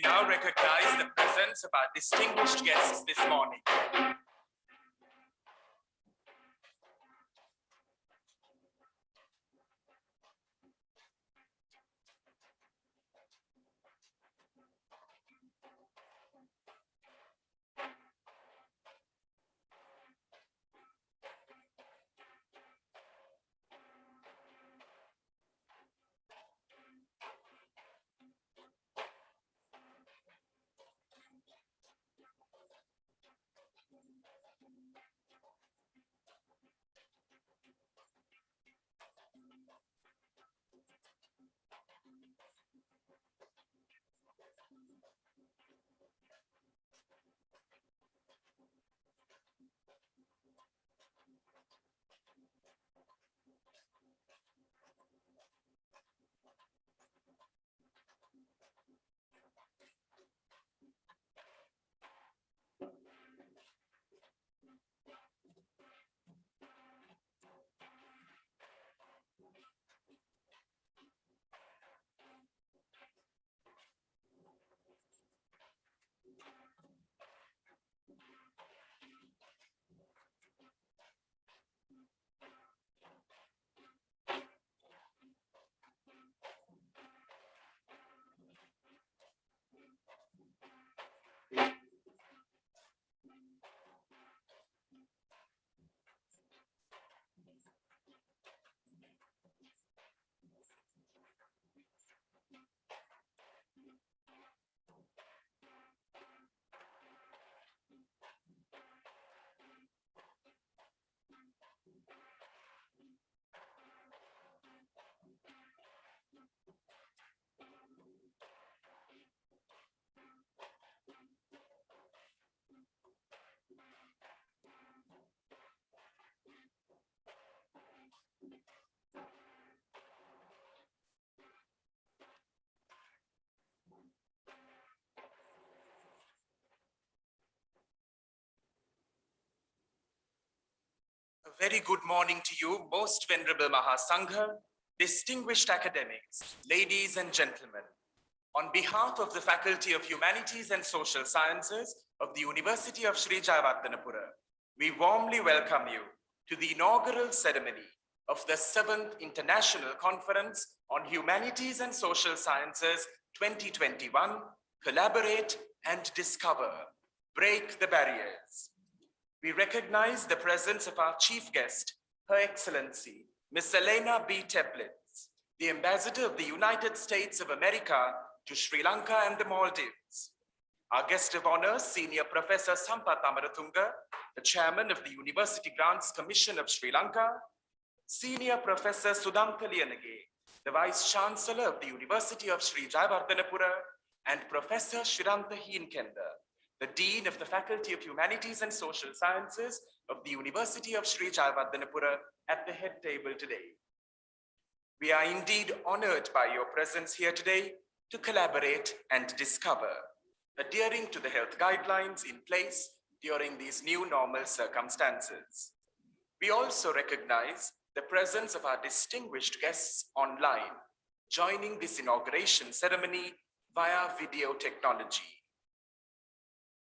now recognize the presence of our distinguished guests this morning. A very good morning to you, most venerable Mahasangha, distinguished academics, ladies and gentlemen. On behalf of the Faculty of Humanities and Social Sciences of the University of Sri Jayawardhanapura, we warmly welcome you to the inaugural ceremony of the 7th International Conference on Humanities and Social Sciences 2021, Collaborate and Discover, Break the Barriers. We recognize the presence of our chief guest, Her Excellency, Ms. Elena B. Teplitz, the Ambassador of the United States of America to Sri Lanka and the Maldives. Our guest of honor, Senior Professor Sampath Amaratunga, the Chairman of the University Grants Commission of Sri Lanka, Senior Professor Sudhantha Liyanage, the Vice Chancellor of the University of Sri Jayawardhanapura, and Professor Shirantha Heenkenda, the Dean of the Faculty of Humanities and Social Sciences of the University of Sri Jayawardhanapura at the head table today. We are indeed honored by your presence here today to collaborate and discover, adhering to the health guidelines in place during these new normal circumstances. We also recognize the presence of our distinguished guests online, joining this inauguration ceremony via video technology.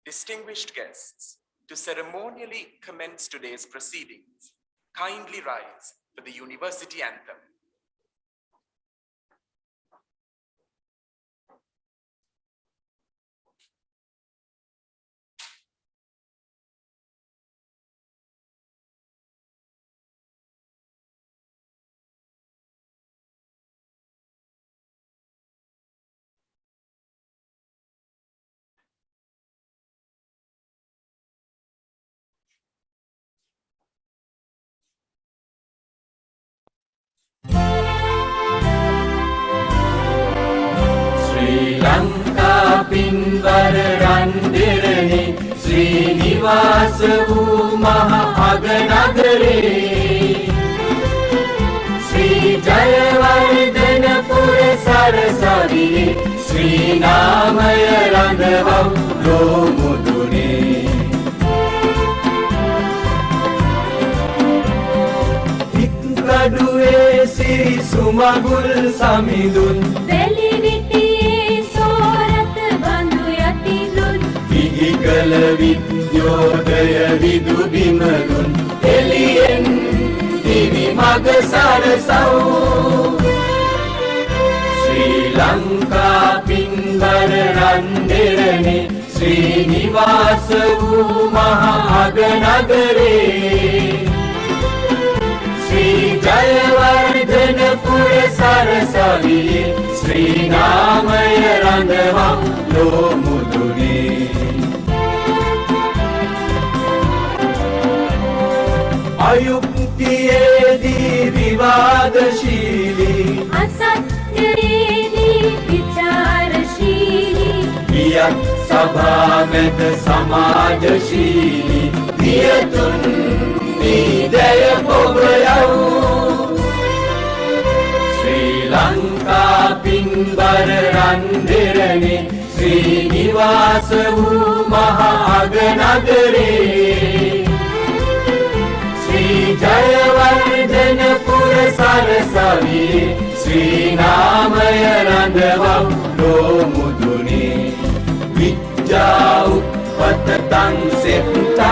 Distinguished guests, to ceremonially commence today's proceedings, kindly rise for the University Anthem. පින්වර රන්දෙරණි ශ්‍රීනිවාස වූ මහ අගනගරේ ශ්‍රී ජයවර්ධනපුර සරසවි ශ්‍රී නාමය රඳවව් ලෝමුදුනේ හික්කඩුවේ සිරි සුමගුල් සමිඳුන් වැලි විටියේ සෝරත බඳු විදු බිමලුන් එළියෙන් දිවි මග සරසව් ශ්‍රී ලංකා පින්බර රන් දෙරණේ ශ්‍රීනිවාස වූ මහා අගනගරේ ශ්‍රී ජයවර්ධනපුර සරසවියේ ශ්‍රී නාමය රඳවා ලෝ මුදුනේ අයුක්තියේදී විවාදශීලී අසත්‍යයේදී විචාරශීලී වියත් සභාමෙත සමාජශීලී වියතුන් නීදය පොබයව් ශ්‍රී ලංකා පින්බර රන් දෙරණේ ශ්‍රීනිවාස වූ මහා අගනගරේ ශ්‍රී ජයවර්ධනපුර සරසවියේ ශ්‍රී නාමය රඳවා ලෝ මුදුනේ විද්‍යා උප්පතං සෙත්තා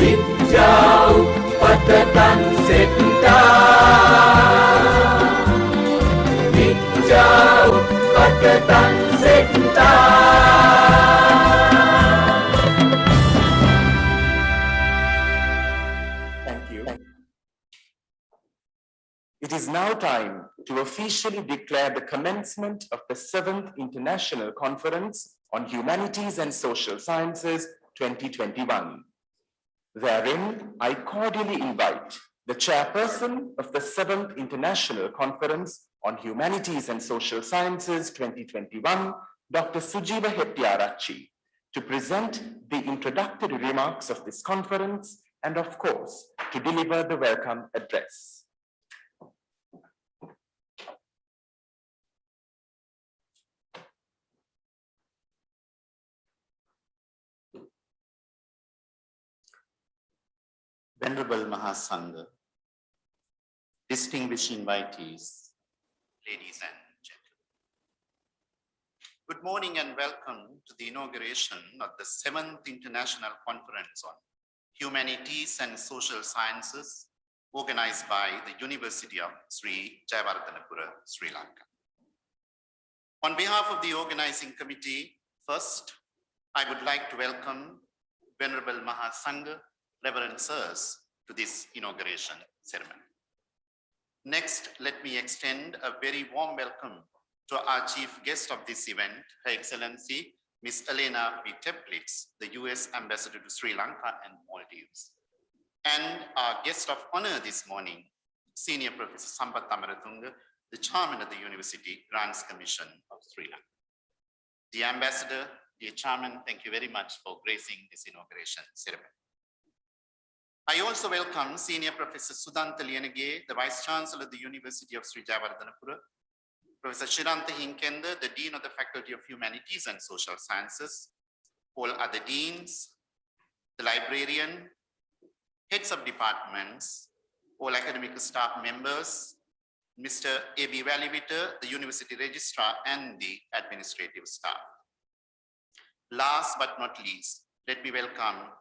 විද්‍යා උප්පතං සෙත්තා විද්‍යා උප්පතං සෙත්තා It is now time to officially declare the commencement of the 7th International Conference on Humanities and Social Sciences 2021. Therein, I cordially invite the chairperson of the 7th International Conference on Humanities and Social Sciences 2021, Dr. Sujiva Hettiarachchi, to present the introductory remarks of this conference and, of course, to deliver the welcome address. Venerable Mahasangha, distinguished invitees, ladies and gentlemen. Good morning and welcome to the inauguration of the 7th International Conference on Humanities and Social Sciences, organized by the University of Sri Jayawardhanapura, Sri Lanka. On behalf of the organizing committee, first, I would like to welcome Venerable Mahasangha, Reverend Irchss, to this inauguration ceremony. Next, let me extend a very warm welcome to our chief guest of this event, Her Excellency, Ms. Elena V. Teplitz, the US Ambassador to Sri Lanka and Maldives. And our guest of honor this morning, Senior Professor Sampath Amaratunga, the Chairman of the University Grants Commission of Sri Lanka. The Ambassador, dear Chairman, thank you very much for gracing this inauguration ceremony. I also welcome Senior Professor Sudanta Liyanage, the Vice Chancellor of the University of Sri Jayawardhanapura, Professor Shirantha Hinkenda, the Dean of the Faculty of Humanities and Social Sciences, all other deans, the librarian, heads of departments, all academic staff members, Mr. A.B. Valivita, the University Registrar, and the administrative staff. Last but not least, let me welcome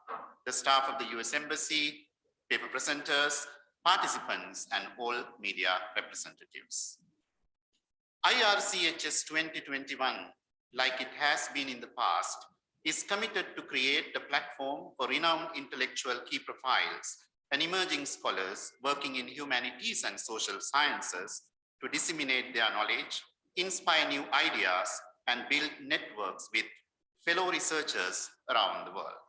the staff of the US Embassy, paper presenters, participants, and all media representatives. IRCHS 2021, like it has been in the past, is committed to create a platform for renowned intellectual key profiles and emerging scholars working in humanities and social sciences to disseminate their knowledge, inspire new ideas, and build networks with fellow researchers around the world.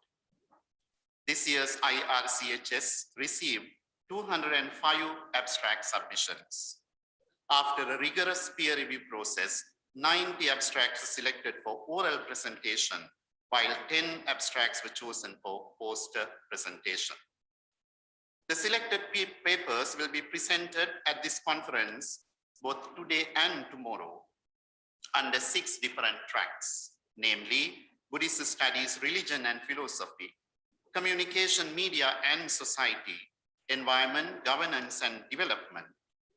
This year's IRCHS received 205 abstract submissions. After a rigorous peer review process, 90 abstracts were selected for oral presentation, while 10 abstracts were chosen for poster presentation. The selected papers will be presented at this conference both today and tomorrow under 6 different tracks, namely Buddhist Studies, Religion and Philosophy, Communication, Media and Society, Environment, Governance and Development,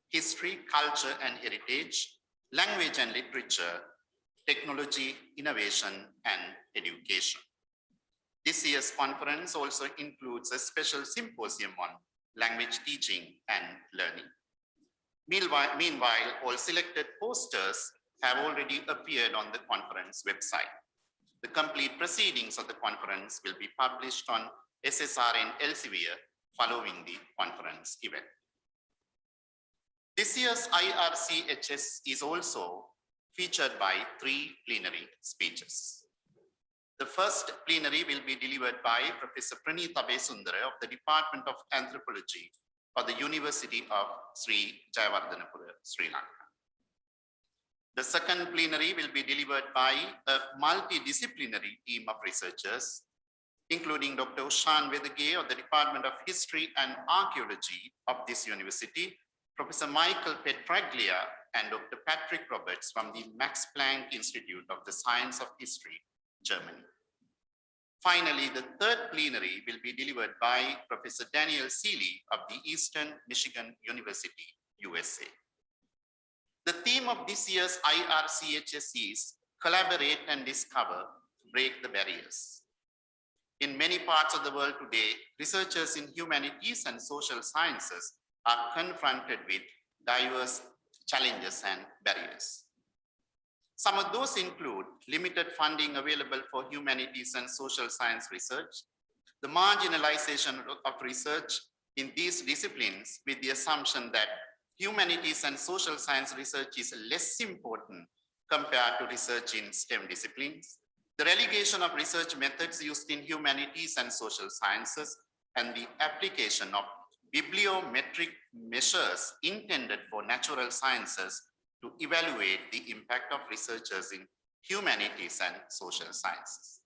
History, Culture and Heritage, Language and Literature, Technology, Innovation and Education. This year's conference also includes a special symposium on language teaching and learning. Meanwhile, all selected posters have already appeared on the conference website. The complete proceedings of the conference will be published on SSRN Elsevier following the conference event. This year's Irchss is also featured by 3 plenary speeches. The first plenary will be delivered by Professor Pranitha Besundara of the Department of Anthropology of the University of Sri Jayawardhanapura, Sri Lanka. The second plenary will be delivered by a multidisciplinary team of researchers, including Dr. Ushan Vedage of the Department of History and Archaeology of this university, Professor Michael Petraglia and Dr. Patrick Roberts from the Max Planck Institute of the Science of History, Germany. Finally, the third plenary will be delivered by Professor Daniel Seeley of the Eastern Michigan University, USA. The theme of this year's Irchss is Collaborate and Discover, Break the Barriers. In many parts of the world today, researchers in humanities and social sciences are confronted with diverse challenges and barriers. Some of those include limited funding available for humanities and social science research, the marginalization of research in these disciplines with the assumption that humanities and social science research is less important compared to research in STEM disciplines, the relegation of research methods used in humanities and social sciences, and the application of bibliometric measures intended for natural sciences to evaluate the impact of researchers in humanities and social sciences.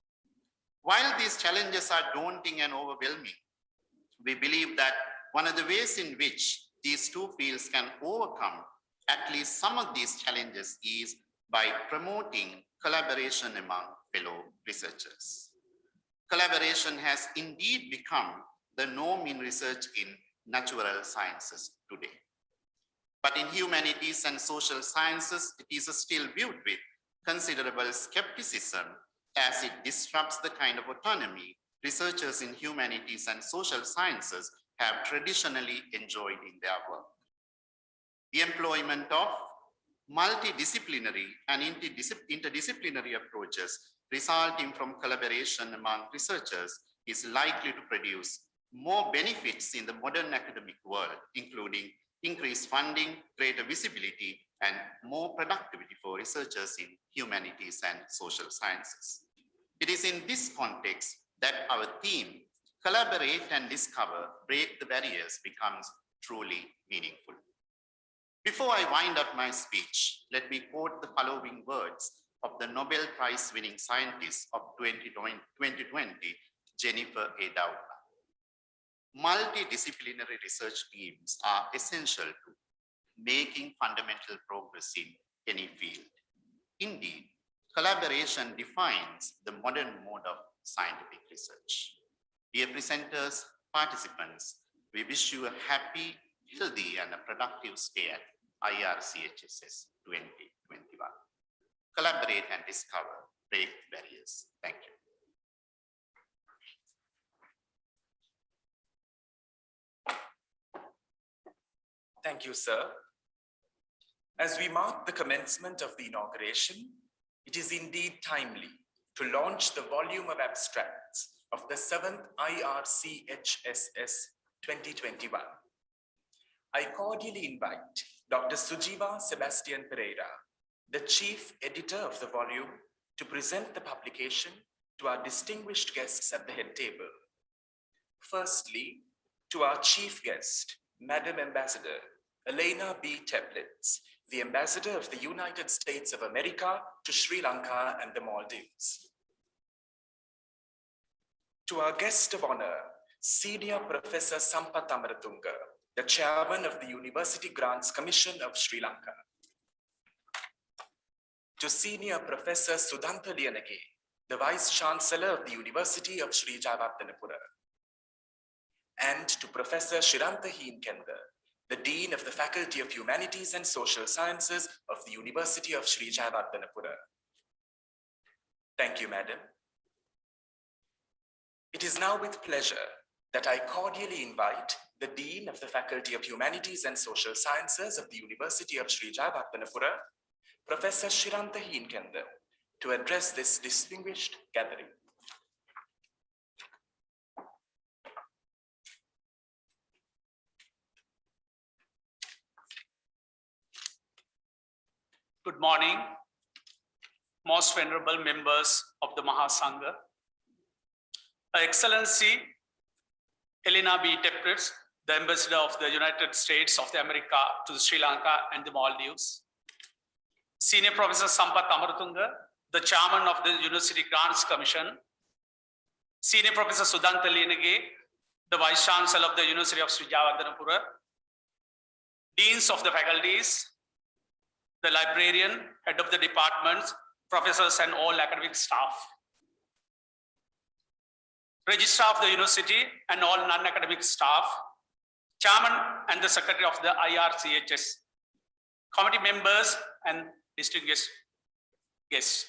While these challenges are daunting and overwhelming, we believe that one of the ways in which these two fields can overcome at least some of these challenges is by promoting collaboration among fellow researchers. Collaboration has indeed become the norm in research in natural sciences today. But in humanities and social sciences, it is still viewed with considerable skepticism as it disrupts the kind of autonomy researchers in humanities and social sciences have traditionally enjoyed in their work. The employment of multidisciplinary and interdisciplinary approaches resulting from collaboration among researchers is likely to produce more benefits in the modern academic world, including increased funding, greater visibility, and more productivity for researchers in humanities and social sciences. It is in this context that our theme, Collaborate and Discover, Break the Barriers, becomes truly meaningful. Before I wind up my speech, let me quote the following words of the Nobel Prize winning scientist of 2020, Jennifer A. Doudna. Multidisciplinary research teams are essential to making fundamental progress in any field. Indeed, collaboration defines the modern mode of scientific research. Dear presenters, participants, we wish you a happy, healthy, and a productive stay at Irchss 2021. Collaborate and discover, break barriers. Thank you. Thank you, sir. As we mark the commencement of the inauguration, it is indeed timely to launch the volume of abstracts of the 7th Irchss 2021. I cordially invite Dr. Sujiva Sebastian Pereira, the chief editor of the volume, to present the publication to our distinguished guests at the head table. Firstly, to our chief guest, Madam Ambassador Elena B. Teplitz, the Ambassador of the United States of America to Sri Lanka and the Maldives. To our guest of honor, Senior Professor Sampath Amaratunga, the Chairman of the University Grants Commission of Sri Lanka. To Senior Professor Sudhantha Liyanage, the Vice Chancellor of the University of Sri Jayawardhanapura. And to Professor Shirantha Heenkender, the Dean of the Faculty of Humanities and Social Sciences of the University of Sri Jayawardhanapura. Thank you, Madam. It is now with pleasure that I cordially invite the Dean of the Faculty of Humanities and Social Sciences of the University of Sri Jayawardenepura, Professor Shirantha Heenkender, to address this distinguished gathering. Good morning, most venerable members of the Mahasangha. Her Excellency Elena B. Tepritz, the Ambassador of the United States of America to Sri Lanka and the Maldives. Senior Professor Sampath Amaratunga, the Chairman of the University Grants Commission. Senior Professor Sudhanta Lenage, the Vice Chancellor of the University of Sri Jayawardenepura. Deans of the faculties, the librarian, head of the departments, professors and all academic staff. Registrar of the university and all non-academic staff, chairman and the secretary of the Irchss, committee members and distinguished guests.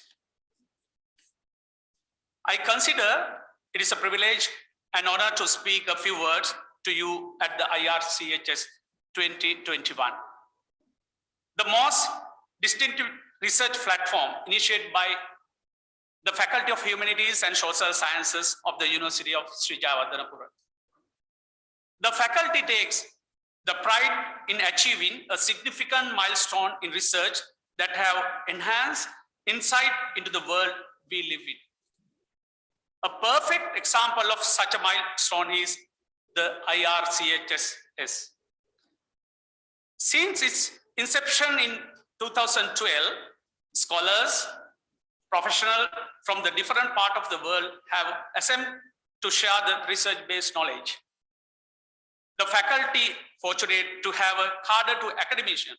I consider it is a privilege and honor to speak a few words to you at the Irchss 2021. The most distinctive research platform initiated by the Faculty of Humanities and Social Sciences of the University of Sri Jayawardenepura. The faculty takes the pride in achieving a significant milestone in research that have enhanced insight into the world we live in. A perfect example of such a milestone is the Irchss. Since its inception in 2012, scholars, professionals from the different part of the world have assembled to share the research-based knowledge. The faculty fortunate to have a cadre to academician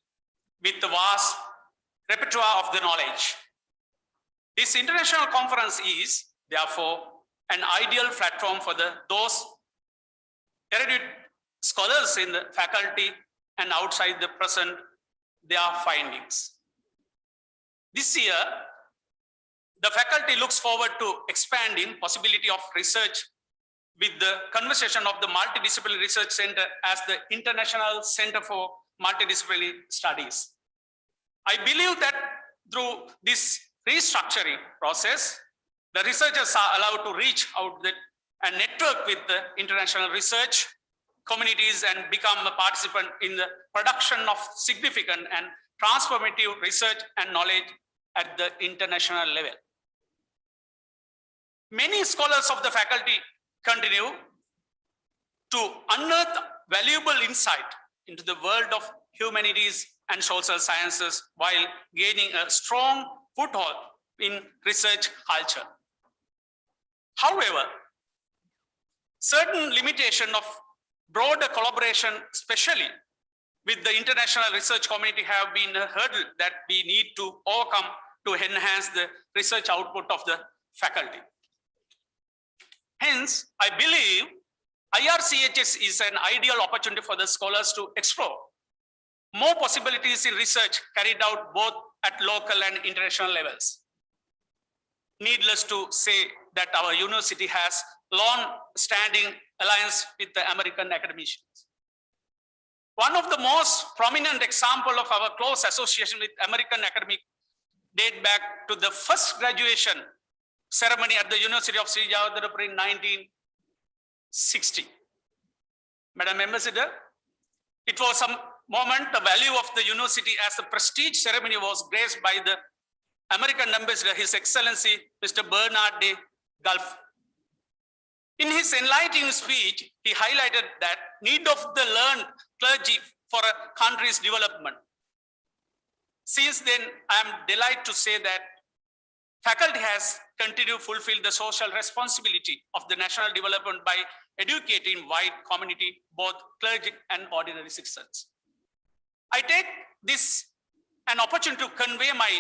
with the vast repertoire of the knowledge. This international conference is, therefore, an ideal platform for those erudite scholars in the faculty and outside the present their findings. This year, the faculty looks forward to expanding possibility of research with the conversation of the Multidisciplinary Research Center as the International Center for Multidisciplinary Studies. I believe that through this restructuring process, the researchers are allowed to reach out and network with the international research communities and become a participant in the production of significant and transformative research and knowledge at the international level. Many scholars of the faculty continue to unearth valuable insight into the world of humanities and social sciences while gaining a strong foothold in research culture. However, certain limitation of broader collaboration, especially with the international research community, have been a hurdle that we need to overcome to enhance the research output of the faculty. Hence, I believe Irchss is an ideal opportunity for the scholars to explore more possibilities in research carried out both at local and international levels. Needless to say that our university has long-standing alliance with the American academicians. One of the most prominent example of our close association with American academic date back to the first graduation ceremony at the University of Sri Jayawardenepura in 1960. Madam Ambassador, it was a moment, the value of the university as a prestige ceremony was graced by the American Ambassador, His Excellency, Mr. Bernard D. Gulf. In his enlightening speech, he highlighted that need of the learned clergy for a country's development. Since then, I am delighted to say that faculty has continued to fulfill the social responsibility of the national development by educating wide community, both clergy and ordinary citizens. I take this an opportunity to convey my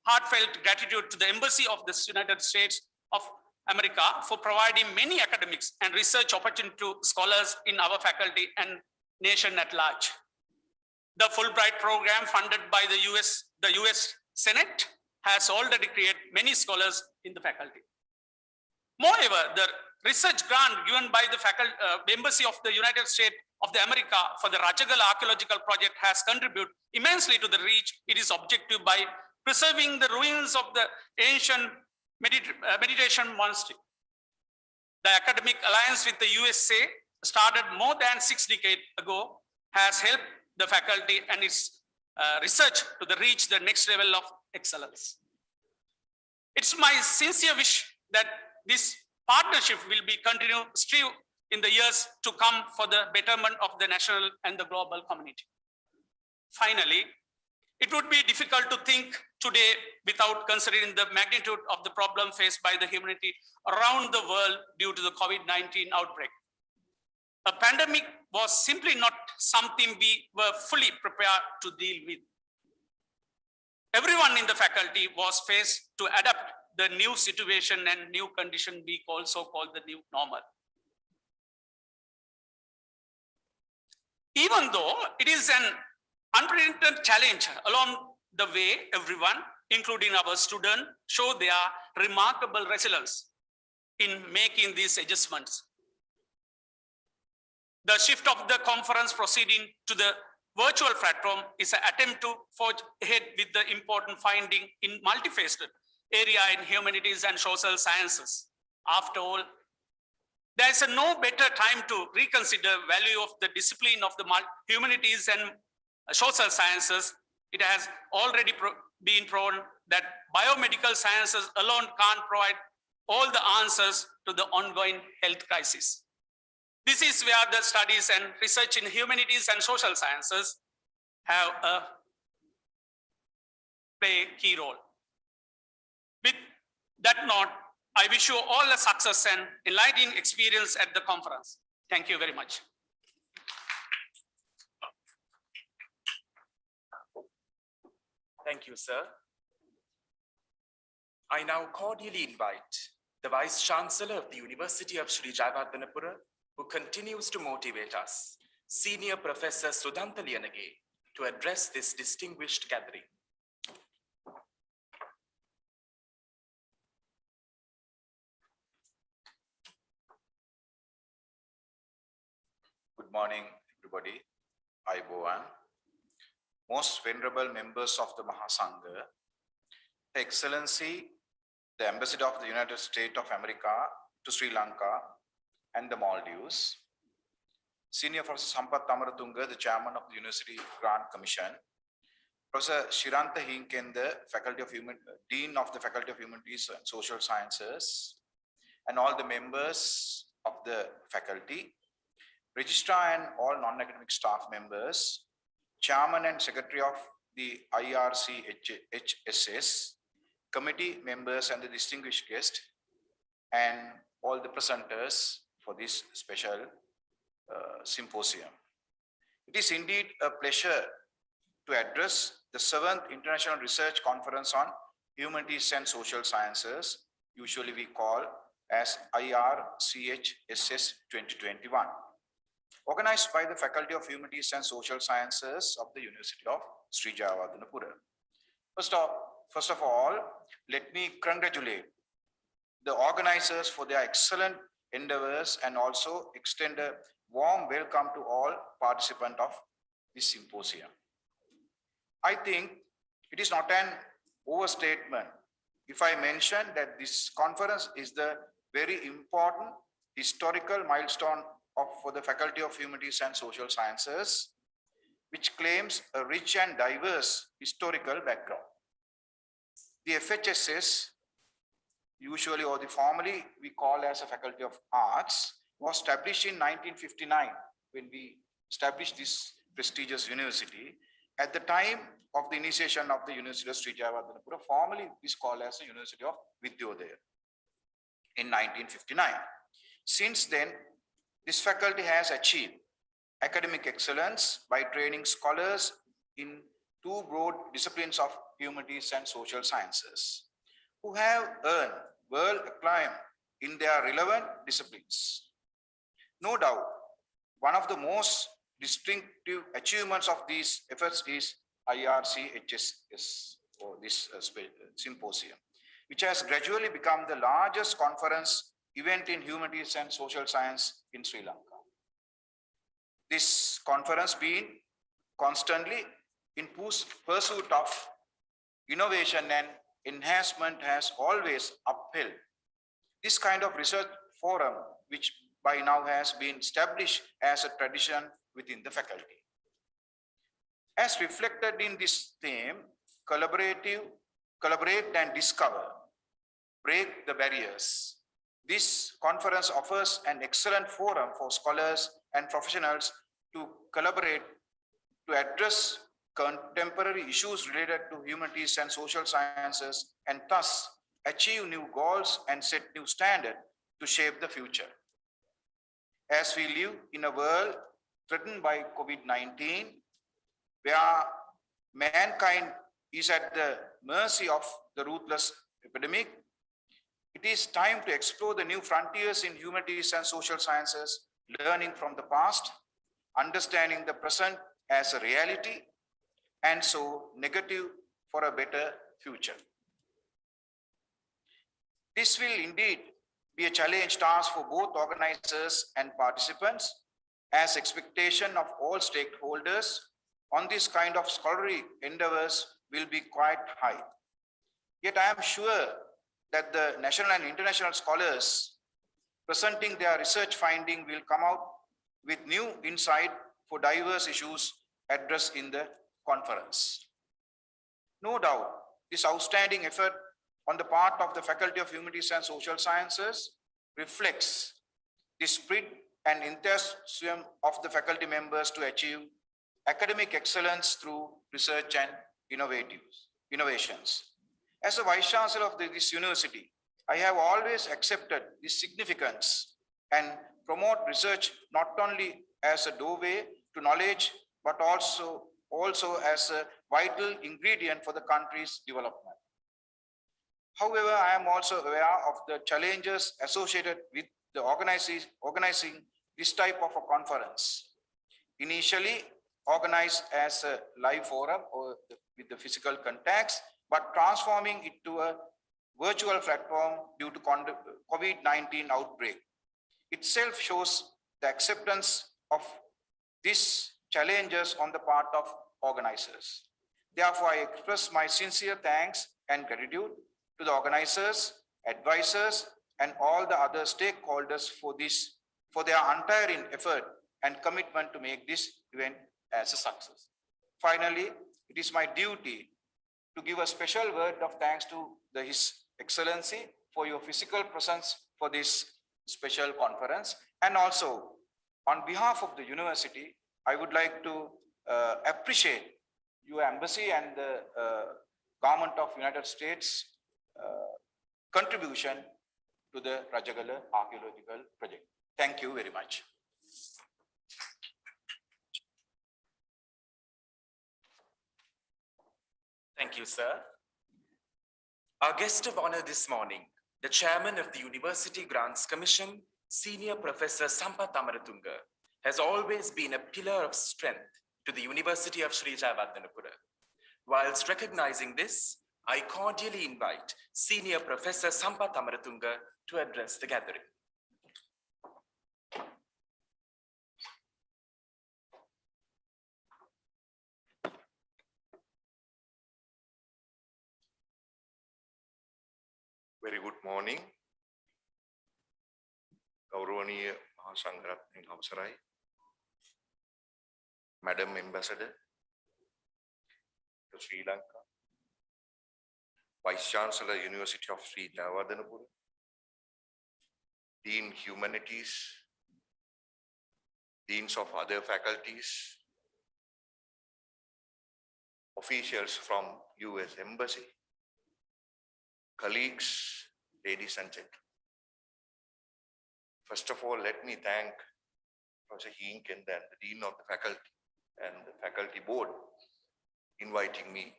heartfelt gratitude to the Embassy of the United States of America for providing many academics and research opportunities to scholars in our faculty and nation at large. The Fulbright program funded by the US Senate has already created many scholars in the faculty. Moreover, the research grant given by the Embassy of the United States of the America for the Rajagal archaeological project has contributed immensely to the reach it is objective by preserving the ruins of the ancient meditation monastery. The academic alliance with the USA, started more than 6 decades ago, has helped the faculty and its research to reach the next level of excellence. It's my sincere wish that this partnership will be continued still in the years to come for the betterment of the national and the global community. Finally, it would be difficult to think today without considering the magnitude of the problem faced by the humanity around the world due to the COVID-19 outbreak. A pandemic was simply not something we were fully prepared to deal with. Everyone in the faculty was faced to adapt the new situation and new condition we also call the new normal. Even though it is an unprecedented challenge along the way, everyone, including our students, show their remarkable resilience in making these adjustments. The shift of the conference proceeding to the virtual platform is an attempt to forge ahead with the important finding in multifaceted area in humanities and social sciences. After all, there is no better time to reconsider value of the discipline of the humanities and social sciences. It has already been proven that biomedical sciences alone can't provide all the answers to the ongoing health crisis. This is where the studies and research in humanities and social sciences have play a key role. With that note, I wish you all a success and enlightening experience at the conference. Thank you very much. Thank you, sir. I now cordially invite the Vice Chancellor of the University of Sri Jayawardhanapura, who continues to motivate us, Senior Professor Sudhanta Liyanage, to address this distinguished gathering. Good morning, everybody. Ayubowan. Most venerable members of the Mahasangha, Her Excellency, the Ambassador of the United States of America to Sri Lanka and the Maldives, Senior Professor Sampath Amaratunga, the Chairman of the University Grant Commission, Professor Shirantha Hinkende, Dean of the Faculty of Humanities and Social Sciences, and all the members of the faculty, Registrar and all non-academic staff members, Chairman and Secretary of the Irchss, committee members and the distinguished guests, and all the presenters for this special symposium. It is indeed a pleasure to address the 7th International Research Conference on Humanities and Social Sciences, usually we call as IRCHSS 2021. Organized by the Faculty of Humanities and Social Sciences of the University of Sri Jayawardhanapura. First of all, let me congratulate the organizers for their excellent endeavors and also extend a warm welcome to all participants of this symposium. I think it is not an overstatement if I mention that this conference is the very important historical milestone for the Faculty of Humanities and Social Sciences, which claims a rich and diverse historical background. The FHSS, usually or the formally we call as a Faculty of Arts, was established in 1959 when we established this prestigious university. At the time of the initiation of the University of Sri Jayawardhanapura, formally it is called as the University of Vidyodaya in 1959. Since then, this faculty has achieved academic excellence by training scholars in 2 broad disciplines of humanities and social sciences, who have earned world acclaim in their relevant disciplines. No doubt, one of the most distinctive achievements of these efforts is IRCHSS, or this symposium, which has gradually become the largest conference event in humanities and social science in Sri Lanka. This conference being constantly in pursuit of innovation and enhancement has always upheld this kind of research forum, which by now has been established as a tradition within the faculty. As reflected in this theme, collaborate and discover, break the barriers. This conference offers an excellent forum for scholars and professionals to collaborate to address contemporary issues related to humanities and social sciences, and thus achieve new goals and set new standards to shape the future. As we live in a world threatened by COVID-19, where mankind is at the mercy of the ruthless epidemic, it is time to explore the new frontiers in humanities and social sciences, learning from the past, understanding the present as a reality, and so negative for a better future. This will indeed be a challenge task for both organizers and participants, as expectation of all stakeholders on this kind of scholarly endeavors will be quite high. Yet I am sure that the national and international scholars presenting their research finding will come out with new insight for diverse issues addressed in the conference. No doubt, this outstanding effort on the part of the Faculty of Humanities and Social Sciences reflects the spirit and enthusiasm of the faculty members to achieve academic excellence through research and innovations. As a Vice Chancellor of this university, I have always accepted the significance and promote research not only as a doorway to knowledge, but also as a vital ingredient for the country's development. However, I am also aware of the challenges associated with the organizing this type of a conference. Initially organized as a live forum or with the physical contacts, but transforming it to a virtual platform due to COVID-19 outbreak itself shows the acceptance of these challenges on the part of organizers. Therefore, I express my sincere thanks and gratitude to the organizers, advisors, and all the other stakeholders for their untiring effort and commitment to make this event as a success. Finally, it is my duty to give a special word of thanks to His Excellency for your physical presence for this special conference. And also, on behalf of the university, I would like to appreciate your embassy and the government of United States contribution to the Rajagala archaeological project. Thank you very much. Thank you, sir. Our guest of honor this morning, the chairman of the University Grants Commission, Senior Professor Sampath Amaratunga, has always been a pillar of strength to the University of Sri Jayawardhanapura. Whilst recognizing this, I cordially invite Senior Professor Sampath Amaratunga to address the gathering. Very good morning. Gauraniya Mahasangharatne Avsarai, Madam Ambassador to Sri Lanka, Vice Chancellor, University of Sri Jayawardhanapura, Dean Humanities, Deans of other faculties, officials from US Embassy, colleagues, ladies and gentlemen. First of all, let me thank Professor Heenkend and the Dean of the Faculty and the Faculty Board inviting me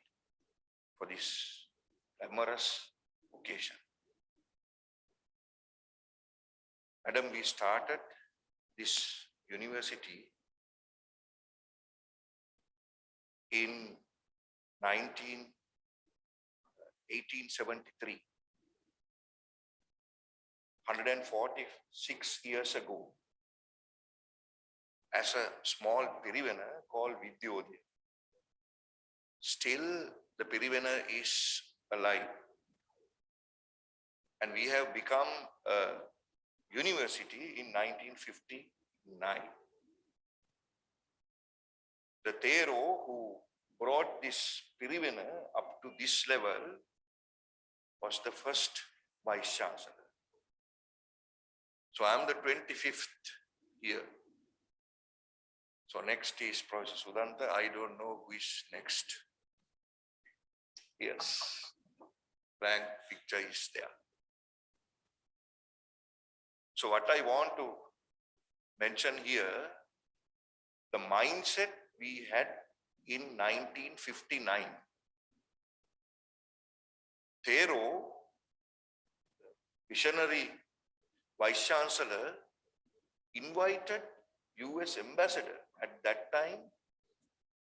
for this glamorous occasion. Madam, we started this university in 1873. 146 years ago as a small Pirivena called Vidyodaya. Still, the Pirivena is alive. And we have become a university in 1959. The Tero who brought this Pirivena up to this level was the first Vice Chancellor. So I'm the 25th here. So next is Professor Sudanta. I don't know who is next. Yes, blank picture is there. So what I want to mention here, the mindset we had in 1959. Tero, visionary Vice Chancellor, invited US ambassador at that time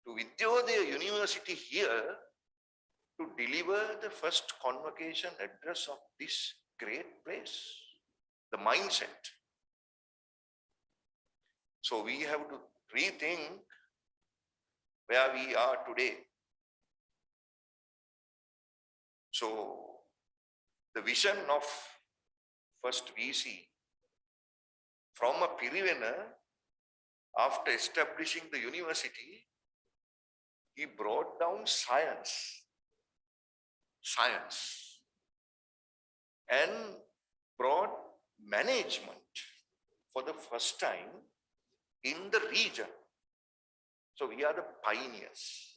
to Vidyodaya University here to deliver the first convocation address of this great place, the mindset. So we have to rethink where we are today. So the vision of first VC from a Pirivena, after establishing the university, he brought down science, and brought management for the first time in the region. So we are the pioneers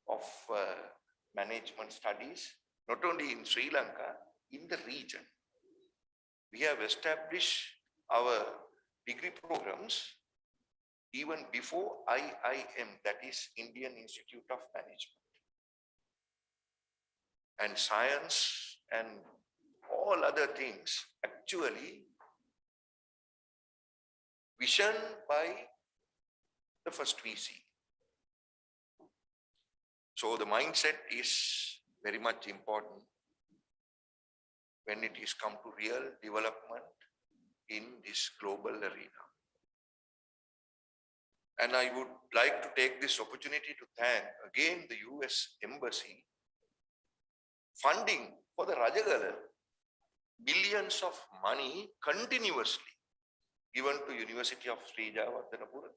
of management studies, not only in Sri Lanka, in the region. We have established our degree programs even before IIM, that is Indian Institute of Management. And science and all other things actually visioned by the first VC. So the mindset is very much important when it is come to real development in this global arena. And I would like to take this opportunity to thank again the US Embassy funding for the Rajagala billions of money continuously given to University of Sri Jayawardhanapura,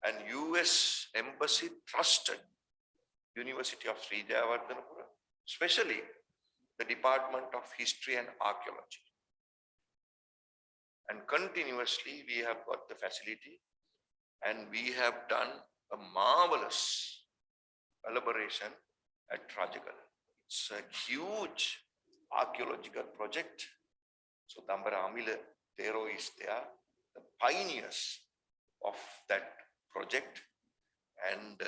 and US Embassy trusted University of Sri Jayawardhanapura, especially the Department of History and Archaeology. And continuously we have got the facility, and we have done a marvelous collaboration at Rajagala. It's a huge archaeological project. So Dambara Amila Tero is there, the pioneers of that project, and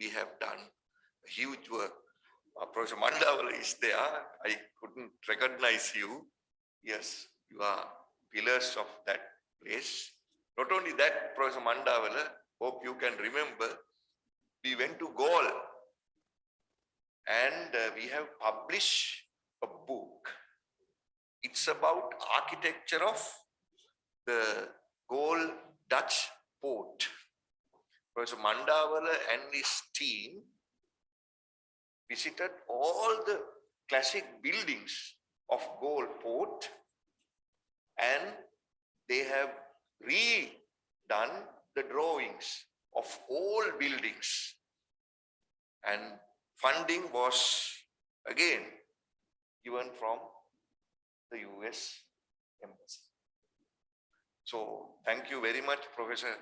we have done a huge work. Professor Mandavala is there. I couldn't recognize you. Yes, you are pillars of that place. Not only that, Professor Mandavala, hope you can remember, we went to Gaul and we have published a book. It's about architecture of the Gaul Dutch port. Professor Mandavala and his team visited all the classic buildings of Gaul port, and they have redone the drawings of all buildings, and funding was again given from the US Embassy. So thank you very much, Professor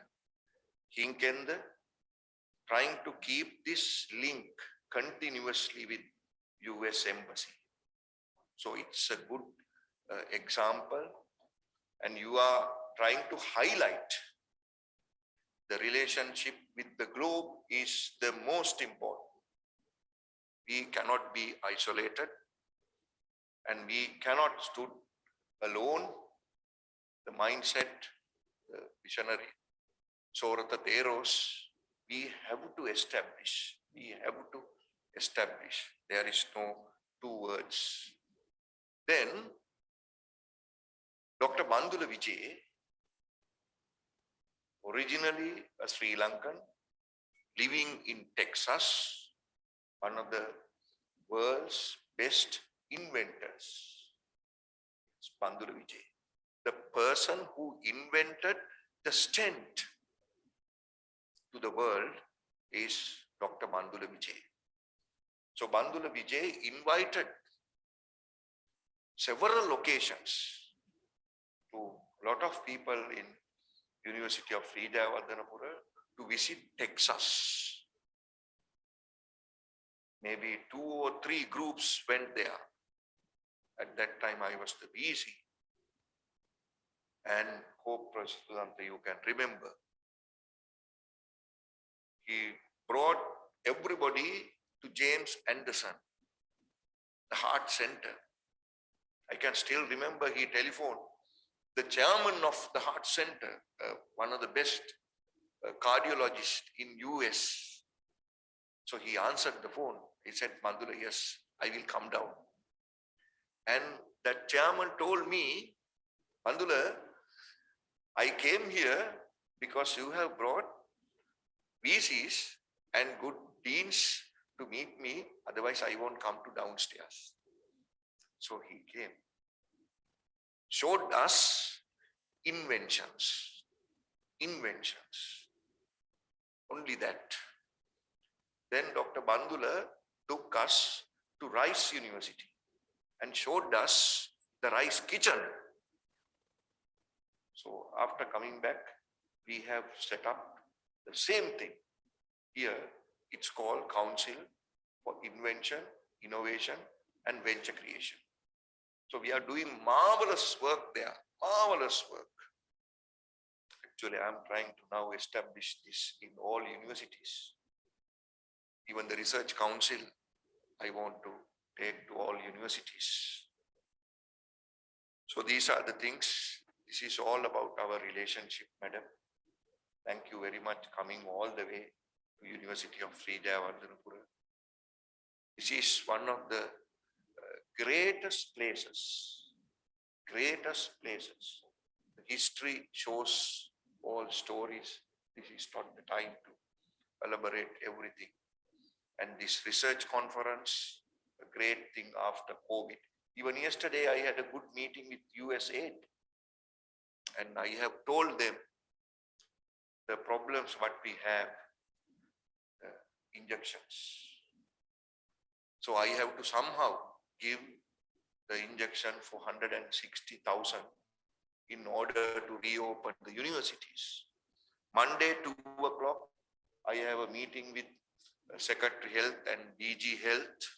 Hinkende, trying to keep this link continuously with US Embassy. So it's a good example, and you are trying to highlight the relationship with the globe is the most important. We cannot be isolated, and we cannot stood alone. The mindset, the visionary, Sorata Teros, we have to establish. We have to establish. There is no two words. Then Dr. Bandula Vijay, originally a Sri Lankan, living in Texas, one of the world's best inventors, Bandula Vijay. The person who invented the stent to the world is Dr. Bandula Vijay. So Bandula Vijay invited several occasions to a lot of people in University of Sridharmadhanapura to visit Texas. Maybe 2 or 3 groups went there. At that time, I was the VC. And hope, Professor Sudhanta, you can remember. He brought everybody to James Anderson, the heart center. I can still remember he telephoned the chairman of the heart center, one of the best cardiologists in US. So he answered the phone. He said, Bandula, yes, I will come down. And that chairman told me, Bandula, I came here because you have brought VCs and good deans to meet me. Otherwise, I won't come to downstairs. So he came, showed us inventions. Only that. Then Dr. Bandula took us to Rice University and showed us the rice kitchen. So after coming back, we have set up the same thing. Here, it's called Council for Invention, Innovation, and Venture Creation. So we are doing marvelous work there, marvelous work. Actually, I'm trying to now establish this in all universities. Even the Research Council, I want to take to all universities. So these are the things. This is all about our relationship, madam. Thank you very much coming all the way to University of Sridharmadhanapura. This is one of the greatest places. The history shows all stories. This is not the time to elaborate everything. And this research conference, a great thing after COVID. Even yesterday, I had a good meeting with USAID. And I have told them the problems what we have, injections. So I have to somehow give the injection for 160,000 in order to reopen the universities. Monday, 2 o'clock, I have a meeting with Secretary Health and DG Health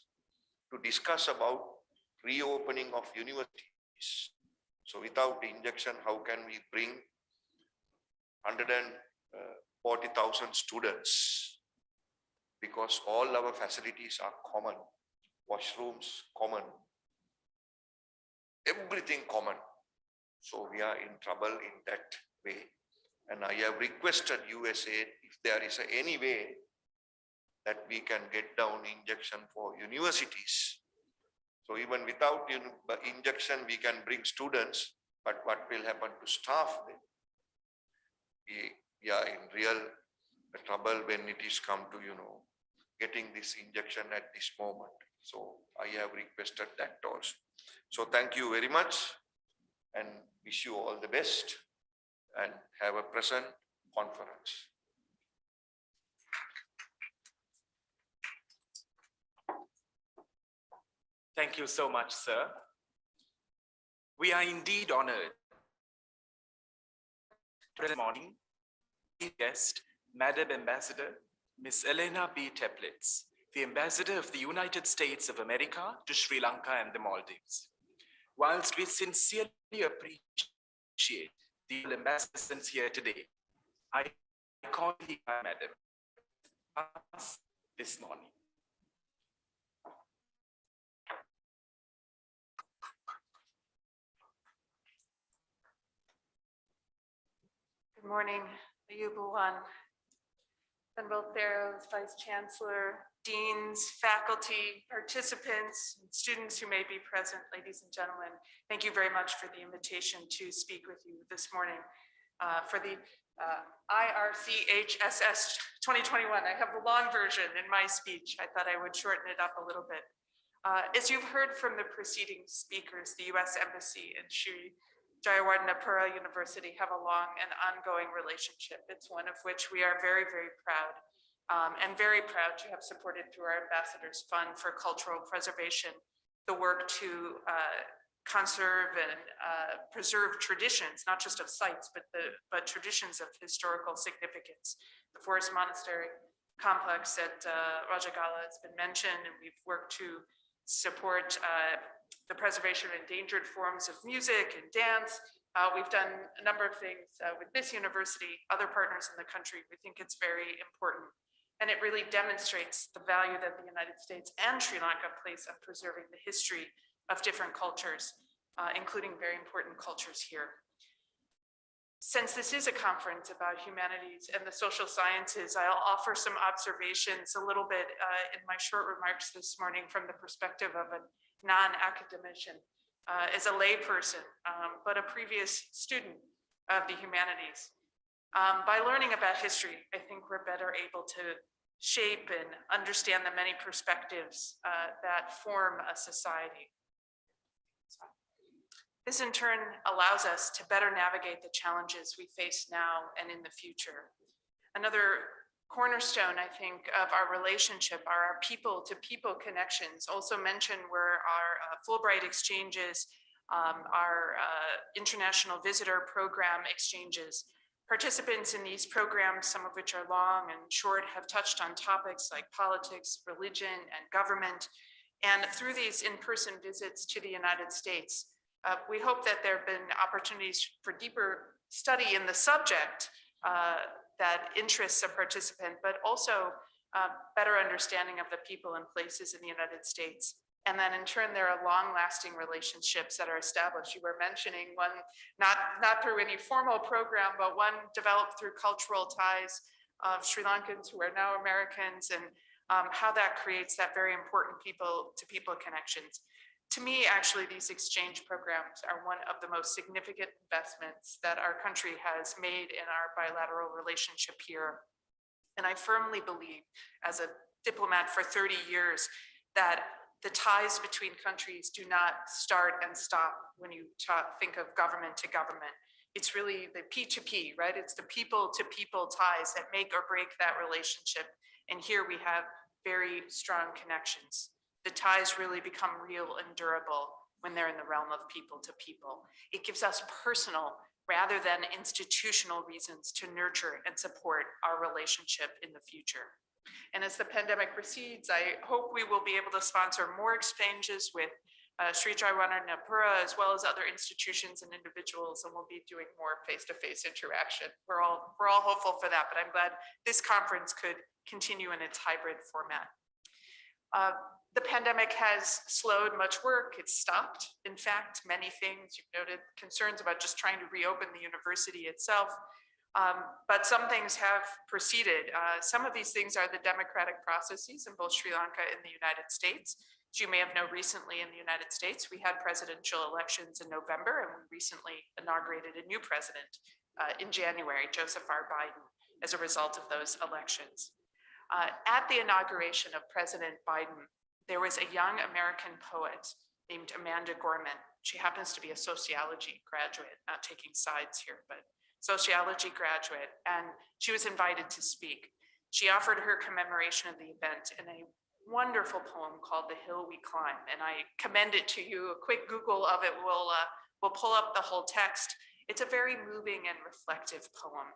to discuss about reopening of universities. So without the injection, how can we bring 140,000 students? Because all our facilities are common, washrooms common, everything common. So we are in trouble in that way. And I have requested USAID if there is any way that we can get down injection for universities. So even without injection, we can bring students, but what will happen to staff then? We are in real trouble when it is come to, getting this injection at this moment. So I have requested that also. So thank you very much and wish you all the best and have a pleasant conference. Thank you so much, sir. We are indeed honored. This morning, guest, Madam Ambassador, Ms. Elena B. Teplitz, the Ambassador of the United States of America to Sri Lanka and the Maldives. Whilst we sincerely appreciate the ambassadors here today, I call you, Madam, us this morning. Good morning, Ayubuwan, Venerable Theros, Vice Chancellor, deans, faculty, participants, and students who may be present, ladies and gentlemen, thank you very much for the invitation to speak with you this morning for the Irchss 2021. I have the long version in my speech. I thought I would shorten it up a little bit. As you've heard from the preceding speakers, the U.S. Embassy and Sri Jayewardenepura University have a long and ongoing relationship. It's one of which we are very, very proud. And very proud to have supported through our Ambassadors Fund for Cultural Preservation, the work to conserve and preserve traditions, not just of sites, but traditions of historical significance. The Forest Monastery complex at Rajagala has been mentioned, and we've worked to support the preservation of endangered forms of music and dance. We've done a number of things with this university, other partners in the country. We think it's very important. And it really demonstrates the value that the United States and Sri Lanka place on preserving the history of different cultures, including very important cultures here. Since this is a conference about humanities and the social sciences, I'll offer some observations a little bit in my short remarks this morning from the perspective of a non-academician, as a layperson, but a previous student of the humanities. By learning about history, I think we're better able to shape and understand the many perspectives that form a society. This in turn allows us to better navigate the challenges we face now and in the future. Another cornerstone, I think, of our relationship are our people-to-people connections. Also mentioned were our Fulbright exchanges, our international visitor program exchanges. Participants in these programs, some of which are long and short, have touched on topics like politics, religion, and government. And through these in-person visits to the United States, we hope that there have been opportunities for deeper study in the subject that interests a participant, but also better understanding of the people and places in the United States. And then in turn, there are long-lasting relationships that are established. You were mentioning one, not through any formal program, but one developed through cultural ties of Sri Lankans who are now Americans, and how that creates that very important people-to-people connections. To me, actually, these exchange programs are one of the most significant investments that our country has made in our bilateral relationship here. And I firmly believe, as a diplomat for 30 years, that the ties between countries do not start and stop when you think of government to government. It's really the P2P, right? It's the people-to-people ties that make or break that relationship. And here we have very strong connections. The ties really become real and durable when they're in the realm of people to people. It gives us personal rather than institutional reasons to nurture and support our relationship in the future. And as the pandemic recedes, I hope we will be able to sponsor more exchanges with Sri Jayewardenepura, as well as other institutions and individuals, and we'll be doing more face-to-face interaction. We're all hopeful for that, but I'm glad this conference could continue in its hybrid format. The pandemic has slowed much work. It's stopped, in fact, many things. You've noted concerns about just trying to reopen the university itself. But some things have proceeded. Some of these things are the democratic processes in both Sri Lanka and the United States. As you may have known, recently in the United States, we had presidential elections in November, and we recently inaugurated a new president in January, Joseph R. Biden, as a result of those elections. At the inauguration of President Biden, there was a young American poet named Amanda Gorman. She happens to be a sociology graduate, not taking sides here, but sociology graduate, and she was invited to speak. She offered her commemoration of the event in a wonderful poem called The Hill We Climb, and I commend it to you. A quick Google of it will pull up the whole text. It's a very moving and reflective poem.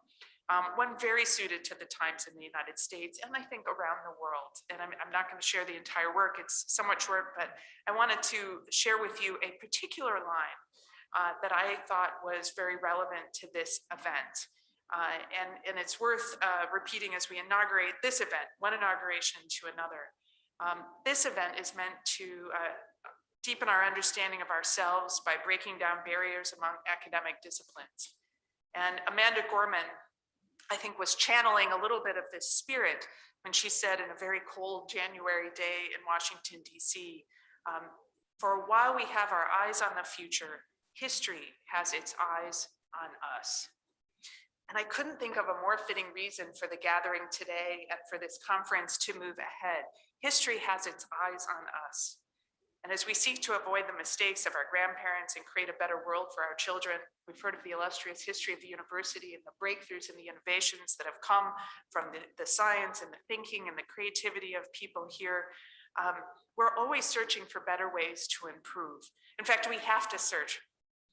One very suited to the times in the United States and I think around the world. And I'm not going to share the entire work, it's somewhat short, but I wanted to share with you a particular line that I thought was very relevant to this event. And it's worth repeating as we inaugurate this event, one inauguration to another. This event is meant to deepen our understanding of ourselves by breaking down barriers among academic disciplines. And Amanda Gorman I think, was channeling a little bit of this spirit when she said in a very cold January day in Washington, D.C., for a while we have our eyes on the future, history has its eyes on us. And I couldn't think of a more fitting reason for the gathering today and for this conference to move ahead. History has its eyes on us. And as we seek to avoid the mistakes of our grandparents and create a better world for our children, we've heard of the illustrious history of the university and the breakthroughs and the innovations that have come from the science and the thinking and the creativity of people here. We're always searching for better ways to improve. In fact, we have to search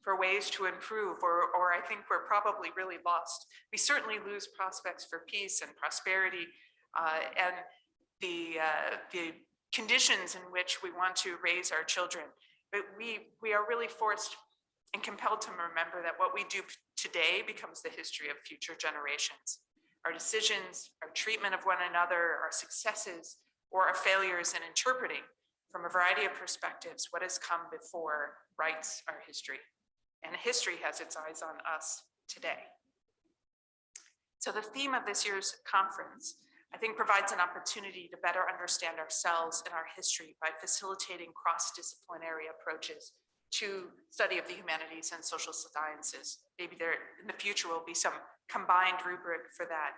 for ways to improve, or I think we're probably really lost. We certainly lose prospects for peace and prosperity and the conditions in which we want to raise our children. But we are really forced and compelled to remember that what we do today becomes the history of future generations. Our decisions, our treatment of one another, our successes, or our failures in interpreting from a variety of perspectives what has come before writes our history. And history has its eyes on us today. So the theme of this year's conference, I think, provides an opportunity to better understand ourselves and our history by facilitating cross-disciplinary approaches to study of the humanities and social sciences. Maybe there in the future will be some combined rubric for that.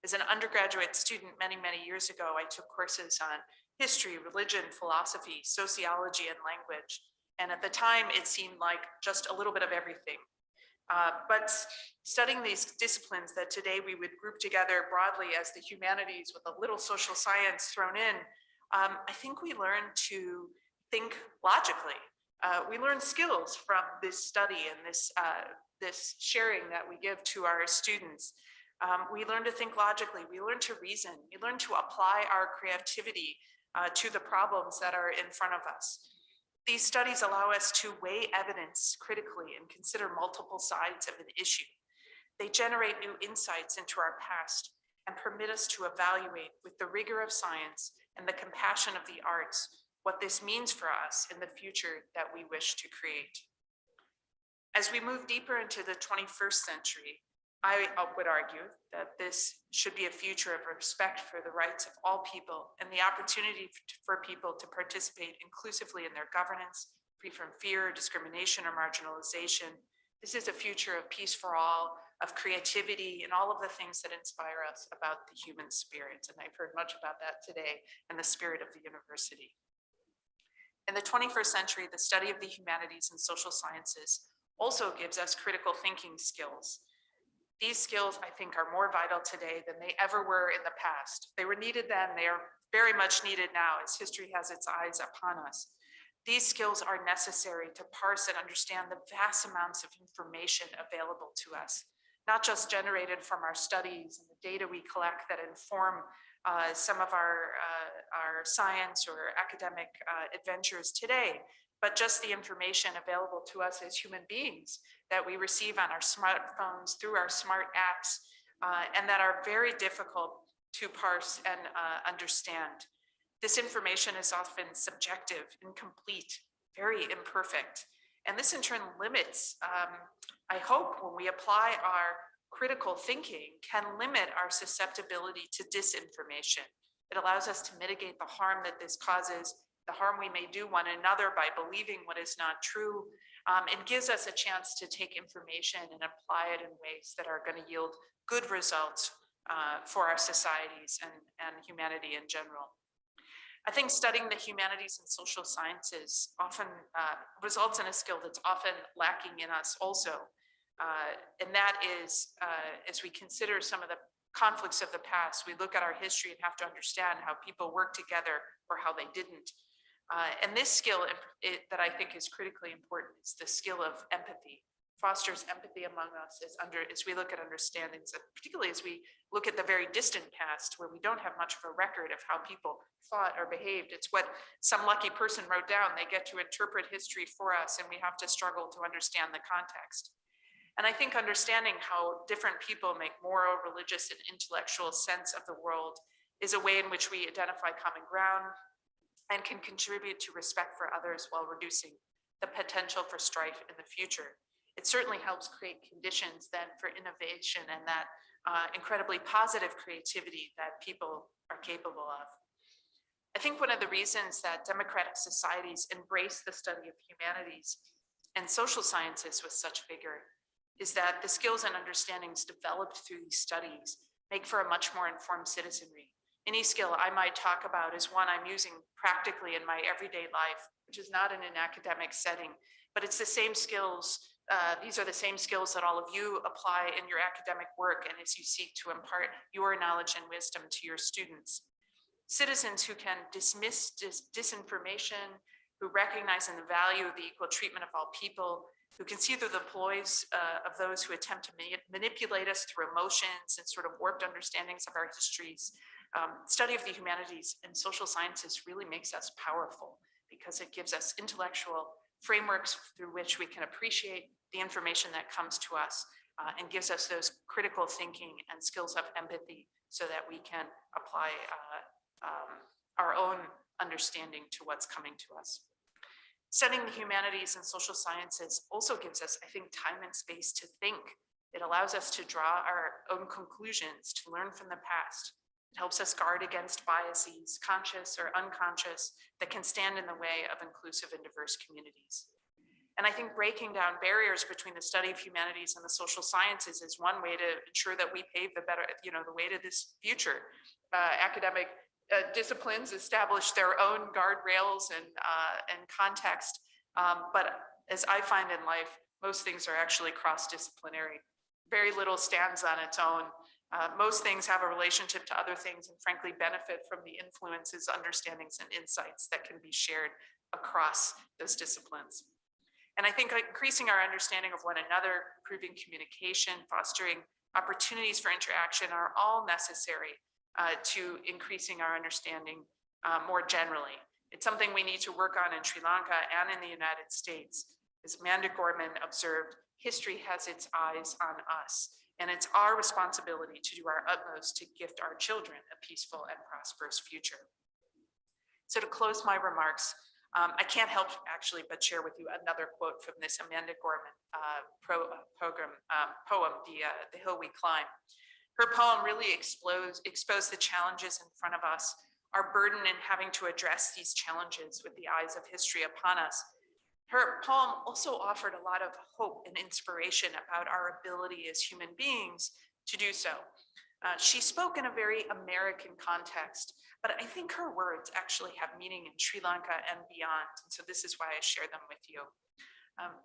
As an undergraduate student many, many years ago, I took courses on history, religion, philosophy, sociology, and language. And at the time, it seemed like just a little bit of everything. But studying these disciplines that today we would group together broadly as the humanities with a little social science thrown in, I think we learn to think logically. We learn skills from this study and this sharing that we give to our students. We learn to think logically. We learn to reason. We learn to apply our creativity to the problems that are in front of us. These studies allow us to weigh evidence critically and consider multiple sides of an issue. They generate new insights into our past and permit us to evaluate with the rigor of science and the compassion of the arts what this means for us in the future that we wish to create. As we move deeper into the 21st century, I would argue that this should be a future of respect for the rights of all people and the opportunity for people to participate inclusively in their governance, free from fear, discrimination, or marginalization. This is a future of peace for all, of creativity, and all of the things that inspire us about the human spirit. And I've heard much about that today and the spirit of the university. In the 21st century, the study of the humanities and social sciences also gives us critical thinking skills. These skills, I think, are more vital today than they ever were in the past. They were needed then, they are very much needed now as history has its eyes upon us. These skills are necessary to parse and understand the vast amounts of information available to us, not just generated from our studies and the data we collect that inform some of our science or academic adventures today, but just the information available to us as human beings that we receive on our smartphones through our smart apps, and that are very difficult to parse and understand. This information is often subjective, incomplete, very imperfect. And this in turn limits, I hope, when we apply our critical thinking, can limit our susceptibility to disinformation. It allows us to mitigate the harm that this causes, the harm we may do one another by believing what is not true. It gives us a chance to take information and apply it in ways that are going to yield good results for our societies and humanity in general. I think studying the humanities and social sciences often results in a skill that's often lacking in us also. And that is, as we consider some of the conflicts of the past, we look at our history and have to understand how people worked together or how they didn't. And this skill that I think is critically important is the skill of empathy. Fosters empathy among us as we look at understandings, particularly as we look at the very distant past where we don't have much of a record of how people thought or behaved. It's what some lucky person wrote down. They get to interpret history for us, and we have to struggle to understand the context. And I think understanding how different people make moral, religious, and intellectual sense of the world is a way in which we identify common ground and can contribute to respect for others while reducing the potential for strife in the future. It certainly helps create conditions then for innovation and that incredibly positive creativity that people are capable of. I think one of the reasons that democratic societies embrace the study of humanities and social sciences with such vigor is that the skills and understandings developed through these studies make for a much more informed citizenry. Any skill I might talk about is one I'm using practically in my everyday life, which is not in an academic setting, but it's the same skills. These are the same skills that all of you apply in your academic work and as you seek to impart your knowledge and wisdom to your students. Citizens who can dismiss disinformation, who recognize in the value of the equal treatment of all people, who can see through the ploys of those who attempt to manipulate us through emotions and sort of warped understandings of our histories. Study of the humanities and social sciences really makes us powerful because it gives us intellectual frameworks through which we can appreciate the information that comes to us and gives us those critical thinking and skills of empathy so that we can apply our own understanding to what's coming to us. Studying the humanities and social sciences also gives us, I think, time and space to think. It allows us to draw our own conclusions, to learn from the past. It helps us guard against biases, conscious or unconscious, that can stand in the way of inclusive and diverse communities. And I think breaking down barriers between the study of humanities and the social sciences is one way to ensure that we pave the way to this future. Academic disciplines establish their own guardrails and context, but as I find in life, most things are actually cross-disciplinary. Very little stands on its own. Most things have a relationship to other things and frankly benefit from the influences, understandings, and insights that can be shared across those disciplines. And I think increasing our understanding of one another, improving communication, fostering opportunities for interaction are all necessary to increasing our understanding more generally. It's something we need to work on in Sri Lanka and in the United States. As Amanda Gorman observed, history has its eyes on us, and it's our responsibility to do our utmost to gift our children a peaceful and prosperous future. So to close my remarks, I can't help actually but share with you another quote from this Amanda Gorman poem, The Hill We Climb. Her poem really exposed the challenges in front of us, our burden in having to address these challenges with the eyes of history upon us. Her poem also offered a lot of hope and inspiration about our ability as human beings to do so. She spoke in a very American context, but I think her words actually have meaning in Sri Lanka and beyond. And so this is why I share them with you.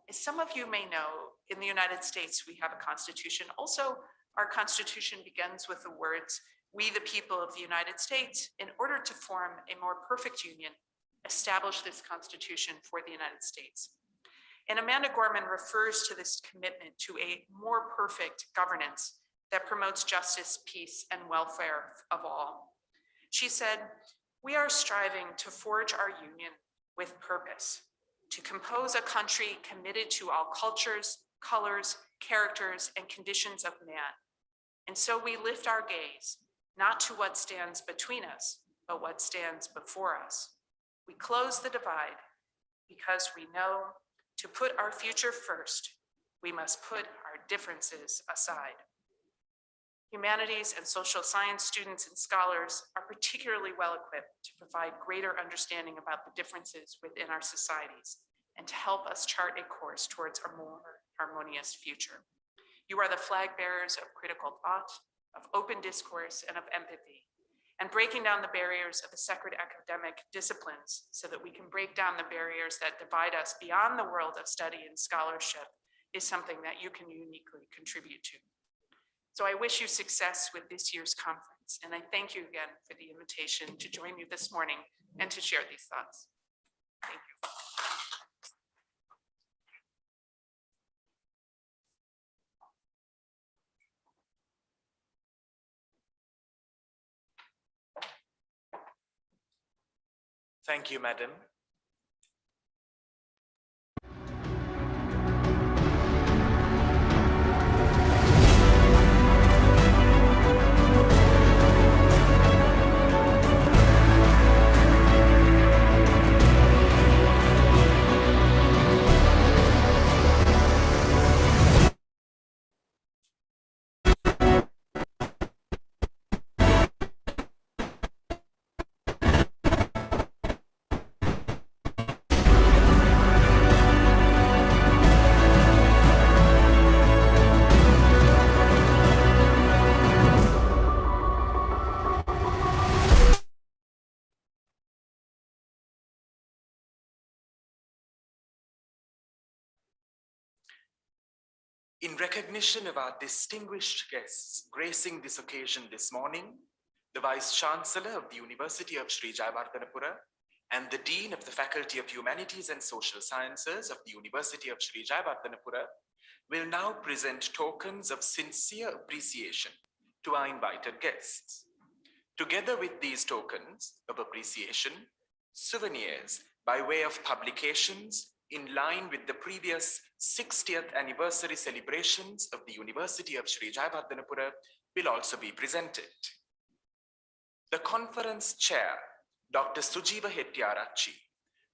As some of you may know, in the United States, we have a constitution. Also, our constitution begins with the words, "We, the people of the United States, in order to form a more perfect union, establish this constitution for the United States." And Amanda Gorman refers to this commitment to a more perfect governance that promotes justice, peace, and welfare of all. She said, "We are striving to forge our union with purpose, to compose a country committed to all cultures, colors, characters, and conditions of man. And so we lift our gaze, not to what stands between us, but what stands before us. We close the divide because we know to put our future first, we must put our differences aside." Humanities and social science students and scholars are particularly well equipped to provide greater understanding about the differences within our societies and to help us chart a course towards a more harmonious future. You are the flag bearers of critical thought, of open discourse, and of empathy, and breaking down the barriers of the sacred academic disciplines so that we can break down the barriers that divide us beyond the world of study and scholarship is something that you can uniquely contribute to. So I wish you success with this year's conference, and I thank you again for the invitation to join me this morning and to share these thoughts. Thank you. Thank you, madam. In recognition of our distinguished guests gracing this occasion this morning, the Vice Chancellor of the University of Sri Jayawardhanapura and the Dean of the Faculty of Humanities and Social Sciences of the University of Sri Jayawardhanapura will now present tokens of sincere appreciation to our invited guests. Together with these tokens of appreciation, souvenirs by way of publications in line with the previous 60th anniversary celebrations of the University of Sri Jayawardhanapura will also be presented. The conference chair, Dr. Sujiva Hettiarachchi,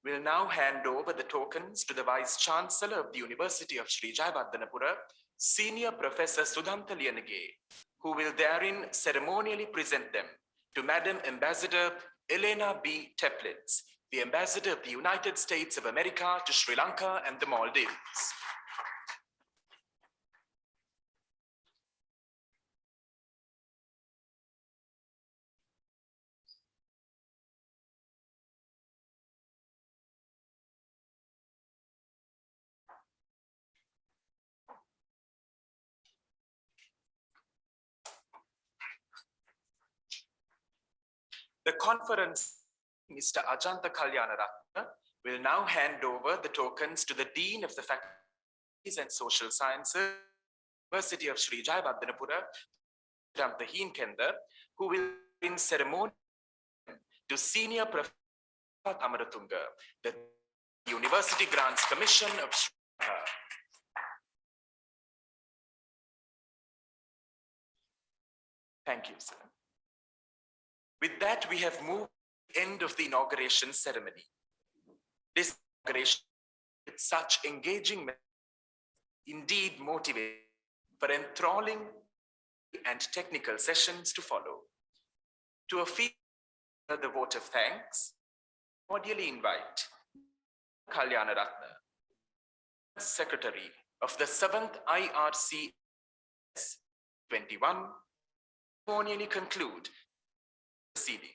will now hand over the tokens to the Vice Chancellor of the University of Sri Jayawardhanapura, Senior Professor Sudhantha Liyanage, who will therein ceremonially present them to Madam Ambassador Elena B. Teplitz, the Ambassador of the United States of America to Sri Lanka and the Maldives. The conference, Mr. Ajanta Kalyanaratne, will now hand over the tokens to the Dean of the Faculties and Social Sciences, University of Sri Jayawardhanapura, Ramtha Heenkender, who will in ceremony to Senior Professor Amaratunga, the University Grants Commission of Sri Lanka. Thank you, sir. With that, we have moved to the end of the inauguration ceremony. This inauguration with such engaging, indeed motivating for enthralling and technical sessions to follow. To a few, the vote of thanks, cordially invite Kalyanaratne, Secretary of the 7th Irchss 21, ceremonially conclude proceedings.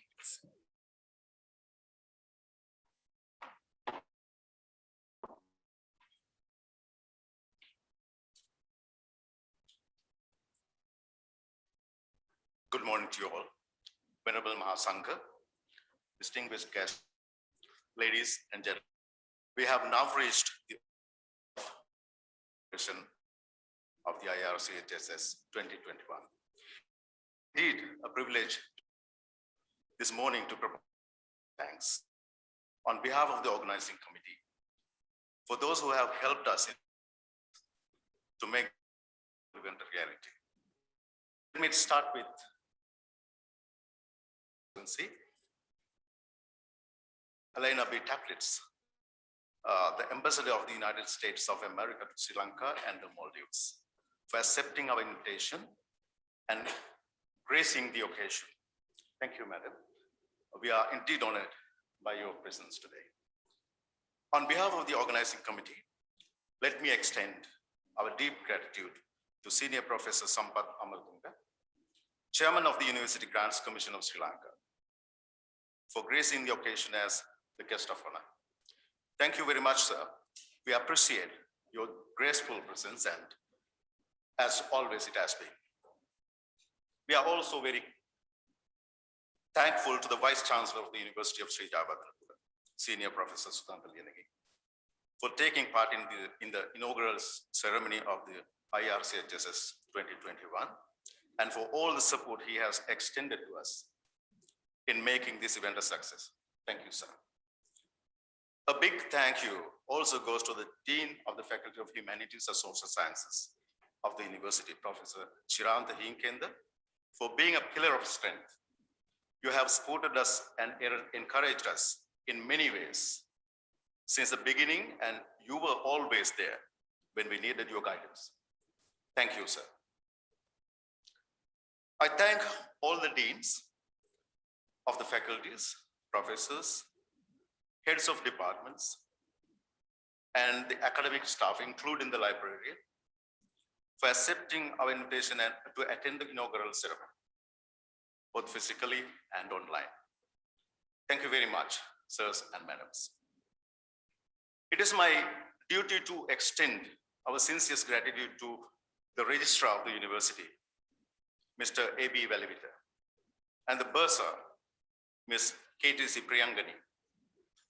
Good morning to you all. Venerable Mahasangha, distinguished guests, ladies and gentlemen. We have now reached the session of the IRCHSS 2021. Indeed, a privilege this morning to propose thanks on behalf of the organizing committee for those who have helped us to make the event a reality. Let me start with Elena B. Teplitz, the Ambassador of the United States of America to Sri Lanka and the Maldives, for accepting our invitation and gracing the occasion. Thank you, Madam. We are indeed honored by your presence today. On behalf of the organizing committee, let me extend our deep gratitude to Senior Professor Sampath Amaratunga, Chairman of the University Grants Commission of Sri Lanka, for gracing the occasion as the guest of honor. Thank you very much, sir. We appreciate your graceful presence, and as always it has been. We are also very thankful to the Vice Chancellor of the University of Sri Jayawardhanapura, Senior Professor Sudhantha Liyanage, for taking part in the inaugural ceremony of the IRCHSS 2021, and for all the support he has extended to us in making this event a success. Thank you, sir. A big thank you also goes to the Dean of the Faculty of Humanities and Social Sciences of the University, Professor Chirantha Heenkender, for being a pillar of strength. You have supported us and encouraged us in many ways since the beginning, and you were always there when we needed your guidance. Thank you, sir. I thank all the deans of the faculties, professors, heads of departments, and the academic staff, including the librarian, for accepting our invitation and to attend the inaugural ceremony, both physically and online. Thank you very much, sirs and madams. It is my duty to extend our sincerest gratitude to the registrar of the university, Mr. A.B. Velivita, and the bursar, Ms. KTC Priyangani,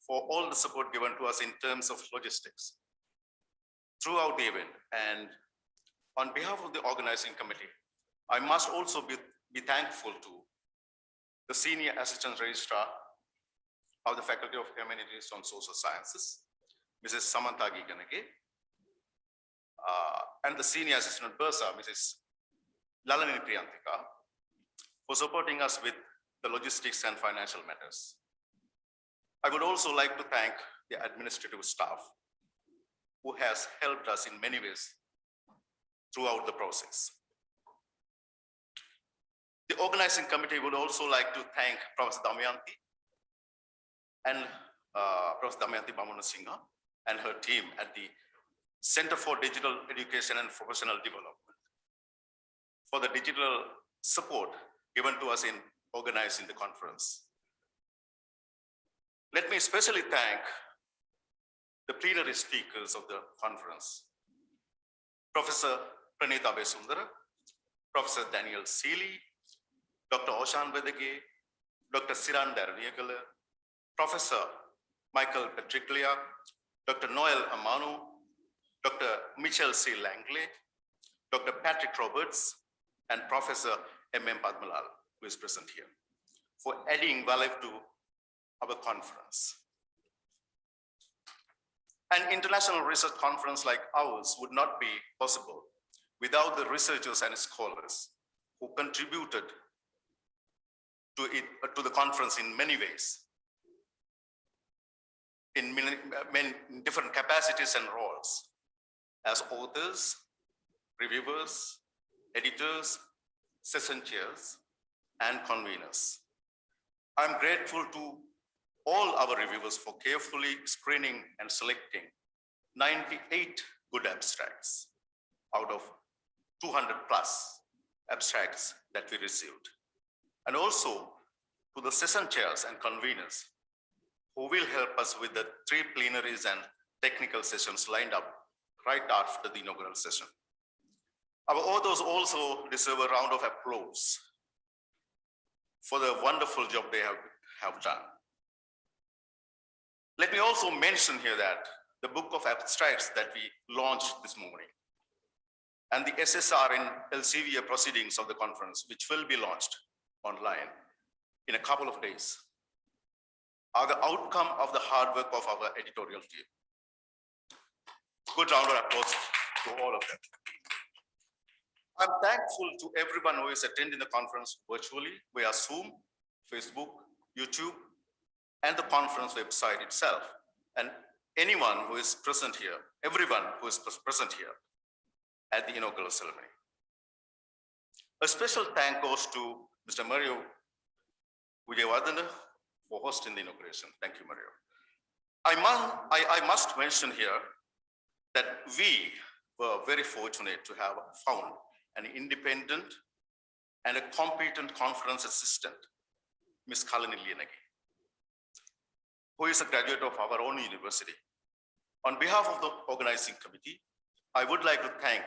for all the support given to us in terms of logistics throughout the event. And on behalf of the organizing committee, I must also be thankful to the Senior Assistant Registrar of the Faculty of Humanities and Social Sciences, Mrs. Samantha Giganage, and the Senior Assistant Bursar, Mrs. Lalanini Priyantika, for supporting us with the logistics and financial matters. I would also like to thank the administrative staff who has helped us in many ways throughout the process. The organizing committee would also like to thank Professor Damayanti and Professor Damayanti Bamanasinghe and her team at the Center for Digital Education and Professional Development for the digital support given to us in organizing the conference. Let me especially thank the plenary speakers of the conference, Professor Pranita Besundara, Professor Daniel Seeley, Dr. Oshan Vedege, Dr. Siran Darniagala, Professor Michael Petriglia, Dr. Noel Amanu, Dr. Michelle C. Langley, Dr. Patrick Roberts, and Professor M.M. Padmalal, who is present here, for adding value to our conference. An international research conference like ours would not be possible without the researchers and scholars who contributed to the conference in many ways, in many different capacities and roles, as authors, reviewers, editors, session chairs, and conveners. I'm grateful to all our reviewers for carefully screening and selecting 98 good abstracts out of 200 plus abstracts that we received. And also to the session chairs and conveners who will help us with the 3 plenaries and technical sessions lined up right after the inaugural session. Our authors also deserve a round of applause for the wonderful job they have done. Let me also mention here that the book of abstracts that we launched this morning and the SSR and Elsevier proceedings of the conference, which will be launched online in a couple of days, are the outcome of the hard work of our editorial team. Good round of applause to all of them. I'm thankful to everyone who is attending the conference virtually via Zoom, Facebook, YouTube, and the conference website itself, and anyone who is present here, everyone who is present here at the inaugural ceremony. A special thank goes to Mr. Mario Vijayawardena for hosting the inauguration. Thank you, Mario. I must mention here that we were very fortunate to have found an independent and a competent conference assistant, Ms. Kalani Lienagi, who is a graduate of our own university. On behalf of the organizing committee, I would like to thank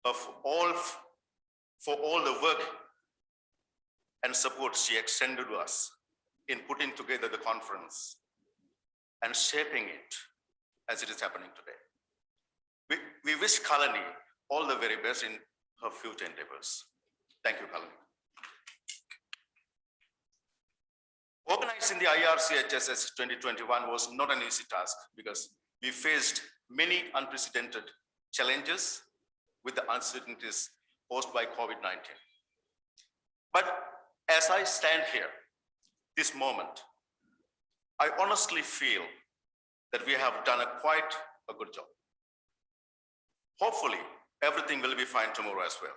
her for all the work and support she extended to us in putting together the conference and shaping it as it is happening today. We wish Kalani all the very best in her future endeavors. Thank you, Kalani. Organizing the IRCHSS 2021 was not an easy task because we faced many unprecedented challenges with the uncertainties posed by COVID-19. But as I stand here, this moment, I honestly feel that we have done quite a good job. Hopefully, everything will be fine tomorrow as well.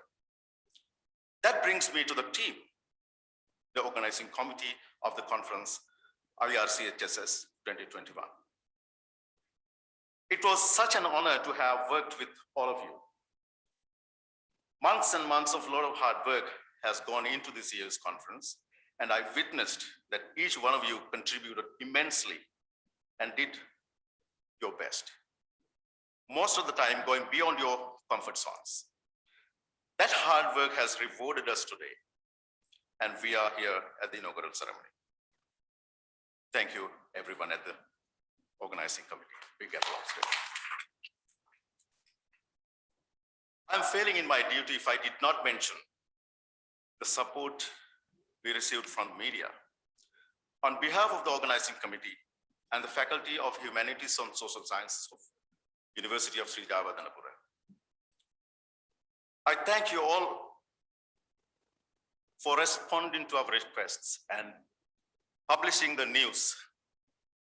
That brings me to the team, the organizing committee of the conference, IRCHSS 2021. It was such an honor to have worked with all of you. Months and months of a lot of hard work has gone into this year's conference, and I witnessed that each one of you contributed immensely and did your best. Most of the time going beyond your comfort zones. That hard work has rewarded us today, and we are here at the inaugural ceremony. Thank you, everyone at the organizing committee. Big applause. I'm failing in my duty if I did not mention the support we received from the media. On behalf of the organizing committee and the Faculty of Humanities and Social Sciences of University of Sri Jayawardhanapura, I thank you all for responding to our requests and publishing the news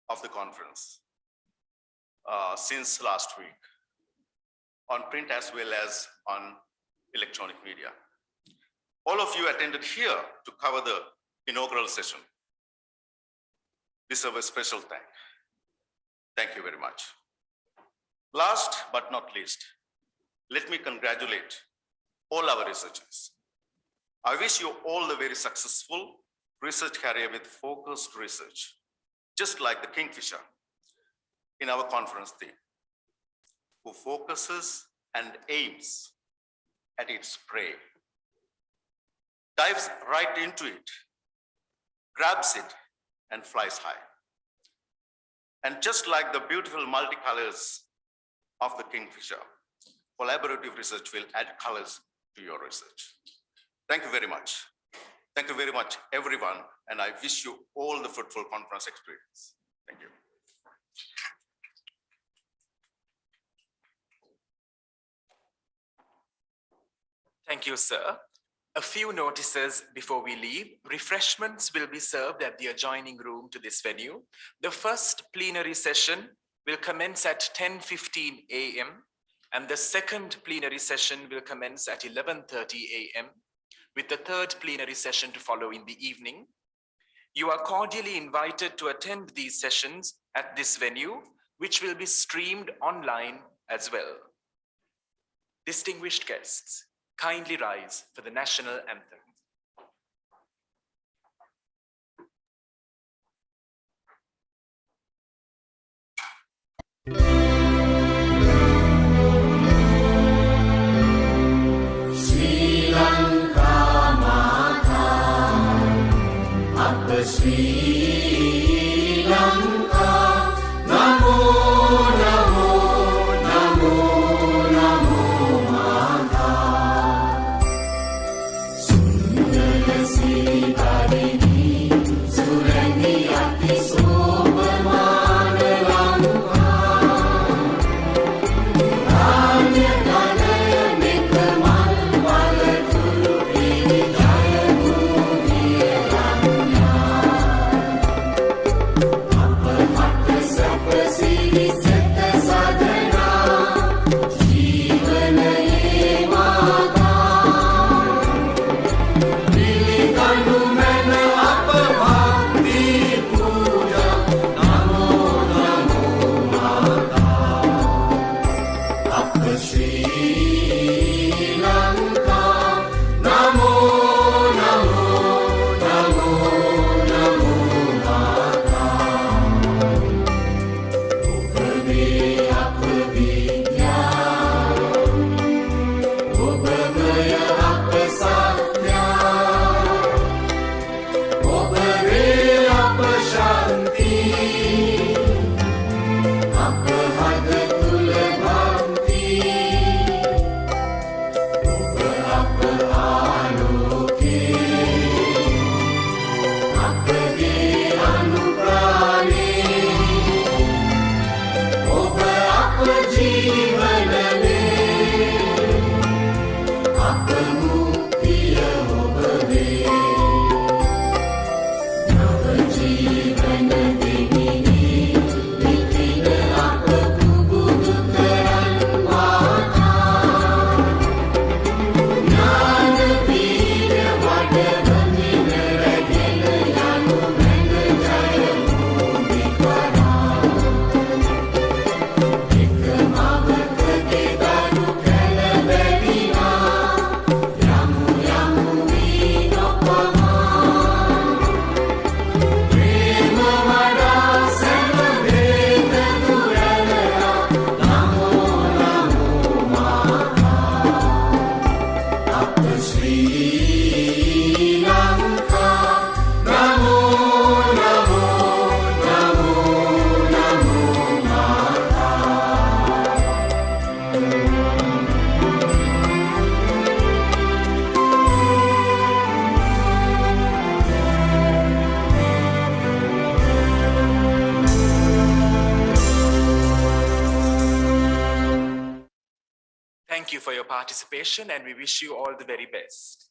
of the conference since last week on print as well as on electronic media. All of you attended here to cover the inaugural session. Deserve a special thank. Thank you very much. Last but not least, let me congratulate all our researchers. I wish you all the very successful research career with focused research, just like the Kingfisher in our conference theme, who focuses and aims at its prey, dives right into it, grabs it, and flies high. And just like the beautiful multicolors of the Kingfisher, collaborative research will add colors to your research. Thank you very much. Thank you very much, everyone, and I wish you all the fruitful conference experience. Thank you. Thank you, sir. A few notices before we leave. Refreshments will be served at the adjoining room to this venue. The first plenary session will commence at 10:15 a.m. and the second plenary session will commence at 11:30 a.m. with the third plenary session to follow in the evening. You are cordially invited to attend these sessions at this venue, which will be streamed online as well. Distinguished guests, kindly rise for the national anthem. Sri Lanka Mata, Apa Sri Lanka, Namo Namo Namo Namo Mata. Sundara Sri Tarini, Surani Ati Sobhamana Lanka. Ranya Tanaya Mekamal Walatulu Ini Jaya Bhumiya Ranya. Apa Mata Sapa Siri Seta Sadhana, Jivana Ye Mata. Pilih kanu mana apa bhakti puja, Namo Namo Mata. Apa Sri Lanka, Namo Namo Namo Namo Mata. Obame apa vidya, Obamaya apa satya, Obame apa shanti, apa hada tula bhakti, Oba apa aloke, apa ge anuprane, Oba apa jivanane, apa muktiya obave. Nava jivana demini, Nitina apa kubudu teran mata. Jnana vida vada bandina ragena, Yanu mena jaya bhumi kara. Ekamavat Thank you for your participation and we wish you all the very best.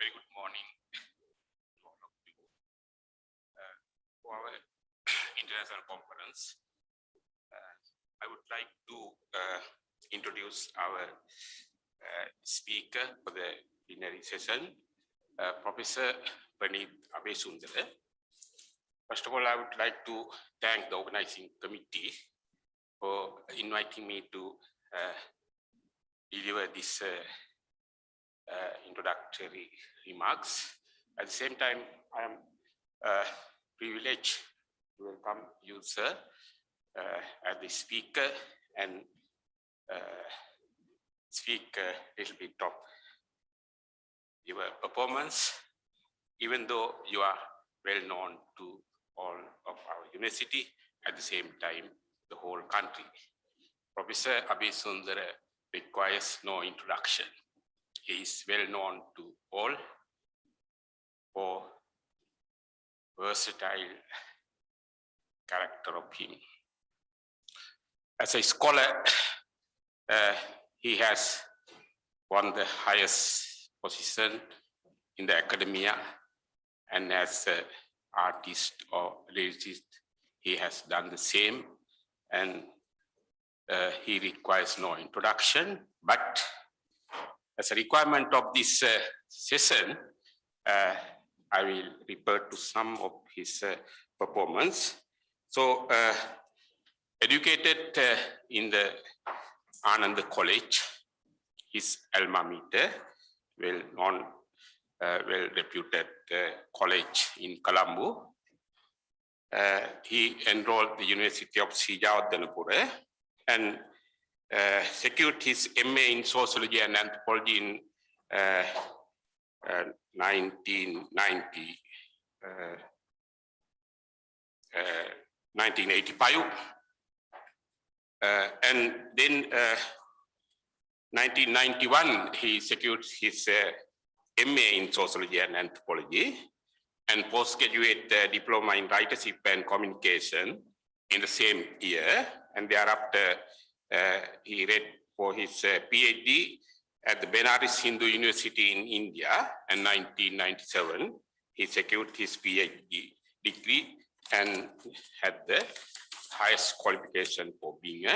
Very good morning to all of you. For our international conference, I would like to introduce our speaker for the plenary session, Professor Praneeth Abesundara. First of all, I would like to thank the organizing committee for inviting me to deliver this introductory remarks. At the same time, I am privileged to welcome you, sir, as the speaker and speak a little bit of your performance, even though you are well known to all of our university, at the same time, the whole country. Professor Abesundara requires no introduction. He is well known to all for versatile character of him. As a scholar, he has won the highest position in the academia, and as an artist or lyricist, he has done the same, and he requires no introduction. But as a requirement of this session, I will refer to some of his performance. So, educated in the Ananda College, his alma mater, well-known, well-reputed college in Colombo. He enrolled the University of Sijawardhanapura and secured his MA in Sociology and Anthropology in 1985. And then 1991, he secured his MA in Sociology and Anthropology and postgraduate diploma in writership and communication in the same year. And thereafter, he read for his PhD at the Benares Hindu University in India. In 1997, he secured his PhD degree and had the highest qualification for being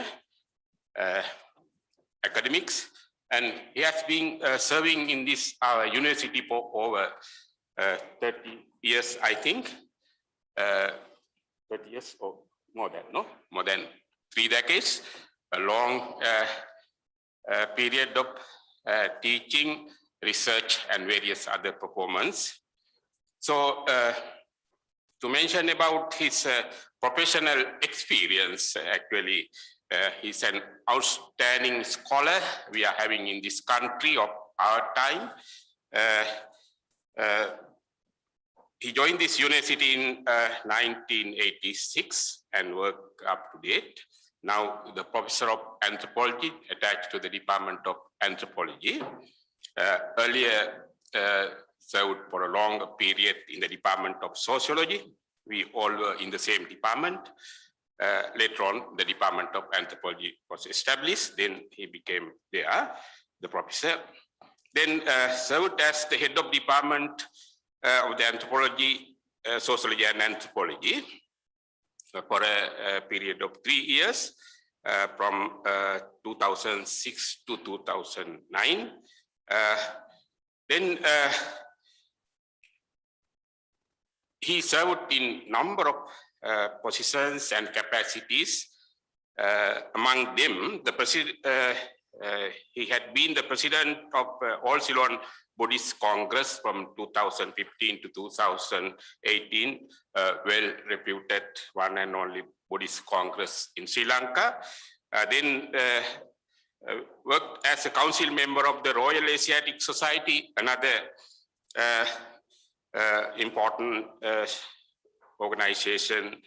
academics. And he has been serving in this university for over 30 years, I think. 30 years or more than, no? More than 3 decades. A long period of teaching, research, and various other performance. So, to mention about his professional experience, actually, he's an outstanding scholar we are having in this country of our time. He joined this university in 1986 and worked up to date. Now the professor of anthropology attached to the Department of Anthropology. Earlier served for a longer period in the Department of Sociology. We all were in the same department. Later on, the Department of Anthropology was established. Then he became there, the professor. Then served as the head of department of the Anthropology, Sociology and Anthropology for a period of 3 years, from 2006 to 2009. Then he served in number of positions and capacities. Among them, the he had been the president of All Ceylon Buddhist Congress from 2015 to 2018, well-reputed one and only Buddhist Congress in Sri Lanka. Then worked as a council member of the Royal Asiatic Society, another important organization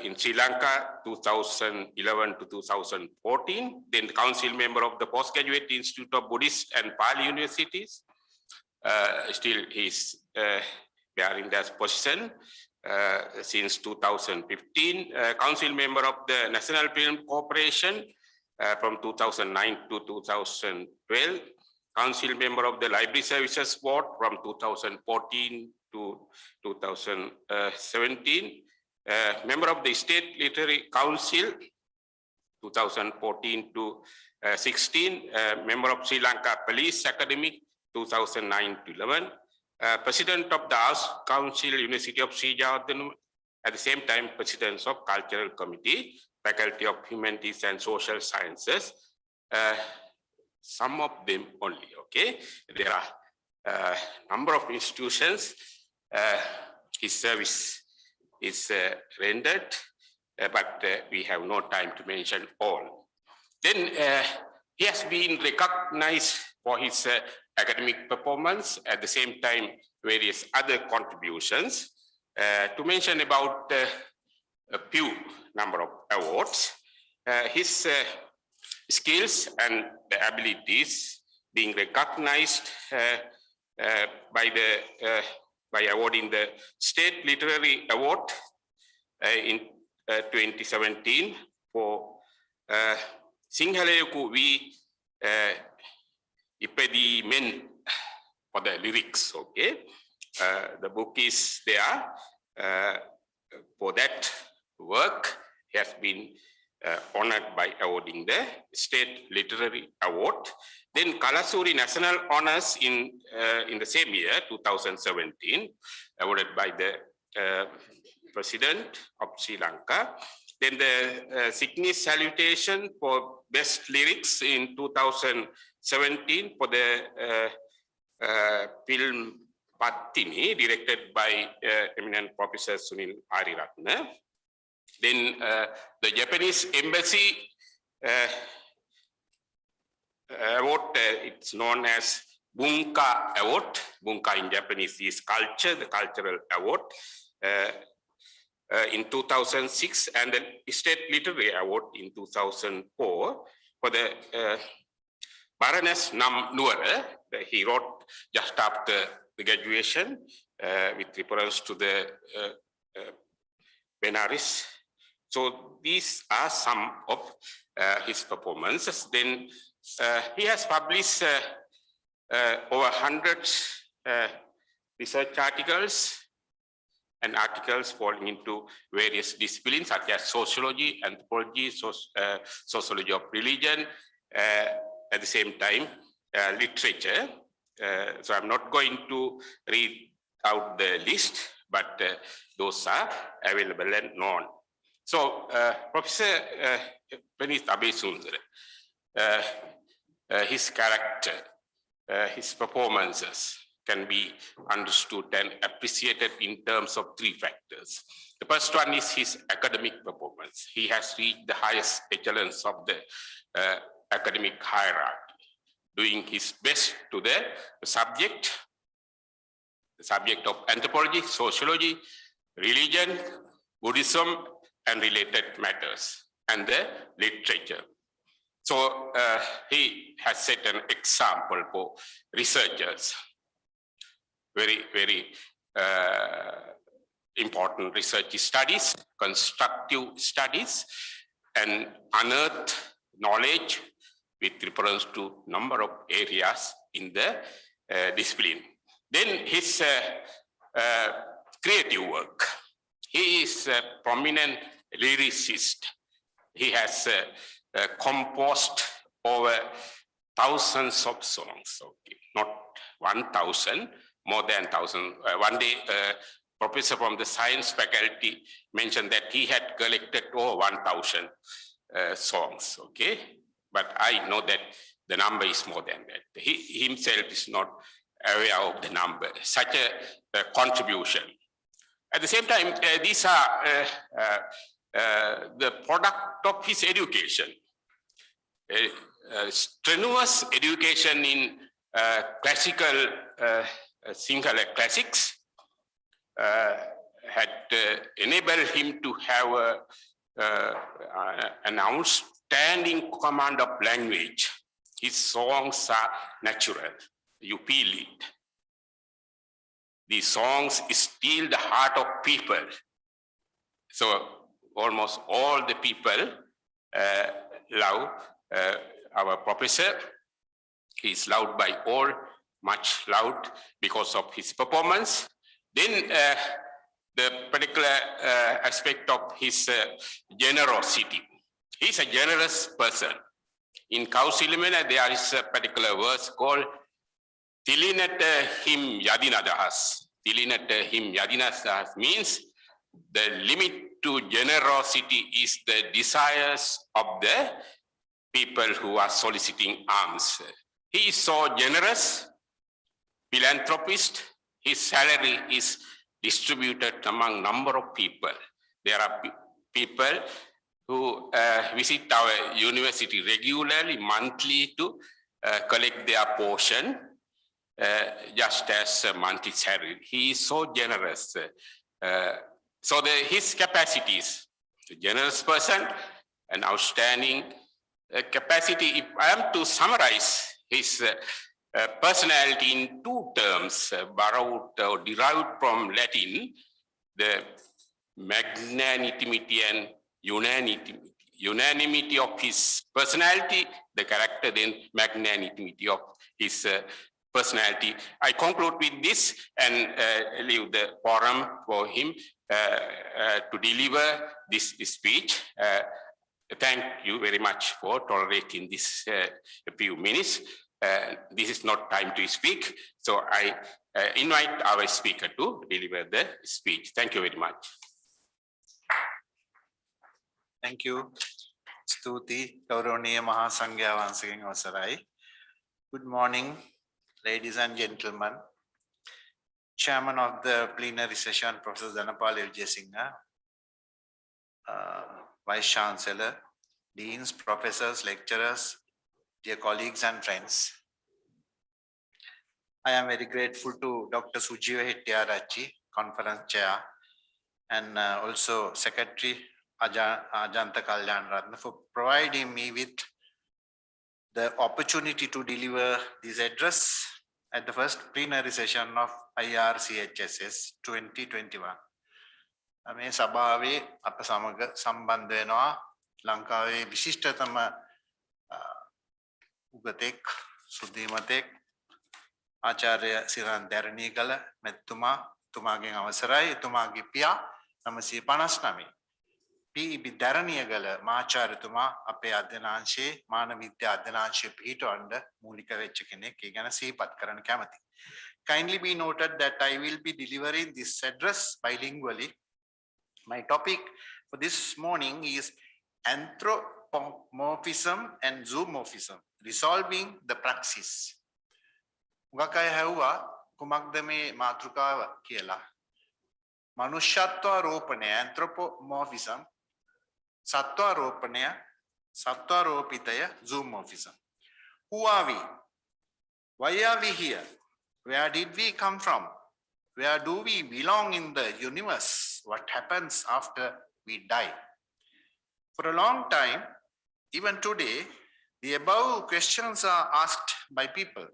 in Sri Lanka, 2011 to 2014. Then the council member of the Postgraduate Institute of Buddhist and Pali Universities. Still he's bearing that position since 2015. Council member of the National Film Corporation from 2009 to 2012. council member of the Library Services Board from 2014 to 2017, member of the State Literary Council 2014 to 16, member of Sri Lanka Police Academy 2009 to 11, president of the Arts Council, University of Sri Jawatanuma, at the same time, president of Cultural Committee, Faculty of Humanities and Social Sciences, some of them only, okay? There are a number of institutions, his service is rendered, but we have no time to mention all. Then he has been recognized for his academic performance, at the same time, various other contributions. To mention about a few number of awards, his skills and the abilities being recognized by awarding the State Literary Award in 2017 for Sinhalayaku Vi Ipedi Men for the lyrics, okay? The book is there. For that work, he has been honored by awarding the State Literary Award. Then Kalasuri National Honors in the same year, 2017, awarded by the President of Sri Lanka. Then the Cygnus Salutation for Best Lyrics in 2017 for the film Pattini, directed by eminent Professor Sunil Ariratna. Then the Japanese Embassy award, it's known as Bunka Award. Bunka in Japanese is culture, the cultural award. In 2006, and the State Literary Award in 2004 for the Baroness Nam Nuara. He wrote just after the graduation with reference to the Benares. So these are some of his performances. Then he has published over 100 research articles and articles falling into various disciplines such as sociology, anthropology, sociology of religion, at the same time, literature. So I'm not going to read out the list, but those are available and known. So Professor Pranith Abesundara, his character, his performances can be understood and appreciated in terms of three factors. The first one is his academic performance. He has reached the highest echelons of the academic hierarchy, doing his best to the subject of anthropology, sociology, religion, Buddhism, and related matters, and the literature. So he has set an example for researchers. Very, very important research studies, constructive studies, and unearth knowledge with reference to number of areas in the discipline. Then his creative work. He is a prominent lyricist. He has composed over thousands of songs, okay, not 1,000, more than 1,000. One day, professor from the science faculty mentioned that he had collected over 1,000 songs, okay? But I know that the number is more than that. He himself is not aware of the number, such a contribution. At the same time, these are the product of his education. Strenuous education in classical Sinhala classics had enabled him to have an outstanding command of language. His songs are natural, you feel it. These songs steal the heart of people. So almost all the people love our professor. He is loved by all, much loved because of his performance. Then the particular aspect of his generosity. He's a generous person. In Kausilimena, there is a particular verse called Tilinata him yadinadahas. Tilinata him yadinadahas means the limit to generosity is the desires of the people who are soliciting alms. He is so generous, philanthropist. His salary is distributed among number of people. There are people who visit our university regularly, monthly, to collect their portion, just as a monthly salary. He is so generous. So his capacities, a generous person, an outstanding capacity. If I am to summarize his personality in two terms, borrowed or derived from Latin, the magnanimity and unanimity of his personality, the character, then magnanimity of his personality. I conclude with this and leave the forum for him to deliver this speech. Thank you very much for tolerating this few minutes. This is not time to speak, so I invite our speaker to deliver the speech. Thank you very much. Thank you. Stuti Gauraniya Mahasangya Vansaking Avasarai. Good morning, ladies and gentlemen. Chairman of the plenary session, Professor Dhanapal Irchss, Vice Chancellor, Deans, Professors, Lecturers, dear colleagues and friends. I am very grateful to Dr. Sujiva Hettiarachchi, Conference Chair, and also Secretary Ajanta Kalyanratne for providing me with the opportunity to deliver this address at the first plenary session of IRCHSS 2021. මේ සභාවේ අප සමග සම්බන්ධ වෙනවා ලංකාවේ විශිෂ්ටතම උගතෙක් සුද්ධිමතෙක් ආචාර්ය සිරන් දැරණීගල මෙතුමා තුමාගෙන් අවසරයි එතුමාගේ පියා 959 පී.බී. දැරණියගල මාචාර්යතුමා අපේ අධ්‍යනාංශයේ මානව විද්‍යා අධ්‍යනාංශයේ පිහිටවන්න මූලික වෙච්ච කෙනෙක් ඒ ගැන සිහිපත් කරන්න කැමතියි. Kindly be noted that I will be delivering this address bilingually. My topic for this morning is anthropomorphism and zoomorphism, resolving the praxis. උගක් අය හැව්වා කුමක්ද මේ මාතෘකාව කියලා. මනුෂ්‍යත්වාරෝපණය anthropomorphism, සත්වාරෝපණය සත්වාරෝපිතය zoomorphism. Who are we? Why are we here? Where did we come from? Where do we belong in the universe? What happens after we die? For a long time, even today, the above questions are asked by people.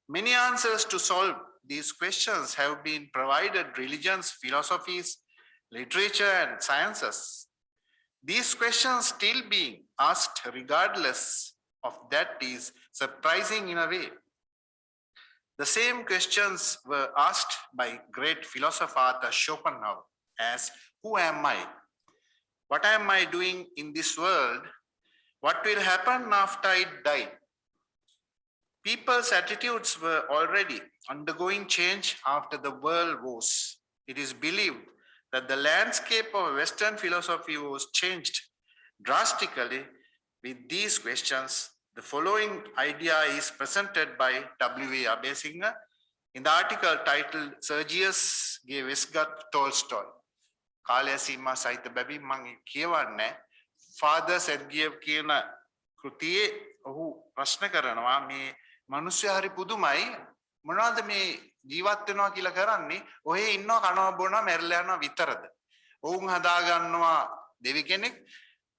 Many answers to solve these questions have been provided religions, philosophies, literature, and sciences. These questions still being asked regardless of that is surprising in a way. The same questions were asked by great philosopher Arthur Schopenhauer as, who am I? What am I doing in this world? What will happen after I die? People's attitudes were already undergoing change after the world wars. It is believed that the landscape of Western philosophy was changed drastically with these questions. The following idea is presented by W.A. Abesinghe in the article titled Sergius G. Vesgat Tolstoy. කාලය සීමා සහිත බැවින් මම කියවන්නේ father සර්ගියව් කියන කෘතියේ ඔහු ප්‍රශ්න කරනවා මේ මිනිස්සු හරි පුදුමයි මොනවද මේ ජීවත් වෙනවා කියලා කරන්නේ ඔහේ ඉන්නවා කනවා බොනවා මැරිලා යනවා විතරද ඔවුන් හදා ගන්නවා දෙවි කෙනෙක්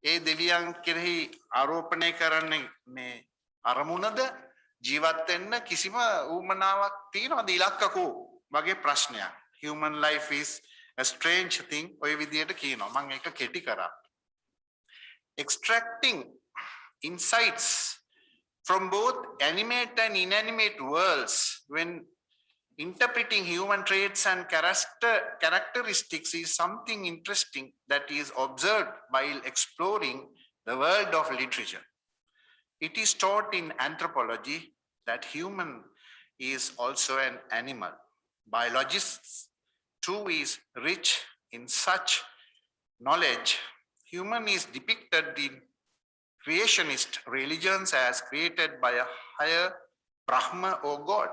ඒ දෙවියන් කෙරෙහි ආරෝපණය කරන්නේ මේ අරමුණද ජීවත් වෙන්න කිසිම ඌමනාවක් තියනවද ඉලක්කකෝ වගේ ප්‍රශ්නයක්. Human life is a strange thing. ඔය විදියට කියනවා. මම ඒක කෙටි කරා. Extracting insights from both animate and inanimate worlds when interpreting human traits and characteristics is something interesting that is observed while exploring the world of literature. It is taught in anthropology that human is also an animal. Biologists too is rich in such knowledge. Human is depicted in creationist religions as created by a higher Brahma or God.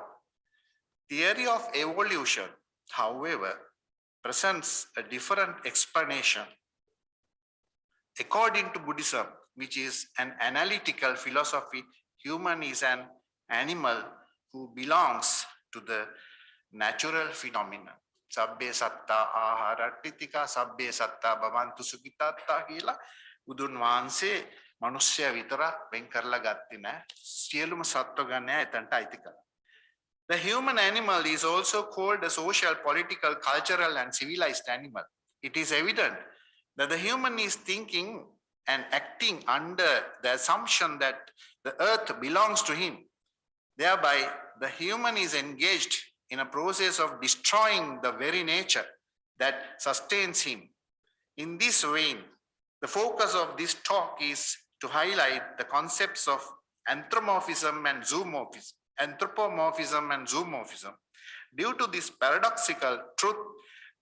Theory of evolution, however, presents a different explanation. According to Buddhism, which is an analytical philosophy, human is an animal who belongs to the natural phenomena. Sabbe satta aharatika, sabbe satta bhavantu sukitatta කියලා බුදුන් වහන්සේ මනුෂ්‍ය විතර වෙන් කරලා ගත්තේ නැහැ. සියලුම සත්ව ගණයා එතනට අයිති කරා. The human animal is also called a social, political, cultural, and civilized animal. It is evident that the human is thinking and acting under the assumption that the earth belongs to him. Thereby, the human is engaged in a process of destroying the very nature that sustains him. In this vein, the focus of this talk is to highlight the concepts of anthropomorphism and zoomorphism. Due to this paradoxical truth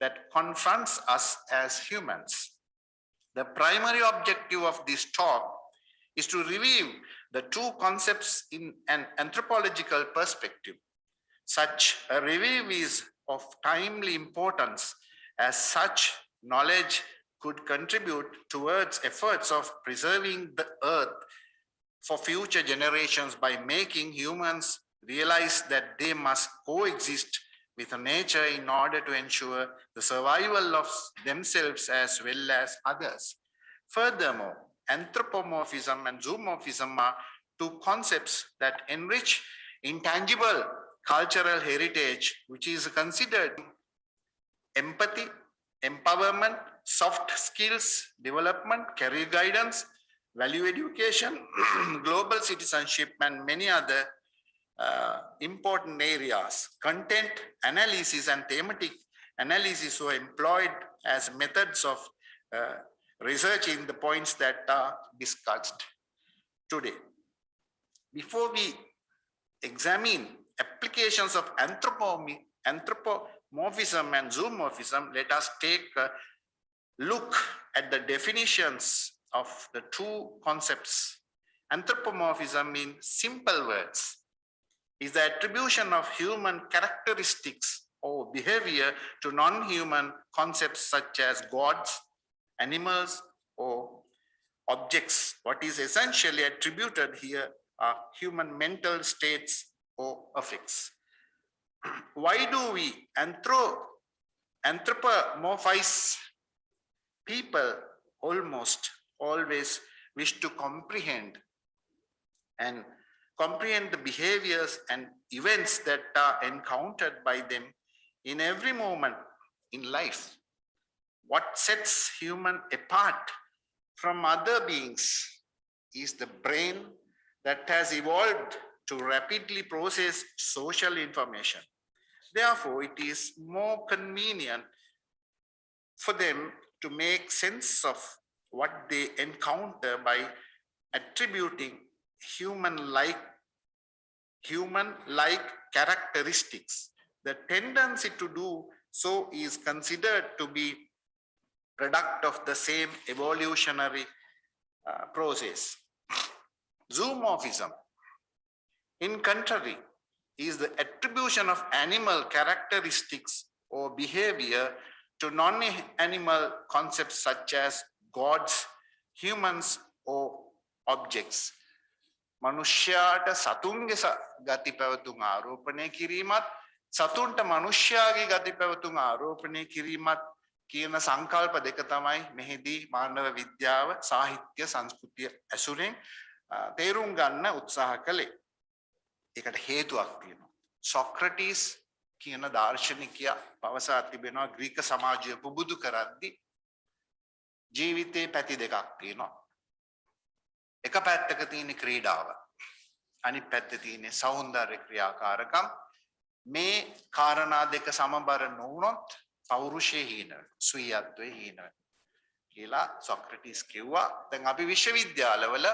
that confronts us as humans. The primary objective of this talk is to review the two concepts in an anthropological perspective. Such a review is of timely importance as such knowledge could contribute towards efforts of preserving the earth for future generations by making humans realize that they must coexist with nature in order to ensure the survival of themselves as well as others. Furthermore, anthropomorphism and zoomorphism are two concepts that enrich intangible cultural heritage, which is considered empathy, empowerment, soft skills, development, career guidance, value education, global citizenship, and many other important areas. Content analysis and thematic analysis were employed as methods of researching the points that are discussed today. Before we examine applications of anthropomorphism and zoomorphism, let us take a look at the definitions of the two concepts. Anthropomorphism, in simple words, is the attribution of human characteristics or behavior to non-human concepts such as gods, animals, or objects. What is essentially attributed here are human mental states or affects. Why do we anthropomorphize people? Almost always wish to comprehend the behaviors and events that are encountered by them in every moment in life. What sets human apart from other beings is the brain that has evolved to rapidly process social information. Therefore, it is more convenient for them to make sense of what they encounter by attributing human-like characteristics. The tendency to do so is considered to be product of the same evolutionary process. Zoomorphism, in contrary, is the attribution of animal characteristics or behavior to non-animal concepts such as gods, humans, or objects. මනුෂ්‍යයාට සතුන්ගේ ගති පැවතුම් ආරෝපණය කිරීමත් සතුන්ට මනුෂ්‍යයාගේ ගති පැවතුම් ආරෝපණය කිරීමත් කියන සංකල්ප දෙක තමයි මෙහිදී මානව විද්‍යාව සාහිත්‍ය සංස්කෘතිය ඇසුරෙන් තේරුම් ගන්න උත්සාහ කළේ. ඒකට හේතුවක් තියෙනවා. සොක්‍රටිස් කියන දාර්ශනිකයා පවසා තිබෙනවා ග්‍රීක සමාජය පුබුදු කරද්දී ජීවිතේ පැති දෙකක් තියෙනවා. එක පැත්තක තියෙන ක්‍රීඩාව. අනිත් පැත්තේ තියෙන්නේ සෞන්දර්ය ක්‍රියාකාරකම්. මේ කාරණා දෙක සමබර නොවුනොත් පෞරුෂය හීන වෙනවා. ස්වීයත්වය හීන වෙනවා. කියලා සොක්‍රටිස් කිව්වා. දැන් අපි විශ්වවිද්‍යාලවල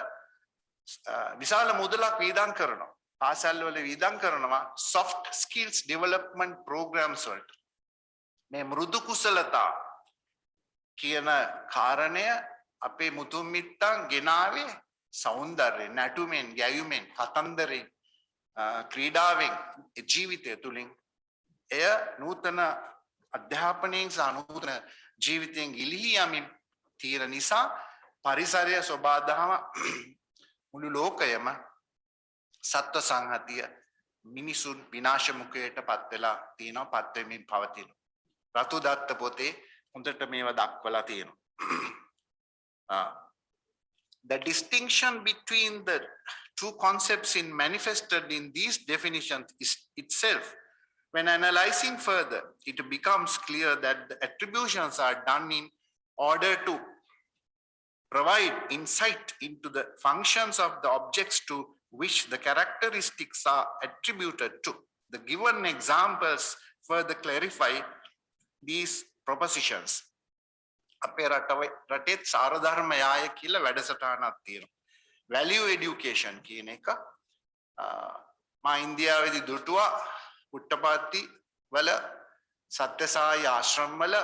විශාල මුදලක් වියදම් කරනවා. පාසල්වල වියදම් කරනවා soft skills development programs වලට. මේ මෘදු කුසලතා කියන කාරණය අපේ මුතුන් මිත්තන් ගෙනාවේ සෞන්දර්ය නැටුමෙන් ගැයුමෙන් කතන්දරෙන් ක්‍රීඩාවෙන් ජීවිතය තුළින් එය නූතන අධ්‍යාපනයෙන් සහ නූතන ජීවිතයෙන් ගිලිහී යමින් තියෙන නිසා පරිසරය සොබාදහම මුළු ලෝකයම සත්ව සංහතිය මිනිසුන් විනාශ මුඛයට පත් වෙලා තියෙනවා පත් වෙමින් පවතිනවා. රතු දත්ත පොතේ හොඳට මේවා දක්වලා තියෙනවා. The distinction between the two concepts in manifested in these definitions is itself, when analyzing further, it becomes clear that the attributions are done in order to provide insight into the functions of the objects to which the characteristics are attributed to. The given examples further clarify these propositions. අපේ රටේත් සාරධර්මයාය කියලා වැඩසටහනක් තියෙනවා. Value education කියන එක මා ඉන්දියාවේදී දුටුවා පුට්ටපාත්ති වල සත්‍යසායි ආශ්‍රම වල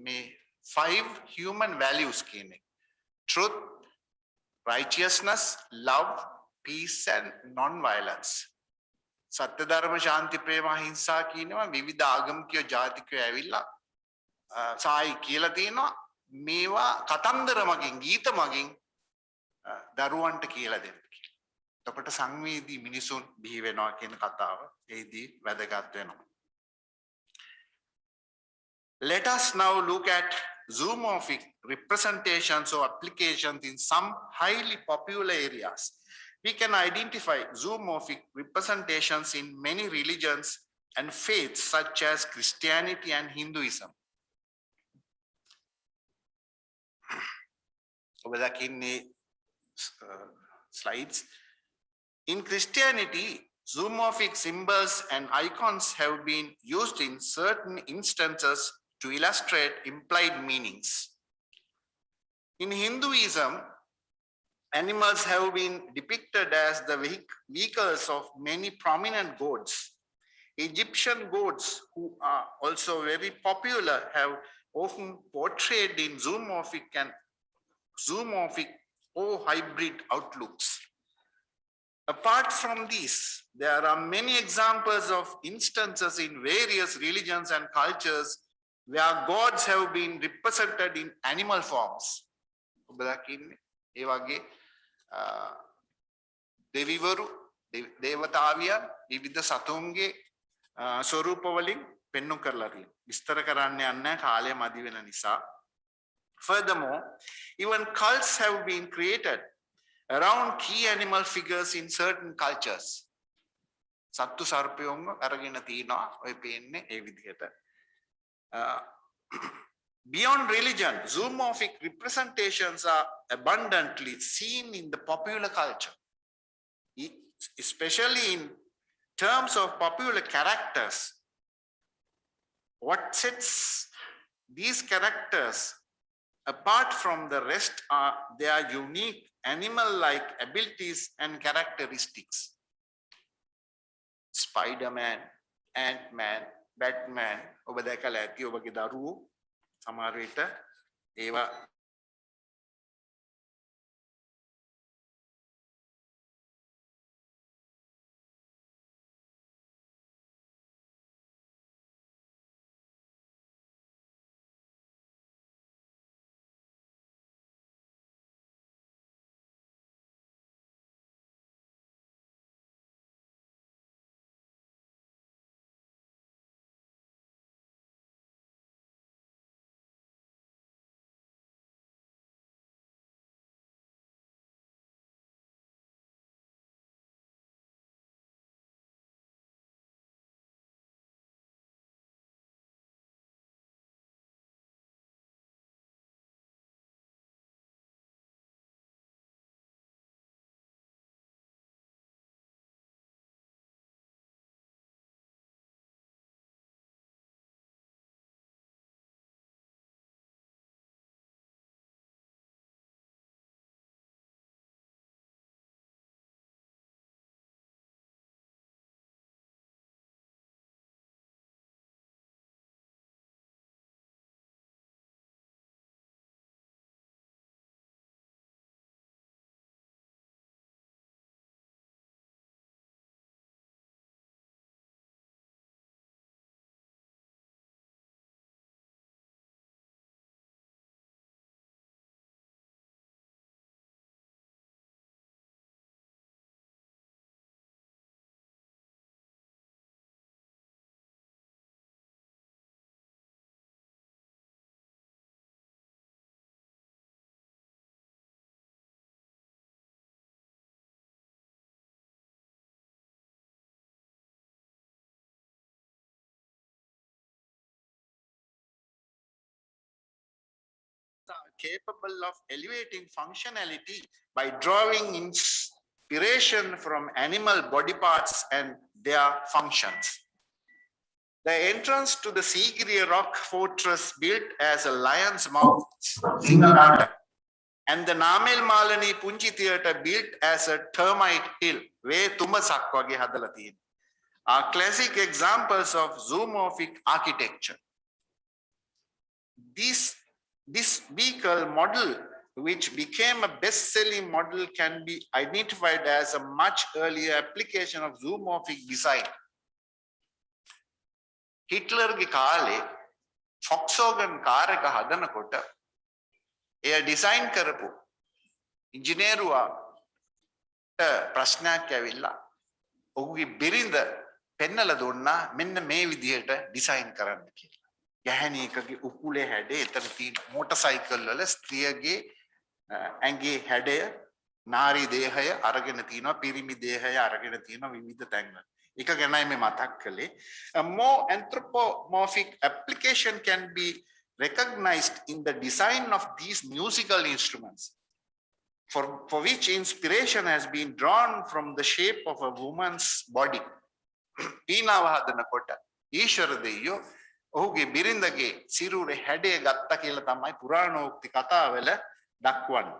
මේ 5 human values කියන එක. Truth, righteousness, love, peace and non-violence. සත්‍ය ධර්ම ශාන්ති ප්‍රේම අහිංසා කියනවා විවිධ ආගමිකයෝ ජාතිකයෝ ඇවිල්ලා සායි කියලා තියෙනවා මේවා කතන්දර මගින් ගීත මගින් දරුවන්ට කියලා දෙන්න කියලා. එතකොට සංවේදී මිනිසුන් බිහි වෙනවා කියන කතාව ඒදී වැදගත් වෙනවා. Let us now look at zoomorphic representations or applications in some highly popular areas. We can identify zoomorphic representations in many religions and faiths such as Christianity and Hinduism. Over the slides. In Christianity, zoomorphic symbols and icons have been used in certain instances to illustrate implied meanings. In Hinduism, animals have been depicted as the vehicles of many prominent gods. Egyptian gods, who are also very popular, have often portrayed in zoomorphic or hybrid outlooks. Apart from these, there are many examples of instances in various religions and cultures where gods have been represented in animal forms. දෙවිවරු දේවතාවියන් විවිධ සතුන්ගේ ස්වරූපවලින් පෙන්වු කරලා තියෙනවා. විස්තර කරන්න යන්න කාලය මදි වෙන නිසා. Furthermore, even cults have been created around key animal figures in certain cultures. සත්තු සර්පයෝන්ව අරගෙන තිනවා ඔය පේන්නේ ඒ විදිහට. Beyond religion, zoomorphic representations are abundantly seen in the popular culture, especially in terms of popular characters. What sets these characters apart from the rest are their unique animal-like abilities and characteristics. Spider-Man, Ant-Man, Batman, ඔබ දැකලා ඇති ඔබගේ දරුවෝ සමහර විට ඒවා capable of elevating functionality by drawing inspiration from animal body parts and their functions. The entrance to the Sigiriya rock fortress built as a lion's mouth, and the Namel Malani Punji theatre built as a termite hill, are classic examples of zoomorphic architecture. This vehicle model, which became a best-selling model, can be identified as a much earlier application of zoomorphic design. හිට්ලර්ගේ කාලේ ෆොක්සෝගන් car එක හදනකොට එයා design කරපු ඉංජිනේරුවාට ප්‍රශ්නයක් ඇවිල්ලා ඔහුගේ බිරිඳ පෙන්නලා දුන්නා මෙන්න මේ විදිහට ඩිසයින් කරන්න කියලා. ගැහණියකගේ උකුලේ හැඩය, එතන තියෙන මෝටර් සයිකල් වල ස්ත්‍රියගේ ඇඟේ හැඩය, නාරි දේහය අරගෙන තිනවා, පිරිමි දේහය අරගෙන තිනවා විවිධ තැන්වල. එක ගැනයි මේ මතක් කළේ. A more anthropomorphic application can be recognized in the design of these musical instruments, for which inspiration has been drawn from the shape of a woman's body. පීනාව හදනකොට ඊශ්වර දෙවියෝ ඔහුගේ බිරිඳගේ සිරුරේ හැඩය ගත්තා කියලා තමයි පුරාණෝක්ති කතාවල දක්වන්නේ.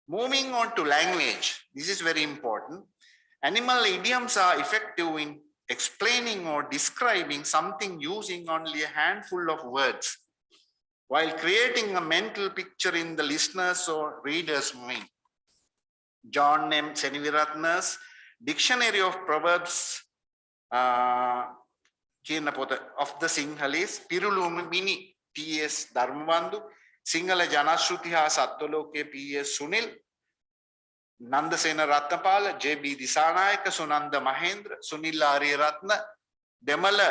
Moving on to language, this is very important. Animal idioms are effective in explaining or describing something using only a handful of words, while creating a mental picture in the listener's or reader's mind. John M. Seniviratna's Dictionary of Proverbs of the Sinhalese, Pirulumini T.S. Dharmabandhu, Singhala Janashruti ha Sattwaloke P.S. Sunil, Nandasena Ratnapala, J.B. Disanayaka, Sunanda Mahendra, Sunil Ariyaratna, Demala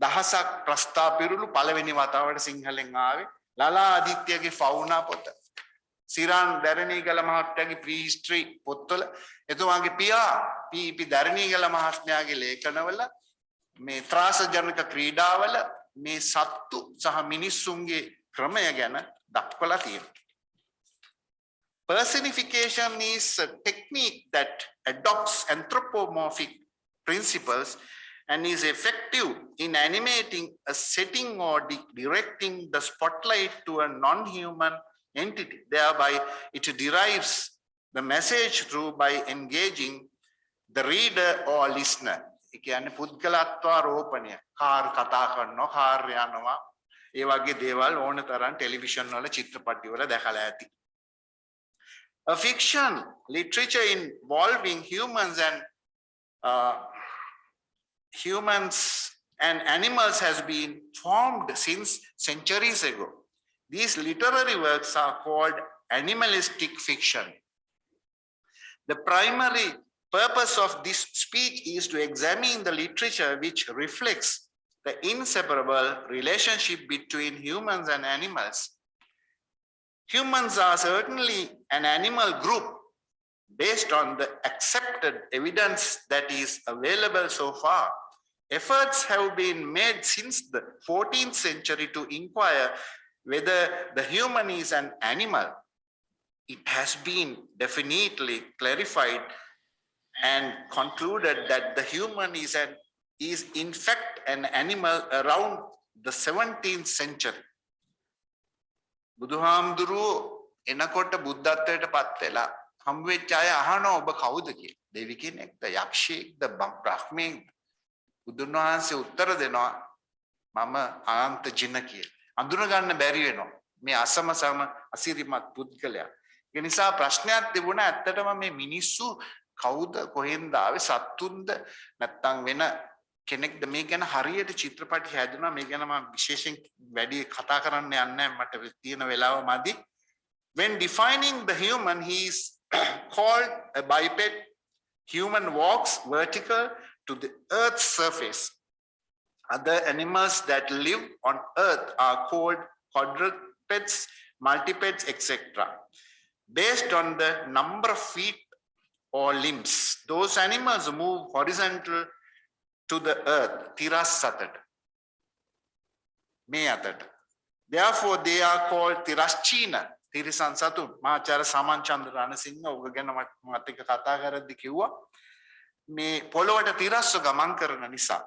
Dahasak Prastha Pirulu, Palaveni Watawada Sinhalen Aave, Lala Adityage Fauna Pota, Siran Dharanigala Mahatyage Prehistory Pottola, Etuwage Piya, P.P. Dharanigala Mahatmyage Lekanavala, Me Trasa Janaka Kridawala, Me Sattu Saha Minissunge ක්‍රමය ගැන දක්වලා තියෙනවා. Personification is a technique that adopts anthropomorphic principles and is effective in animating a setting or directing the spotlight to a non-human entity. Thereby, it derives the message through by engaging the reader or listener. ඒ කියන්නේ පුද්ගලත්වාරෝපණය. Car කතා කරනවා, car යනවා, ඒ වගේ දේවල් ඕන තරම් television වල චිත්‍රපටි වල දැකලා ඇති. A fiction literature involving humans and animals has been formed since centuries ago. These literary works are called animalistic fiction. The primary purpose of this speech is to examine the literature which reflects the inseparable relationship between humans and animals. Humans are certainly an animal group based on the accepted evidence that is available so far. Efforts have been made since the 14th century to inquire whether the human is an animal. It has been definitely clarified and concluded that the human is in fact an animal around the 17th century. බුදුහාමුදුරුවෝ එනකොට බුද්ධත්වයට පත් වෙලා හම් වෙච්ච අය අහනවා ඔබ කවුද කියලා. දෙවි කෙනෙක්ද, යක්ෂයෙක්ද, බ්‍රහ්මයෙක්ද? බුදුන් වහන්සේ උත්තර දෙනවා මම අනන්ත ජින කියලා. අඳුන ගන්න බැරි වෙනවා මේ අසමසම අසිරිමත් පුද්ගලයා. ඒ නිසා ප්‍රශ්නයක් තිබුණා ඇත්තටම මේ මිනිස්සු කවුද, කොහෙන්ද ආවේ, සත්තුන්ද නැත්නම් වෙන කෙනෙක්ද? මේ ගැන හරියට චිත්‍රපටි හැදුනා. මේ ගැන මම විශේෂයෙන් වැඩි කතා කරන්න යන්නේ නැහැ, මට තියෙන වෙලාව මදි. When defining the human, he is called a biped. Human walks vertical to the earth's surface. Other animals that live on earth are called quadrupeds, multipeds, etc. Based on the number of feet or limbs, those animals move horizontal to the earth, tirasatata. මේ අතට. Therefore, they are called Tirashchina, තිරිසන් සතුන්. මාචාර්ය සමන් චන්ද්‍ර රණසිංහ ඔබ ගැන මත් එක්ක කතා කරද්දි කිව්වා මේ පොළොවට තිරස්ව ගමන් කරන නිසා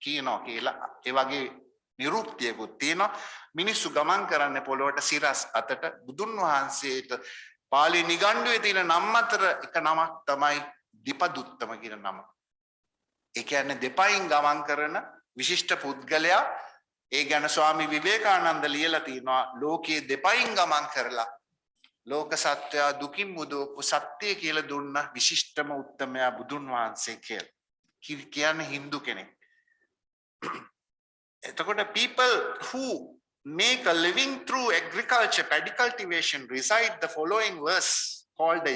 කියනවා කියලා. ඒ වගේ නිරුක්තියකුත් තියෙනවා. මිනිස්සු ගමන් කරන්නේ පොළොවට සිරස් අතට. බුදුන් වහන්සේට පාලි නිගණ්ඩුවේ තියෙන නම් අතර එක නමක් තමයි දීපදුත්තම කියන නම. ඒ කියන්නේ දෙපයින් ගමන් කරන විශිෂ්ට පුද්ගලයා. ඒ ගැන ස්වාමි විවේකානන්ද ලියලා තියෙනවා ලෝකයේ දෙපයින් ගමන් කරලා ලෝක සත්‍යය දුකින් මුදවපු සත්‍ය කියලා දුන්න විශිෂ්ටම උත්තමයා බුදුන් වහන්සේ කියලා. කියන්නේ හින්දු කෙනෙක්. එතකොට people who make a living through agriculture, paddy cultivation recite the following verse called the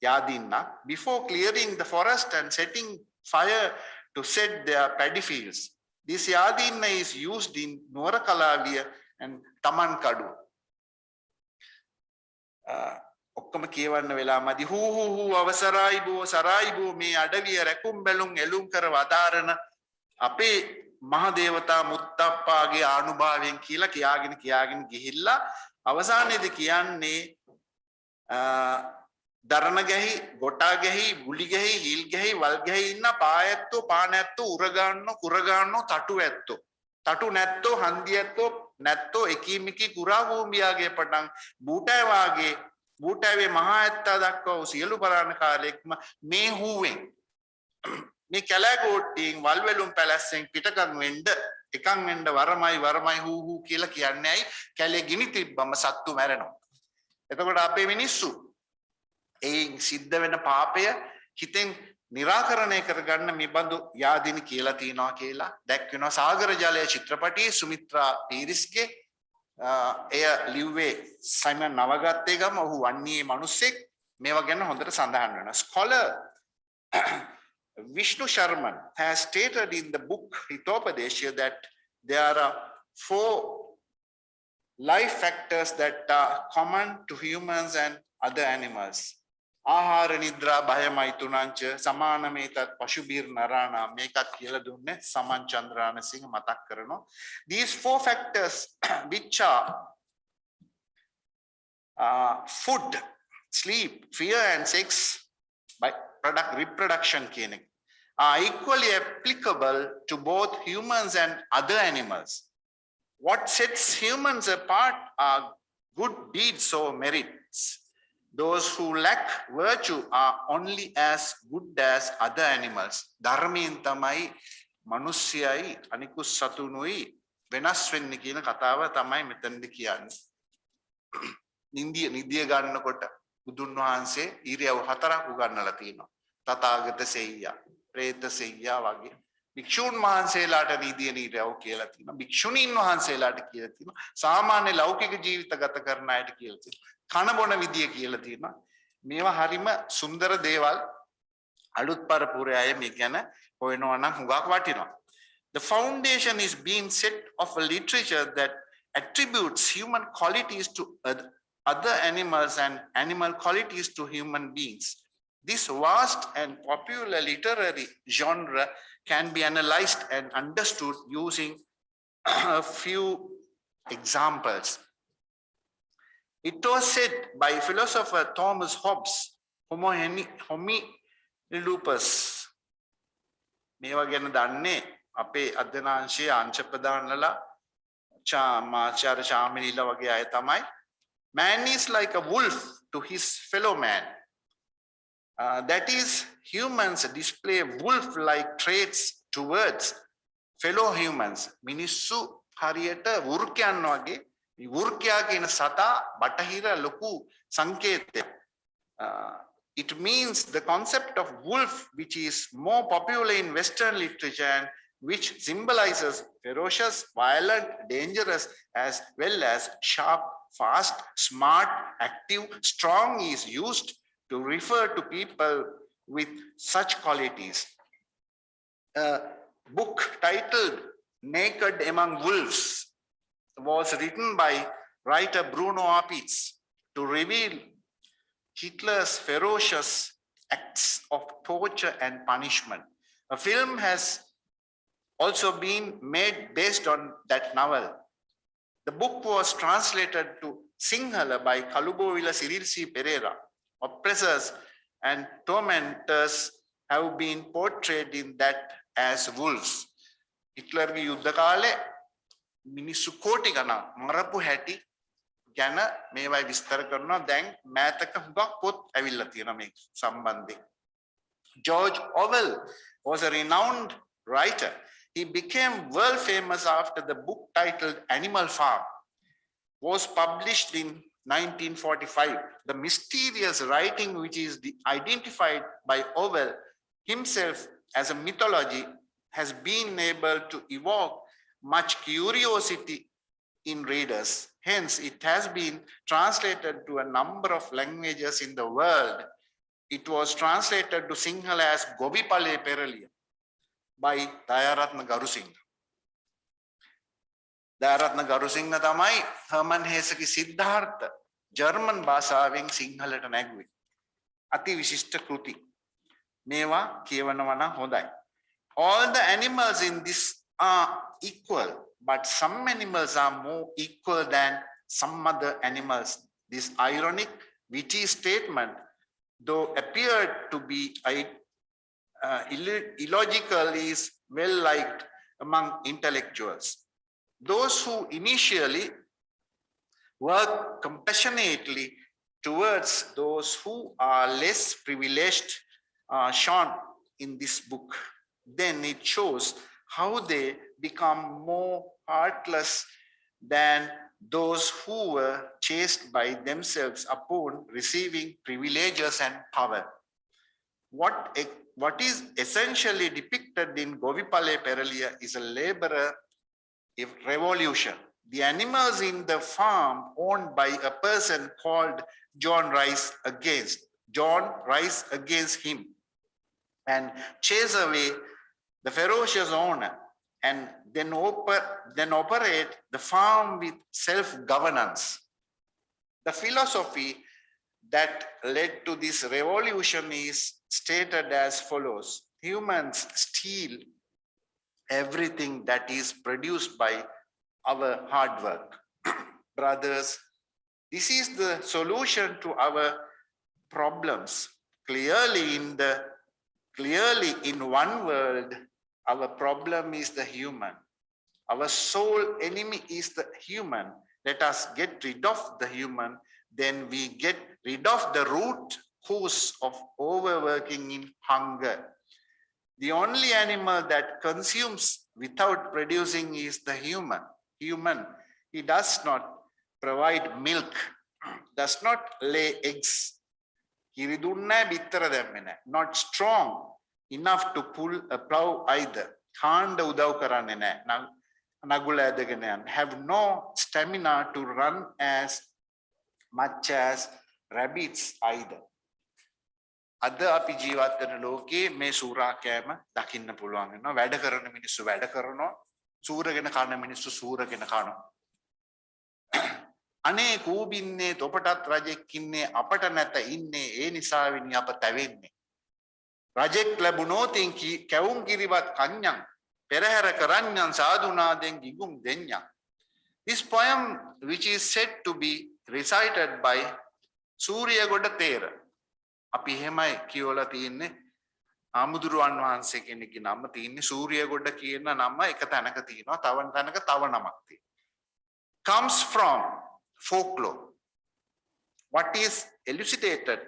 Yadinna before clearing the forest and setting fire to set their paddy fields. This Yadinna is used in Nuwarakalawiya and Tamankadu. ඔක්කොම කියවන්න වෙලා මදි. හූ අවසරයි බෝ මේ අඩවිය රැකුම් බැලුම් එළුම් කර වදාරන අපේ මහ දේවතා මුත්තප්පාගේ ආනුභාවයෙන් කියලා කියාගෙන ගිහිල්ලා අවසානයේදී කියන්නේ දරණ ගැහි, ගොටා ගැහි, ගුලි ගැහි, හිල් ගැහි, වල් ගැහි ඉන්න පායැත්තෝ, පානැත්තෝ, උරගාන්නෝ, තටු ඇත්තෝ. තටු නැත්තෝ, හන්දි ඇත්තෝ, නැත්තෝ එකිමිකි කුරා භූමියාගේ පටන් බූටාවේ මහා ඇත්තා දක්වා සියලු පරාණ කාලෙක්ම මේ හූවෙන් මේ කැලෑගෝට්ටියෙන් වල්වැලුම් පැලැස්සෙන් පිටකම් වෙන්න වරමයි හූ කියලා කියන්නේ ඇයි? කැලේ ගිනි තිබ්බම සත්තු මැරෙනවා. එතකොට අපේ මිනිස්සු ඒ සිද්ධ වෙන පාපය හිතෙන් निराकरणය කරගන්න මේ බඳු යාදිනි කියලා තියනවා කියලා දැක්වෙනවා. සාගර ජලය චිත්‍රපටයේ සුමිත්‍රා පීරිස්ගේ එය ලිව්වේ සයිමන් නවගත්තේ ගම. ඔහු වන්නේ මිනිස්සෙක්. මේවා ගැන හොඳට සඳහන් වෙනවා. Scholar Vishnu Sharman has stated in the book Hitopadesha that there are 4 life factors that are common to humans and other animals. ආහාර නිද්‍රා භය මෛතුනංච සමානමේතත් පශුබීර් නරාණා මේකත් කියලා දුන්නේ සමන් චන්ද්‍රානසිංහ මතක් කරනවා. These 4 factors which are food, sleep, fear and sex by reproduction කියන එක are equally applicable to both humans and other animals. What sets humans apart are good deeds or merits. Those who lack virtue are only as good as other animals. ධර්මයෙන් තමයි මිනිස්සයයි අනිකුත් සතුනුයි වෙනස් වෙන්නේ කියන කතාව තමයි මෙතනදී කියන්නේ. නිදිය ගන්නකොට බුදුන් වහන්සේ ඉරියව් 4ක් උගන්වලා තියෙනවා. තථාගත සෙය්‍යා, ප්‍රේත සෙය්‍යා වගේ. භික්ෂුන් වහන්සේලාට නිදිය ඉරියව් කියලා තියෙනවා. භික්ෂුණීන් වහන්සේලාට කියලා තියෙනවා. සාමාන්‍ය ලෞකික ජීවිත ගත කරන අයට කියලා තියෙනවා. කන බොන විදිය කියලා තියෙනවා. මේවා හරිම සුන්දර දේවල්. අලුත් පරපුරේ අය මේ ගැන හොයනවා නම් හුඟක් වටිනවා. The foundation is being set of a literature that attributes human qualities to other animals and animal qualities to human beings. This vast and popular literary genre can be analyzed and understood using a few examples. It was said by philosopher Thomas Hobbes, Homo lupus. මේවා ගැන දන්නේ අපේ අධ්‍යනාංශයේ අංශ ප්‍රදානලා ආචාර්ය ශාමිලීලා වගේ අය තමයි. Man is like a wolf to his fellow man. That is, humans display wolf-like traits towards fellow humans. මිනිස්සු හරියට වෘකයන් වගේ. වෘකයා කියන සතා බටහිර ලොකු සංකේතයක්. It means the concept of wolf, which is more popular in Western literature and which symbolizes ferocious, violent, dangerous, as well as sharp, fast, smart, active, strong, is used to refer to people with such qualities. A book titled Naked Among Wolves was written by writer Bruno Apitz to reveal Hitler's ferocious acts of torture and punishment. A film has also been made based on that novel. The book was translated to Sinhala by Kalubovila Sirirsi Pereira. Oppressors and tormentors have been portrayed in that as wolves. Hitlerගේ යුද්ධ කාලේ මිනිස්සු කෝටි ගණන් මරපු හැටි ගැන මේවයි විස්තර කරනවා. දැන් මෑතක හුඟක් පොත් ඇවිල්ලා තියෙනවා මේ සම්බන්ධයෙන්. George Orwell was a renowned writer. He became world famous after the book titled Animal Farm was published in 1945. The mysterious writing, which is identified by Orwell himself as a mythology, has been able to evoke much curiosity in readers. Hence, it has been translated to a number of languages in the world. It was translated to Sinhala as Gobipale Peraliya by Dayaratna Garusingha. Dayaratna Garusingha තමයි හර්මන් හේසගේ Siddhartha German භාෂාවෙන් සිංහලට නැගුවේ. අති විශිෂ්ට කෘති. මේවා කියවනවා නම් හොඳයි. All the animals in this are equal, but some animals are more equal than some other animals. This ironic, witty statement, though appeared to be illogical, is well liked among intellectuals. Those who initially work compassionately towards those who are less privileged are shown in this book. Then it shows how they become more heartless than those who were chased by themselves upon receiving privileges and power. What is essentially depicted in Govipale Peraliya is a laborer revolution. The animals in the farm owned by a person called John rise against him and chase away the ferocious owner, and then operate the farm with self-governance. The philosophy that led to this revolution is stated as follows: humans steal everything that is produced by our hard work. Brothers, this is the solution to our problems. Clearly in one word, our problem is the human. Our sole enemy is the human. Let us get rid of the human, then we get rid of the root cause of overworking in hunger. The only animal that consumes without producing is the human. He does not provide milk, does not lay eggs. Not strong enough to pull a plow either. Have no stamina to run as much as rabbits either. අද අපි ජීවත් වෙන ලෝකයේ මේ සූරා කෑම දකින්න පුළුවන් වෙනවා. වැඩ කරන මිනිස්සු වැඩ කරනවා, සූරගෙන කන මිනිස්සු සූරගෙන කනවා. අනේ කූබින්නේ තොපටත් රජෙක් ඉන්නේ අපට නැත ඉන්නේ ඒ නිසාවෙනි අප තැවෙන්නේ. රජෙක් ලැබුණෝතින් කැවුම් කිරිවත් කන්‍යං පෙරහැර කරන්යන් සාදුනාදෙන් ගිගුම් දෙඤ්ඤං. This poem, which is said to be recited by Suryagoda Thera, අපි එහෙමයි කියවලා තියෙන්නේ. ආමුදුරුවන් වහන්සේ කෙනෙක්ගේ නම තියෙන්නේ සූර්යගොඩ කියන නම එක තැනක තියෙනවා, තව තැනක තව නමක් තියෙනවා. Comes from folklore. What is elucidated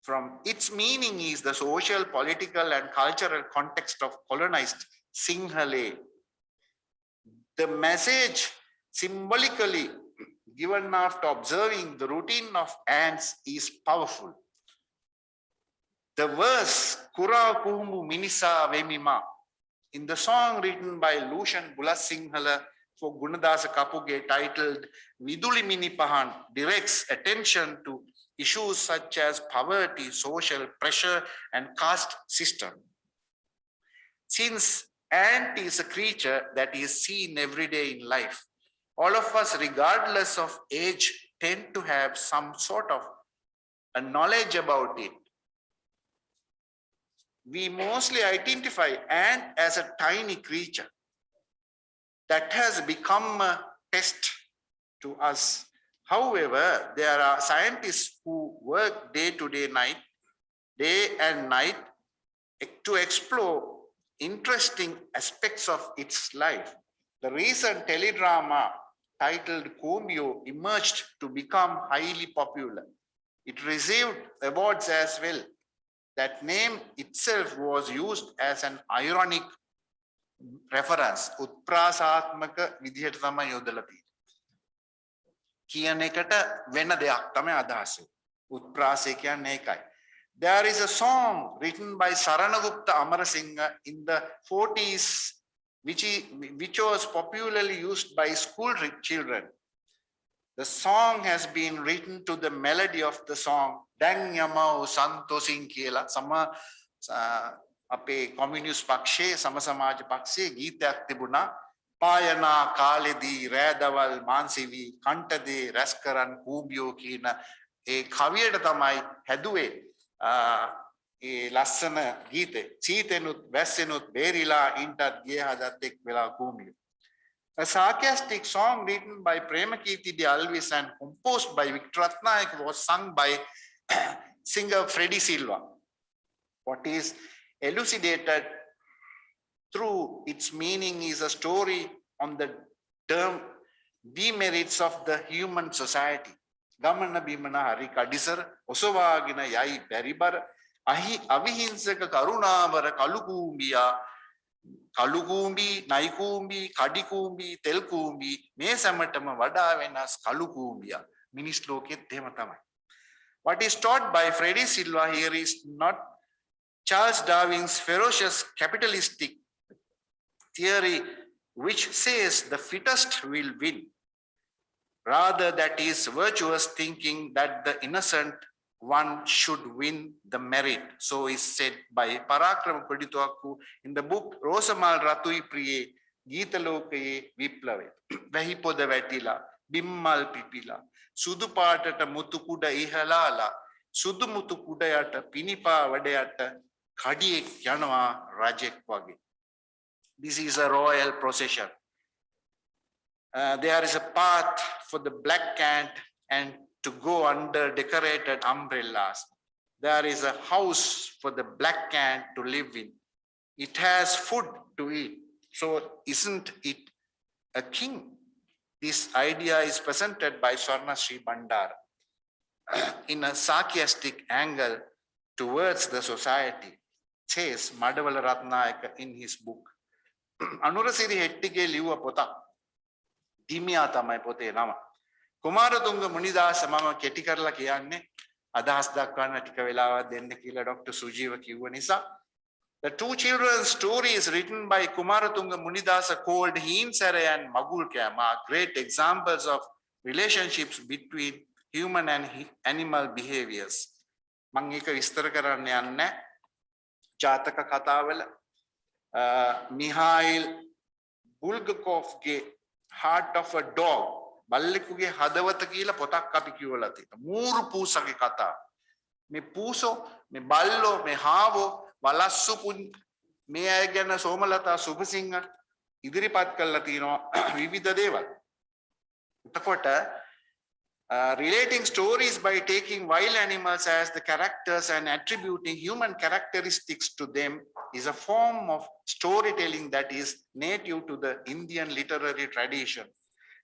from its meaning is the social, political and cultural context of colonized Sinhala. The message symbolically given after observing the routine of ants is powerful. The verse Kura Kumu Minisa Vemima in the song written by Lushan Bulasinghala for Gunadasa Kapuge titled Viduli Minipahan directs attention to issues such as poverty, social pressure and caste system. Since ant is a creature that is seen every day in life, all of us regardless of age tend to have some sort of a knowledge about it. We mostly identify ant as a tiny creature. that has become a test to us. However, there are scientists who work day and night to explore interesting aspects of its life. The recent teledrama titled Comeo emerged to become highly popular. It received awards as well. That name itself was used as an ironic reference. උත්ප්‍රාසාත්මක විදිහට තමයි යොදලා තියෙන්නේ. කියන එකට වෙන දෙයක් තමයි අදහස. උත්ප්‍රාසය කියන්නේ ඒකයි. There is a song written by Saranagupta Amarasinghe in the 40s, which was popularly used by school children. The song has been written to the melody of the song Dang Yamau Santosin Kiela. Sama ape communist pakshe, sama samaj pakshe, ගීතයක් තිබුණා. පායනා කාලෙදී රෑදවල් මාන්සිවි කන්ටදේ රැස්කරන් කූඹියෝ කියන ඒ කවියට තමයි හැදුවේ ඒ ලස්සන ගීතේ. සීතෙනුත් වැස්සෙනුත් බේරිලා ඉන්ටත් ගිය හදත් එක් වෙලා කූඹියෝ. A sarcastic song written by Premakirti De Alvis and composed by Victor Ratnayake was sung by singer Freddie Silva. What is elucidated through its meaning is a story on the term demerits of the human society. Gamana bimana hari kadisar osovagina yai beribar ahi avihinsaka karunavara kalukumbiya kalukumbi naikumbi kadikumbi telkumbi me samatama vada venas kalukumbiya minis loketh ehema tamai. What is taught by Freddie Silva here is not Charles Darwin's ferocious capitalistic theory which says the fittest will win. Rather, that is virtuous thinking that the innocent one should win the merit. So is said by Parakrama Padituakku in the book Rosamal Ratui Priye Geetalokaye Viplave. Vehipoda Vetila, Bimmal Pipila, Sudu Patata Mutukuda Ihalala, Sudu Mutukudayata, Pinipa Vadayata, Kadi Yanwa Rajek Wagi. This is a royal procession. There is a path for the black cat and to go under decorated umbrellas. There is a house for the black cat to live in. It has food to eat. So isn't it a king? This idea is presented by Swarna Sri Bandara in a sarcastic angle towards the society, says Madavala Ratnayake in his book. Anurasiri Hettige liwa pota. Dimya තමයි පොතේ නම. කුමාරතුංග මුනිදාස මම කෙටි කරලා කියන්නේ අදහස් දක්වන්න ටික වෙලාවක් දෙන්න කියලා ඩොක්ටර් සුජීව කිව්ව නිසා. The two children's stories written by Kumaratunga Munidasa called Hinsara and Magulkam are great examples of relationships between human and animal behaviors. මම ඒක විස්තර කරන්න යන්නේ ජාතක කතාවල Mikhail Bulgakovගේ Heart of a Dog බල්ලෙකුගේ හදවත කියලා පොතක් අපි කියවලා තියෙනවා. මූරු පූසගේ කතාව. මේ පූසෝ, මේ බල්ලෝ, මේ හාවෝ, වලස්සු මේ අය ගැන සෝමලතා සුභසිංහ ඉදිරිපත් කළා තියෙනවා විවිධ දේවල්. එතකොට relating stories by taking wild animals as the characters and attributing human characteristics to them is a form of storytelling that is native to the Indian literary tradition.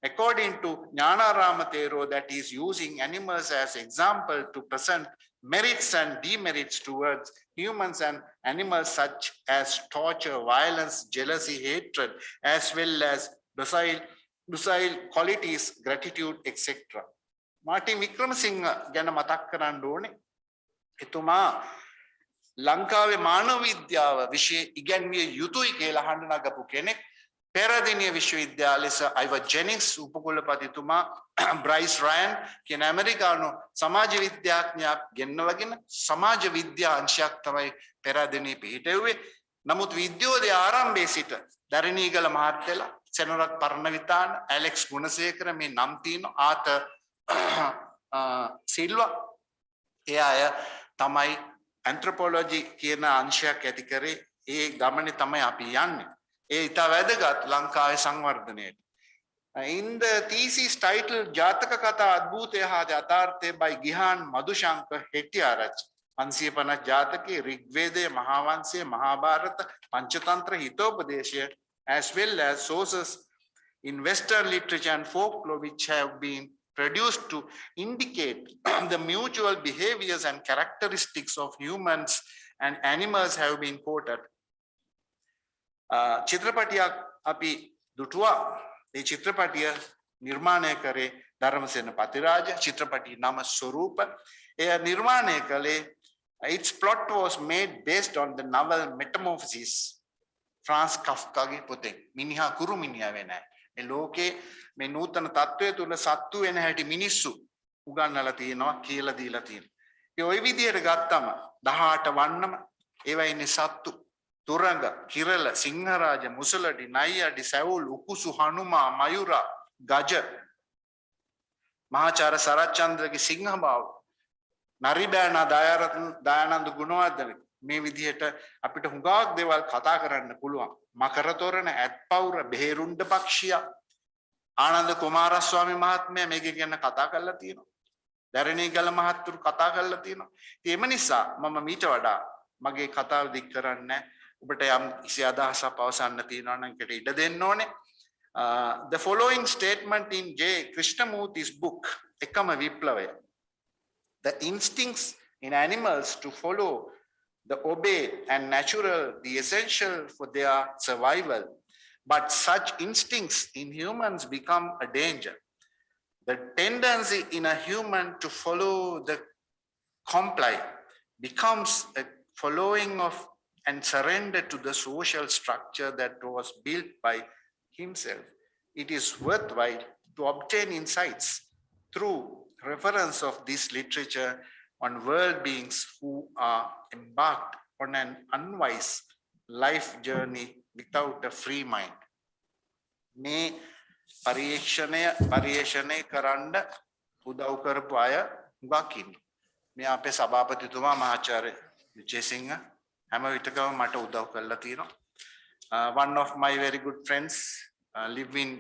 According to Jnanarama Thero, that is using animals as example to present merits and demerits towards humans and animals such as torture, violence, jealousy, hatred, as well as docile qualities, gratitude, etc. Martin Vikramasinghe ගැන මතක් කරන්න ඕනේ. එතුමා ලංකාවේ මානව විද්‍යාව විෂය ඉගැන්විය යුතුයි කියලා අහන්න නගපු කෙනෙක්. පෙරදිනිය විශ්වවිද්‍යාලයේ අයිවර් ජෙනික්ස් උපකුලපතිතුමා බ්‍රයිස් රයන් කියන ඇමරිකානු සමාජ විද්‍යාඥයෙක් ගෙන්නවගෙන සමාජ විද්‍යා අංශයක් තමයි පෙරදිනිය පිහිටෙව්වේ. නමුත් විද්‍යෝදය ආරම්භයේ සිට දරණීගල මහත්තයලා, සෙනරත් පරණවිතාන, ඇලෙක්ස් ගුණසේකර මේ නම් තියෙන ආත සිල්වා ඒ අය තමයි ඇන්ත්‍රොපොලොජි කියන අංශයක් ඇති කරේ. ඒ ගමනේ තමයි අපි යන්නේ. ඒ ඉතා වැදගත් ලංකාවේ සංවර්ධනයට. In the thesis titled ජාතක කතා අද්භූතය හා යථාර්ථය by ගිහාන් මදුශංක හෙට්ටිආරච්චි 550 ජාතකයේ ඍග්වේදය මහාවංශය Mahabharata පංචතන්ත්‍ර හිතෝපදේශය as well as sources in Western literature and folklore which have been produced to indicate the mutual behaviors and characteristics of humans and animals have been quoted. චිත්‍රපටියක් අපි දුටුවා. ඒ චිත්‍රපටිය නිර්මාණය කරේ ධර්මසේන පතිරාජ. චිත්‍රපටි නම ස්වරූප. එය නිර්මාණය කළේ its plot was made based on the novel Metamorphosis Franz කෆ්කාගේ පොතෙන්. මිනිහා කුරු මිනිහා වෙන්නේ. මේ ලෝකේ මේ නූතන තත්වයේ තුල සත්තු වෙන හැටි මිනිස්සු උගන්වලා තියෙනවා කියලා දීලා තියෙනවා. ඒ ওই විදිහට ගත්තම 18 වන්නම ඒවා ඉන්නේ සත්තු. තුරංග, කිරල, සිංහරාජ, මුසලඩි, නයියඩි, සැවුල්, උකුසු, හනුමා, මයුරා, ගජ, මහාචාර්ය සරච්චන්ද්‍රගේ සිංහබාව, නරිබෑනා දයානන්ද ගුණවර්ධන මේ විදිහට අපිට හුඟක් දේවල් කතා කරන්න පුළුවන්. මකර තොරණ, ඇත්පවුර, බේරුණ්ඩ පක්ෂියා, ආනන්ද කුමාරස්වාමී මහත්මයා මේක ගැන කතා කරලා තියෙනවා. දරණීගල මහත්තුරු කතා කරලා තියෙනවා. ඉතින් එම නිසා මම මීට වඩා මගේ කතාව දික් කරන්නේ ඔබට යම් කිසි අදහසක් පවසන්න තියෙනවා නම් ඒකට ඉඩ දෙන්න ඕනේ. The following statement in J. Krishnamurthy's book එකම විප්ලවය. The instincts in animals to follow, the obey and natural, the essential for their survival. But such instincts in humans become a danger. The tendency in a human to follow the comply becomes a following of and surrender to the social structure that was built by himself. It is worthwhile to obtain insights through reference of this literature on world beings who are embarked on an unwise life journey without a free mind. මේ පරිේශණය කරන්න උදව් කරපු අය හුඟක් ඉන්නවා. මේ අපේ සභාපතිතුමා මහාචාර්ය විජේසිංහ හැම විටකම මට උදව් කරලා තියෙනවා. One of my very good friends live in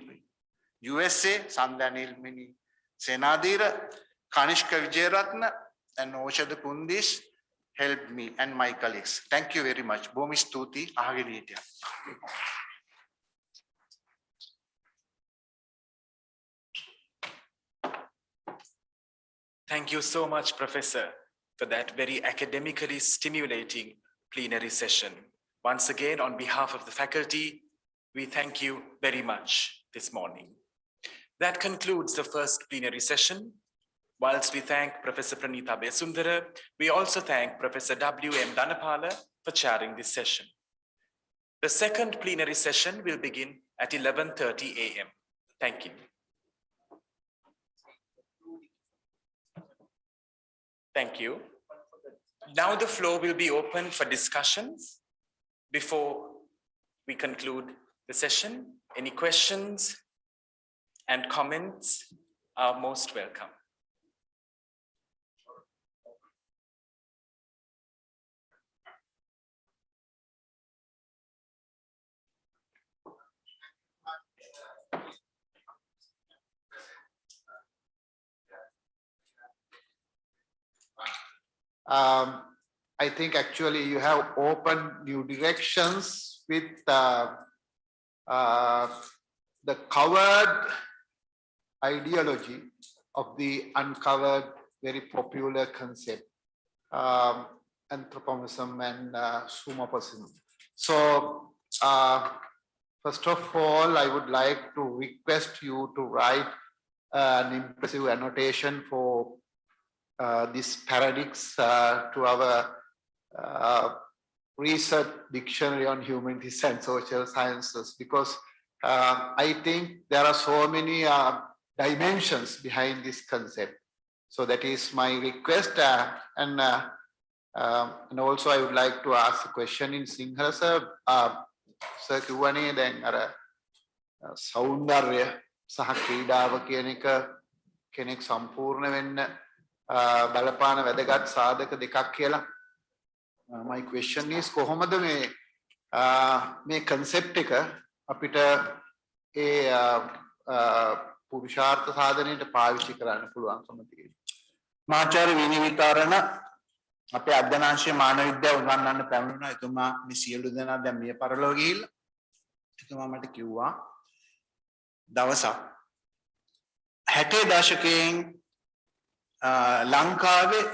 USA, Sandhanil Mini Senadira, Kanishka Vijayaratna and Oshada Kundis helped me and my colleagues. Thank you very much. Bomi Stuti Ahagelitia. Thank you so much, Professor, for that very academically stimulating plenary session. Once again, on behalf of the faculty, we thank you very much this morning. That concludes the first plenary session. Whilst we thank Professor Pranitha Besundara, we also thank Professor W.M. Dhanapala for chairing this session. The second plenary session will begin at 11:30 a.m. Thank you. Thank you. Now the floor will be open for discussions. Before we conclude the session, any questions and comments are most welcome. I think actually you have opened new directions with the covered ideology of the uncovered, very popular concept, anthropomorphism and sumoposism. So, first of all, I would like to request you to write an impressive annotation for these paradigms to our research dictionary on humanities and social sciences, because I think there are so many dimensions behind this concept. So that is my request, and also I would like to ask a question in Sinhala, sir. Sir, කිව්වනේ දැන් අර සෞන්දර්ය සහ ක්‍රීඩාව කියන එක කෙනෙක් සම්පූර්ණ වෙන්න බලපාන වැදගත් සාධක දෙකක් කියලා. My question is කොහොමද මේ මේ concept එක අපිට ඒ පුරුෂාර්ථ සාධනයට පාවිච්චි කරන්න පුළුවන්කම තියෙනවා. මාචාර්ය විනිවිතරණ අපේ අධ්‍යනාංශයේ මානව විද්‍යාව උගන්වන්න පැමිණුණා. එතුමා මේ සියලු දෙනා දැන් මිය පරලෝ ගිහිල්ලා. එතුමා මට කිව්වා දවසක් 60 දශකයෙන් ලංකාවේ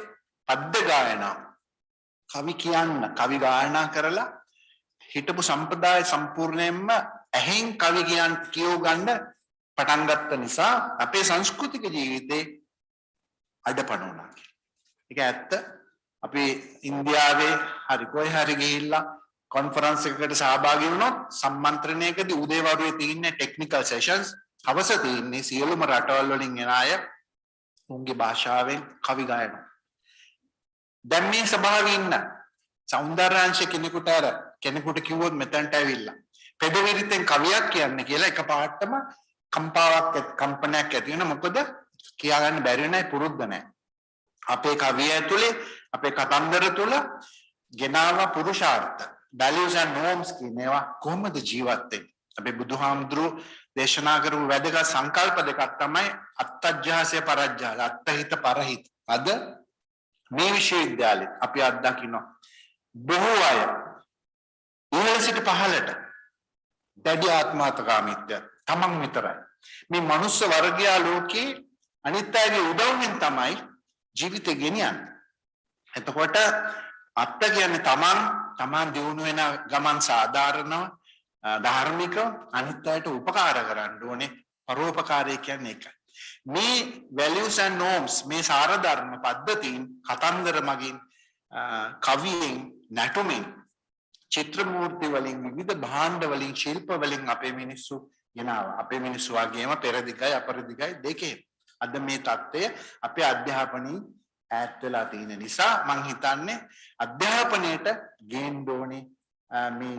පද්‍ය ගායනා කවි කියන්න කවි ගායනා කරලා හිටපු සම්ප්‍රදාය සම්පූර්ණයෙන්ම ඇහෙන් කවි කියව ගන්න පටන් ගත්ත නිසා අපේ සංස්කෘතික ජීවිතේ අඩපණ වුණා කියලා. ඒක ඇත්ත. අපි ඉන්දියාවේ හරි කොයි හරි ගිහිල්ලා කොන්ෆරන්ස් එකකට සහභාගී වුණොත් සම්මන්ත්‍රණයකදී උදේවරුේ තියෙන ටෙක්නිකල් සෙෂන්ස් හවස තියෙන්නේ සියලුම රටවල් වලින් එන අය උන්ගේ භාෂාවෙන් කවි ගායනා. දැන් මේ සභාවේ ඉන්න සෞන්දර්යාංශ කෙනෙකුට කිව්වොත් මෙතනට ඇවිල්ලා පෙදවිරිතෙන් කවියක් කියන්න කියලා එකපාරටම කම්පනයක් ඇති වෙන මොකද කියාගන්න බැරි වෙනයි පුරුද්ද නැහැ. අපේ කවිය ඇතුලේ අපේ කතන්දර තුල ගෙනාව පුරුෂාර්ථ values and norms කියන ඒවා කොහොමද ජීවත් වෙන්නේ? අපේ බුදුහාමුදුරුවෝ දේශනා කරපු වැදගත් සංකල්ප දෙකක් තමයි අත්තජ්ජාසය පරජ්ජාල අත්තහිත පරහිත. අද මේ විශ්වවිද්‍යාලේ අපි අත්දකිනවා බොහෝ අය ඉහළ සිට පහළට දැඩි ආත්මාර්ථකාමීත්වය තමන් විතරයි. මේ මනුස්ස වර්ගයා ලෝකේ අනිත් අයගේ උදව්වෙන් තමයි ජීවිතේ ගෙනියන්නේ. එතකොට අත්ත කියන්නේ තමන් දියුණු වෙන ගමන් සාධාරණව ධාර්මික අනිත් අයට උපකාර කරන්න ඕනේ. පරෝපකාරය කියන්නේ ඒකයි. මේ values and norms මේ සාර ධර්ම පද්ධතීන් කතන්දර මගින් කවියෙන් නැටුමින් චිත්‍ර මූර්ති වලින් විවිධ භාණ්ඩ වලින් ශිල්ප වලින් අපේ මිනිස්සු ගෙනාවා. අපේ මිනිස්සු වගේම පෙරදිගයි අපරදිගයි දෙකේ. අද මේ தත්ත්වය අපේ අධ්‍යාපනයේ ඈත් වෙලා තියෙන නිසා මම හිතන්නේ අධ්‍යාපනයේට ගේන්න ඕනේ මේ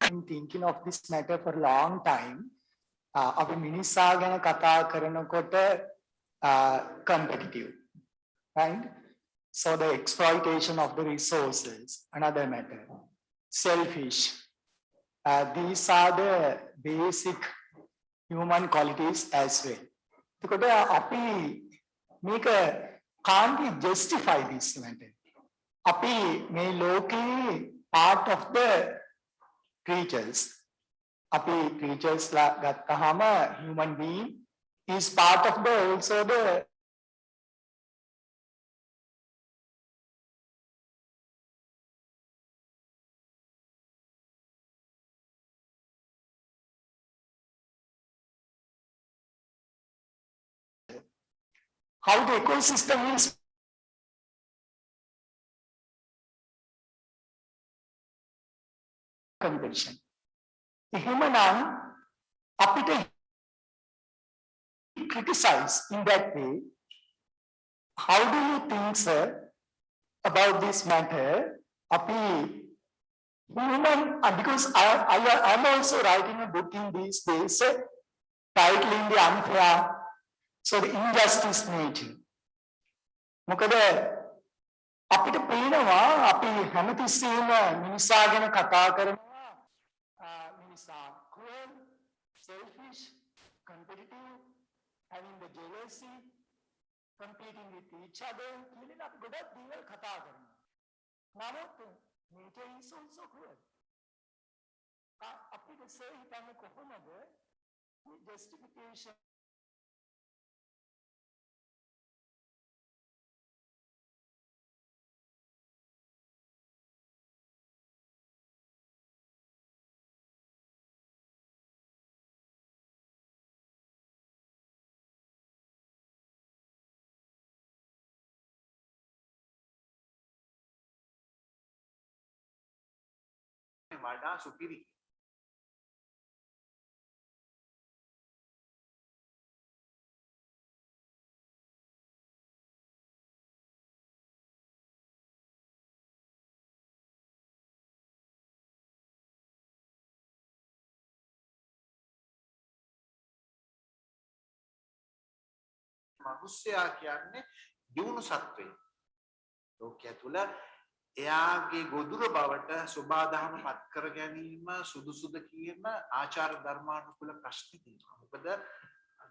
been thinking of this matter for a long time. අපි මිනිසා ගැන කතා කරනකොට competitive, right? So the exploitation of the resources, another matter. Selfish. These are the basic human qualities as well. එතකොට අපි මේක can't we justify this matter? අපි මේ ලෝකේ part of the creatures. Api creatures la gattahama human being is part of the also the how the ecosystem is competition. The human arm apita criticize in that way. How do you think, sir, about this matter? Api human, because I'm also writing a book in these days, titling the unfair, so the injustice nature. Mokada අපිට පේනවා අපි හැමතිස්සෙම මිනිසා ගැන කතා කරනවා මිනිසා cruel, selfish, competitive, having the jealousy, competing with each other කියලා අපි ගොඩක් දේවල් කතා කරනවා. නමුත් nature is also cruel. අපිට සර් හිතන්නේ කොහොමද මේ justification වඩා සුපිරි මිනිස්සයා කියන්නේ දියුණු සත්වයෙක්. ලෝකයේ තුල එයාගේ ගොදුර බවට සබාධම පත් කර ගැනීම සුදුසුද කියන ආචාර ධර්මානුකූල ප්‍රශ්න තියෙනවා. මොකද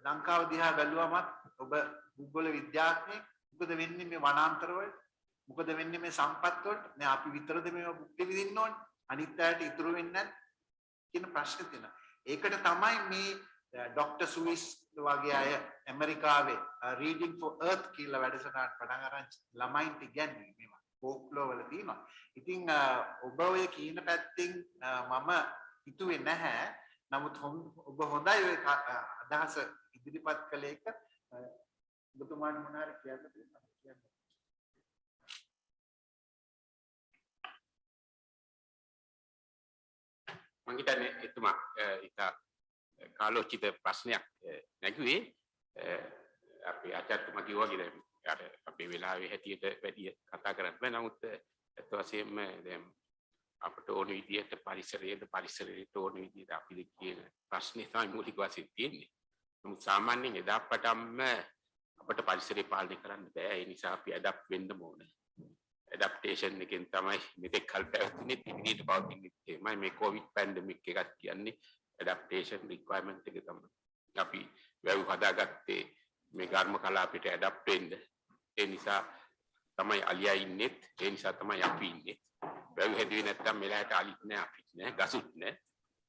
ලංකාව දිහා බැලුවමත් ඔබ භූගෝල විද්‍යාඥයෙක් මොකද වෙන්නේ මේ වනාන්තර වලට? මොකද වෙන්නේ මේ සම්පත් වලට? මේ අපි විතරද මේව භුක්ති විඳින්න ඕනේ? අනිත් අයට ඉතුරු වෙන්නේ නැහැ කියන ප්‍රශ්නේ තියෙනවා. ඒකට තමයි මේ ඩොක්ටර් සුවිස් වගේ අය ඇමරිකාවේ රීඩින් ෆොර් අර්ත් කියලා වැඩසටහන පටන් අරන් ළමයින්ට ඉගැන්වීම මේවා ෆෝක්ලෝර් වල තියෙනවා. ඉතින් ඔබ ඔය කියන පැත්තෙන් මම හිතුවේ නැහැ. නමුත් ඔබ හොඳයි ඔය අදහස ඉදිරිපත් කළ එක. ඔබතුමාට මොන හරි කියන්න තියෙනවා කියන්න. මම හිතන්නේ එතුමා ඉතා කාලෝචිත ප්‍රශ්නයක් නැගුවේ. අපි ආචාර්යතුමා කිව්වා වගේ දැන් අර අපේ වෙලාවේ හැටියට වැඩි කතා කරන්න බෑ. නමුත් අත් වශයෙන්ම දැන් අපට ඕන විදිහට පරිසරයට ඕන විදිහට අපි කියන ප්‍රශ්නේ තමයි මූලික වශයෙන් තියෙන්නේ. නමුත් සාමාන්‍යයෙන් එදා පටන්ම අපට පරිසරය පාලනය කරන්න බෑ. ඒ නිසා අපි ඇඩප්ට් වෙන්න ඕනේ. ඇඩප්ටේෂන් එකෙන් තමයි මෙතෙක් කල් පැවතුනේ ඉදිරියට පවතින්නේ. එමයි මේ කොවිඩ් පැන්ඩමික් එකක් කියන්නේ ඇඩප්ටේෂන් රික්වයර්මන්ට් එක තමයි. අපි වැව් හදාගත්තේ මේ ඝර්ම කලාපයට ඇඩප්ට් වෙන්න. ඒ නිසා තමයි අලියා ඉන්නේ. ඒ නිසා තමයි අපි ඉන්නේ. වැව් හැදුවේ නැත්තම් මෙලහට අලිත් නෑ අපිත් නෑ ගසුත් නෑ.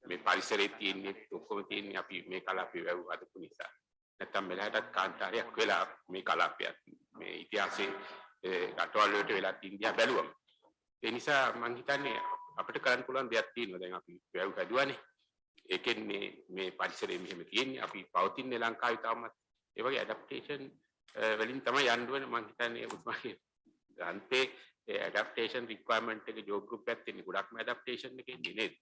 මේ පරිසරයේ තියෙන්නේ ඔක්කොම තියෙන්නේ අපි මේ කලාපේ වැව් හදපු නිසා. නැත්තම් මෙලහටත් කාන්තාරයක් වෙලා මේ කලාපයක් මේ ඉතිහාසයේ රටවල් වලට වෙලා ඉන්දියා බැලුවම. ඒ නිසා මම හිතන්නේ අපිට කරන්න පුළුවන් දෙයක් තියෙනවා. දැන් අපි වැව් හදුවානේ. ඒකෙන්නේ මේ පරිසරයේ මෙහෙම තියෙන්නේ. අපි පවතින්නේ ලංකාවේ තාමත්. ඒ වගේ ඇඩැප්ටේෂන් වලින් තමයි යන්න ඕනේ. මම හිතන්නේ උත්මාගේ අන්තේ ඇඩැප්ටේෂන් රික්වයර්මන්ට් එක ජෝබ් ගෲප් එකක් තියෙන්නේ. ගොඩක්ම ඇඩැප්ටේෂන් එකේ ඉන්නේ නේද?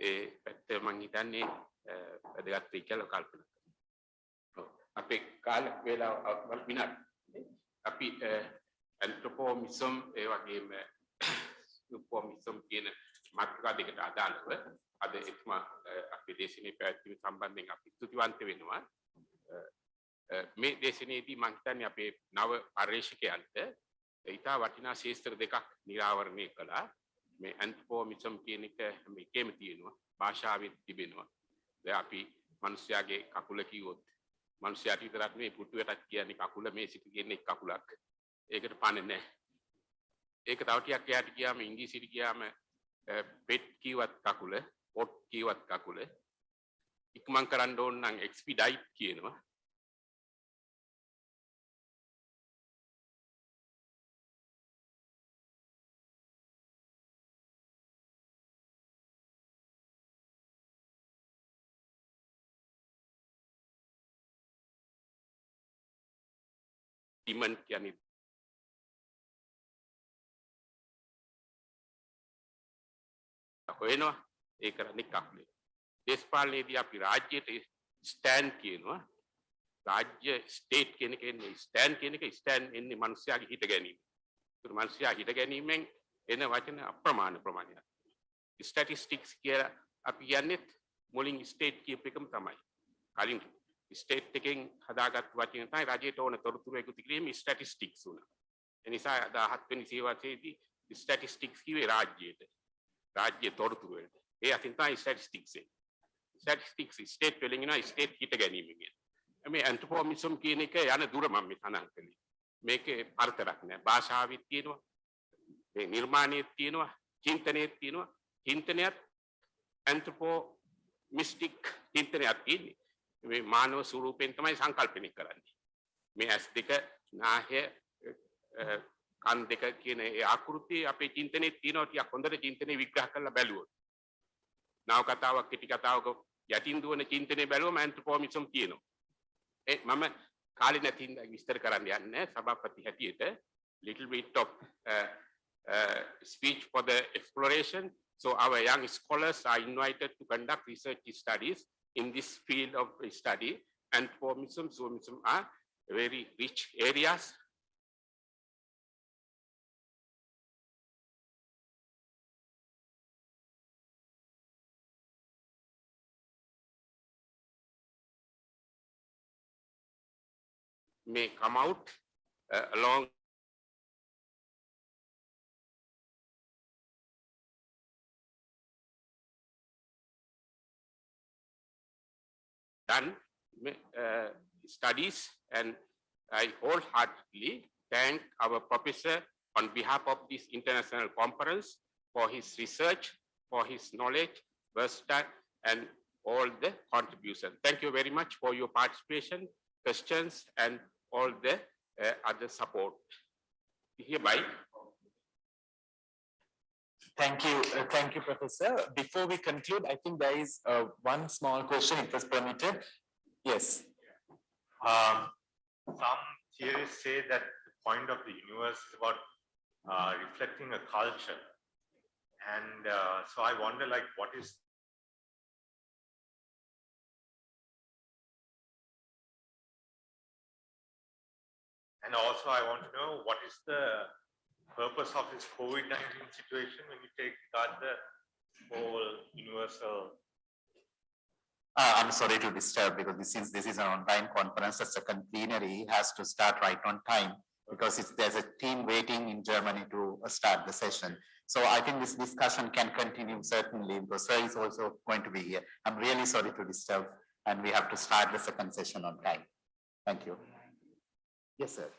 ඒ පැත්ත මම හිතන්නේ වැදගත් වෙයි කියලා කල්පනා කරනවා. අපේ කාල වේලාව විනාඩි අපි ඇන්ත්‍රොපෝමිසම් ඒ වගේම යුපොමිසම් කියන මාතෘකා දෙකට අදාළව අද එතුමා අපේ දේශනේ පැවැත්වීම සම්බන්ධයෙන් අපි ස්තුතිවන්ත වෙනවා. මේ දේශනයේදී මම හිතන්නේ අපේ නව පර්යේෂකයන්ට ඊටා වටිනා ශාස්ත්‍ර දෙකක් නිරාවරණය කළා. මේ ඇන්ත්‍රොපෝමිසම් කියන එක මේකෙම තියෙනවා. භාෂාවෙත් තිබෙනවා. දැන් අපි මිනිස්යාගේ කකුල කිව්වොත් මිනිස්යාට විතරක් නෙවෙයි පුටුවටත් කියන්නේ කකුල මේ සිට කියන්නේ කකුලක්. ඒකට පණ නැහැ. ඒක තව ටිකක් එහාට ගියාම ඉංග්‍රීසියට ගියාම පෙට් කිව්වත් කකුල, පොට් කිව්වත් කකුල. ඉක්මන් කරන්න ඕන නම් එක්ස්පිඩයිට් කියනවා. ඩිමන්ඩ් කියන්නේ හොයනවා. ඒ කරන්නේ කකුලේ. දේශපාලනයේදී අපි රාජ්‍යයට ස්ටෑන්ඩ් කියනවා. රාජ්‍ය ස්ටේට් කියන එක එන්නේ ස්ටෑන්ඩ් කියන එක ස්ටෑන්ඩ් එන්නේ මිනිස්යාගේ හිත ගැනීම. ඒක මිනිස්යා හිත ගැනීමෙන් එන වචන අප්‍රමාණ ප්‍රමාණයක්. ස්ටැටිස්ටික්ස් කියලා අපි කියන්නේ මුලින් ස්ටේට් කියප එකම තමයි. කලින් ස්ටේට් එකෙන් හදාගත් වචන තමයි රජයට ඕන තොරතුරු එකතු කිරීම ස්ටැටිස්ටික්ස් උනා. ඒ නිසා 17 වෙනි සියවසේදී ස්ටැටිස්ටික්ස් කිව්වේ රාජ්‍යයට. රාජ්‍ය තොරතුරු වලට. ඒ අතින් තමයි ස්ටැටිස්ටික්ස් එක. ස්ටැටිස්ටික්ස් ස්ටේට් වලින් එනවා ස්ටේට් හිත ගැනීමෙන්. මේ ඇන්ත්‍රොපොමිසම් කියන එක යන දුර මම මේ සඳහන් කළේ. මේකේ අර්ථයක් නෑ. භාෂාවෙත් තියෙනවා. මේ නිර්මාණයේත් තියෙනවා. චින්තනයේත් තියෙනවා. චින්තනයත් ඇන්ත්‍රොපොමිස්ටික් චින්තනයක් තියෙන්නේ. මේ මානව ස්වරූපයෙන් තමයි සංකල්පණය කරන්නේ. මේ ඇස් දෙක නාහය කන් දෙක කියන ඒ ආකෘතිය අපේ චින්තනයේ තියෙනවා. ටිකක් හොඳට චින්තනය විග්‍රහ කරලා බැලුවොත්. නව කතාවක් කෙටි කතාවක යටින් දුවන චින්තනය බැලුවම ඇන්ත්‍රොපොමිසම් තියෙනවා. මම කාලේ නැති හින්දා විස්තර කරන්න යන්නේ සභාපති හැටියට little bit of speech for the exploration. So our young scholars are invited to conduct research studies in this field of study. Anthropomorphism, zoomorphism are very rich areas. may come out along done studies, and I wholeheartedly thank our professor on behalf of this international conference for his research, for his knowledge, wisdom, and all the contribution. Thank you very much for your participation, questions, and all the other support. Hereby, Thank you, Professor. Before we conclude, I think there is one small question, if it's permitted. Yes. Some theorists say that the point of the universe is about reflecting a culture. And so I wonder, like, what is and also I want to know what is the purpose of this COVID-19 situation when you take regard the whole universal. I'm sorry to disturb because this is an online conference. The second plenary has to start right on time because there's a team waiting in Germany to start the session. So I think this discussion can continue certainly because sir is also going to be here. I'm really sorry to disturb, and we have to start the second session on time. Thank you. Yes, sir.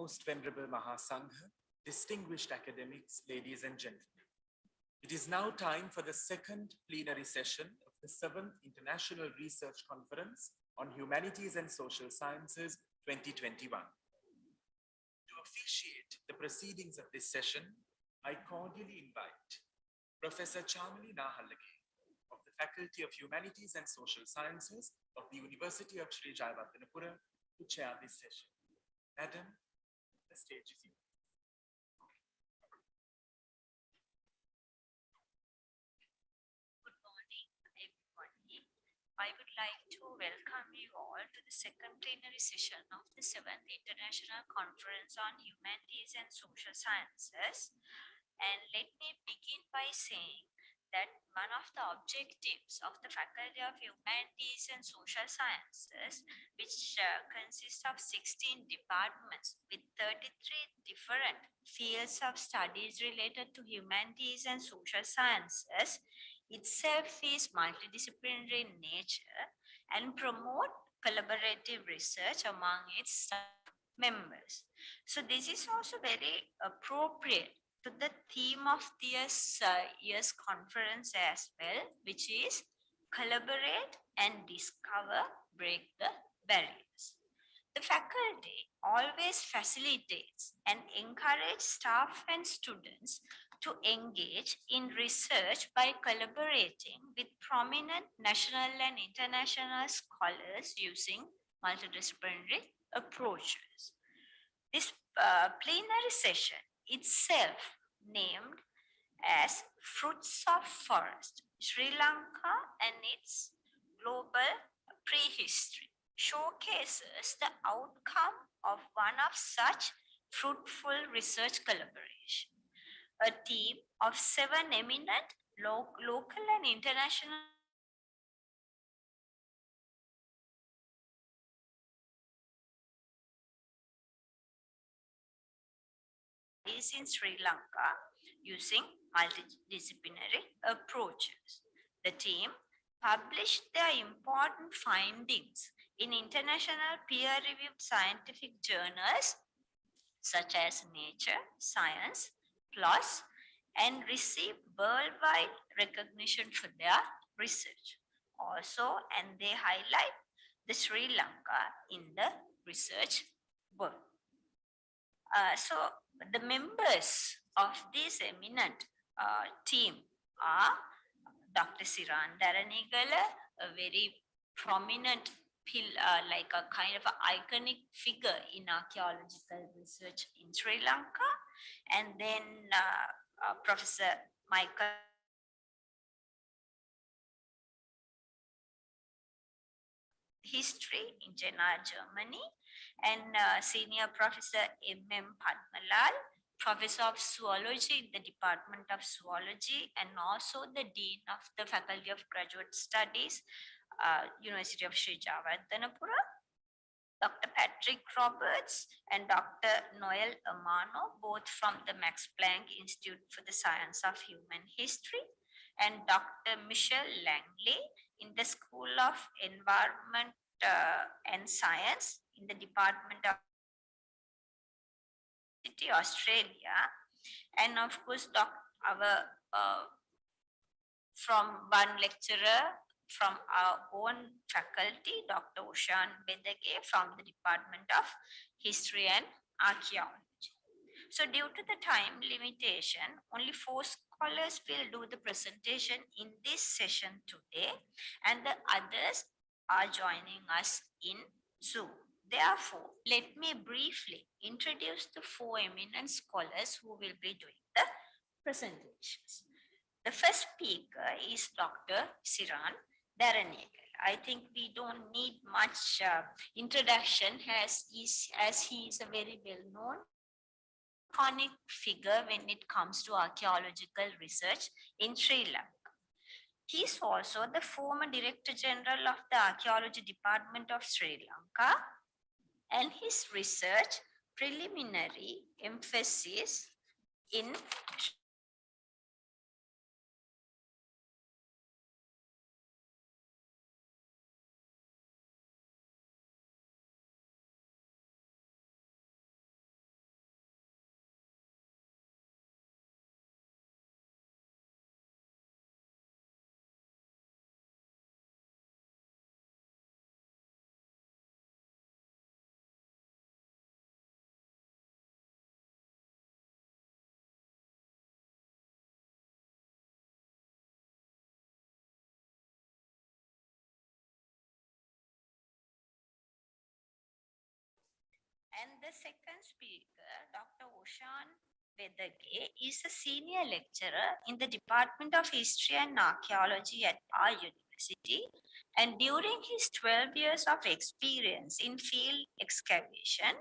Most Venerable Mahasangha, distinguished academics, ladies and gentlemen. It is now time for the second plenary session of the 7th International Research Conference on Humanities and Social Sciences 2021. To officiate the proceedings of this session, I cordially invite Professor Chamali Nahallage of the Faculty of Humanities and Social Sciences of the University of Sri Jayawardenepura to chair this session. Madam, the stage is yours. Good morning, everybody. I would like to welcome you all to the second plenary session of the 7th International Conference on Humanities and Social Sciences. And let me begin by saying that one of the objectives of the Faculty of Humanities and Social Sciences, which consists of 16 departments with 33 different fields of studies related to humanities and social sciences, itself is multidisciplinary in nature and promote collaborative research among its staff members. So this is also very appropriate to the theme of this year's conference as well, which is collaborate and discover, break the barriers. The faculty always facilitates and encourages staff and students to engage in research by collaborating with prominent national and international scholars using multidisciplinary approaches. This plenary session itself named as Fruits of Forest, Sri Lanka and its Global Prehistory, showcases the outcome of one of such fruitful research collaboration. A team of 7 eminent local and international is in Sri Lanka using multidisciplinary approaches. The team published their important findings in international peer-reviewed scientific journals such as Nature, Science, PLOS, and received worldwide recognition for their research. Also, and they highlight the Sri Lanka in the research world. So the members of this eminent team are Dr. Siran Daranigala, a very prominent like a kind of an iconic figure in archaeological research in Sri Lanka, and then Professor Michael History in Jena, Germany, and Senior Professor M.M. Padmalal, Professor of Zoology in the Department of Zoology, and also the Dean of the Faculty of Graduate Studies, University of Sri Jayawardenepura, Dr. Patrick Roberts and Dr. Noel Amano, both from the Max Planck Institute for the Science of Human History, and Dr. Michelle Langley in the School of Environment and Science in the Department of Australia, and of course from one lecturer from our own faculty, Dr. Ushan Bedage from the Department of History and Archaeology. So due to the time limitation, only 4 scholars will do the presentation in this session today, and the others are joining us in Zoom. Therefore, let me briefly introduce the 4 eminent scholars who will be doing the presentations. The first speaker is Dr. Siran Daranigala. I think we don't need much introduction as he is a very well-known iconic figure when it comes to archaeological research in Sri Lanka. He is also the former Director General of the Archaeology Department of Sri Lanka, and his research preliminary emphasis in And the second speaker, Dr. Oshan Vedage, is a senior lecturer in the Department of History and Archaeology at our university. And during his 12 years of experience in field excavation,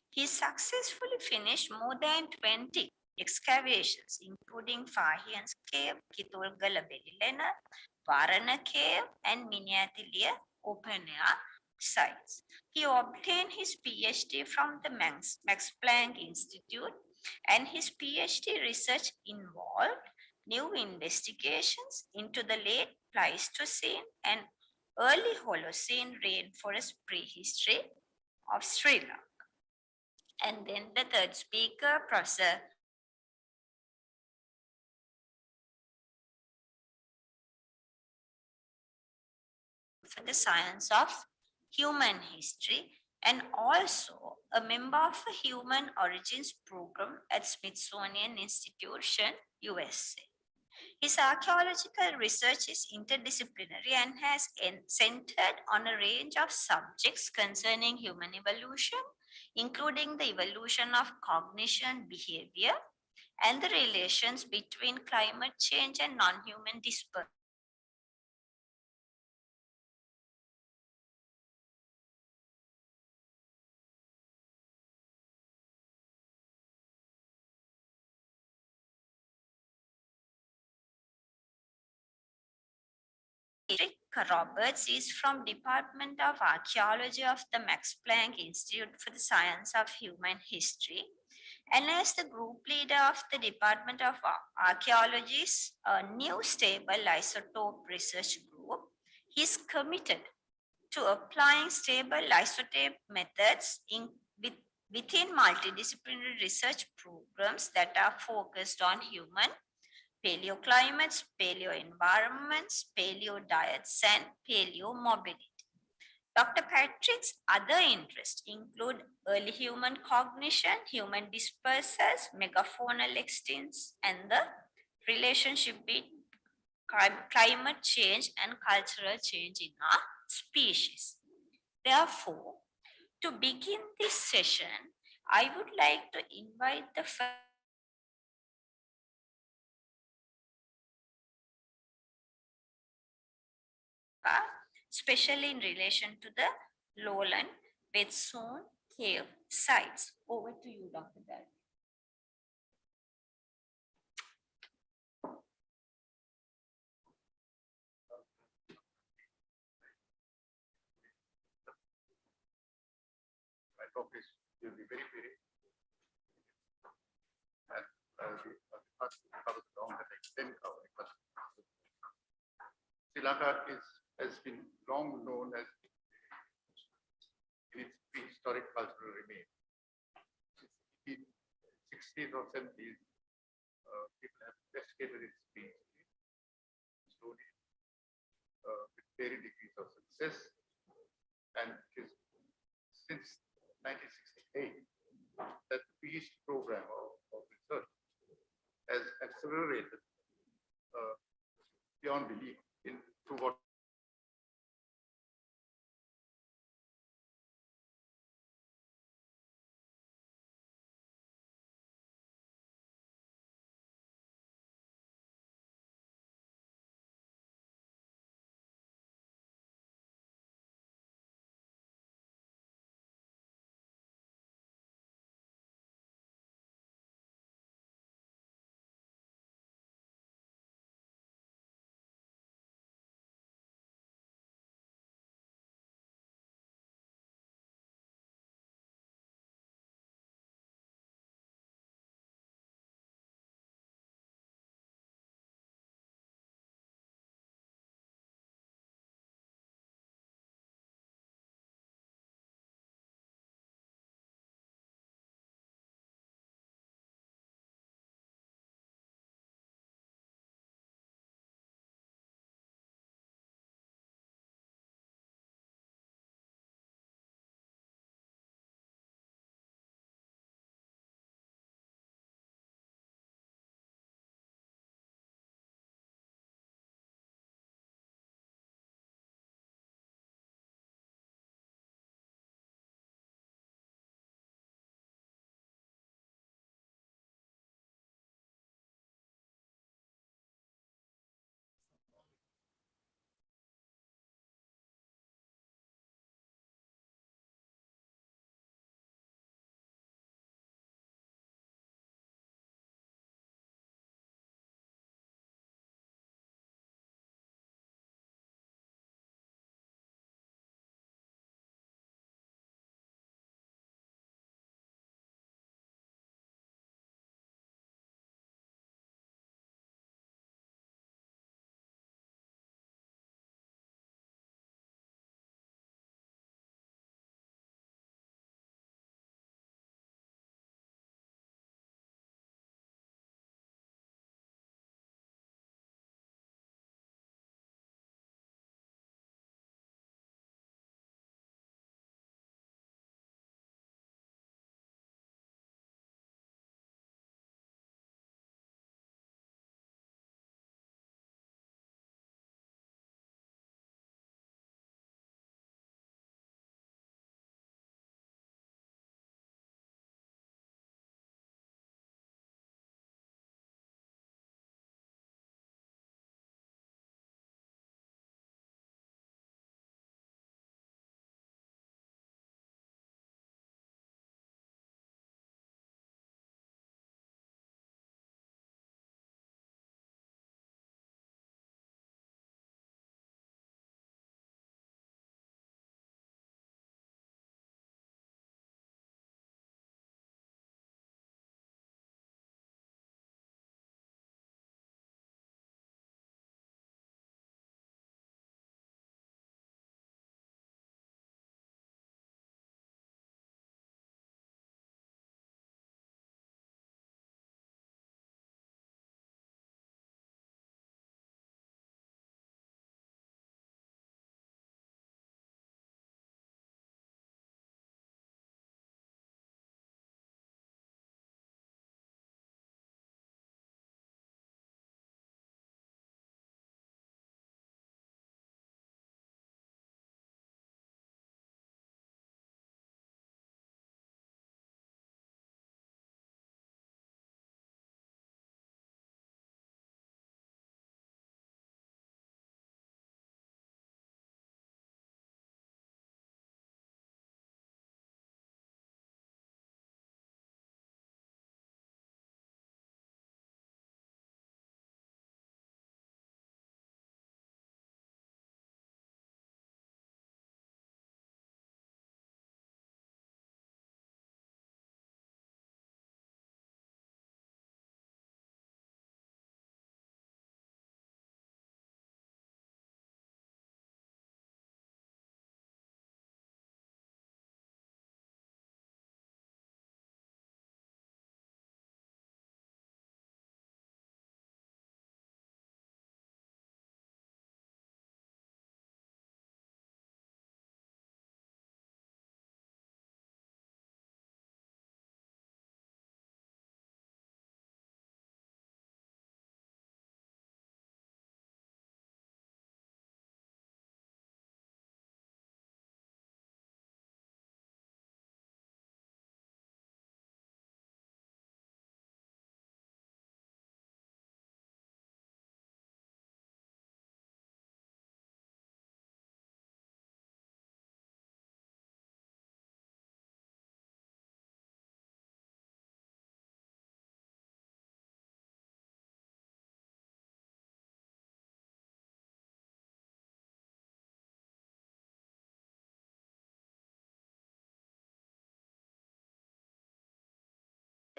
he successfully finished more than 20 excavations, including Fahian's Cave, Kitulgala Belilena, Varana Cave, and Miniatilia open-air sites. He obtained his PhD from the Max Planck Institute, and his PhD research involved new investigations into the late Pleistocene and early Holocene rainforest prehistory of Sri Lanka. And then the third speaker, Professor for the science of human history and also a member of a Human Origins program at Smithsonian Institution, USA. His archaeological research is interdisciplinary and has centered on a range of subjects concerning human evolution, including the evolution of cognition, behavior, and the relations between climate change and non-human dispersal. Rick Roberts is from Department of Archaeology of the Max Planck Institute for the Science of Human History. And as the group leader of the Department of Archaeology's new stable isotope research group, he is committed to applying stable isotope methods within multidisciplinary research programs that are focused on human paleoclimates, paleoenvironments, paleodiets, and paleomobility. Dr. Patrick's other interests include early human cognition, human dispersals, megafaunal extincts, and the relationship between climate change and cultural change in our species. Therefore, to begin this session, I would like to invite the especially in relation to the lowland Betsoon cave sites. Over to you, Dr. Dal. My talk will be very brief. And I'll be asked to cover the ground that I can cover. Sri Lanka has been long known as its prehistoric cultural remains. In 60s or 70s, people have investigated its prehistory slowly with varying degrees of success. And it is since 1968 that the prehistory program of research has accelerated beyond belief to what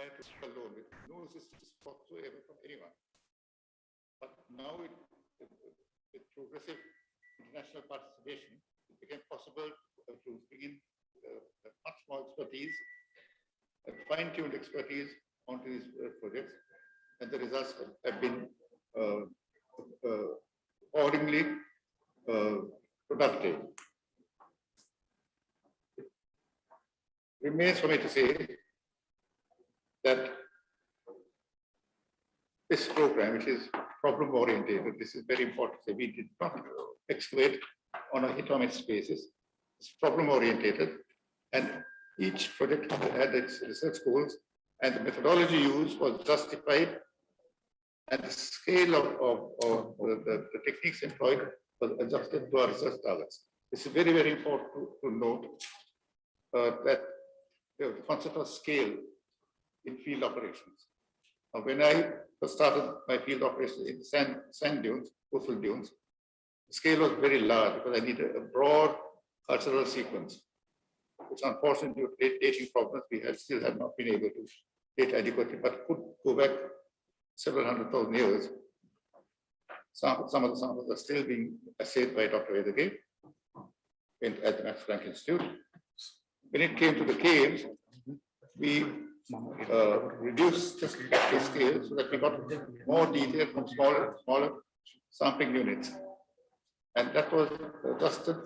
alone with no assistance whatsoever from anyone. But now with progressive international participation, it became possible to bring in much more expertise, fine-tuned expertise onto these projects, and the results have been accordingly productive. It remains for me to say that this program, which is problem oriented, this is very important. We did not excavate on a hit-or-miss basis. It's problem oriented, and each project had its research goals, and the methodology used was justified, and the scale of the techniques employed was adjusted to our research targets. It's very, very important to note that the concept of scale in field operations. When I first started my field operations in sand dunes, coastal dunes, the scale was very large because I needed a broad cultural sequence, which unfortunately due to dating problems, we still have not been able to date adequately, but could go back several 100,000 years. Some of the samples are still being assayed by Dr. Vedage at the Max Planck Institute. When it came to the caves, we reduced the scale so that we got more detail from smaller sampling units. And that was adjusted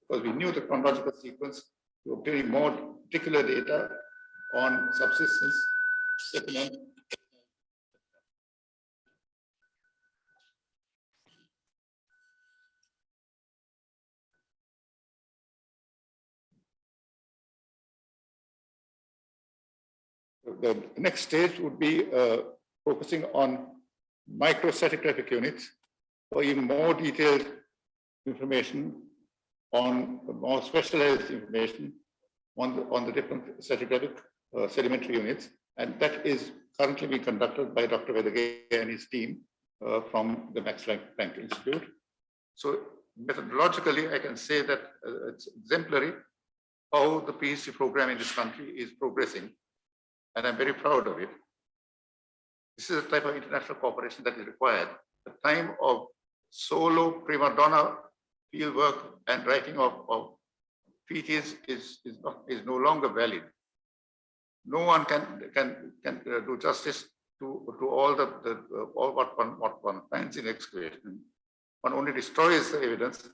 because we knew the chronological sequence to obtain more particular data on subsistence, sediment. The next stage would be focusing on microstratigraphic units or even more detailed information on more specialized information on the different stratigraphic sedimentary units. And that is currently being conducted by Dr. Vedage and his team from the Max Planck Institute. So methodologically, I can say that it's exemplary how the PhD program in this country is progressing. And I'm very proud of it. This is a type of international cooperation that is required. The time of solo prima donna field work and writing of treaties is no longer valid. No one can do justice to all what one finds in excavation. One only destroys the evidence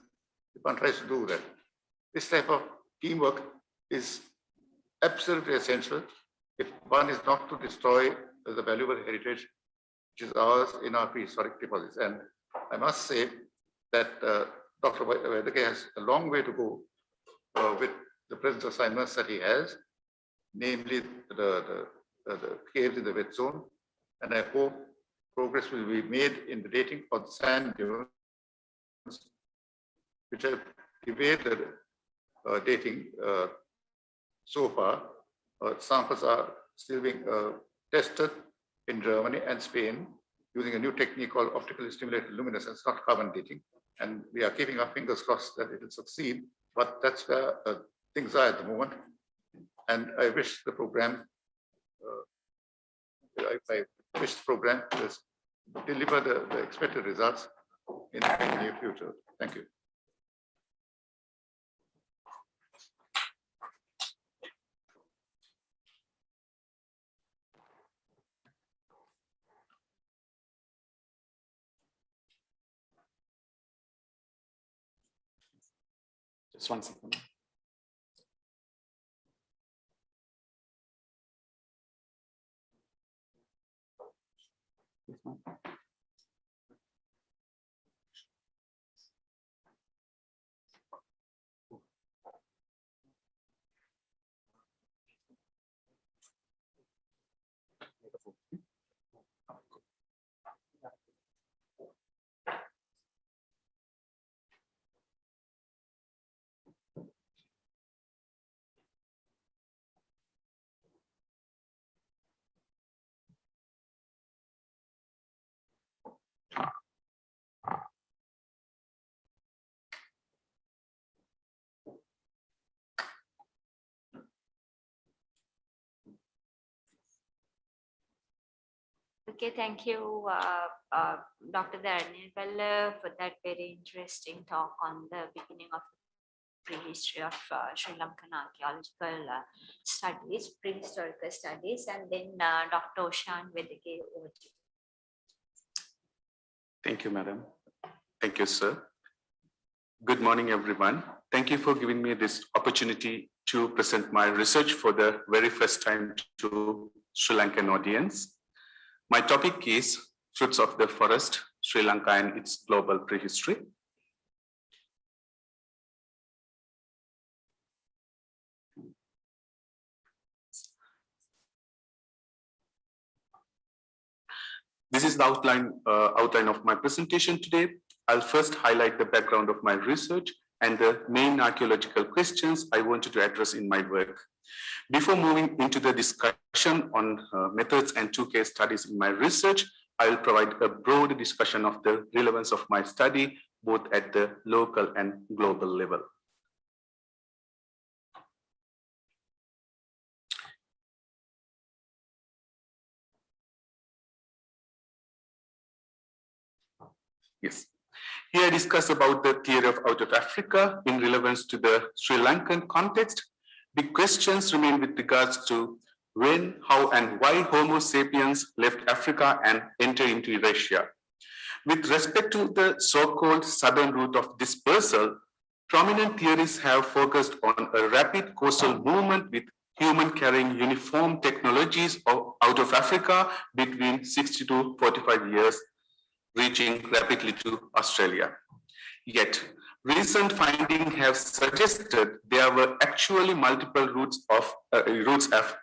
if one tries to do that. This type of teamwork is absolutely essential if one is not to destroy the valuable heritage which is ours in our prehistoric deposits. And I must say that Dr. Vedage has a long way to go with the present assignments that he has, namely the caves in the wet zone. And I hope progress will be made in the dating of the sand dunes, which have evaded dating so far. Samples are still being tested in Germany and Spain using a new technique called optically stimulated luminescence, not carbon dating. And we are keeping our fingers crossed that it will succeed, but that's where things are at the moment. And I wish the program, I wish the program to deliver the expected results in the near future. Thank you. Just 1 second. Okay, thank you, Dr. Dharanirkala, for that very interesting talk on the beginning of prehistory of Sri Lankan archaeological studies, prehistorical studies, and then Dr. Oshan Vedike, over to you. Thank you, madam. Thank you, sir. Good morning, everyone. Thank you for giving me this opportunity to present my research for the very first time to Sri Lankan audience. My topic is Fruits of the Forest, Sri Lanka and its Global Prehistory. This is the outline of my presentation today. I'll first highlight the background of my research and the main archaeological questions I wanted to address in my work. Before moving into the discussion on methods and two case studies in my research, I will provide a broad discussion of the relevance of my study, both at the local and global level. Yes. Here I discuss about the theory of out of Africa in relevance to the Sri Lankan context. The questions remain with regards to when, how, and why Homo sapiens left Africa and entered into Eurasia. With respect to the so-called southern route of dispersal, prominent theories have focused on a rapid coastal movement with human carrying uniform technologies out of Africa between 60 to 45 years, reaching rapidly to Australia. Yet, recent findings have suggested there were actually multiple routes of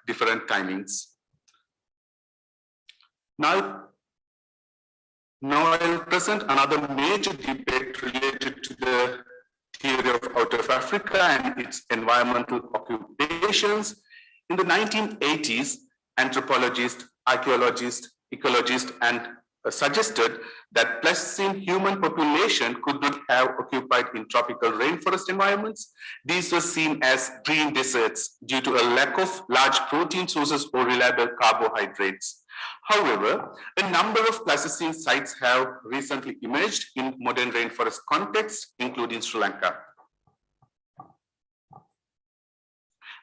different timings. Now I'll present another major debate related to the theory of out of Africa and its environmental occupations. In the 1980s, anthropologists, archaeologists, ecologists, and suggested that Pleistocene human population could not have occupied in tropical rainforest environments. These were seen as green deserts due to a lack of large protein sources or reliable carbohydrates. However, a number of Pleistocene sites have recently emerged in modern rainforest contexts, including Sri Lanka.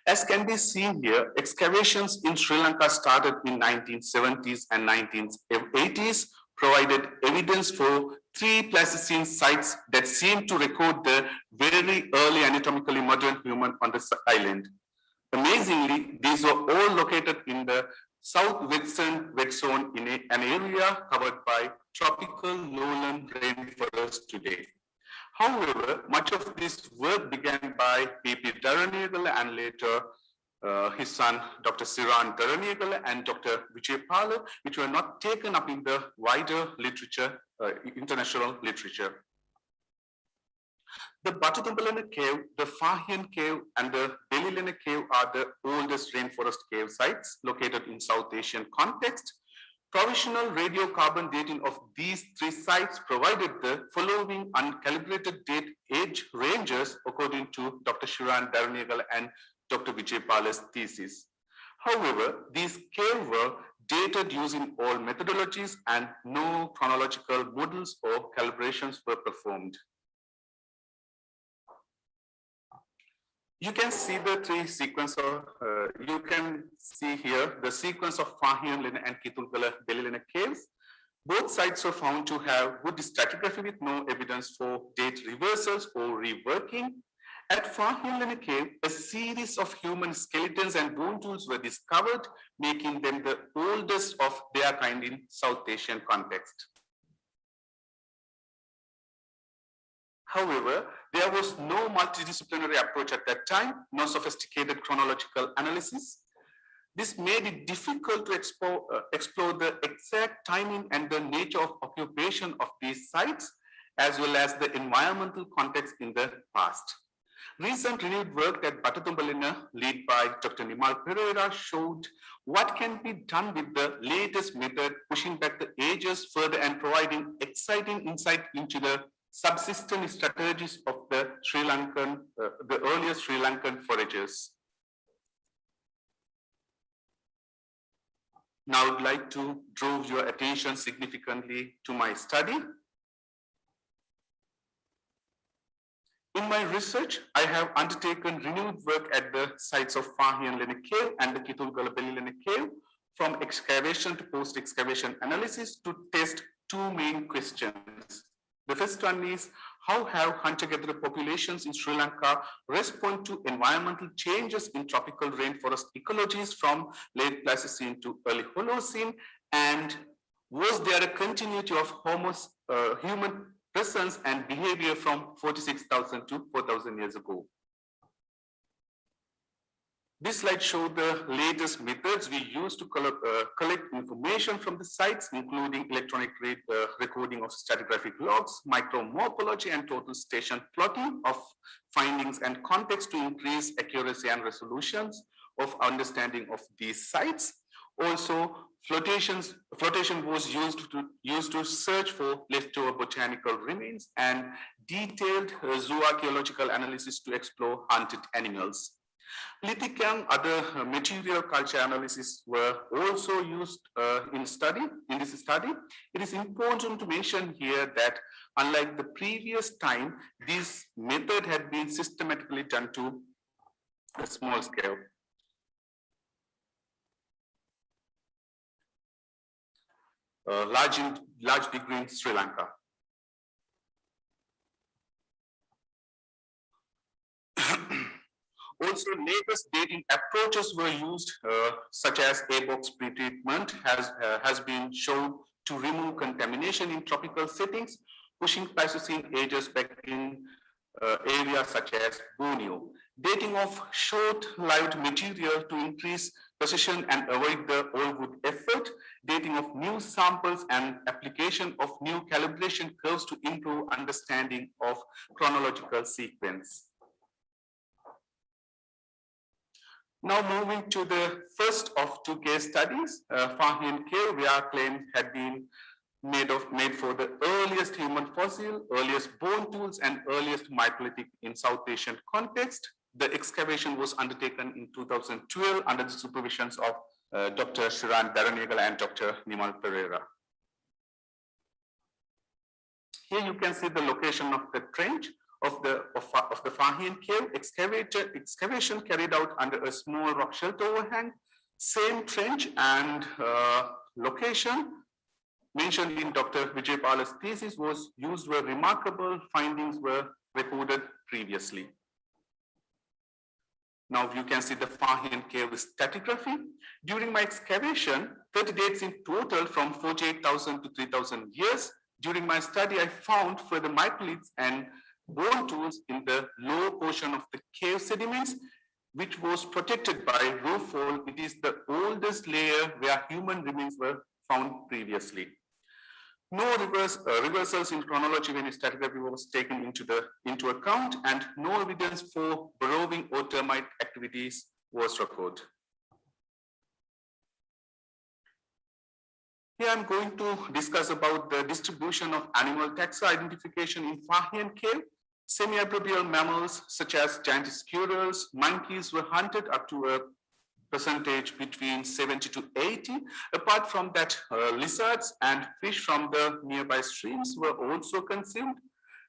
As can be seen here, excavations in Sri Lanka started in 1970s and 1980s, provided evidence for 3 Pleistocene sites that seem to record the very early anatomically modern human on the island. Amazingly, these were all located in the southwestern wet zone in an area covered by tropical lowland rainforest today. However, much of this work began by P.P. Dharanirkala and later his son, Dr. Siran Dharanirkala and Dr. Vijaypala, which were not taken up in the wider literature, international literature. The Batutumbalana cave, the Fahian cave, and the Belilena cave are the oldest rainforest cave sites located in South Asian context. Provisional radiocarbon dating of these 3 sites provided the following uncalibrated date age ranges according to Dr. Shiran Dharanirkala and Dr. Vijaypala's thesis. However, these caves were dated using old methodologies and no chronological models or calibrations were performed. You can see the 3 sequence of, you can see here the sequence of Fahian and Kitulkala Belilena caves. Both sites were found to have good stratigraphy with no evidence for date reversals or reworking. At Fahian cave, a series of human skeletons and bone tools were discovered, making them the oldest of their kind in South Asian context. However, there was no multidisciplinary approach at that time, no sophisticated chronological analysis. This made it difficult to explore the exact timing and the nature of occupation of these sites, as well as the environmental context in the past. Recent renewed work at Batutumbalina, led by Dr. Nimal Pereira, showed what can be done with the latest method, pushing back the ages further and providing exciting insight into the subsistence strategies of the Sri Lankan, the earlier Sri Lankan foragers. Now I would like to draw your attention significantly to my study. In my research, I have undertaken renewed work at the sites of Fahian Lene Cave and the Kitulgalapalli Lene Cave, from excavation to post-excavation analysis, to test two main questions. The first one is, how have hunter-gatherer populations in Sri Lanka respond to environmental changes in tropical rainforest ecologies from late Pleistocene to early Holocene? And was there a continuity of human presence and behavior from 46,000 to 4,000 years ago? This slide shows the latest methods we use to collect information from the sites, including electronic recording of stratigraphic logs, micromorphology, and total station plotting of findings and context to increase accuracy and resolutions of understanding of these sites. Also, flotation was used to search for leftover botanical remains, and detailed zooarchaeological analysis to explore hunted animals. Lithic and other material culture analysis were also used in this study. It is important to mention here that, unlike the previous time, this method had been systematically done to a small scale. Large degree in Sri Lanka. Also, latest dating approaches were used, such as A-box pretreatment has been shown to remove contamination in tropical settings, pushing Pleistocene ages back in areas such as Borneo. Dating of short-lived material to increase precision and avoid the old wood effort, dating of new samples, and application of new calibration curves to improve understanding of chronological sequence. Now moving to the first of two case studies, Fahian Cave, where claims had been made for the earliest human fossil, earliest bone tools, and earliest microlithic in South Asian context. The excavation was undertaken in 2012 under the supervisions of Dr. Shiran Daranagal and Dr. Nimal Pereira. Here you can see the location of the trench of the Fahian Cave. Excavation carried out under a small rock shelter overhang. Same trench and location mentioned in Dr. Vijay Pala's thesis was used where remarkable findings were recorded previously. Now you can see the Fahian Cave stratigraphy. During my excavation, 30 dates in total from 48,000 to 3,000 years. During my study, I found further microliths and bone tools in the lower portion of the cave sediments, which was protected by roof fall. It is the oldest layer where human remains were found previously. No reversals in chronology when stratigraphy was taken into account, and no evidence for burrowing or termite activities was recorded. Here I'm going to discuss about the distribution of animal taxa identification in Fahian Cave. Semi-arboreal mammals such as giant squirrels, monkeys were hunted up to a percentage between 70 to 80. Apart from that, lizards and fish from the nearby streams were also consumed.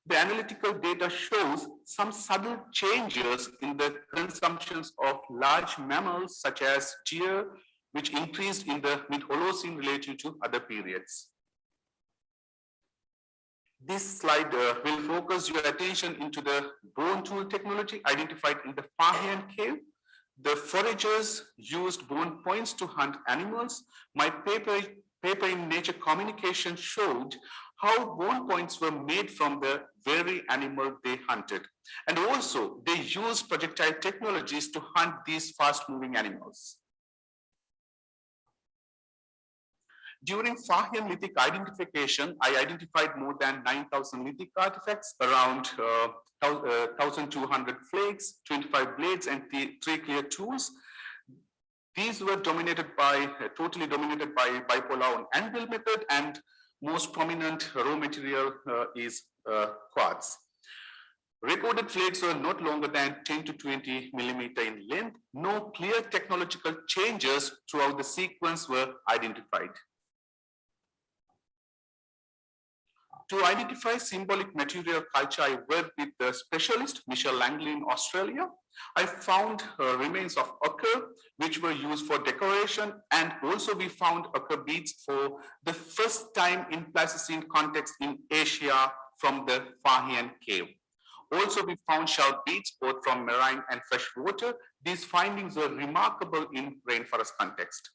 The analytical data shows some subtle changes in the consumptions of large mammals such as deer, which increased in the mid-Holocene relative to other periods. This slide will focus your attention into the bone tool technology identified in the Fahian Cave. The foragers used bone points to hunt animals. My paper in Nature Communication showed how bone points were made from the very animal they hunted. And also, they used projectile technologies to hunt these fast-moving animals. During Fahian lithic identification, I identified more than 9,000 lithic artifacts, around 1,200 flakes, 25 blades, and 3 clear tools. These were totally dominated by bipolar and anvil method, and most prominent raw material is quartz. Recorded flakes were not longer than 10 to 20 millimeter in length. No clear technological changes throughout the sequence were identified. To identify symbolic material culture, I worked with the specialist Michelle Langley in Australia. I found remains of ochre, which were used for decoration, and also we found ochre beads for the first time in Pleistocene context in Asia from the Fahian cave. Also, we found shell beads both from marine and fresh water. These findings were remarkable in rainforest context.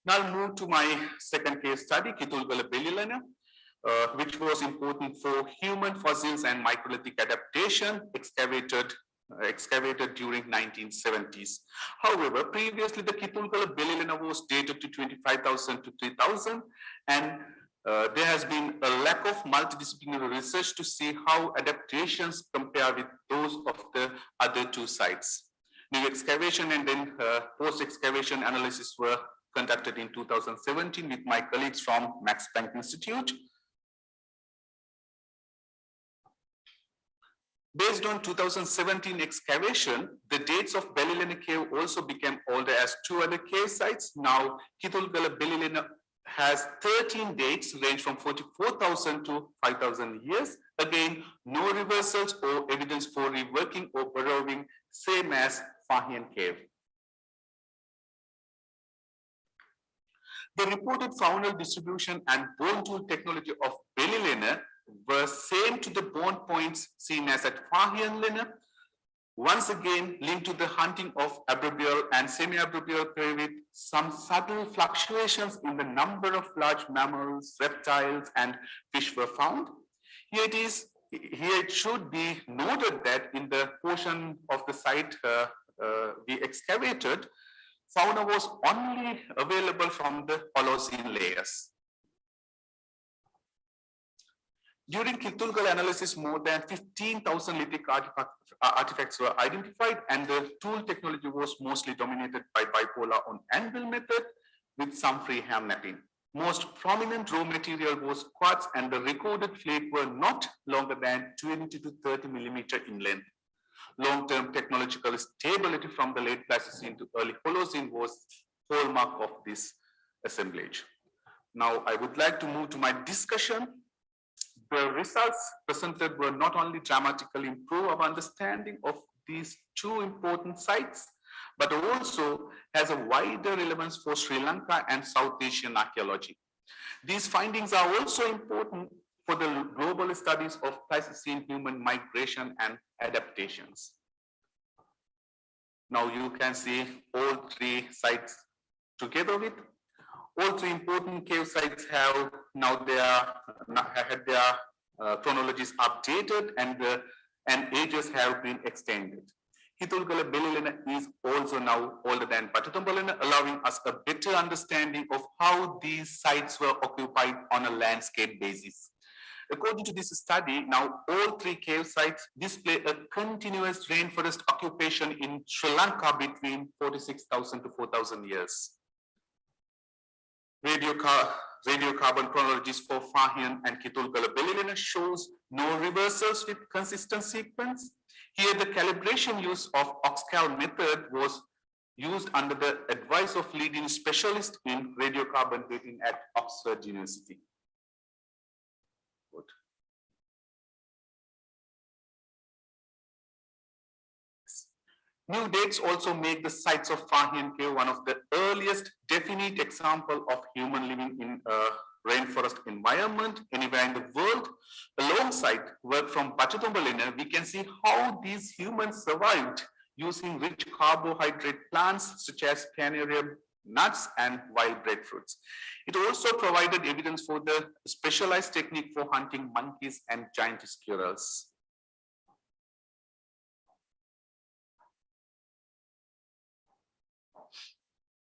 Now I'll move to my second case study, Kitulgala Belilena, which was important for human fossils and microlithic adaptation excavated during 1970s. However, previously the Kitulgala Belilena was dated to 25,000 to 3,000, and there has been a lack of multidisciplinary research to see how adaptations compare with those of the other two sites. New excavation and then post-excavation analysis were conducted in 2017 with my colleagues from Max Planck Institute. Based on 2017 excavation, the dates of Belilena cave also became older as two other cave sites. Now, Kitulgala Belilena has 13 dates, range from 44,000 to 5,000 years. Again, no reversals or evidence for reworking or burrowing, same as Fahian cave. The reported faunal distribution and bone tool technology of Belilena were same to the bone points seen as at Fahian Lena, once again linked to the hunting of abrobial and semi-abrobial prey with some subtle fluctuations in the number of large mammals, reptiles, and fish were found. Here it should be noted that in the portion of the site we excavated, fauna was only available from the Holocene layers. During Kitulgala analysis, more than 15,000 lithic artifacts were identified, and the tool technology was mostly dominated by bipolar on anvil method with some freehand mapping. Most prominent raw material was quartz, and the recorded flake were not longer than 20 to 30 millimeter in length. Long-term technological stability from the late Pleistocene to early Holocene was hallmark of this assemblage. Now, I would like to move to my discussion. The results presented were not only dramatically improve our understanding of these two important sites, but also has a wider relevance for Sri Lanka and South Asian archaeology. These findings are also important for the global studies of Pleistocene human migration and adaptations. Now you can see all three sites together with. All three important cave sites have now had their chronologies updated and ages have been extended. Kitulgala Belilena is also now older than Patithombalena, allowing us a better understanding of how these sites were occupied on a landscape basis. According to this study, now all three cave sites display a continuous rainforest occupation in Sri Lanka between 46,000 to 4,000 years. Radiocarbon chronologies for Fahian and Kitulgala Belilena shows no reversals with consistent sequence. Here, the calibration use of Oxcal method was used under the advice of leading specialist in radiocarbon dating at Oxford University. Good. New dates also make the sites of Fahian cave one of the earliest definite example of human living in a rainforest environment anywhere in the world. Alongside work from Patithombalena, we can see how these humans survived using rich carbohydrate plants such as Canarium nuts and wild breadfruits. It also provided evidence for the specialized technique for hunting monkeys and giant squirrels.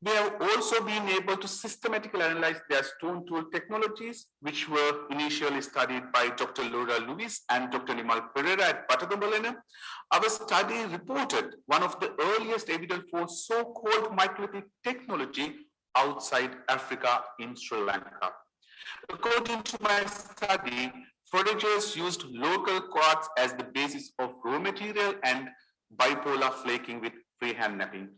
We have also been able to systematically analyze their stone tool technologies, which were initially studied by Dr. Laura Lewis and Dr. Nimal Pereira at Patithombalena. Our study reported one of the earliest evidence for so-called microlithic technology outside Africa in Sri Lanka. According to my study, Foragers used local quartz as the basis of raw material and bipolar flaking with freehand napping.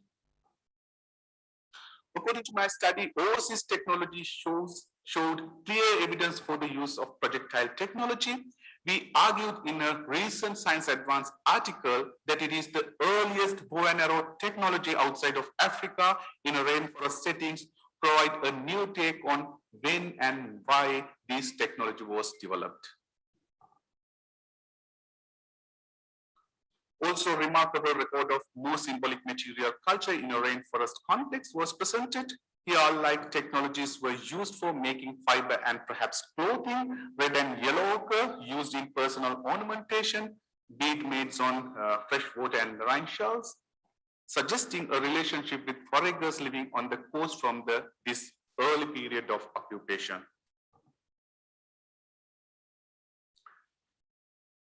According to my study, overseas technology showed clear evidence for the use of projectile technology. We argued in a recent Science Advance article that it is the earliest bow and arrow technology outside of Africa in a rainforest settings, provide a new take on when and why this technology was developed. Also, remarkable record of more symbolic material culture in a rainforest context was presented. Here, like technologies were used for making fiber and perhaps clothing. Red and yellow ochre used in personal ornamentation, bead made on fresh water and marine shells, suggesting a relationship with foragers living on the coast from this early period of occupation.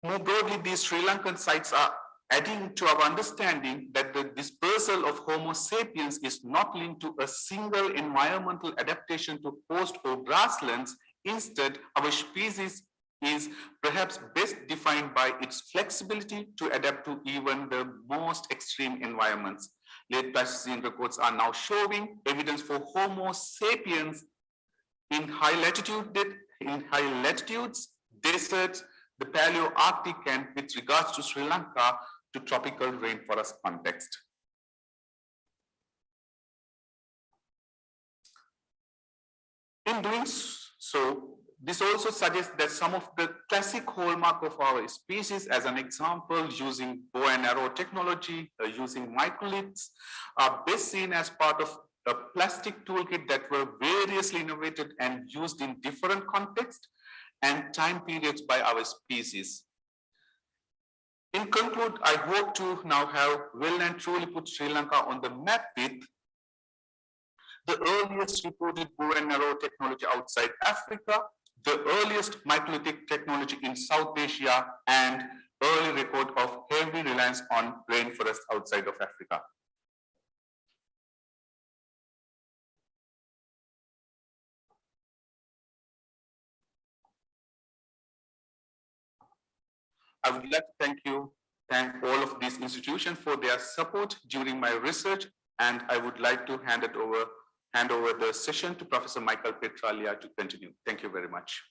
More broadly, these Sri Lankan sites are adding to our understanding that the dispersal of Homo sapiens is not linked to a single environmental adaptation to coast or grasslands. Instead, our species is perhaps best defined by its flexibility to adapt to even the most extreme environments. Late Pleistocene records are now showing evidence for Homo sapiens in high latitudes, deserts, the Paleo-Arctic, and with regards to Sri Lanka, to tropical rainforest context. In doing so, this also suggests that some of the classic hallmark of our species, as an example, using bow and arrow technology, using microliths, are best seen as part of a plastic toolkit that were variously innovated and used in different contexts and time periods by our species. In conclude, I hope to now have well and truly put Sri Lanka on the map with the earliest reported bow and arrow technology outside Africa, the earliest microlithic technology in South Asia, and early record of heavy reliance on rainforest outside of Africa. I would like to thank all of these institutions for their support during my research, and I would like to hand over the session to Professor Michael Petralia to continue. Thank you very much.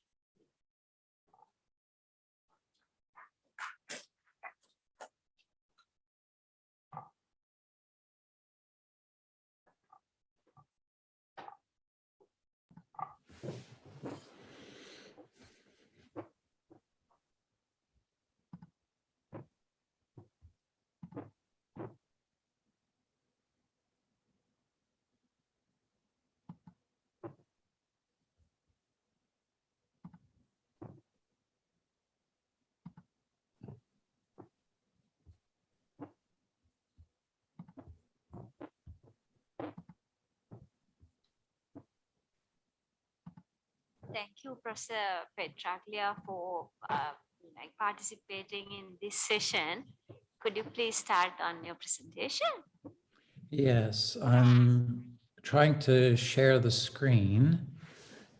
Thank you, Professor Petraglia, for participating in this session. Could you please start on your presentation? Yes, I'm trying to share the screen,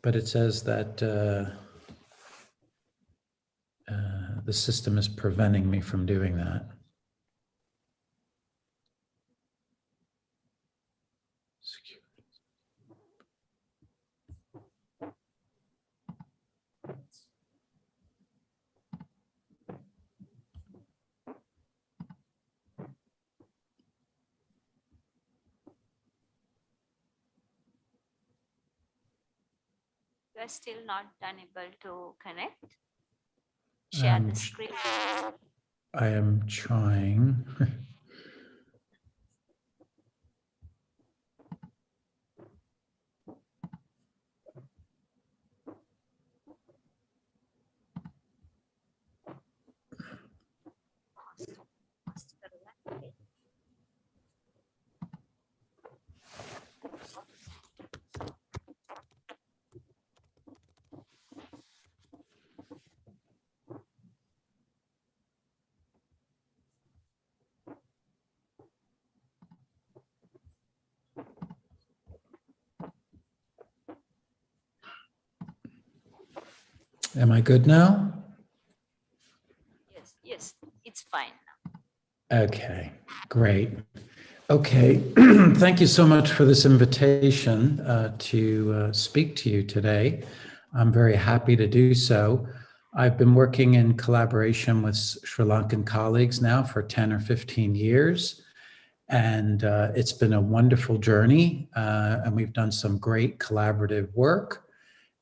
but it says that the system is preventing me from doing that. You are still not unable to connect? Share the screen. I am trying. Am I good now? Okay, great. Okay, thank you so much for this invitation to speak to you today. I'm very happy to do so. I've been working in collaboration with Sri Lankan colleagues now for 10 or 15 years, and it's been a wonderful journey, and we've done some great collaborative work,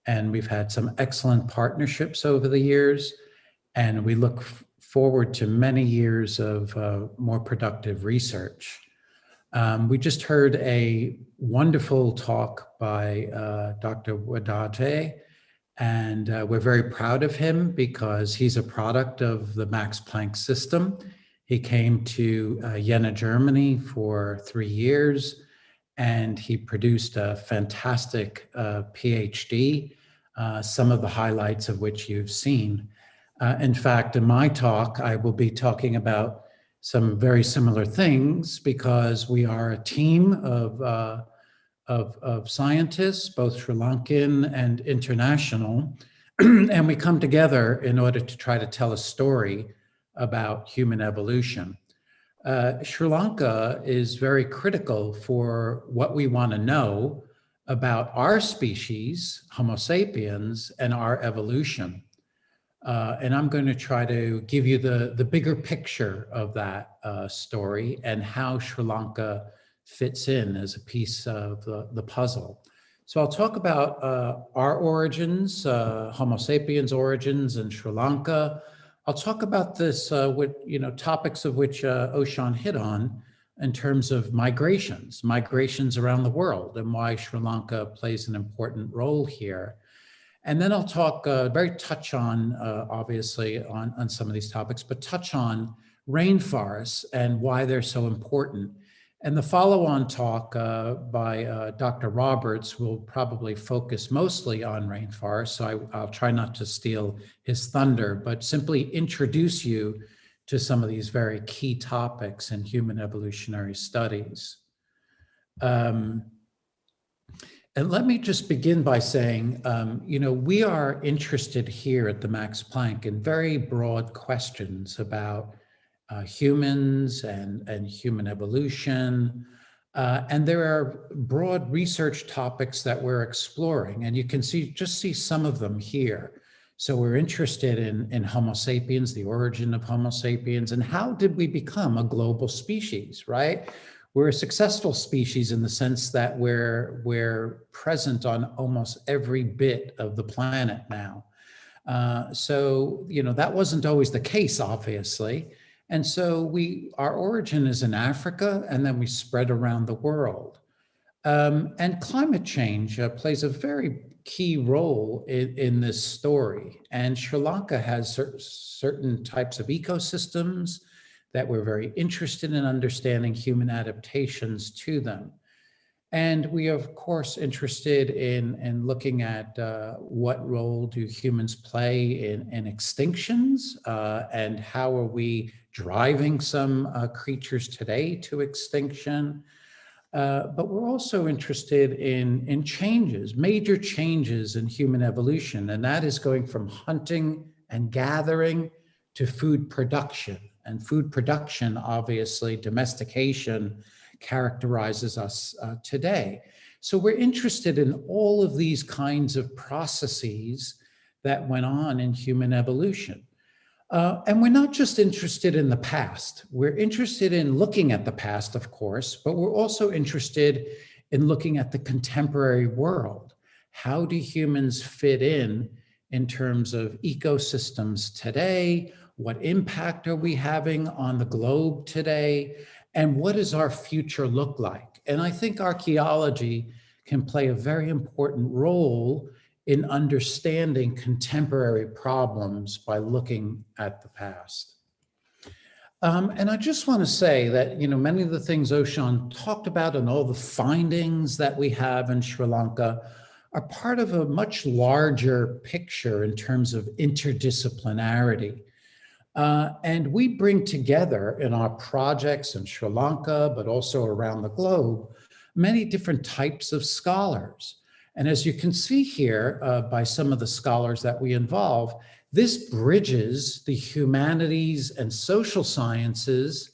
and we've had some excellent partnerships over the years, and we look forward to many years of more productive research. We just heard a wonderful talk by Dr. Wadate, and we're very proud of him because he's a product of the Max Planck system. He came to Jena, Germany for 3 years, and he produced a fantastic PhD, some of the highlights of which you've seen. In fact, in my talk, I will be talking about some very similar things because we are a team of scientists, both Sri Lankan and international, and we come together in order to try to tell a story about human evolution. Sri Lanka is very critical for what we want to know about our species, Homo sapiens, and our evolution. And I'm going to try to give you the bigger picture of that story and how Sri Lanka fits in as a piece of the puzzle. So I'll talk about our origins, Homo sapiens origins in Sri Lanka. I'll talk about this, topics of which Oshan hit on in terms of migrations around the world and why Sri Lanka plays an important role here. And then I'll talk, touch on, obviously, on some of these topics, but touch on rainforests and why they're so important. And the follow-on talk by Dr. Roberts will probably focus mostly on rainforests, so I'll try not to steal his thunder, but simply introduce you to some of these very key topics in human evolutionary studies. And let me just begin by saying, we are interested here at the Max Planck in very broad questions about humans and human evolution. And there are broad research topics that we're exploring, and you can just see some of them here. So we're interested in Homo sapiens, the origin of Homo sapiens, and how did we become a global species, right? We're a successful species in the sense that we're present on almost every bit of the planet now. So that wasn't always the case, obviously. And so our origin is in Africa, and then we spread around the world. And climate change plays a very key role in this story. And Sri Lanka has certain types of ecosystems that we're very interested in understanding human adaptations to them. And we are, of course, interested in looking at what role do humans play in extinctions and how are we driving some creatures today to extinction. But we're also interested in changes, major changes in human evolution, and that is going from hunting and gathering to food production. And food production, obviously, domestication characterizes us today. So we're interested in all of these kinds of processes that went on in human evolution. And we're not just interested in the past. We're interested in looking at the past, of course, but we're also interested in looking at the contemporary world. How do humans fit in terms of ecosystems today? What impact are we having on the globe today? And what does our future look like? And I think archaeology can play a very important role in understanding contemporary problems by looking at the past. And I just want to say that, many of the things Oshan talked about and all the findings that we have in Sri Lanka are part of a much larger picture in terms of interdisciplinarity. And we bring together in our projects in Sri Lanka, but also around the globe, many different types of scholars. And as you can see here by some of the scholars that we involve, this bridges the humanities and social sciences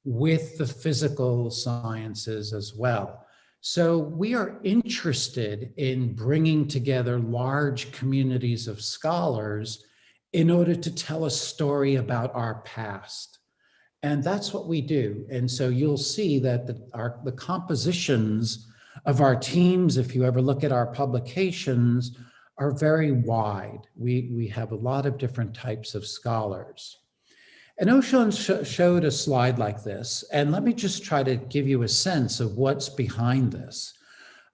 with the physical sciences as well. So we are interested in bringing together large communities of scholars in order to tell a story about our past. And that's what we do. And so you'll see that the compositions of our teams, if you ever look at our publications, are very wide. We have a lot of different types of scholars. And Oshan showed a slide like this, and let me just try to give you a sense of what's behind this.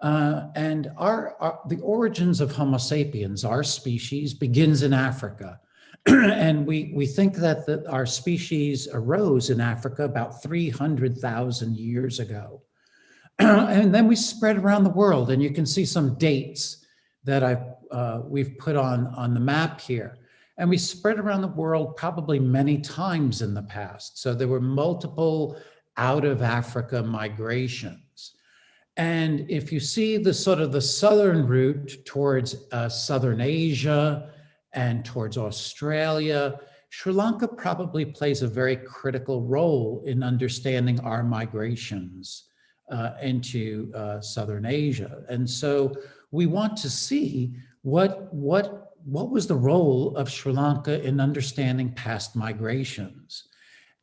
And the origins of Homo sapiens, our species, begins in Africa. And we think that our species arose in Africa about 300,000 years ago. And then we spread around the world, and you can see some dates that we've put on the map here. And we spread around the world probably many times in the past. So there were multiple out of Africa migrations. And if you see the sort of the southern route towards Southern Asia and towards Australia, Sri Lanka probably plays a very critical role in understanding our migrations into Southern Asia. And so we want to see what was the role of Sri Lanka in understanding past migrations.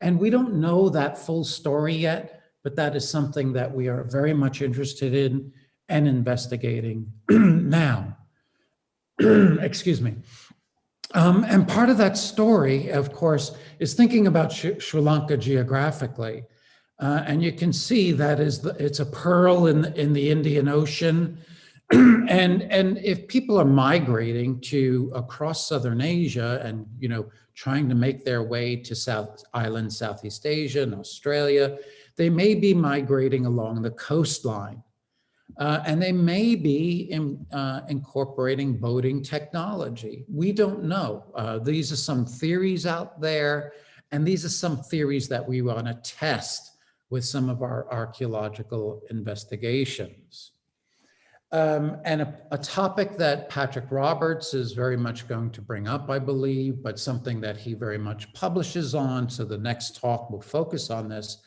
And we don't know that full story yet, but that is something that we are very much interested in and investigating now. Excuse me. And part of that story, of course, is thinking about Sri Lanka geographically. And you can see that it's a pearl in the Indian Ocean. And if people are migrating across Southern Asia and, trying to make their way to Southeast Asia and Australia, they may be migrating along the coastline. And they may be incorporating boating technology. We don't know. These are some theories out there, and these are some theories that we want to test with some of our archaeological investigations. And a topic that Patrick Roberts is very much going to bring up, I believe, but something that he very much publishes on, so the next talk will focus on this.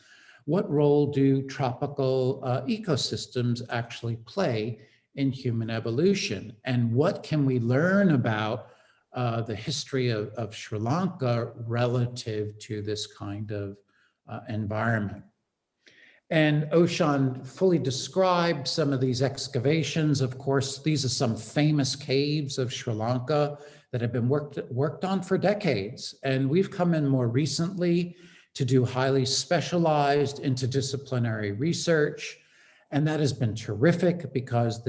What role do tropical ecosystems actually play in human evolution? And what can we learn about the history of Sri Lanka relative to this kind of environment? And Oshan fully described some of these excavations. Of course, these are some famous caves of Sri Lanka that have been worked on for decades. And we've come in more recently to do highly specialized interdisciplinary research. And that has been terrific because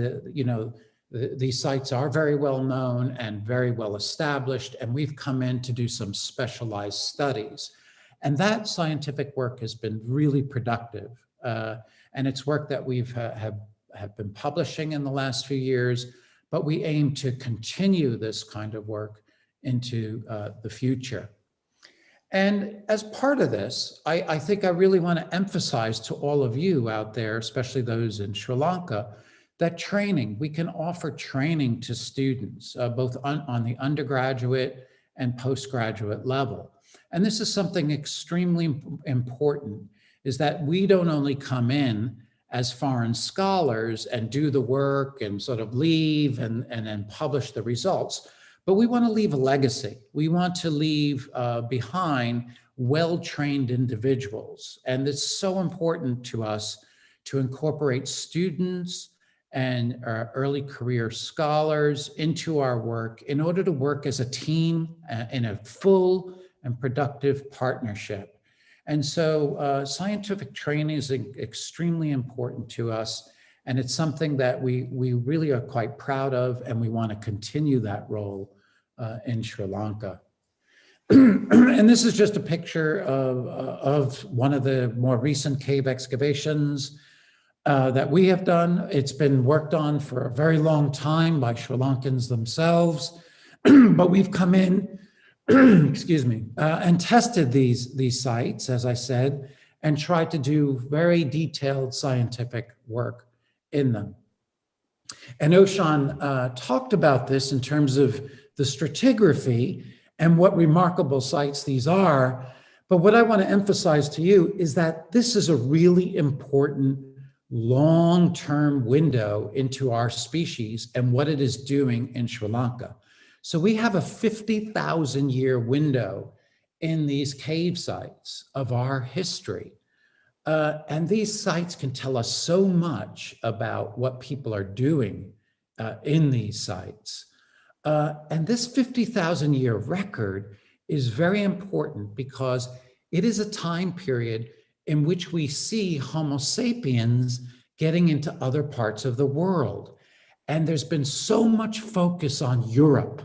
these sites are very well known and very well established. And we've come in to do some specialized studies. And that scientific work has been really productive. And it's work that we've have been publishing in the last few years, but we aim to continue this kind of work into the future. And as part of this, I think I really want to emphasize to all of you out there, especially those in Sri Lanka, that we can offer training to students, both on the undergraduate and postgraduate level. And this is something extremely important, is that we don't only come in as foreign scholars and do the work and sort of leave and then publish the results, but we want to leave a legacy. We want to leave behind well-trained individuals. And it's so important to us to incorporate students and early career scholars into our work in order to work as a team in a full and productive partnership. And so scientific training is extremely important to us. And it's something that we really are quite proud of, and we want to continue that role in Sri Lanka. And this is just a picture of one of the more recent cave excavations that we have done. It's been worked on for a very long time by Sri Lankans themselves, but we've come in, excuse me, and tested these sites, as I said, and tried to do very detailed scientific work in them. And Oshan talked about this in terms of the stratigraphy and what remarkable sites these are. But what I want to emphasize to you is that this is a really important long-term window into our species and what it is doing in Sri Lanka. So we have a 50,000 year window in these cave sites of our history. And these sites can tell us so much about what people are doing in these sites. And this 50,000 year record is very important because it is a time period in which we see Homo sapiens getting into other parts of the world. And there's been so much focus on Europe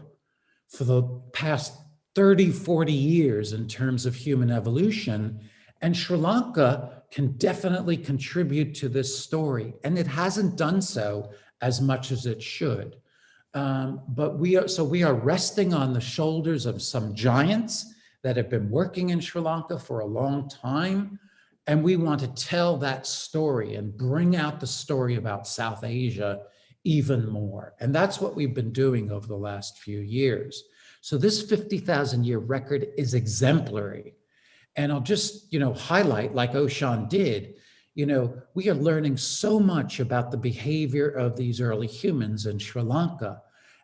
for the past 30, 40 years in terms of human evolution. And Sri Lanka can definitely contribute to this story. And it hasn't done so as much as it should. But we are resting on the shoulders of some giants that have been working in Sri Lanka for a long time. And we want to tell that story and bring out the story about South Asia even more. And that's what we've been doing over the last few years. So this 50,000 year record is exemplary. And I'll just, highlight, like Oshan did, we are learning so much about the behavior of these early humans in Sri Lanka.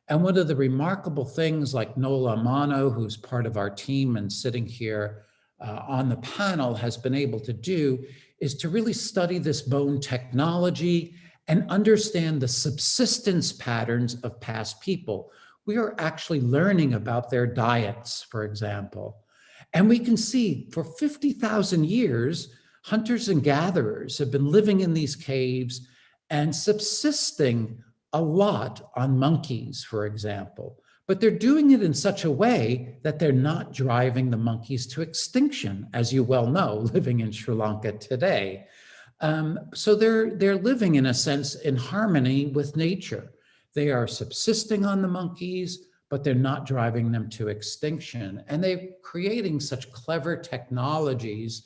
And one of the remarkable things, like Nola Amano, who's part of our team and sitting here on the panel, has been able to do, is to really study this bone technology and understand the subsistence patterns of past people. We are actually learning about their diets, for example. And we can see for 50,000 years, hunters and gatherers have been living in these caves and subsisting a lot on monkeys, for example. But they're doing it in such a way that they're not driving the monkeys to extinction, as you well know, living in Sri Lanka today. So they're living, in a sense, in harmony with nature. They are subsisting on the monkeys, but they're not driving them to extinction. And they're creating such clever technologies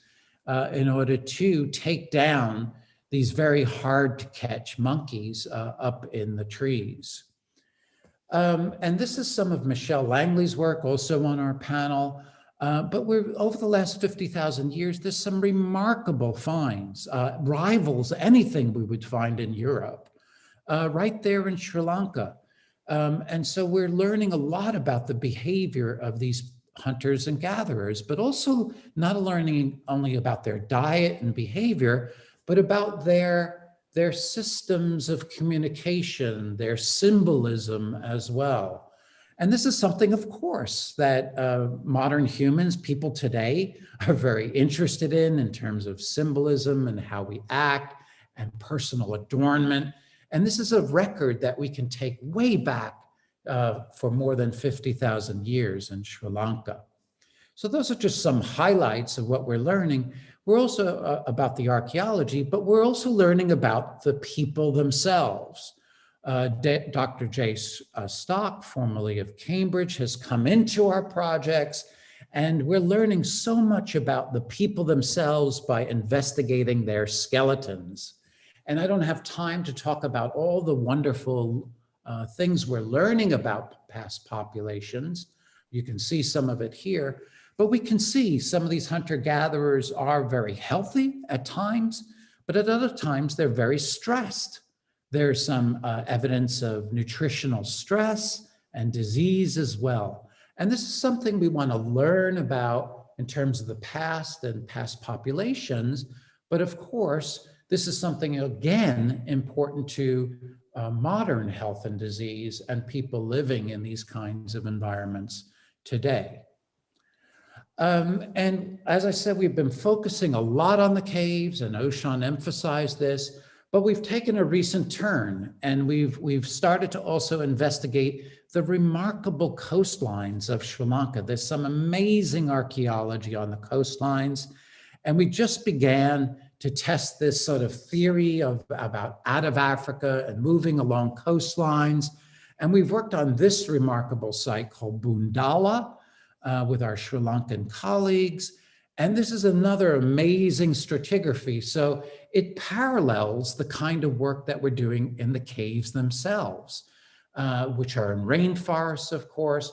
in order to take down these very hard to catch monkeys up in the trees. And this is some of Michelle Langley's work also on our panel. But over the last 50,000 years, there's some remarkable finds, rivals anything we would find in Europe, right there in Sri Lanka. And so we're learning a lot about the behavior of these hunters and gatherers, but also not learning only about their diet and behavior, but about their systems of communication, their symbolism as well. And this is something, of course, that modern humans, people today, are very interested in terms of symbolism and how we act and personal adornment. And this is a record that we can take way back for more than 50,000 years in Sri Lanka. So those are just some highlights of what we're learning. We're also about the archaeology, but we're also learning about the people themselves. Dr. Jay Stock, formerly of Cambridge, has come into our projects, and we're learning so much about the people themselves by investigating their skeletons. And I don't have time to talk about all the wonderful things we're learning about past populations. You can see some of it here, but we can see some of these hunter-gatherers are very healthy at times, but at other times they're very stressed. There's some evidence of nutritional stress and disease as well. And this is something we want to learn about in terms of the past and past populations. But of course, this is something, again, important to modern health and disease and people living in these kinds of environments today. And as I said, we've been focusing a lot on the caves, and Oshan emphasized this, but we've taken a recent turn, and we've started to also investigate the remarkable coastlines of Sri Lanka. There's some amazing archaeology on the coastlines, and we just began to test this sort of theory about out of Africa and moving along coastlines. And we've worked on this remarkable site called Bundala with our Sri Lankan colleagues. And this is another amazing stratigraphy. So it parallels the kind of work that we're doing in the caves themselves, which are in rainforests, of course.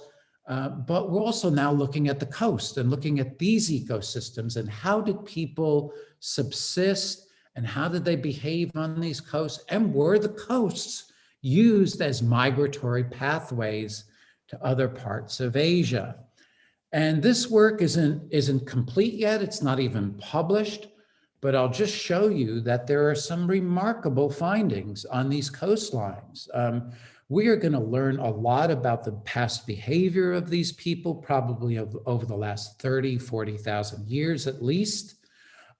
But we're also now looking at the coast and looking at these ecosystems and how did people subsist and how did they behave on these coasts, and were the coasts used as migratory pathways to other parts of Asia? And this work isn't complete yet. It's not even published, but I'll just show you that there are some remarkable findings on these coastlines. We are going to learn a lot about the past behavior of these people, probably over the last 30, 40,000 years at least.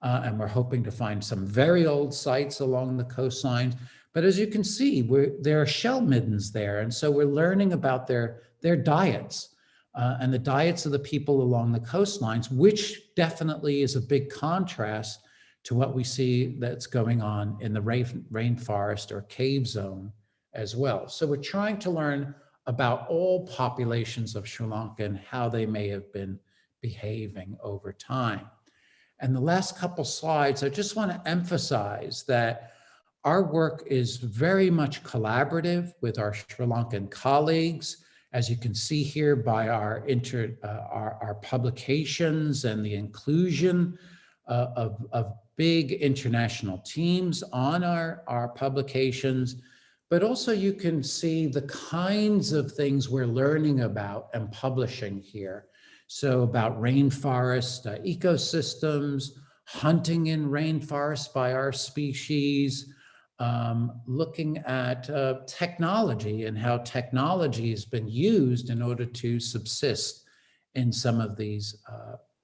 And we're hoping to find some very old sites along the coastlines. But as you can see, there are shell middens there. And so we're learning about their diets and the diets of the people along the coastlines, which definitely is a big contrast to what we see that's going on in the rainforest or cave zone as well. So we're trying to learn about all populations of Sri Lanka and how they may have been behaving over time. And the last couple slides, I just want to emphasize that our work is very much collaborative with our Sri Lankan colleagues, as you can see here by our publications and the inclusion of big international teams on our publications. But also you can see the kinds of things we're learning about and publishing here. So about rainforest ecosystems, hunting in rainforests by our species, looking at technology and how technology has been used in order to subsist in some of these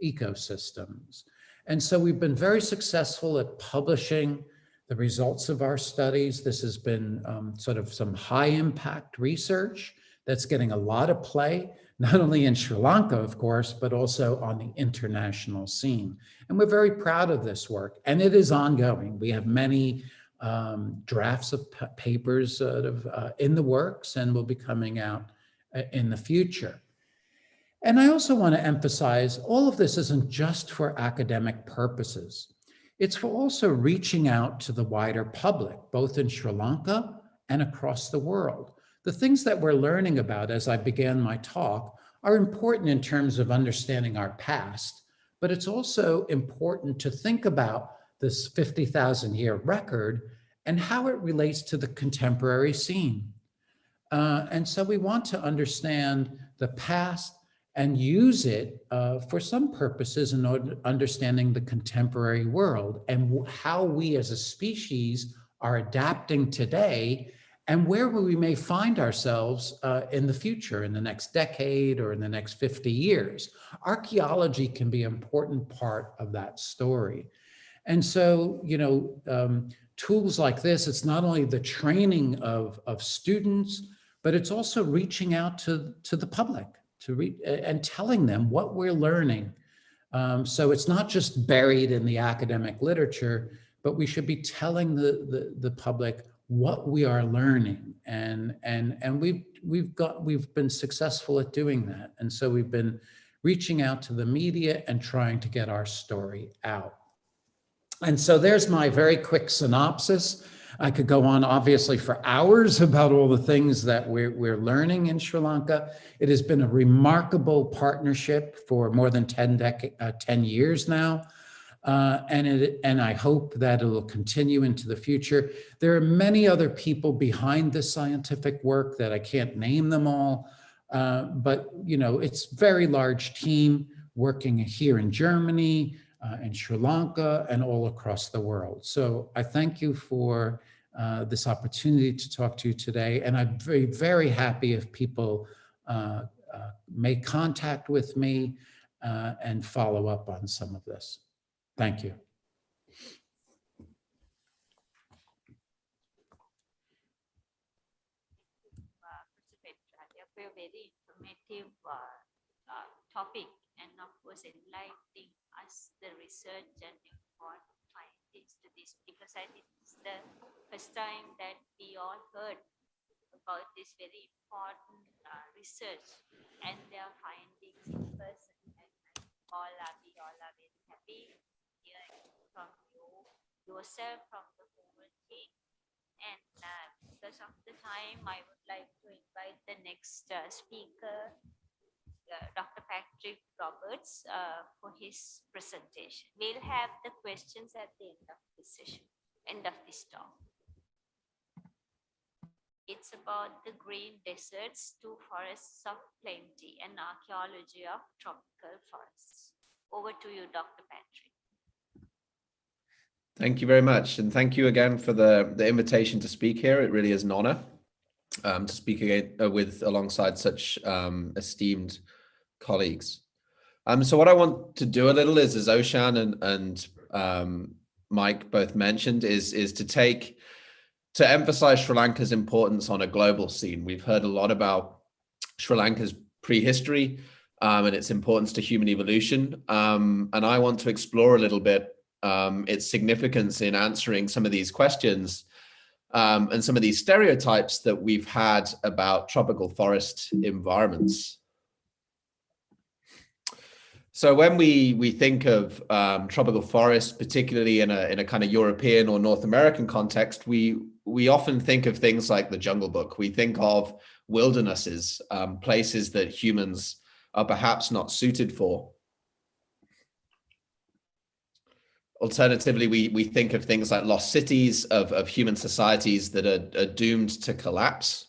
ecosystems. And so we've been very successful at publishing the results of our studies. This has been sort of some high impact research that's getting a lot of play, not only in Sri Lanka, of course, but also on the international scene. And we're very proud of this work, and it is ongoing. We have many drafts of papers sort of in the works and will be coming out in the future. And I also want to emphasize all of this isn't just for academic purposes. It's for also reaching out to the wider public, both in Sri Lanka and across the world. The things that we're learning about as I began my talk are important in terms of understanding our past, but it's also important to think about this 50,000-year record and how it relates to the contemporary scene. And so we want to understand the past and use it for some purposes in order understanding the contemporary world and how we as a species are adapting today and where we may find ourselves in the future, in the next decade or in the next 50 years. Archaeology can be an important part of that story. And so, tools like this, it's not only the training of students, but it's also reaching out to the public and telling them what we're learning. So it's not just buried in the academic literature, but we should be telling the public what we are learning. And we've been successful at doing that. And so we've been reaching out to the media and trying to get our story out. And so there's my very quick synopsis. I could go on obviously for hours about all the things that we're learning in Sri Lanka. It has been a remarkable partnership for more than 10 years now. And I hope that it will continue into the future. There are many other people behind this scientific work that I can't name them all, but it's a very large team working here in Germany, in Sri Lanka, and all across the world. So I thank you for this opportunity to talk to you today. And I'm very, very happy if people make contact with me and follow up on some of this. Thank you. For a very informative topic, and of course enlightening us the research and important findings to this, because I think it's the first time that we all heard about this very important research and their findings in person. And we all are very happy hearing from you yourself, from the whole team. And because of the time, I would like to invite the next speaker, Dr. Patrick Roberts for his presentation. We'll have the questions at the end of this session, end of this talk. It's about the green deserts, two forests of plenty, and archaeology of tropical forests. Over to you, Dr. Patrick. Thank you very much. And thank you again for the invitation to speak here. It really is an honor to speak again alongside such esteemed colleagues. So what I want to do a little is, as Oshan and Mike both mentioned, is to emphasize Sri Lanka's importance on a global scene. We've heard a lot about Sri Lanka's prehistory and its importance to human evolution. And I want to explore a little bit its significance in answering some of these questions and some of these stereotypes that we've had about tropical forest environments. So when we think of tropical forests, particularly in a kind of European or North American context, we often think of things like the Jungle Book. We think of wildernesses, places that humans are perhaps not suited for. Alternatively, we think of things like lost cities of human societies that are doomed to collapse.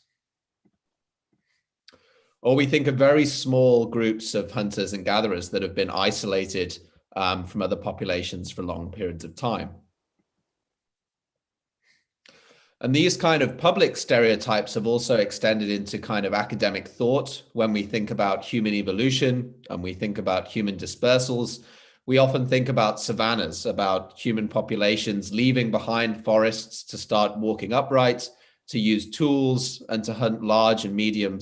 Or we think of very small groups of hunters and gatherers that have been isolated from other populations for long periods of time. And these kind of public stereotypes have also extended into kind of academic thought. When we think about human evolution and we think about human dispersals, we often think about savannas, about human populations leaving behind forests to start walking upright, to use tools, and to hunt large and medium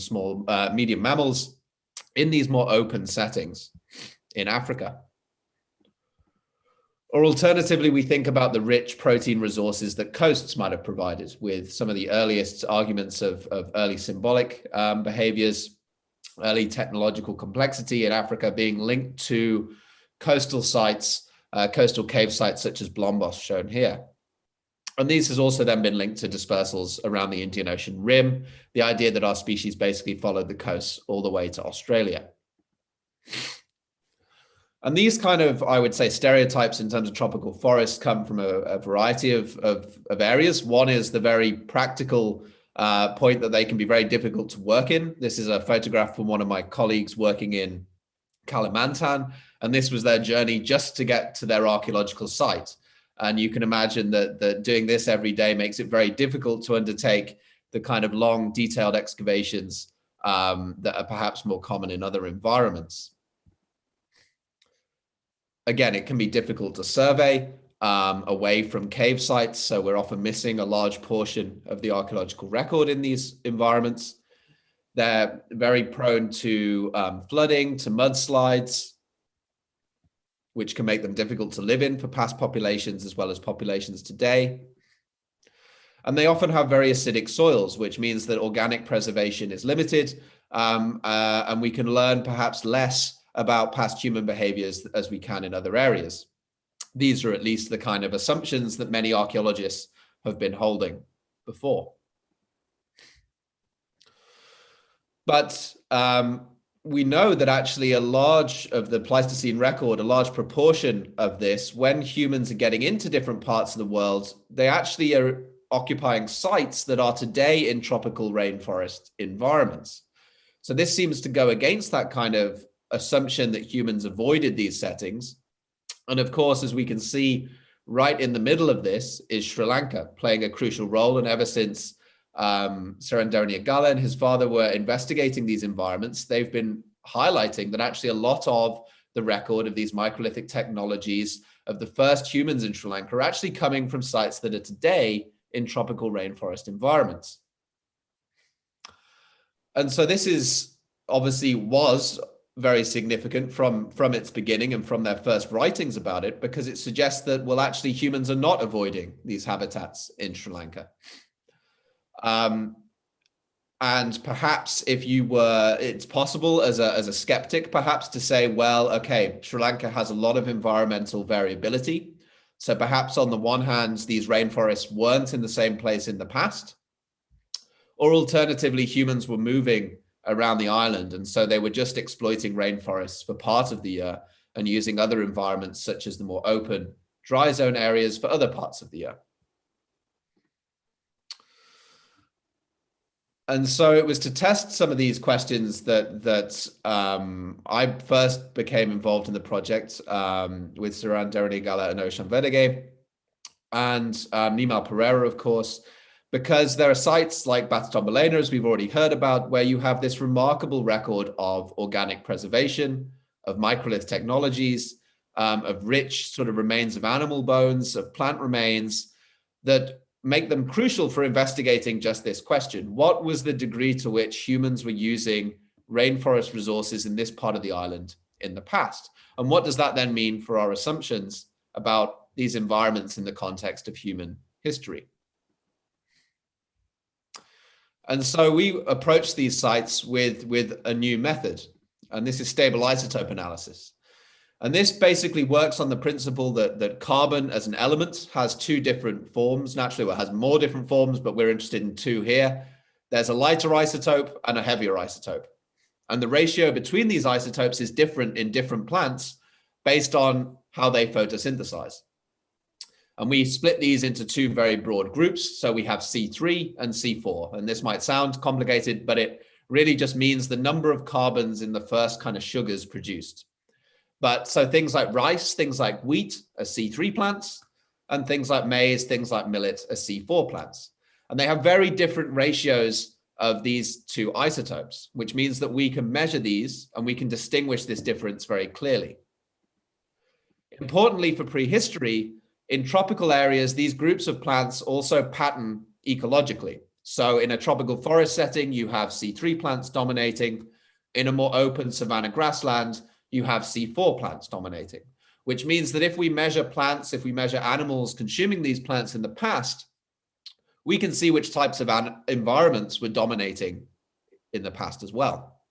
mammals in these more open settings in Africa. Or alternatively, we think about the rich protein resources that coasts might have provided, with some of the earliest arguments of early symbolic behaviors, early technological complexity in Africa being linked to coastal sites, coastal cave sites such as Blombos, shown here. And these has also then been linked to dispersals around the Indian Ocean rim, the idea that our species basically followed the coast all the way to Australia. And these kind of, I would say, stereotypes in terms of tropical forests come from a variety of areas. One is the very practical point that they can be very difficult to work in. This is a photograph from one of my colleagues working in Kalimantan, and this was their journey just to get to their archaeological site. And you can imagine that doing this every day makes it very difficult to undertake the kind of long, detailed excavations that are perhaps more common in other environments. Again, it can be difficult to survey away from cave sites, so we're often missing a large portion of the archaeological record in these environments. They're very prone to flooding, to mudslides, which can make them difficult to live in for past populations as well as populations today. And they often have very acidic soils, which means that organic preservation is limited, and we can learn perhaps less about past human behaviors as we can in other areas. These are at least the kind of assumptions that many archaeologists have been holding before. But we know that actually a large of the Pleistocene record, a large proportion of this, when humans are getting into different parts of the world, they actually are occupying sites that are today in tropical rainforest environments. So this seems to go against that kind of assumption that humans avoided these settings. And of course, as we can see, right in the middle of this is Sri Lanka playing a crucial role. And ever since Sarandaranya Gala and his father were investigating these environments, they've been highlighting that actually a lot of the record of these microlithic technologies of the first humans in Sri Lanka are actually coming from sites that are today in tropical rainforest environments. And so this is obviously was very significant from its beginning and from their first writings about it, because it suggests that, well, actually humans are not avoiding these habitats in Sri Lanka. And perhaps if you were, it's possible as a skeptic perhaps to say, well, okay, Sri Lanka has a lot of environmental variability. So perhaps on the one hand, these rainforests weren't in the same place in the past, or alternatively, humans were moving around the island. And so they were just exploiting rainforests for part of the year and using other environments such as the more open dry zone areas for other parts of the year. And so it was to test some of these questions that I first became involved in the project with Saran Derenigala and Oshan Vedege and Nimal Pereira, of course, because there are sites like Batatombalena, as we've already heard about, where you have this remarkable record of organic preservation, of microlith technologies, of rich sort of remains of animal bones, of plant remains that make them crucial for investigating just this question. What was the degree to which humans were using rainforest resources in this part of the island in the past? And what does that then mean for our assumptions about these environments in the context of human history? And so we approached these sites with a new method, and this is stable isotope analysis. And this basically works on the principle that carbon as an element has two different forms. Naturally, well, it has more different forms, but we're interested in two here. There's a lighter isotope and a heavier isotope. And the ratio between these isotopes is different in different plants based on how they photosynthesize. And we split these into two very broad groups. So we have C3 and C4. And this might sound complicated, but it really just means the number of carbons in the first kind of sugars produced. But so things like rice, things like wheat are C3 plants, and things like maize, things like millet are C4 plants. And they have very different ratios of these two isotopes, which means that we can measure these and we can distinguish this difference very clearly. Importantly for prehistory, in tropical areas, these groups of plants also pattern ecologically. So in a tropical forest setting, you have C3 plants dominating. In a more open savanna grassland, you have C4 plants dominating, which means that if we measure plants, if we measure animals consuming these plants in the past, we can see which types of environments were dominating in the past as well.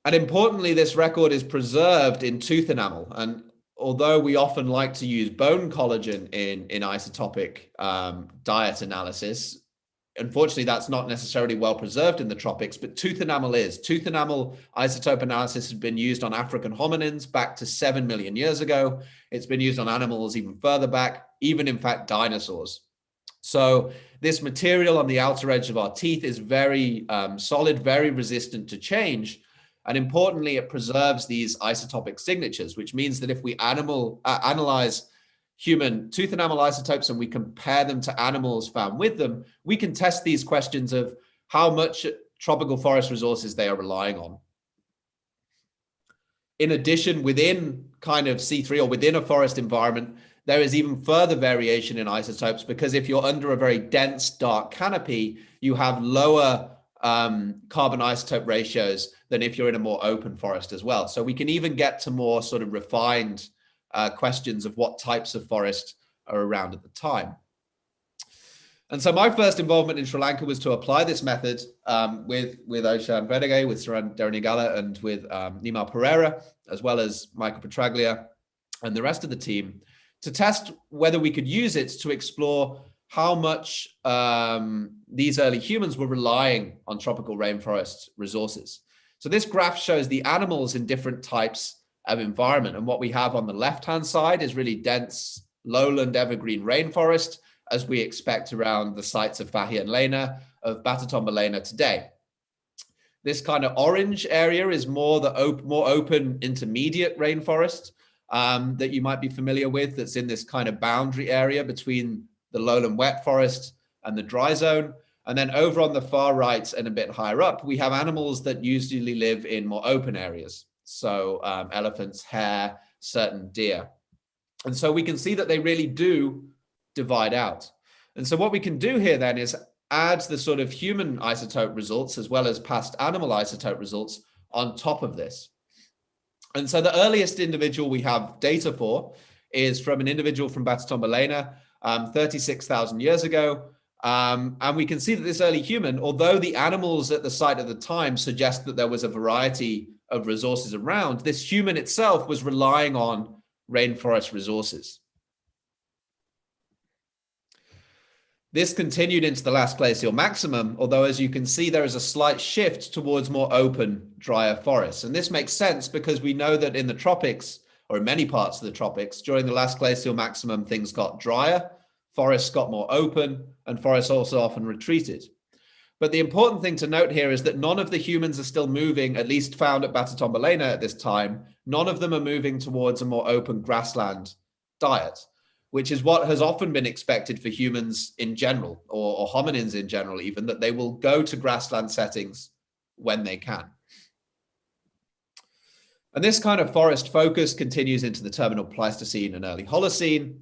And importantly, this record is preserved in tooth enamel. And although we often like to use bone collagen in isotopic diet analysis, unfortunately, that's not necessarily well preserved in the tropics, but tooth enamel is. Tooth enamel isotope analysis has been used on African hominins back to 7 million years ago. It's been used on animals even further back, even in fact, dinosaurs. So this material on the outer edge of our teeth is very solid, very resistant to change. And importantly, it preserves these isotopic signatures, which means that if we analyze human tooth enamel isotopes and we compare them to animals found with them, we can test these questions of how much tropical forest resources they are relying on. In addition, within kind of C3 or within a forest environment, there is even further variation in isotopes, because if you're under a very dense, dark canopy, you have lower carbon isotope ratios than if you're in a more open forest as well. So we can even get to more sort of refined questions of what types of forest are around at the time. And so my first involvement in Sri Lanka was to apply this method with Oshan Vedege, with Saran Derenigala, and with Nimal Pereira, as well as Michael Petraglia and the rest of the team, to test whether we could use it to explore how much these early humans were relying on tropical rainforest resources. So this graph shows the animals in different types of environment. And what we have on the left-hand side is really dense lowland evergreen rainforest, as we expect around the sites of Fahi and Lena, of Batatombalena today. This kind of orange area is more the more open intermediate rainforest that you might be familiar with, that's in this kind of boundary area between the lowland wet forest and the dry zone. And then over on the far right and a bit higher up, we have animals that usually live in more open areas. So elephants, hare, certain deer. And so we can see that they really do divide out. And so what we can do here then is add the sort of human isotope results as well as past animal isotope results on top of this. And so the earliest individual we have data for is from an individual from Batatombalena 36,000 years ago. And we can see that this early human, although the animals at the site at the time suggest that there was a variety of resources around, this human itself was relying on rainforest resources. This continued into the last glacial maximum, although as you can see, there is a slight shift towards more open, drier forests. And this makes sense because we know that in the tropics, or in many parts of the tropics, during the last glacial maximum, things got drier, forests got more open, and forests also often retreated. But the important thing to note here is that none of the humans are still moving, at least found at Batatombalena at this time, none of them are moving towards a more open grassland diet, which is what has often been expected for humans in general, or hominins in general even, that they will go to grassland settings when they can. And this kind of forest focus continues into the terminal Pleistocene and early Holocene.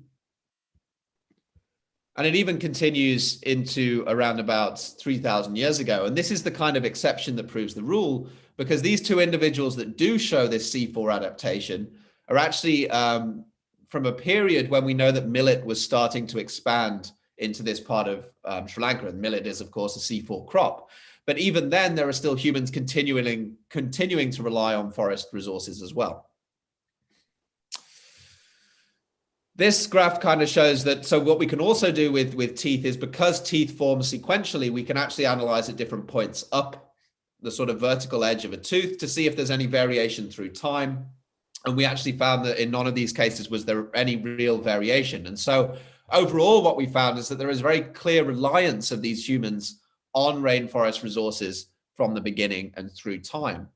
And it even continues into around about 3,000 years ago. And this is the kind of exception that proves the rule, because these two individuals that do show this C4 adaptation are actually from a period when we know that millet was starting to expand into this part of Sri Lanka. And millet is, of course, a C4 crop. But even then, there are still humans continuing to rely on forest resources as well. This graph kind of shows that, so what we can also do with teeth is, because teeth form sequentially, we can actually analyze at different points up the sort of vertical edge of a tooth to see if there's any variation through time. And we actually found that in none of these cases was there any real variation. And so overall, what we found is that there is very clear reliance of these humans on rainforest resources from the beginning and through time.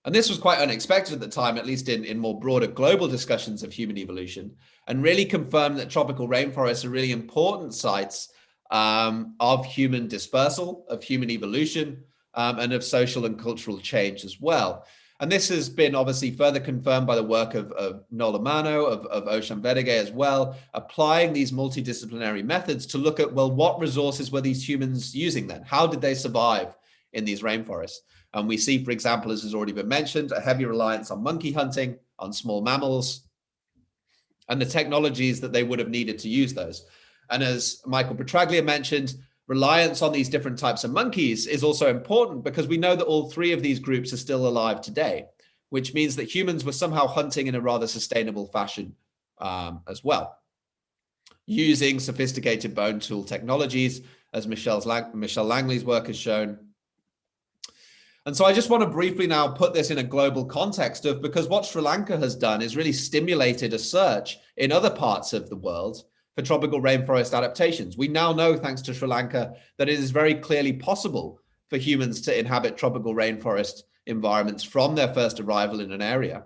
And this was quite unexpected at the time, at least in more broader global discussions of human evolution, and really confirmed that tropical rainforests are really important sites of human dispersal, of human evolution, and of social and cultural change as well. And this has been obviously further confirmed by the work of Nola Mano, of Ocean Vedege as well, applying these multidisciplinary methods to look at, well, what resources were these humans using then? How did they survive in these rainforests? And we see, for example, as has already been mentioned, a heavy reliance on monkey hunting, on small mammals, and the technologies that they would have needed to use those. And as Michael Petraglia mentioned, reliance on these different types of monkeys is also important because we know that all three of these groups are still alive today, which means that humans were somehow hunting in a rather sustainable fashion as well, using sophisticated bone tool technologies, as Michelle Langley's work has shown. And so I just want to briefly now put this in a global context of, because what Sri Lanka has done is really stimulated a search in other parts of the world for tropical rainforest adaptations. We now know, thanks to Sri Lanka, that it is very clearly possible for humans to inhabit tropical rainforest environments from their first arrival in an area.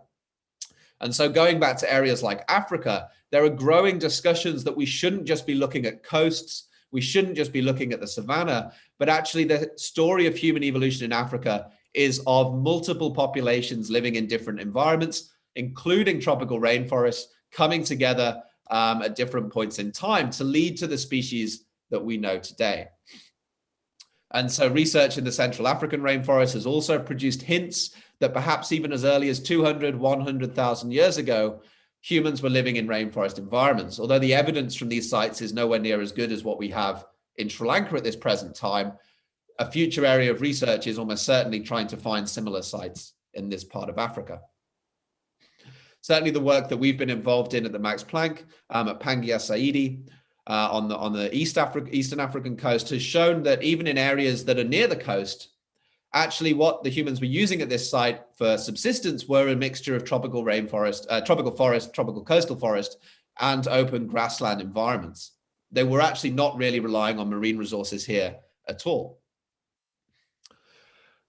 And so going back to areas like Africa, there are growing discussions that we shouldn't just be looking at coasts, we shouldn't just be looking at the savanna, but actually the story of human evolution in Africa is of multiple populations living in different environments, including tropical rainforests, coming together at different points in time to lead to the species that we know today. And so research in the Central African rainforest has also produced hints that perhaps even as early as 200, 100,000 years ago, humans were living in rainforest environments. Although the evidence from these sites is nowhere near as good as what we have in Sri Lanka at this present time, a future area of research is almost certainly trying to find similar sites in this part of Africa. Certainly the work that we've been involved in at the Max Planck at Pangia Saidi on the Eastern African coast has shown that even in areas that are near the coast, actually what the humans were using at this site for subsistence were a mixture of tropical rainforest, tropical coastal forest, and open grassland environments. They were actually not really relying on marine resources here at all.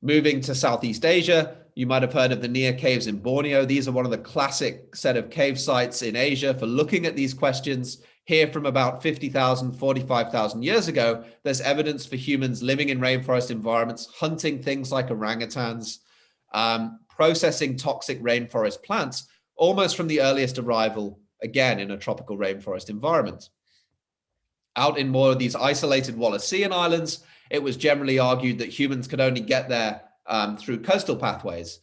Moving to Southeast Asia, you might have heard of the Nia caves in Borneo. These are one of the classic set of cave sites in Asia for looking at these questions. Here from about 50,000, 45,000 years ago, there's evidence for humans living in rainforest environments, hunting things like orangutans, processing toxic rainforest plants, almost from the earliest arrival, again, in a tropical rainforest environment. Out in more of these isolated Wallacean islands, it was generally argued that humans could only get there through coastal pathways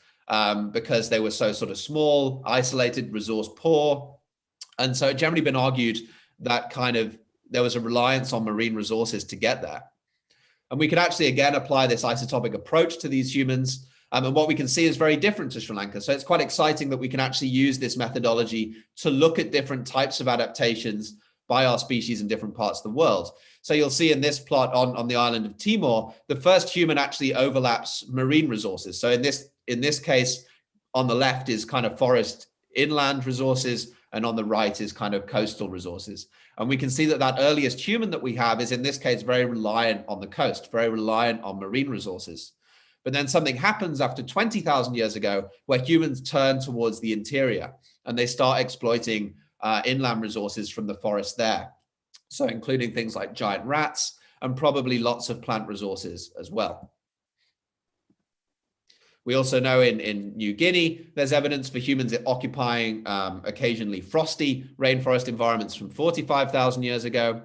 because they were so sort of small, isolated, resource poor. And so it generally been argued that there was a reliance on marine resources to get there. And we can actually, again, apply this isotopic approach to these humans. And what we can see is very different to Sri Lanka. So it's quite exciting that we can actually use this methodology to look at different types of adaptations by our species in different parts of the world. So you'll see in this plot on the island of Timor, the first human actually overlaps marine resources. So in this case, on the left is kind of forest inland resources, and on the right is kind of coastal resources. And we can see that that earliest human that we have is in this case very reliant on the coast, very reliant on marine resources. But then something happens after 20,000 years ago where humans turn towards the interior and they start exploiting inland resources from the forest there. So including things like giant rats and probably lots of plant resources as well. We also know in New Guinea, there's evidence for humans occupying occasionally frosty rainforest environments from 45,000 years ago.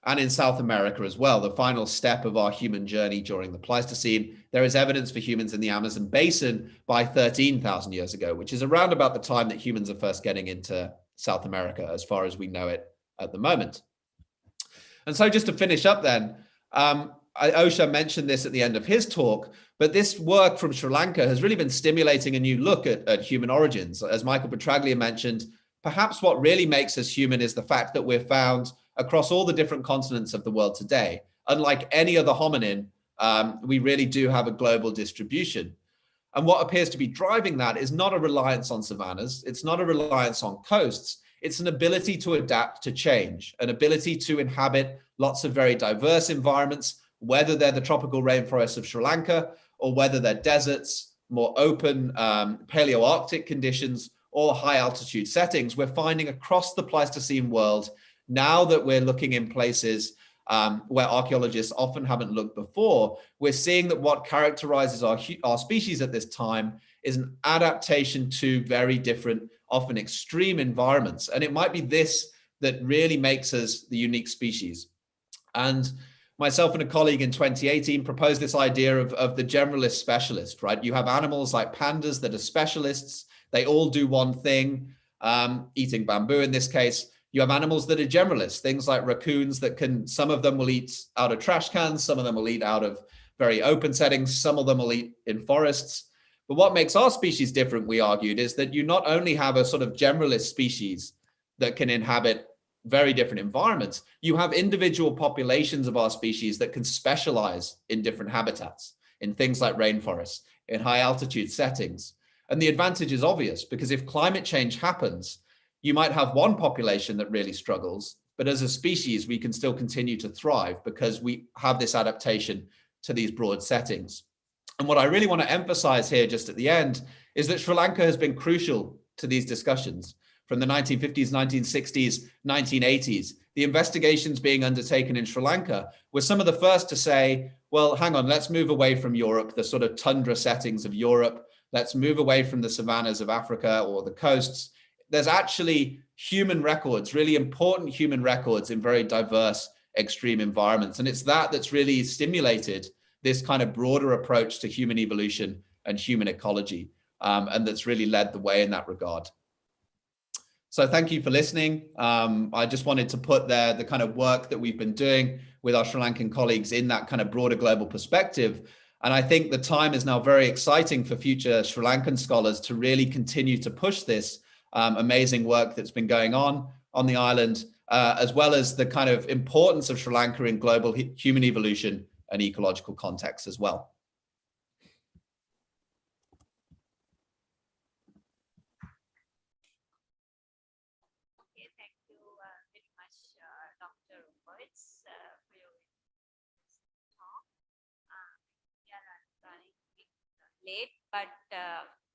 And in South America as well, the final step of our human journey during the Pleistocene, there is evidence for humans in the Amazon basin by 13,000 years ago, which is around about the time that humans are first getting into South America, as far as we know it at the moment. And so just to finish up then, Osha mentioned this at the end of his talk, but this work from Sri Lanka has really been stimulating a new look at human origins. As Michael Petraglia mentioned, perhaps what really makes us human is the fact that we're found across all the different continents of the world today. Unlike any other hominin, we really do have a global distribution. And what appears to be driving that is not a reliance on savannas, it's not a reliance on coasts, it's an ability to adapt to change, an ability to inhabit lots of very diverse environments, whether they're the tropical rainforests of Sri Lanka or whether they're deserts, more open Paleoarctic conditions or high altitude settings. We're finding across the Pleistocene world, now that we're looking in places where archaeologists often haven't looked before, we're seeing that what characterizes our species at this time is an adaptation to very different, often extreme environments. And it might be this that really makes us the unique species. And myself and a colleague in 2018 proposed this idea of the generalist specialist, right? You have animals like pandas that are specialists. They all do one thing, eating bamboo in this case. You have animals that are generalists, things like raccoons that some of them will eat out of trash cans, some of them will eat out of very open settings, some of them will eat in forests. But what makes our species different, we argued, is that you not only have a sort of generalist species that can inhabit very different environments, you have individual populations of our species that can specialize in different habitats, in things like rainforests, in high altitude settings. And the advantage is obvious, because if climate change happens, you might have one population that really struggles, but as a species, we can still continue to thrive because we have this adaptation to these broad settings. And what I really want to emphasize here just at the end is that Sri Lanka has been crucial to these discussions. From the 1950s, 1960s, 1980s, the investigations being undertaken in Sri Lanka were some of the first to say, well, hang on, let's move away from Europe, the sort of tundra settings of Europe. Let's move away from the savannas of Africa or the coasts. There's actually human records, really important human records in very diverse, extreme environments. And it's that's really stimulated this kind of broader approach to human evolution and human ecology. And that's really led the way in that regard. So thank you for listening. I just wanted to put there the kind of work that we've been doing with our Sri Lankan colleagues in that kind of broader global perspective. And I think the time is now very exciting for future Sri Lankan scholars to really continue to push this amazing work that's been going on the island, as well as the kind of importance of Sri Lanka in global human evolution and ecological context as well. Okay, thank you very much, Dr. Irchss, for your talk. We are running a bit late, but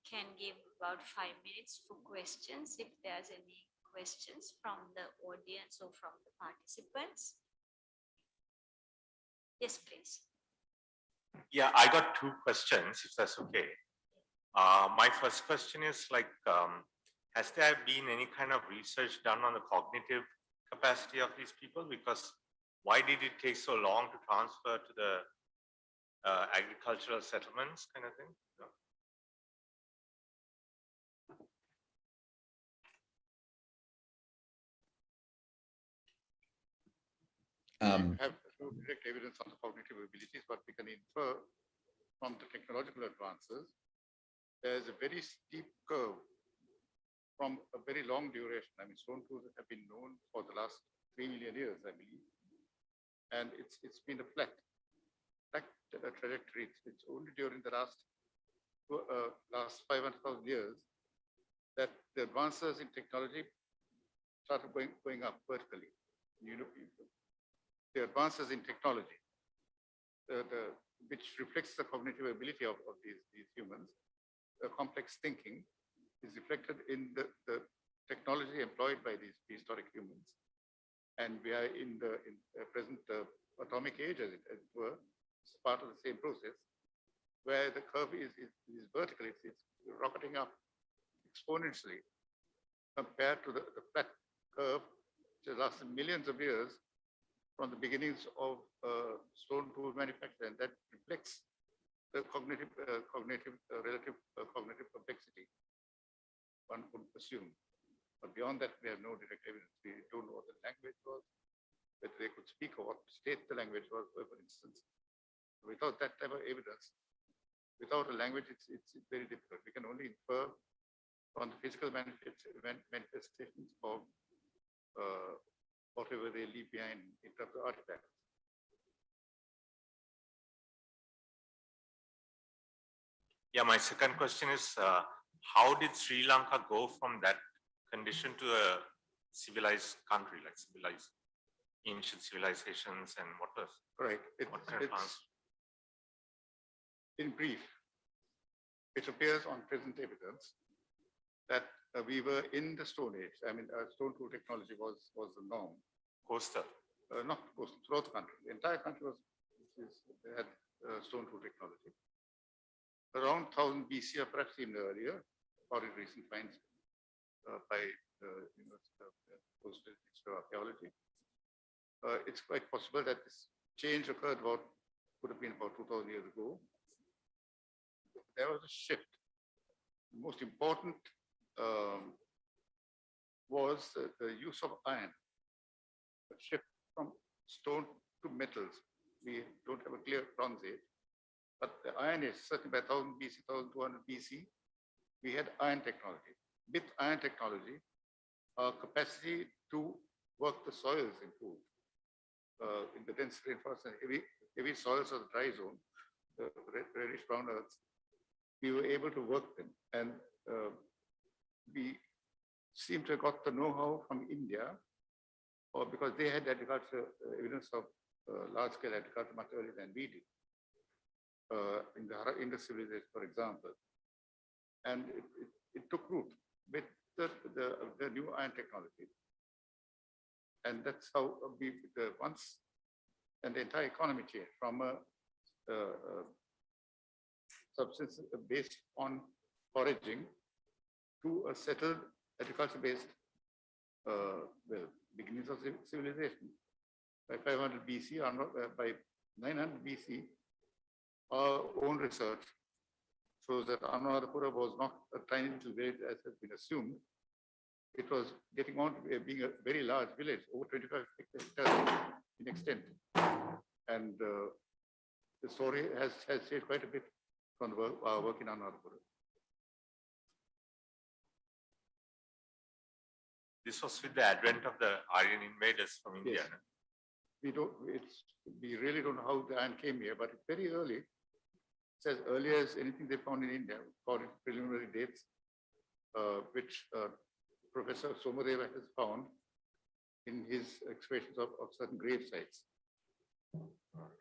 can give about 5 minutes for questions if there's any questions from the audience or from the participants. Yes, please. Yeah, I got two questions, if that's okay. My first question is like, has there been any kind of research done on the cognitive capacity of these people? Because why did it take so long to transfer to the agricultural settlements kind of thing? No. We have no direct evidence on the cognitive abilities, but we can infer from the technological advances. There's a very steep curve from a very long duration. I mean, stone tools have been known for the last 3 million years, I believe. And it's been a flat trajectory. It's only during the last 500,000 years that the advances in technology started going up vertically. You know, the advances in technology, which reflects the cognitive ability of these humans, the complex thinking is reflected in the technology employed by these prehistoric humans. And we are in the present atomic age, as it were. It's part of the same process, where the curve is vertical. It's rocketing up exponentially compared to the flat curve, which has lasted millions of years from the beginnings of stone tool manufacture, and that reflects the relative cognitive complexity one could assume. But beyond that, we have no direct evidence. We don't know what the language was, whether they could speak or what state the language was, for instance. Without that type of evidence, without a language, it's very difficult. We can only infer on the physical manifestations of whatever they leave behind in terms of artifacts. Yeah, my second question is, how did Sri Lanka go from that condition to a civilized country, like civilized ancient civilizations, and what was right? It's in brief, it appears on present evidence that we were in the Stone Age. I mean, stone tool technology was the norm. Coastal? Not coastal, throughout the country. The entire country had stone tool technology. Around 1000 BC, or perhaps even earlier, according to recent finds by the University of Coastal Institute of Archaeology, it's quite possible that this change occurred could have been about 2000 years ago. There was a shift. The most important was the use of iron, a shift from stone to metals. We don't have a clear Bronze Age, but the Iron Age, certainly by 1000 BC, 1200 BC, we had iron technology. With iron technology, our capacity to work the soils improved. In the dense rainforest and heavy soils of the dry zone, the reddish brown earths, we were able to work them. And we seem to have got the know-how from India, or because they had agriculture, evidence of large-scale agriculture much earlier than we did. In the Indus civilization, for example. And it took root with the new iron technology. And that's how and the entire economy changed from a substance based on foraging to a settled agriculture-based beginnings of civilization. By 500 BC, or by 900 BC, our own research shows that Anuradhapura was not a tiny little village as has been assumed. It was getting on to being a very large village, over 25 hectares in extent. And the story has changed quite a bit from our work in Anuradhapura. This was with the advent of the Aryan invaders from India. Yes. We really don't know how the iron came here, but it's very early. It's as early as anything they found in India, according to preliminary dates, which Professor Somadeva has found in his excavations of certain grave sites.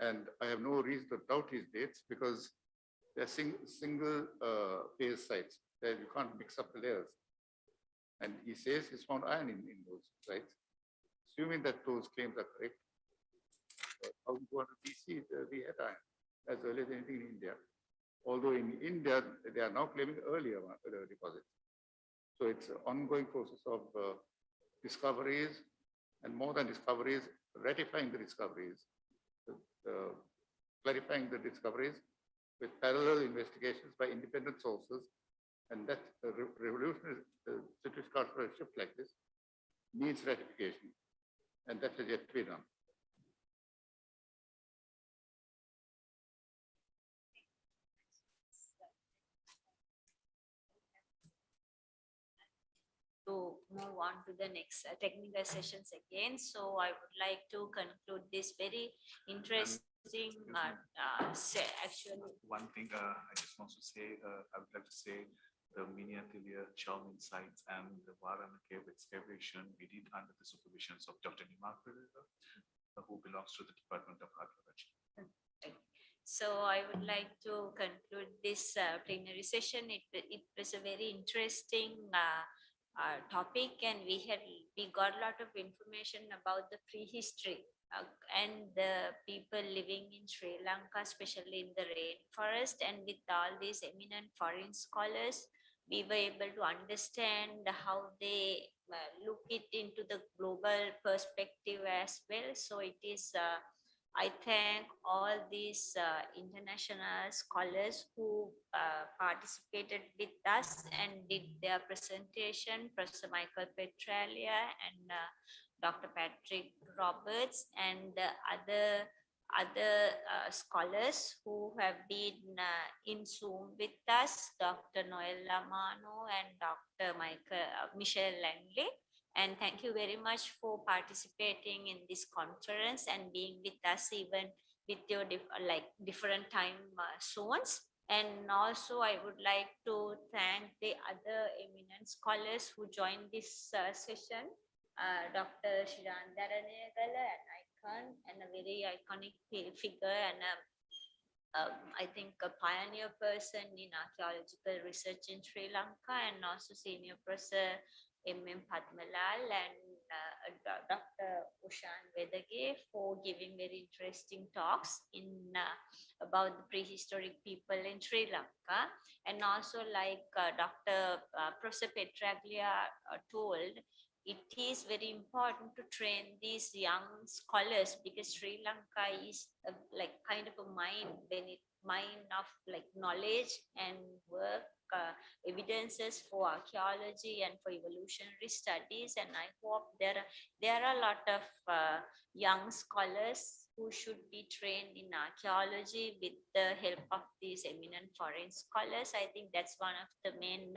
And I have no reason to doubt his dates because they're single phase sites that you can't mix up the layers. And he says he's found iron in those sites. Assuming that those claims are correct, 1200 BC, we had iron as early as anything in India. Although in India, they are now claiming earlier deposits. So it's an ongoing process of discoveries, and more than discoveries, ratifying the discoveries, clarifying the discoveries with parallel investigations by independent sources. And that revolutionary cultural shift like this needs ratification, and that has yet to be done. move on to the next technical sessions again. So I would like to conclude this very interesting, actually. One thing I just want to say, I would like to say the mini-atelier charming sites and the Varana cave excavation we did under the supervision of Dr. Nimar Pereira, who belongs to the Department of Archaeology. So I would like to conclude this plenary session. It was a very interesting topic, and we got a lot of information about the prehistory and the people living in Sri Lanka, especially in the rainforest. And with all these eminent foreign scholars, we were able to understand how they look it into the global perspective as well. So it is. I thank all these international scholars who participated with us and did their presentation, Professor Michael Petralia and Dr. Patrick Roberts and other scholars who have been in Zoom with us, Dr. Noel Lamano and Dr. Michelle Langley. And thank you very much for participating in this conference and being with us even with your different time zones. And also I would like to thank the other eminent scholars who joined this session. Dr. Shiran Daranegala, an icon and a very iconic figure and I think a pioneer person in archaeological research in Sri Lanka, and also senior professor M.M. Padmalal and Dr. Ushan Vedage for giving very interesting talks about the prehistoric people in Sri Lanka. And also like Dr. Professor Petraglia told, it is very important to train these young scholars because Sri Lanka is like kind of a mine of like knowledge and work evidences for archaeology and for evolutionary studies. And I hope there are a lot of young scholars who should be trained in archaeology with the help of these eminent foreign scholars. I think that's one of the main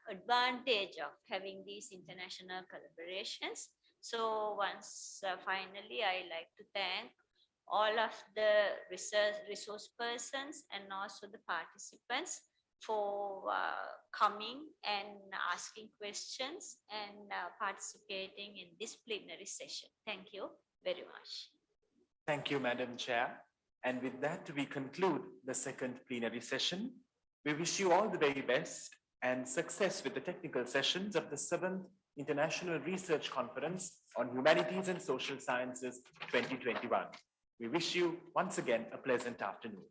advantage of having these international collaborations. So once finally, I like to thank all of the resource persons and also the participants for coming and asking questions and participating in this plenary session. Thank you very much. Thank you, Madam Chair. And with that, we conclude the second plenary session. We wish you all the very best and success with the technical sessions of the 7th International Research Conference on Humanities and Social Sciences 2021. We wish you once again a pleasant afternoon.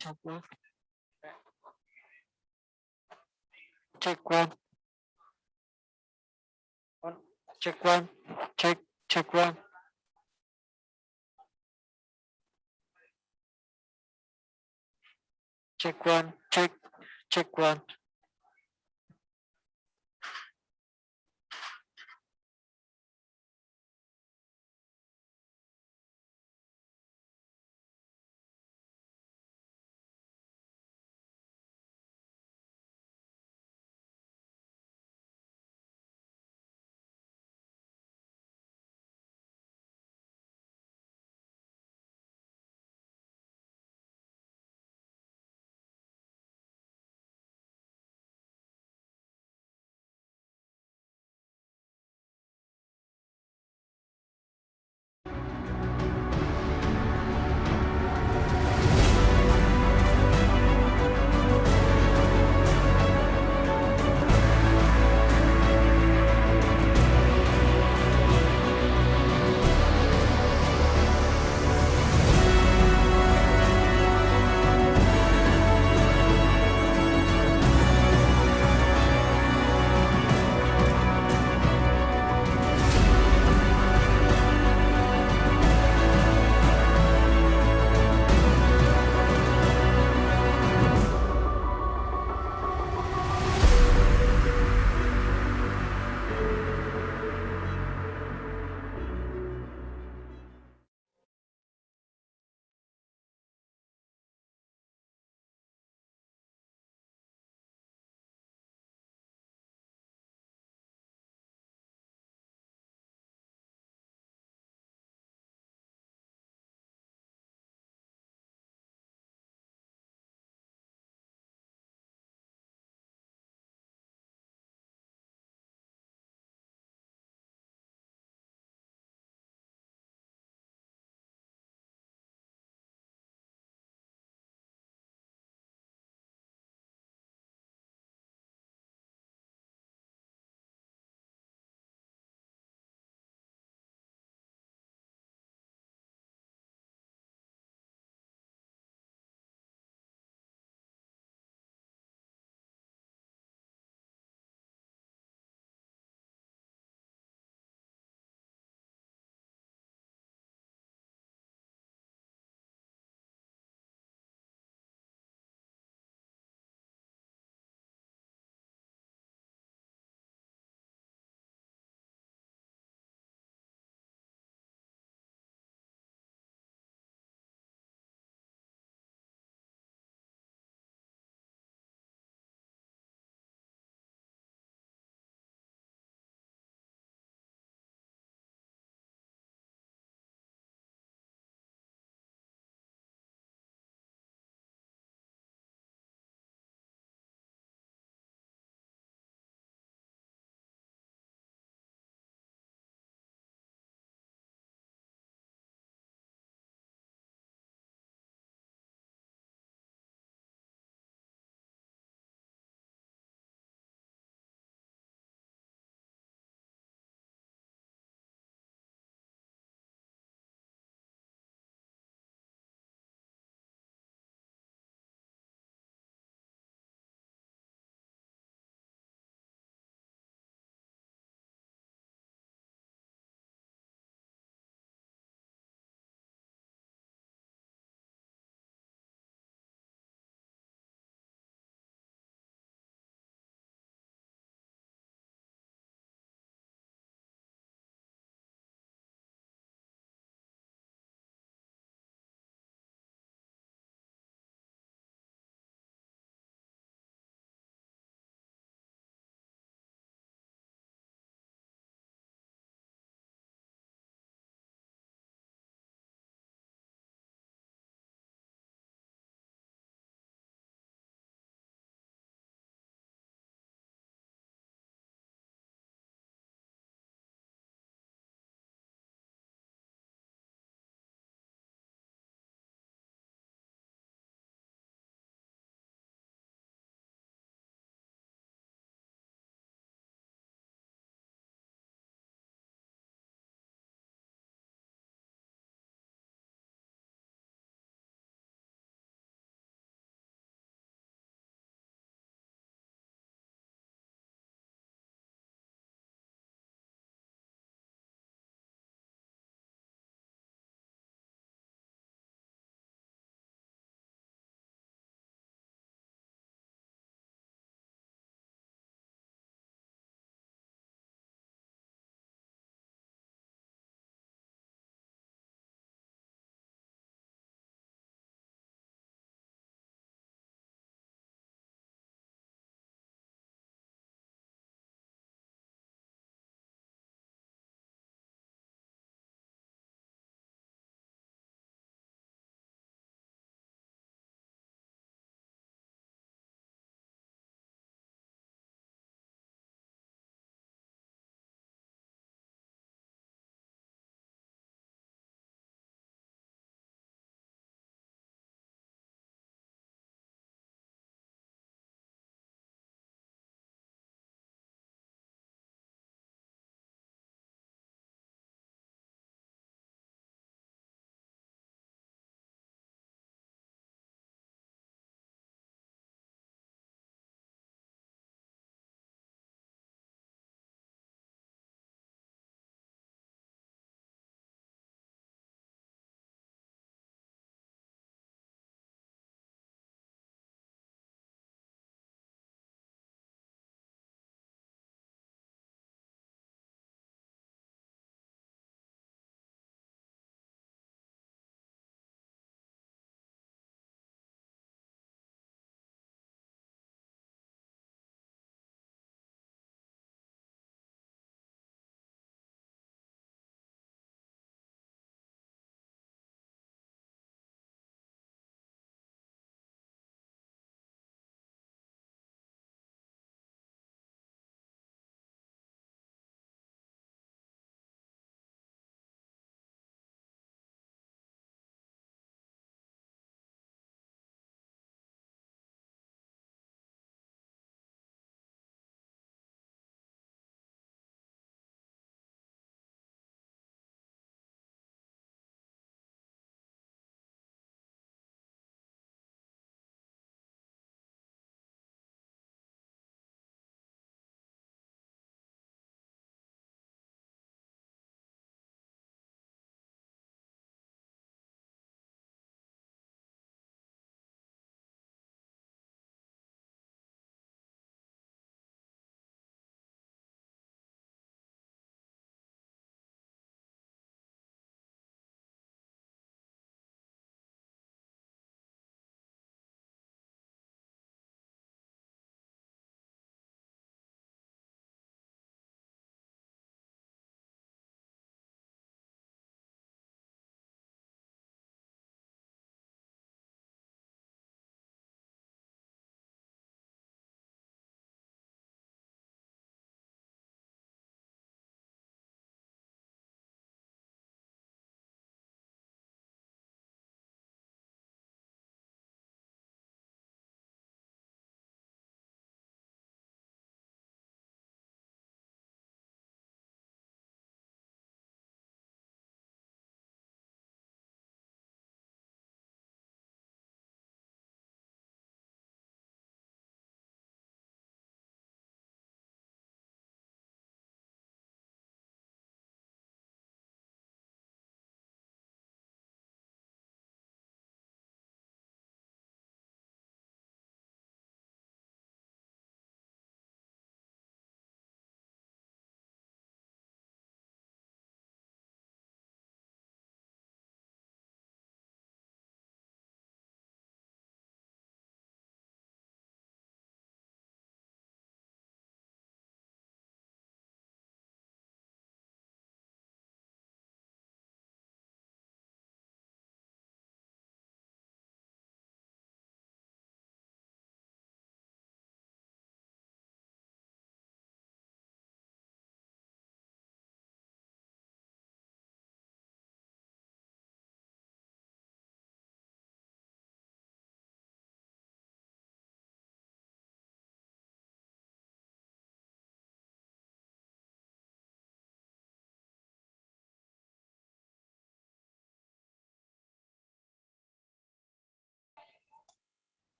Check one. Check one. Check one. Check one. Check one.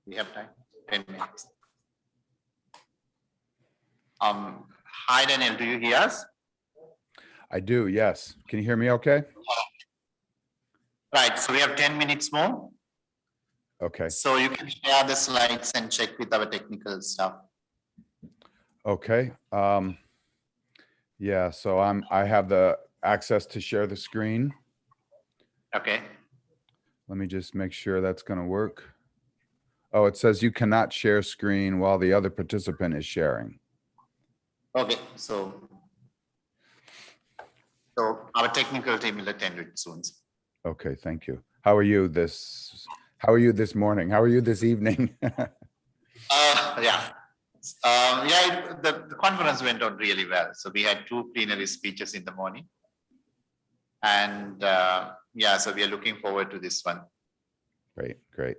We have time, 10 minutes. Hi, Daniel, do you hear us? I do, yes. Can you hear me okay? Right, so we have 10 minutes more. Okay, So you can share the slides and check with our technical staff. okay. Yeah, so I have the access to share the screen. Okay. Let me just make sure that's gonna work. Oh, it says you cannot share screen while the other participant is sharing. Okay, so our technical team will attend it soon. Okay, thank you. How are you this morning? How are you this evening? Yeah. The conference went on really well. So we had 2 plenary speeches in the morning. And yeah, so we are looking forward to this one. Great, great.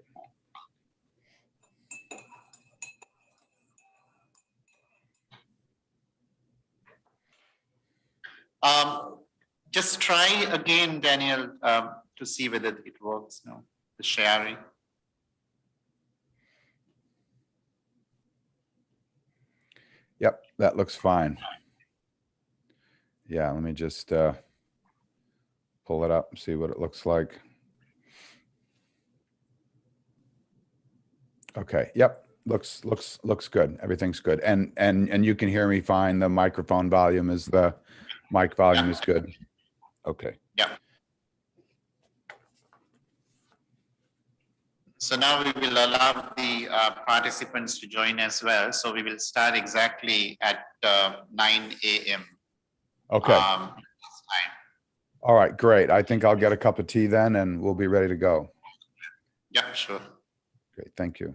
Just try again, Daniel, to see whether it works now, the sharing. Yep, that looks fine. Yeah, let me just pull it up, see what it looks like. Okay, yep, looks good. Everything's good. And you can hear me fine. The microphone volume is the mic volume is good. Okay. Yeah. So now we will allow the participants to join as well. So we will start exactly at 9 a.m. Okay. All right, great. I think I'll get a cup of tea then and we'll be ready to go. Yeah, sure. Great, thank you.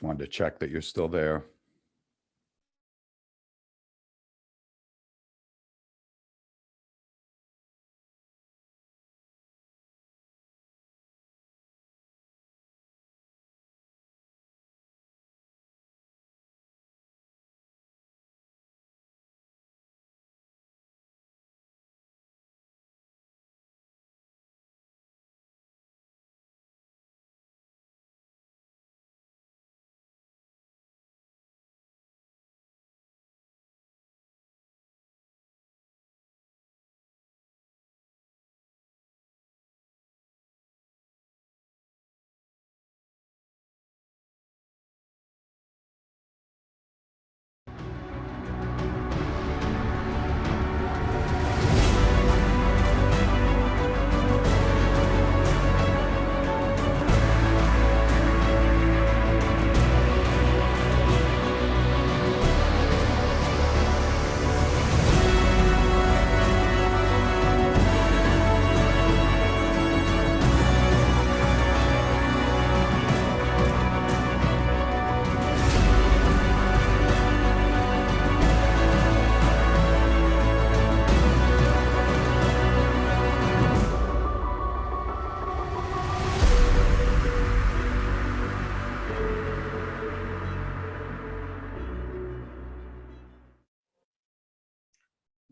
Just wanted to check that you're still there.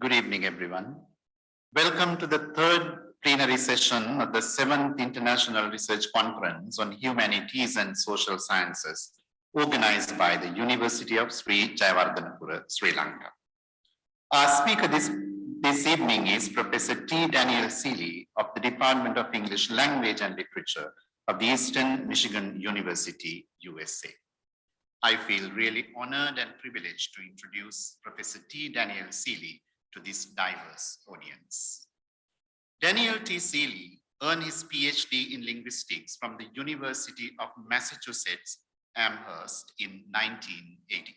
Good evening, everyone. Welcome to the third plenary session of the 7th International Research Conference on Humanities and Social Sciences, organized by the University of Sri Jayawardhanapura, Sri Lanka. Our speaker this evening is Professor T. Daniel Seeley of the Department of English Language and Literature of the Eastern Michigan University, USA. I feel really honored and privileged to introduce Professor T. Daniel Seeley to this diverse audience. Daniel T. Seeley earned his PhD in linguistics from the University of Massachusetts, Amherst in 1988.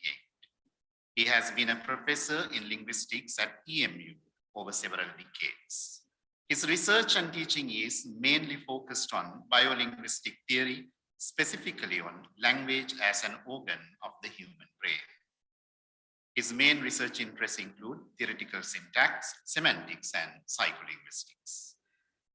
He has been a professor in linguistics at EMU over several decades. His research and teaching is mainly focused on biolinguistic theory, specifically on language as an organ of the human brain. His main research interests include theoretical syntax, semantics, and psycholinguistics.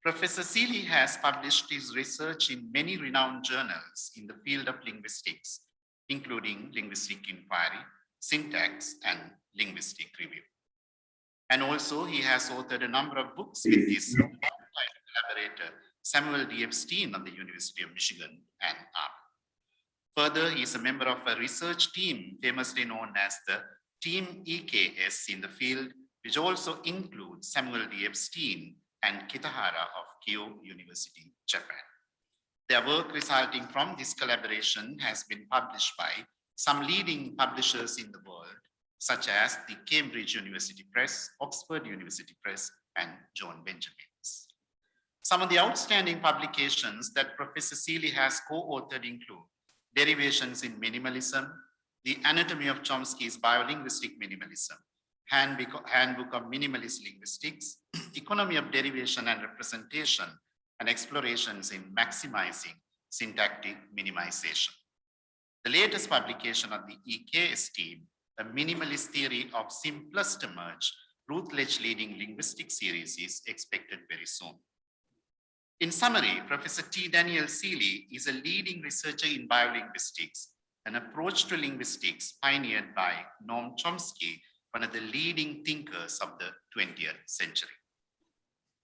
Professor Seeley has published his research in many renowned journals in the field of linguistics, including Linguistic Inquiry, Syntax, and Linguistic Review. And also, he has authored a number of books with his collaborator, Samuel D. Epstein of the University of Michigan, and Further, he is a member of a research team famously known as the Team EKS in the field, which also includes Samuel D. Epstein and Kitahara of Keio University, Japan. Their work resulting from this collaboration has been published by some leading publishers in the world, such as the Cambridge University Press, Oxford University Press, and John Benjamin's. Some of the outstanding publications that Professor Seeley has co-authored include Derivations in Minimalism, The Anatomy of Chomsky's Biolinguistic Minimalism, Handbook of Minimalist Linguistics, Economy of Derivation and Representation, and Explorations in Maximizing Syntactic Minimization. The latest publication of the EKS team, A Minimalist Theory of Simplest Emerge, Rutledge Leading Linguistic Series, is expected very soon. In summary, Professor T. Daniel Seeley is a leading researcher in biolinguistics, an approach to linguistics pioneered by Noam Chomsky, one of the leading thinkers of the 20th century.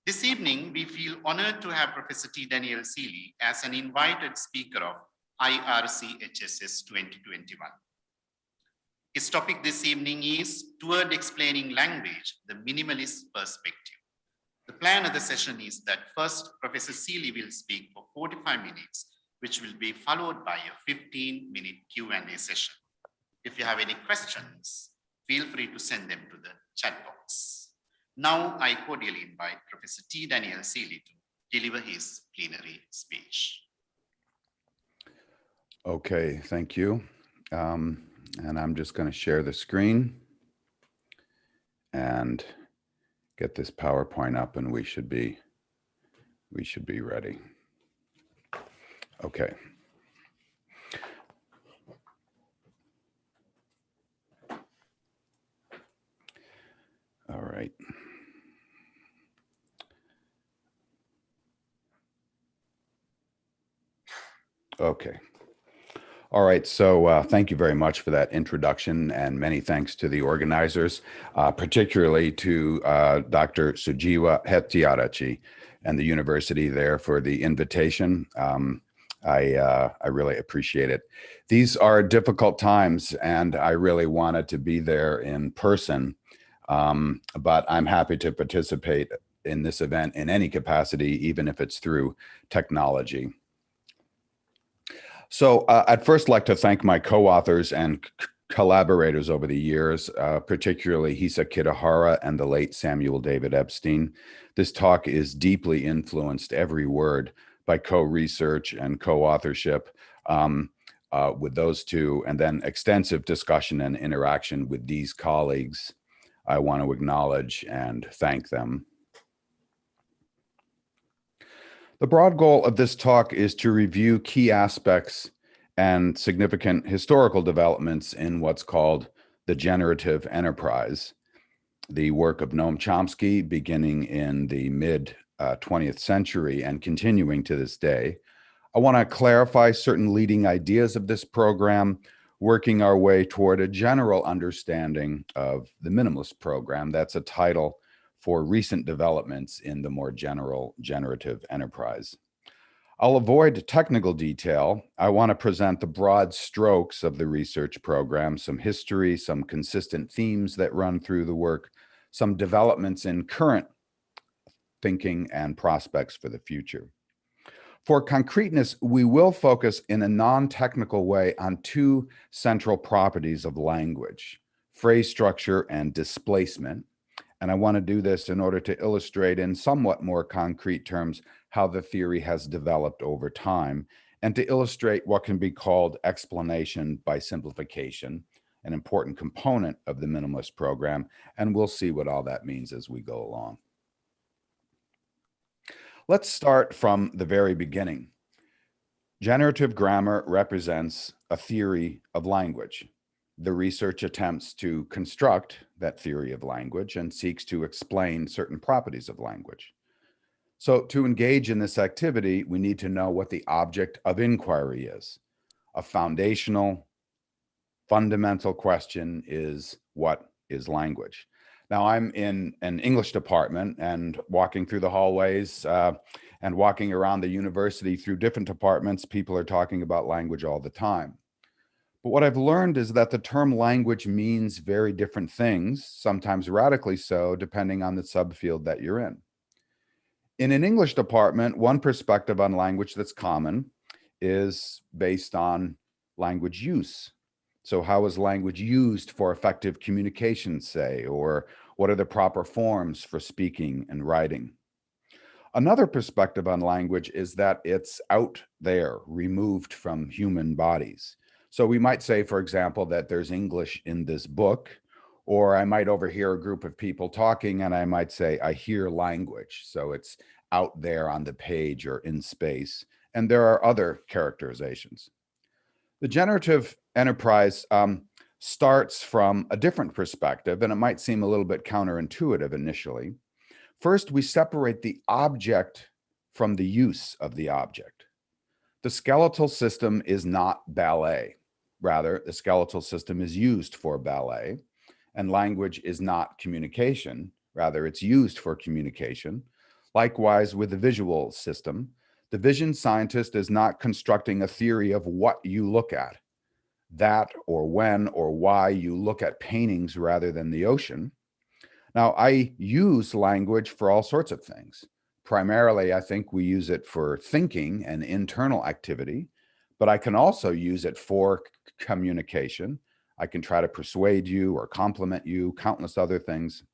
This evening, we feel honored to have Professor T. Daniel Seeley as an invited speaker of Irchss 2021. His topic this evening is Toward Explaining Language, the Minimalist Perspective. The plan of the session is that first, Professor Seeley will speak for 45 minutes, which will be followed by a 15-minute Q&A session. If you have any questions, feel free to send them to the chat box. Now, I cordially invite Professor T. Daniel Seeley to deliver his plenary speech. Okay, thank you. And I'm just going to share the screen and get this PowerPoint up, and we should be ready. Okay. Okay. All right, so thank you very much for that introduction, and many thanks to the organizers, particularly to Dr. Sujiwa Hetiarachi and the university there for the invitation. I really appreciate it. These are difficult times, and I really wanted to be there in person, but I'm happy to participate in this event in any capacity, even if it's through technology. So I'd first like to thank my co-authors and collaborators over the years, particularly Hisa Kitahara and the late Samuel David Epstein. This talk is deeply influenced, every word, by co-research and co-authorship with those two, and then extensive discussion and interaction with these colleagues. I want to acknowledge and thank them. The broad goal of this talk is to review key aspects and significant historical developments in what's called the generative enterprise, the work of Noam Chomsky beginning in the mid-20th century and continuing to this day. I want to clarify certain leading ideas of this program, working our way toward a general understanding of the minimalist program. That's a title for recent developments in the more general generative enterprise. I'll avoid technical detail. I want to present the broad strokes of the research program, some history, some consistent themes that run through the work, some developments in current thinking and prospects for the future. For concreteness, we will focus in a non-technical way on two central properties of language, phrase structure and displacement. And I want to do this in order to illustrate in somewhat more concrete terms how the theory has developed over time, and to illustrate what can be called explanation by simplification, an important component of the minimalist program. And we'll see what all that means as we go along. Let's start from the very beginning. Generative grammar represents a theory of language. The research attempts to construct that theory of language and seeks to explain certain properties of language. So to engage in this activity, we need to know what the object of inquiry is. A foundational, fundamental question is, what is language? Now, I'm in an English department, and walking through the hallways and walking around the university through different departments, people are talking about language all the time. But what I've learned is that the term language means very different things, sometimes radically so, depending on the subfield that you're in. In an English department, one perspective on language that's common is based on language use. So how is language used for effective communication, say, or what are the proper forms for speaking and writing? Another perspective on language is that it's out there, removed from human bodies. So we might say, for example, that there's English in this book, or I might overhear a group of people talking and I might say, I hear language. So it's out there on the page or in space. And there are other characterizations. The generative enterprise starts from a different perspective, and it might seem a little bit counterintuitive initially. First, we separate the object from the use of the object. The skeletal system is not ballet. Rather, the skeletal system is used for ballet, and language is not communication. Rather, it's used for communication. Likewise, with the visual system, the vision scientist is not constructing a theory of what you look at, that or when or why you look at paintings rather than the ocean. Now, I use language for all sorts of things. Primarily, I think we use it for thinking and internal activity, but I can also use it for communication. I can try to persuade you or compliment you, countless other things.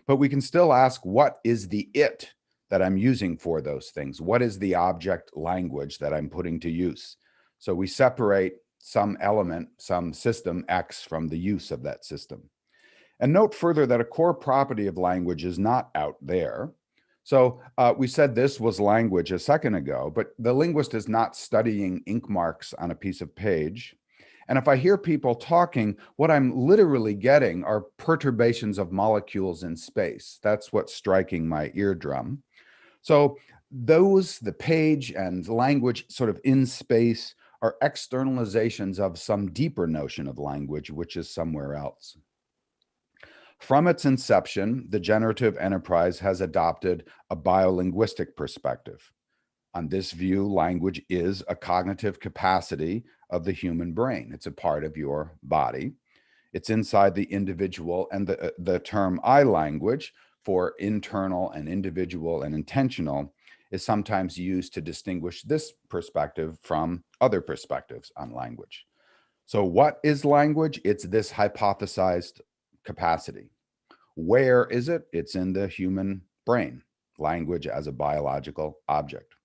But we can still ask, what is the it that I'm using for those things? What is the object language that I'm putting to use? So we separate some element, some system X from the use of that system. And note further that a core property of language is not out there. So we said this was language a second ago, but the linguist is not studying ink marks on a piece of page. And if I hear people talking, what I'm literally getting are perturbations of molecules in space. That's what's striking my eardrum. So those, the page and language sort of in space, are externalizations of some deeper notion of language, which is somewhere else. From its inception, the generative enterprise has adopted a biolinguistic perspective. On this view, language is a cognitive capacity of the human brain. It's a part of your body. It's inside the individual, and the term I language for internal and individual and intentional is sometimes used to distinguish this perspective from other perspectives on language. So what is language? It's this hypothesized capacity. Where is it? It's in the human brain, language as a biological object.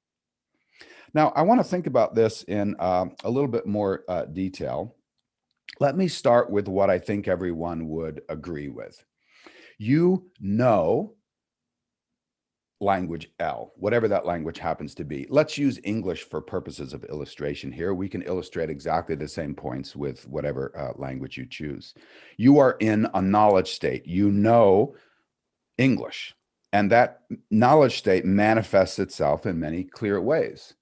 Now, I want to think about this in a little bit more detail. Let me start with what I think everyone would agree with. You know language L, whatever that language happens to be. Let's use English for purposes of illustration here. We can illustrate exactly the same points with whatever language you choose. You are in a knowledge state. You know English, and that knowledge state manifests itself in many clear ways.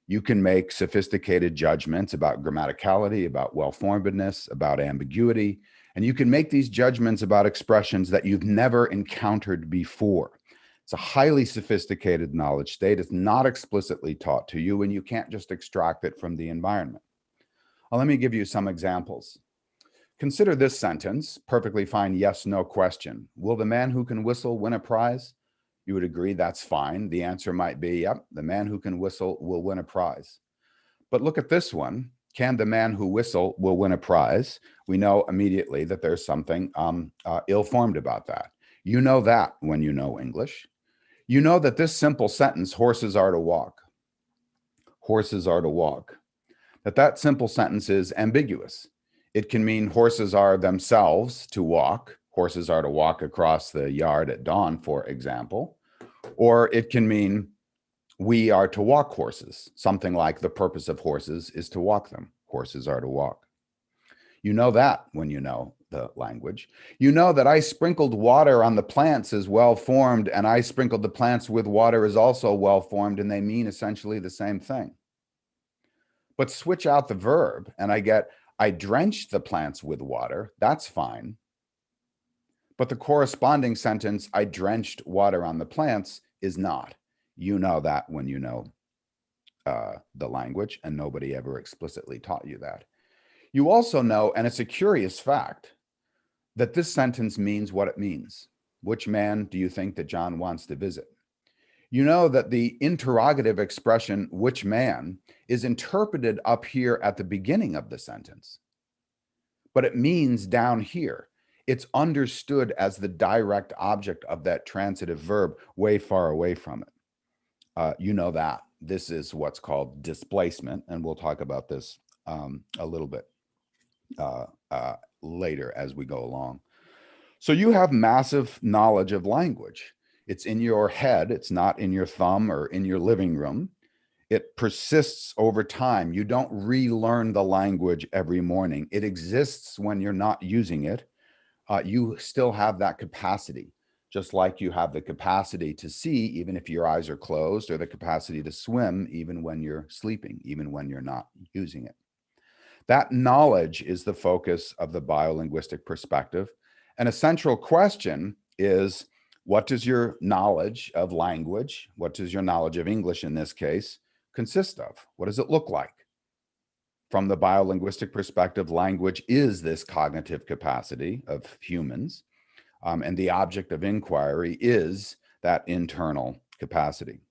You can make sophisticated judgments about grammaticality, about well-formedness, about ambiguity, and you can make these judgments about expressions that you've never encountered before. It's a highly sophisticated knowledge state. It's not explicitly taught to you, and you can't just extract it from the environment. Well, let me give you some examples. Consider this sentence, perfectly fine yes, no question. Will the man who can whistle win a prize? You would agree that's fine. The answer might be, yep, the man who can whistle will win a prize. But look at this one. Can the man who whistle will win a prize? We know immediately that there's something ill-formed about that. You know that when you know English. You know that this simple sentence, horses are to walk. Horses are to walk. That simple sentence is ambiguous. It can mean horses are themselves to walk. Horses are to walk across the yard at dawn, for example. Or it can mean we are to walk horses. Something like the purpose of horses is to walk them. Horses are to walk. You know that when you know the language. You know that I sprinkled water on the plants is well-formed, and I sprinkled the plants with water is also well-formed, and they mean essentially the same thing. But switch out the verb, and I get I drenched the plants with water. That's fine. But the corresponding sentence, I drenched water on the plants, is not. You know that when you know the language, and nobody ever explicitly taught you that. You also know, and it's a curious fact, that this sentence means what it means. Which man do you think that John wants to visit? You know that the interrogative expression, which man, is interpreted up here at the beginning of the sentence, but it means down here. It's understood as the direct object of that transitive verb way far away from it. You know that. This is what's called displacement, and we'll talk about this a little bit later as we go along. So you have massive knowledge of language. It's in your head. It's not in your thumb or in your living room. It persists over time. You don't relearn the language every morning. It exists when you're not using it. You still have that capacity, just like you have the capacity to see even if your eyes are closed, or the capacity to swim even when you're sleeping, even when you're not using it. That knowledge is the focus of the biolinguistic perspective. And a central question is, what does your knowledge of language, what does your knowledge of English in this case, consist of? What does it look like? From the biolinguistic perspective, language is this cognitive capacity of humans, and the object of inquiry is that internal capacity.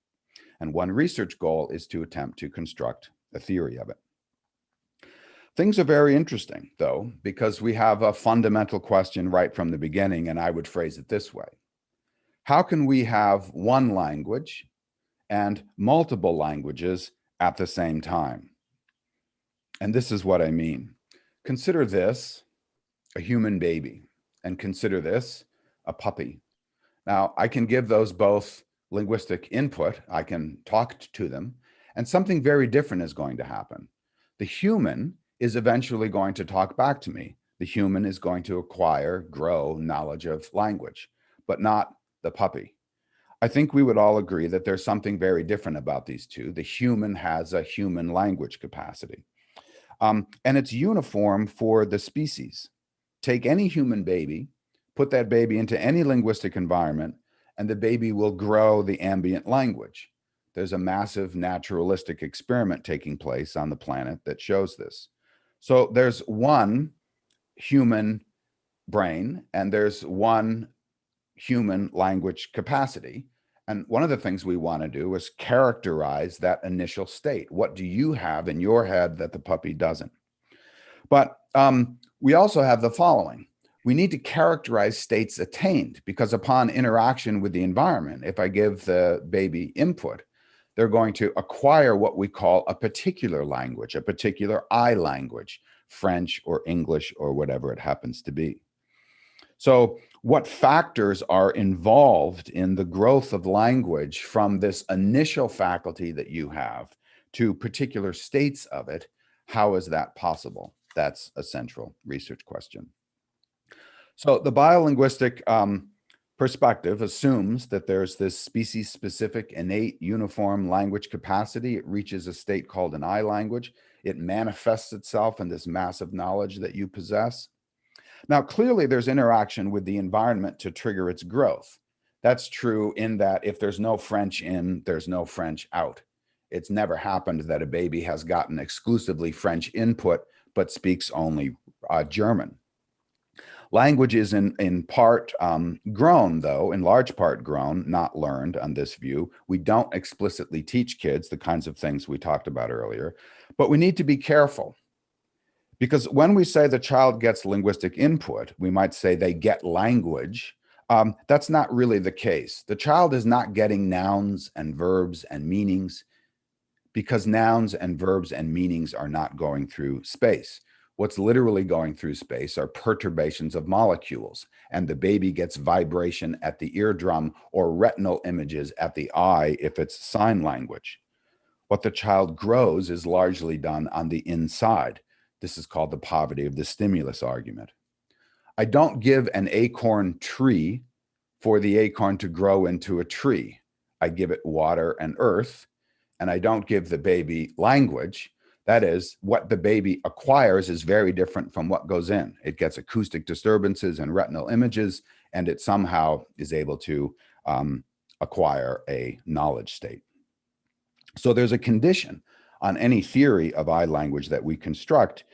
And one research goal is to attempt to construct a theory of it. Things are very interesting, though, because we have a fundamental question right from the beginning, and I would phrase it this way. How can we have one language and multiple languages at the same time? And this is what I mean. Consider this a human baby, and consider this a puppy. Now, I can give those both linguistic input. I can talk to them, and something very different is going to happen. The human is eventually going to talk back to me. The human is going to acquire, grow knowledge of language, but not the puppy. I think we would all agree that there's something very different about these two. The human has a human language capacity. And it's uniform for the species. Take any human baby, put that baby into any linguistic environment, and the baby will grow the ambient language. There's a massive naturalistic experiment taking place on the planet that shows this. So there's one human brain and there's one human language capacity. And one of the things we want to do is characterize that initial state. What do you have in your head that the puppy doesn't? But we also have the following. We need to characterize states attained, because upon interaction with the environment, if I give the baby input, they're going to acquire what we call a particular language, a particular I language, French or English or whatever it happens to be. So what factors are involved in the growth of language from this initial faculty that you have to particular states of it? How is that possible? That's a central research question. So the biolinguistic perspective assumes that there's this species-specific innate uniform language capacity. It reaches a state called an I language. It manifests itself in this massive knowledge that you possess. Now, clearly there's interaction with the environment to trigger its growth. That's true in that if there's no French in, there's no French out. It's never happened that a baby has gotten exclusively French input, but speaks only German. Language is in part grown, though, in large part grown, not learned on this view. We don't explicitly teach kids the kinds of things we talked about earlier, but we need to be careful. Because when we say the child gets linguistic input, we might say they get language. That's not really the case. The child is not getting nouns and verbs and meanings, because nouns and verbs and meanings are not going through space. What's literally going through space are perturbations of molecules, and the baby gets vibration at the eardrum or retinal images at the eye if it's sign language. What the child grows is largely done on the inside. This is called the poverty of the stimulus argument. I don't give an acorn tree for the acorn to grow into a tree. I give it water and earth, and I don't give the baby language. That is, what the baby acquires is very different from what goes in. It gets acoustic disturbances and retinal images, and it somehow is able to acquire a knowledge state. So there's a condition on any theory of I language that we construct.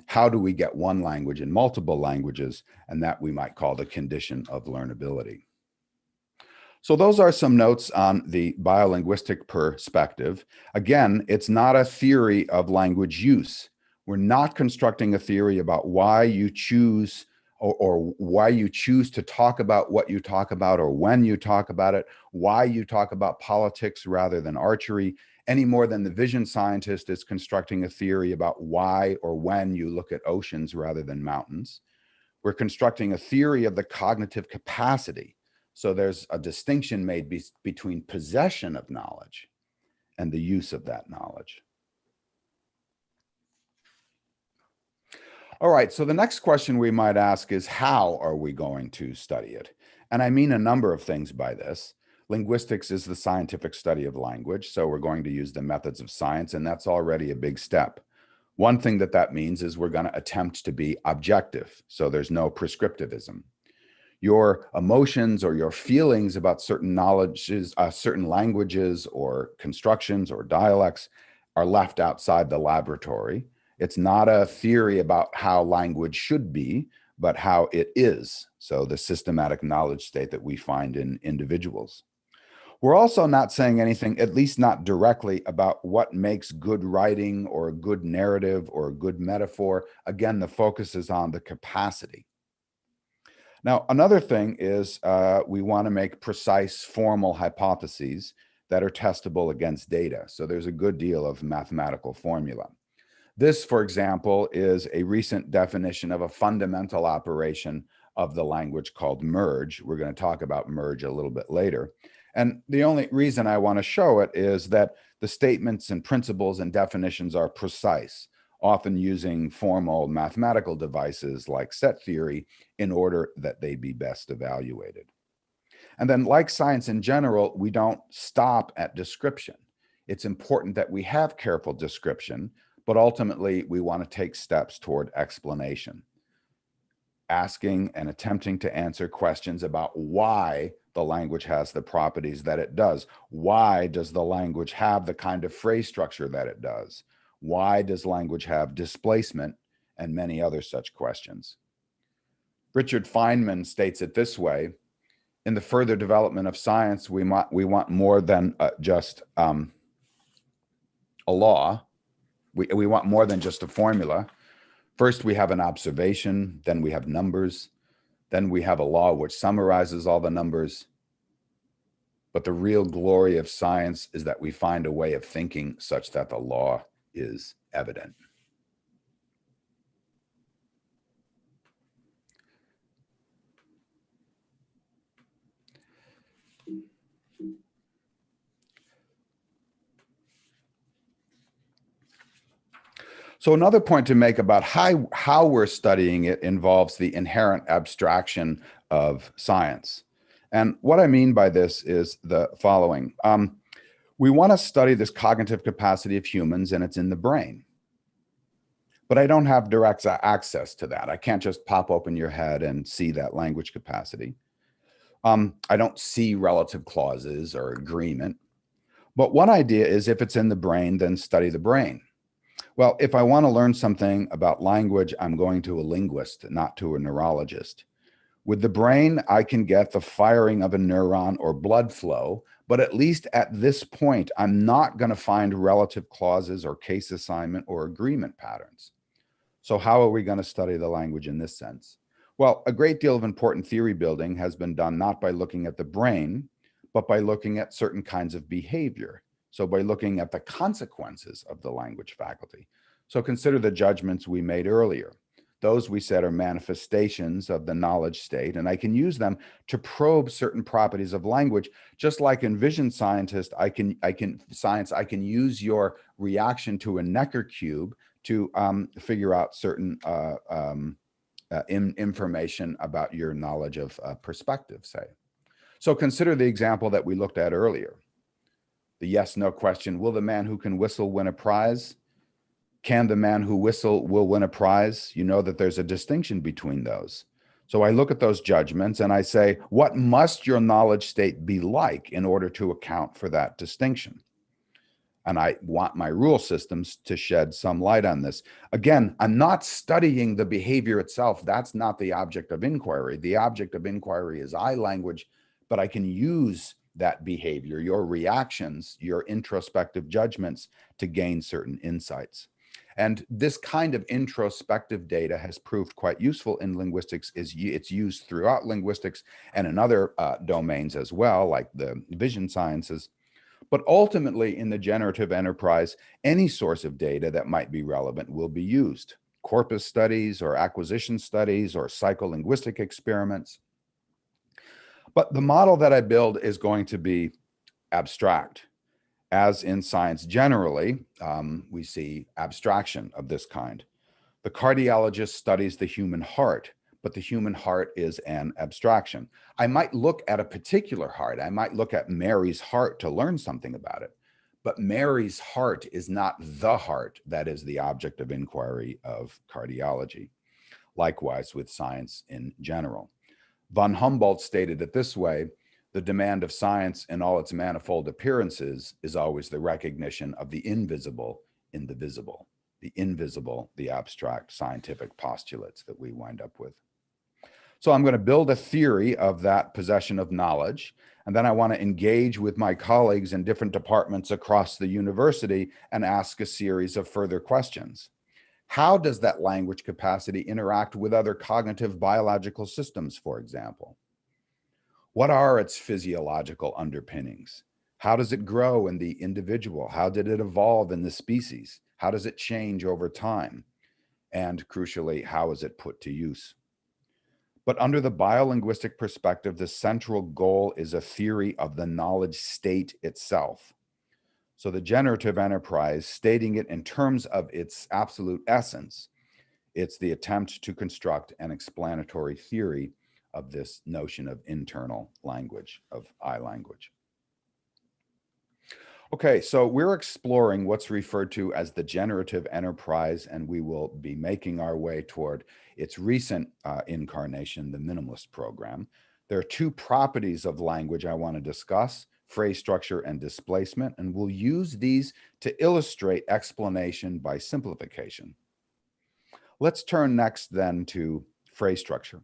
How do we get one language in multiple languages? And that we might call the condition of learnability. So those are some notes on the biolinguistic perspective. Again, it's not a theory of language use. We're not constructing a theory about why you choose or why you choose to talk about what you talk about or when you talk about it, why you talk about politics rather than archery, any more than the vision scientist is constructing a theory about why or when you look at oceans rather than mountains. We're constructing a theory of the cognitive capacity. So there's a distinction made between possession of knowledge and the use of that knowledge. All right, so the next question we might ask is, how are we going to study it? And I mean a number of things by this. Linguistics is the scientific study of language, so we're going to use the methods of science, and that's already a big step. One thing that means is we're going to attempt to be objective, so there's no prescriptivism. Your emotions or your feelings about certain knowledges, certain languages or constructions or dialects are left outside the laboratory. It's not a theory about how language should be, but how it is. So the systematic knowledge state that we find in individuals. We're also not saying anything, at least not directly, about what makes good writing or a good narrative or a good metaphor. Again, the focus is on the capacity. Now, another thing is we want to make precise formal hypotheses that are testable against data. So there's a good deal of mathematical formula. This, for example, is a recent definition of a fundamental operation of the language called merge. We're going to talk about merge a little bit later. And the only reason I want to show it is that the statements and principles and definitions are precise, often using formal mathematical devices like set theory in order that they be best evaluated. And then, like science in general, we don't stop at description. It's important that we have careful description, but ultimately we want to take steps toward explanation, asking and attempting to answer questions about why the language has the properties that it does. Why does the language have the kind of phrase structure that it does? Why does language have displacement, and many other such questions? Richard Feynman states it this way: in the further development of science, we want more than just a law. We want more than just a formula. First, we have an observation, then we have numbers, then we have a law which summarizes all the numbers. But the real glory of science is that we find a way of thinking such that the law is evident. So another point to make about how we're studying it involves the inherent abstraction of science. And what I mean by this is the following. We want to study this cognitive capacity of humans, and it's in the brain. But I don't have direct access to that. I can't just pop open your head and see that language capacity. I don't see relative clauses or agreement. But one idea is, if it's in the brain, then study the brain. Well, if I want to learn something about language, I'm going to a linguist, not to a neurologist. With the brain, I can get the firing of a neuron or blood flow, but at least at this point, I'm not going to find relative clauses or case assignment or agreement patterns. So how are we going to study the language in this sense? Well, a great deal of important theory building has been done not by looking at the brain, but by looking at certain kinds of behavior. So by looking at the consequences of the language faculty. So consider the judgments we made earlier. Those, we said, are manifestations of the knowledge state, and I can use them to probe certain properties of language. Just like in vision scientist, I can use your reaction to a Necker cube to figure out certain information about your knowledge of perspective, say. So consider the example that we looked at earlier. The yes/no question: will the man who can whistle win a prize? Can the man who will win a prize? You know that there's a distinction between those. So I look at those judgments and I say, what must your knowledge state be like in order to account for that distinction? And I want my rule systems to shed some light on this. Again, I'm not studying the behavior itself. That's not the object of inquiry. The object of inquiry is language, but I can use that behavior, your reactions, your introspective judgments, to gain certain insights. And this kind of introspective data has proved quite useful in linguistics. It's used throughout linguistics and in other domains as well, like the vision sciences. But ultimately, in the generative enterprise, any source of data that might be relevant will be used. Corpus studies or acquisition studies or psycholinguistic experiments. But the model that I build is going to be abstract. As in science generally, we see abstraction of this kind. The cardiologist studies the human heart, but the human heart is an abstraction. I might look at a particular heart. I might look at Mary's heart to learn something about it, but Mary's heart is not the heart that is the object of inquiry of cardiology. Likewise with science in general. Von Humboldt stated it this way: the demand of science in all its manifold appearances is always the recognition of the invisible in the visible. The invisible, the abstract scientific postulates that we wind up with. So I'm going to build a theory of that possession of knowledge, and then I want to engage with my colleagues in different departments across the university and ask a series of further questions. How does that language capacity interact with other cognitive biological systems, for example? What are its physiological underpinnings? How does it grow in the individual? How did it evolve in the species? How does it change over time? And crucially, how is it put to use? But under the biolinguistic perspective, the central goal is a theory of the knowledge state itself. So the generative enterprise, stating it in terms of its absolute essence, it's the attempt to construct an explanatory theory of this notion of internal language, of I language. Okay, so we're exploring what's referred to as the generative enterprise, and we will be making our way toward its recent incarnation, the minimalist program. There are two properties of language I want to discuss: phrase structure and displacement, and we'll use these to illustrate explanation by simplification. Let's turn next then to phrase structure.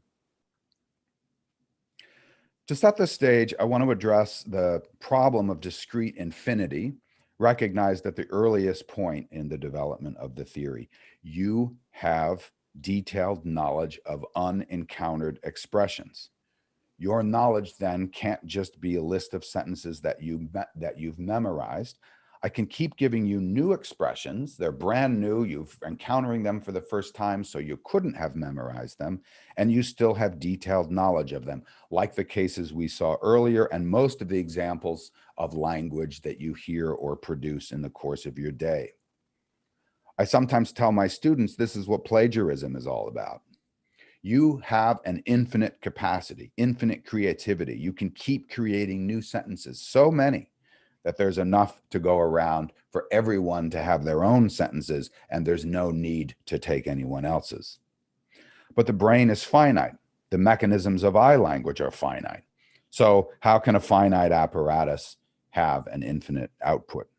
To set the stage, I want to address the problem of discrete infinity, recognized at the earliest point in the development of the theory. You have detailed knowledge of unencountered expressions. Your knowledge then can't just be a list of sentences that you've memorized. I can keep giving you new expressions. They're brand new. You're encountering them for the first time, so you couldn't have memorized them, and you still have detailed knowledge of them, like the cases we saw earlier and most of the examples of language that you hear or produce in the course of your day. I sometimes tell my students this is what plagiarism is all about. You have an infinite capacity, infinite creativity. You can keep creating new sentences, so many that there's enough to go around for everyone to have their own sentences, and there's no need to take anyone else's. But the brain is finite. The mechanisms of language are finite. So how can a finite apparatus have an infinite output?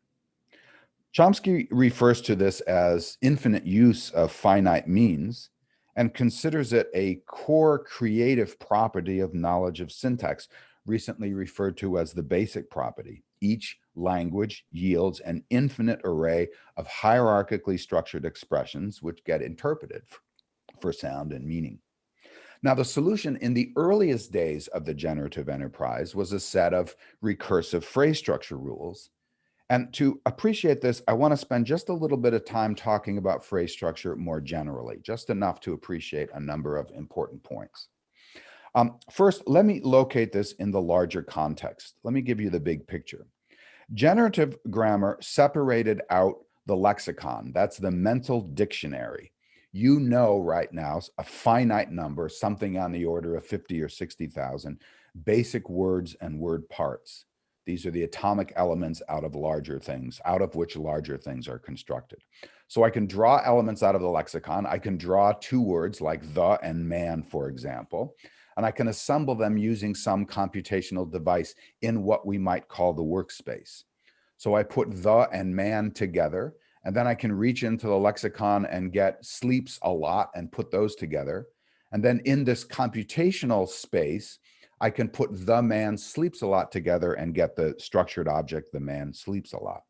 Chomsky refers to this as infinite use of finite means and considers it a core creative property of knowledge of syntax, recently referred to as the basic property. Each language yields an infinite array of hierarchically structured expressions which get interpreted for sound and meaning. Now, the solution in the earliest days of the generative enterprise was a set of recursive phrase structure rules. And to appreciate this, I want to spend just a little bit of time talking about phrase structure more generally, just enough to appreciate a number of important points. First, let me locate this in the larger context. Let me give you the big picture. Generative grammar separated out the lexicon. That's the mental dictionary. You know right now a finite number, something on the order of 50 or 60,000 basic words and word parts. These are the atomic elements out of larger things, out of which larger things are constructed. So I can draw elements out of the lexicon. I can draw two words like the and man, for example, and I can assemble them using some computational device in what we might call the workspace. So I put the and man together, and then I can reach into the lexicon and get sleeps a lot and put those together. And then in this computational space, I can put the man sleeps a lot together and get the structured object, the man sleeps a lot.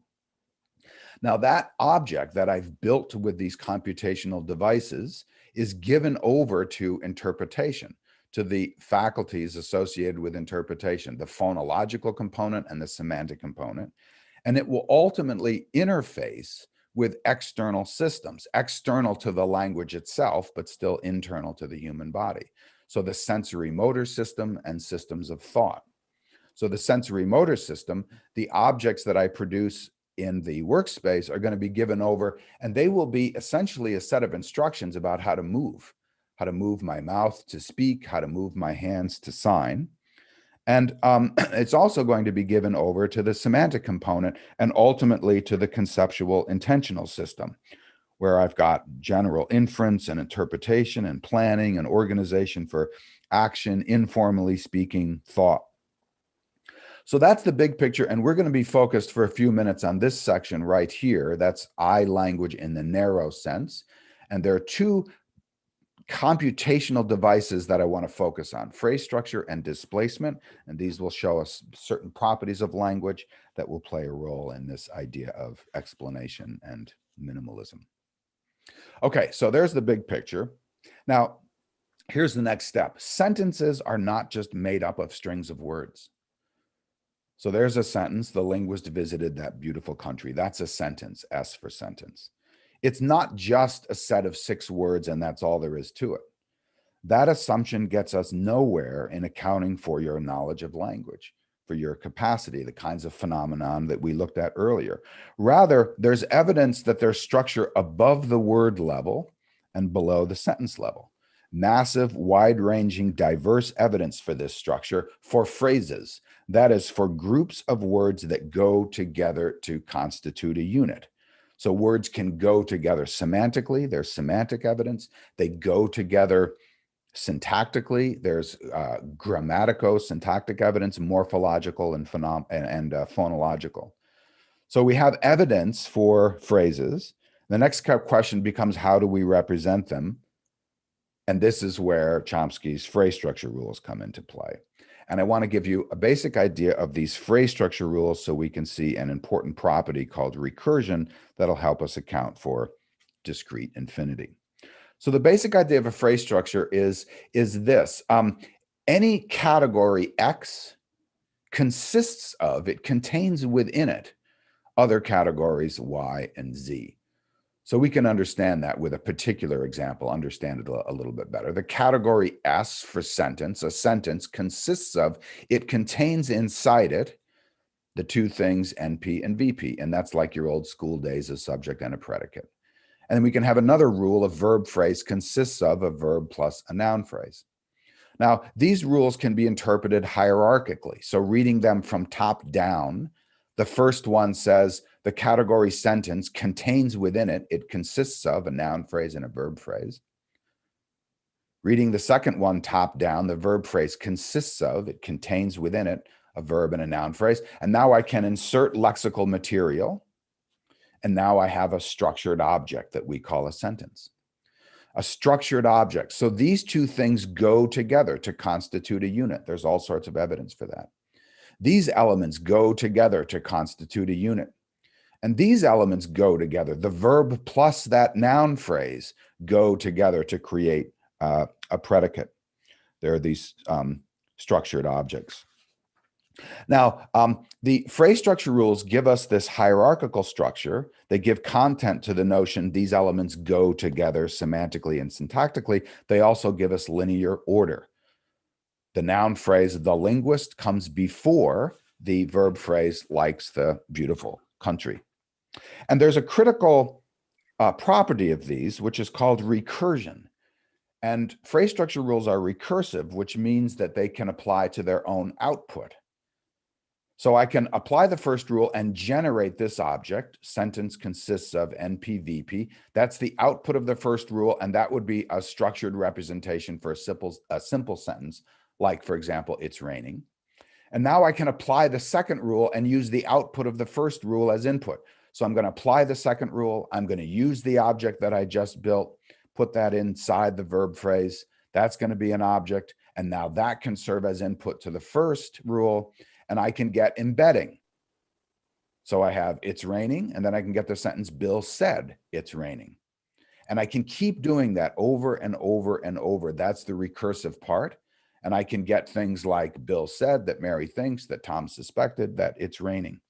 Now that object that I've built with these computational devices is given over to interpretation, to the faculties associated with interpretation, the phonological component and the semantic component. And it will ultimately interface with external systems, external to the language itself, but still internal to the human body. So the sensory motor system and systems of thought. So the sensory motor system, the objects that I produce in the workspace are going to be given over, and they will be essentially a set of instructions about how to move my mouth to speak, how to move my hands to sign. And it's also going to be given over to the semantic component and ultimately to the conceptual intentional system, where I've got general inference and interpretation and planning and organization for action, informally speaking, thought. So that's the big picture, and we're going to be focused for a few minutes on this section right here. That's language in the narrow sense. And there are two computational devices that I want to focus on: phrase structure and displacement. And these will show us certain properties of language that will play a role in this idea of explanation and minimalism. Okay, so there's the big picture. Now, here's the next step. Sentences are not just made up of strings of words. So there's a sentence: the linguist visited that beautiful country. That's a sentence, S for sentence. It's not just a set of 6 words and that's all there is to it. That assumption gets us nowhere in accounting for your knowledge of language, for your capacity, the kinds of phenomenon that we looked at earlier. Rather, there's evidence that there's structure above the word level and below the sentence level. massive, wide-ranging, diverse evidence for this structure for phrases. That is, for groups of words that go together to constitute a unit. So words can go together semantically, there's semantic evidence. They go together syntactically, there's grammatico-syntactic evidence, morphological and phonological. So we have evidence for phrases. The next question becomes, how do we represent them? And this is where Chomsky's phrase structure rules come into play. And I want to give you a basic idea of these phrase structure rules so we can see an important property called recursion that'll help us account for discrete infinity. So the basic idea of a phrase structure is this. Any category X consists of, it contains within it, other categories Y and Z. So we can understand that with a particular example, understand it a little bit better. The category S for sentence, a sentence consists of, it contains inside it the two things NP and VP, and that's like your old school days, a subject and a predicate. And then we can have another rule, a verb phrase consists of a verb plus a noun phrase. Now, these rules can be interpreted hierarchically. So reading them from top down, the first one says the category sentence contains within it, it consists of a noun phrase and a verb phrase. Reading the second one top down, the verb phrase consists of, it contains within it a verb and a noun phrase. And now I can insert lexical material. And now I have a structured object that we call a sentence. A structured object. So these two things go together to constitute a unit. There's all sorts of evidence for that. These elements go together to constitute a unit. And these elements go together. The verb plus that noun phrase go together to create a predicate. There are these structured objects. Now, the phrase structure rules give us this hierarchical structure. They give content to the notion these elements go together semantically and syntactically. They also give us linear order. The noun phrase, the linguist, comes before the verb phrase, likes the beautiful country. And there's a critical property of these, which is called recursion. And phrase structure rules are recursive, which means that they can apply to their own output. So I can apply the first rule and generate this object. Sentence consists of NP-VP. That's the output of the first rule, and that would be a structured representation for a simple sentence, like, for example, it's raining. And now I can apply the second rule and use the output of the first rule as input. So I'm going to apply the second rule. I'm going to use the object that I just built, put that inside the verb phrase. That's going to be an object. And now that can serve as input to the first rule. And I can get embedding. So I have it's raining, and then I can get the sentence Bill said it's raining. And I can keep doing that over and over and over. That's the recursive part. And I can get things like Bill said that Mary thinks that Tom suspected that it's raining.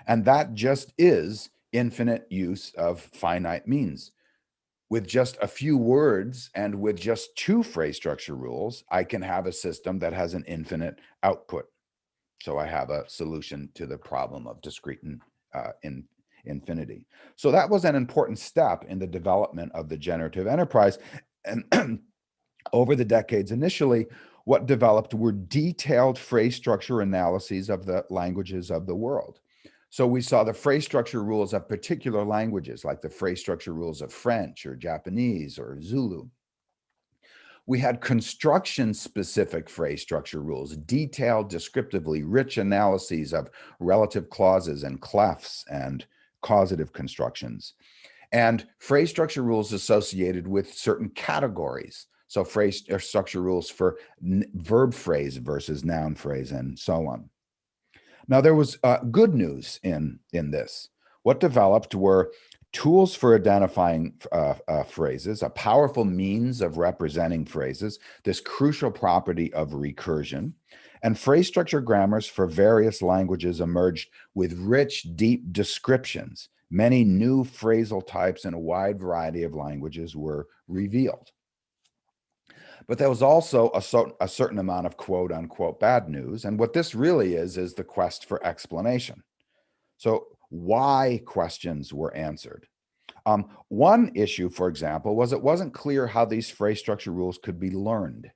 And that just is infinite use of finite means. With just a few words and with just two phrase structure rules, I can have a system that has an infinite output. So I have a solution to the problem of discrete infinity. So that was an important step in the development of the generative enterprise. And over the decades, initially, what developed were detailed phrase structure analyses of the languages of the world. So we saw the phrase structure rules of particular languages, like the phrase structure rules of French or Japanese or Zulu. We had construction-specific phrase structure rules, detailed, descriptively rich analyses of relative clauses and clefs and causative constructions, and phrase structure rules associated with certain categories. So phrase structure rules for verb phrase versus noun phrase and so on. Now, there was good news in this. What developed were tools for identifying phrases, a powerful means of representing phrases, this crucial property of recursion, and phrase structure grammars for various languages emerged with rich, deep descriptions. Many new phrasal types in a wide variety of languages were revealed. But there was also a certain amount of quote unquote bad news. And what this really is the quest for explanation. So why questions were answered. One issue, for example, was it wasn't clear how these phrase structure rules could be learned.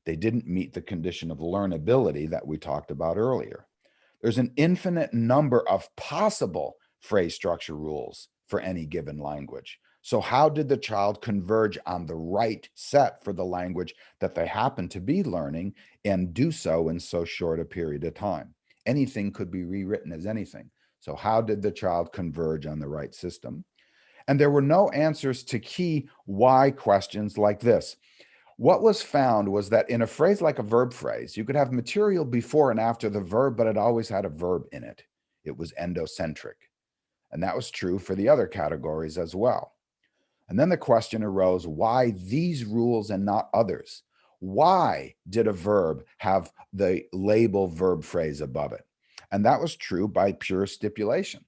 They didn't meet the condition of learnability that we talked about earlier. There's an infinite number of possible phrase structure rules for any given language. So how did the child converge on the right set for the language that they happen to be learning and do so in so short a period of time? Anything could be rewritten as anything. So how did the child converge on the right system? And there were no answers to key why questions like this. What was found was that in a phrase like a verb phrase, you could have material before and after the verb, but it always had a verb in it. It was endocentric. And that was true for the other categories as well. And then the question arose, why these rules and not others? Why did a verb have the label verb phrase above it? And that was true by pure stipulation.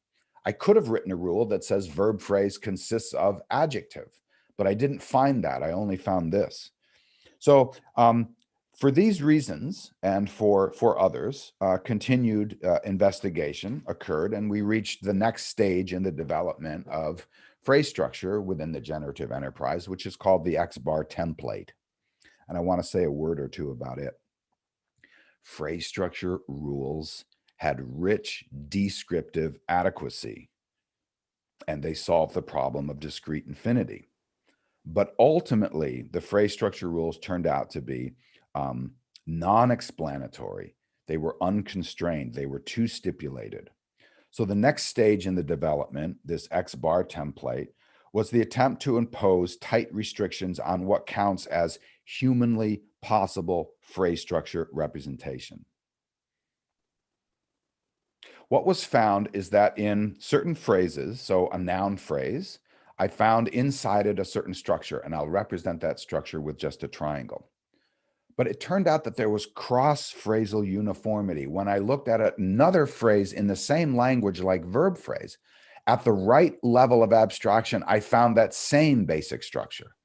I could have written a rule that says verb phrase consists of adjective, but I didn't find that. I only found this. So for these reasons and for others, continued investigation occurred, and we reached the next stage in the development of phrase structure within the generative enterprise, which is called the XBAR template. And I want to say a word or two about it. Phrase structure rules had rich descriptive adequacy, and they solved the problem of discrete infinity. But ultimately, the phrase structure rules turned out to be non-explanatory. They were unconstrained. They were too stipulated. So the next stage in the development, this XBAR template, was the attempt to impose tight restrictions on what counts as humanly possible phrase structure representation. What was found is that in certain phrases, so a noun phrase, I found inside it a certain structure, and I'll represent that structure with just a triangle. But it turned out that there was cross-phrasal uniformity. When I looked at another phrase in the same language like verb phrase, at the right level of abstraction, I found that same basic structure.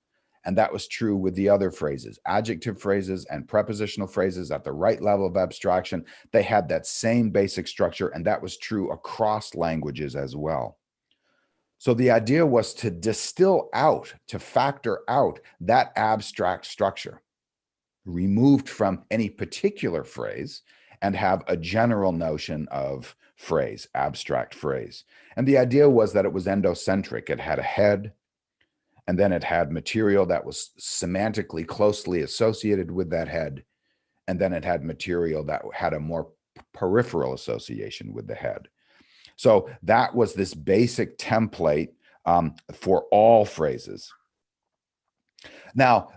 And that was true with the other phrases, adjective phrases and prepositional phrases at the right level of abstraction. They had that same basic structure, and that was true across languages as well. So the idea was to distill out, to factor out that abstract structure, removed from any particular phrase, and have a general notion of phrase, abstract phrase. And the idea was that it was endocentric. It had a head, and then it had material that was semantically closely associated with that head, and then it had material that had a more peripheral association with the head. So that was this basic template for all phrases. Now,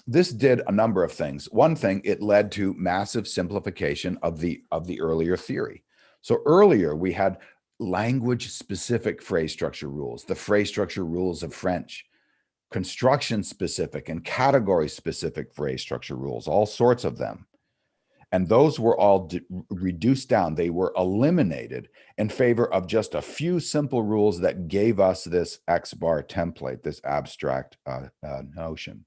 this did a number of things. One thing, it led to massive simplification of the earlier theory. So earlier we had language-specific phrase structure rules, the phrase structure rules of French, construction-specific and category-specific phrase structure rules, all sorts of them. And those were all reduced down. They were eliminated in favor of just a few simple rules that gave us this XBAR template, this abstract notion.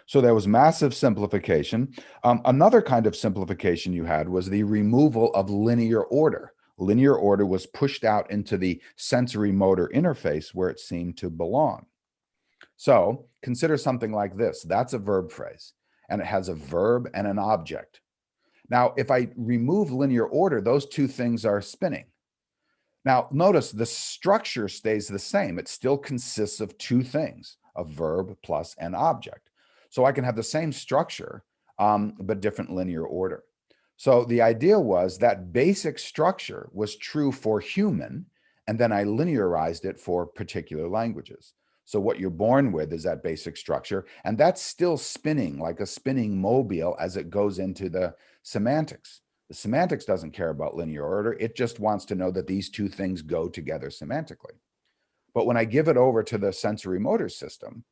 So there was massive simplification. Another kind of simplification you had was the removal of linear order. Linear order was pushed out into the sensory motor interface where it seemed to belong. So consider something like this. That's a verb phrase, and it has a verb and an object. Now, if I remove linear order, those two things are spinning. Now, notice the structure stays the same. It still consists of two things, a verb plus an object. So I can have the same structure, but different linear order. So the idea was that basic structure was true for human, and then I linearized it for particular languages. So what you're born with is that basic structure, and that's still spinning like a spinning mobile as it goes into the semantics. The semantics doesn't care about linear order. It just wants to know that these two things go together semantically. But when I give it over to the sensory motor system,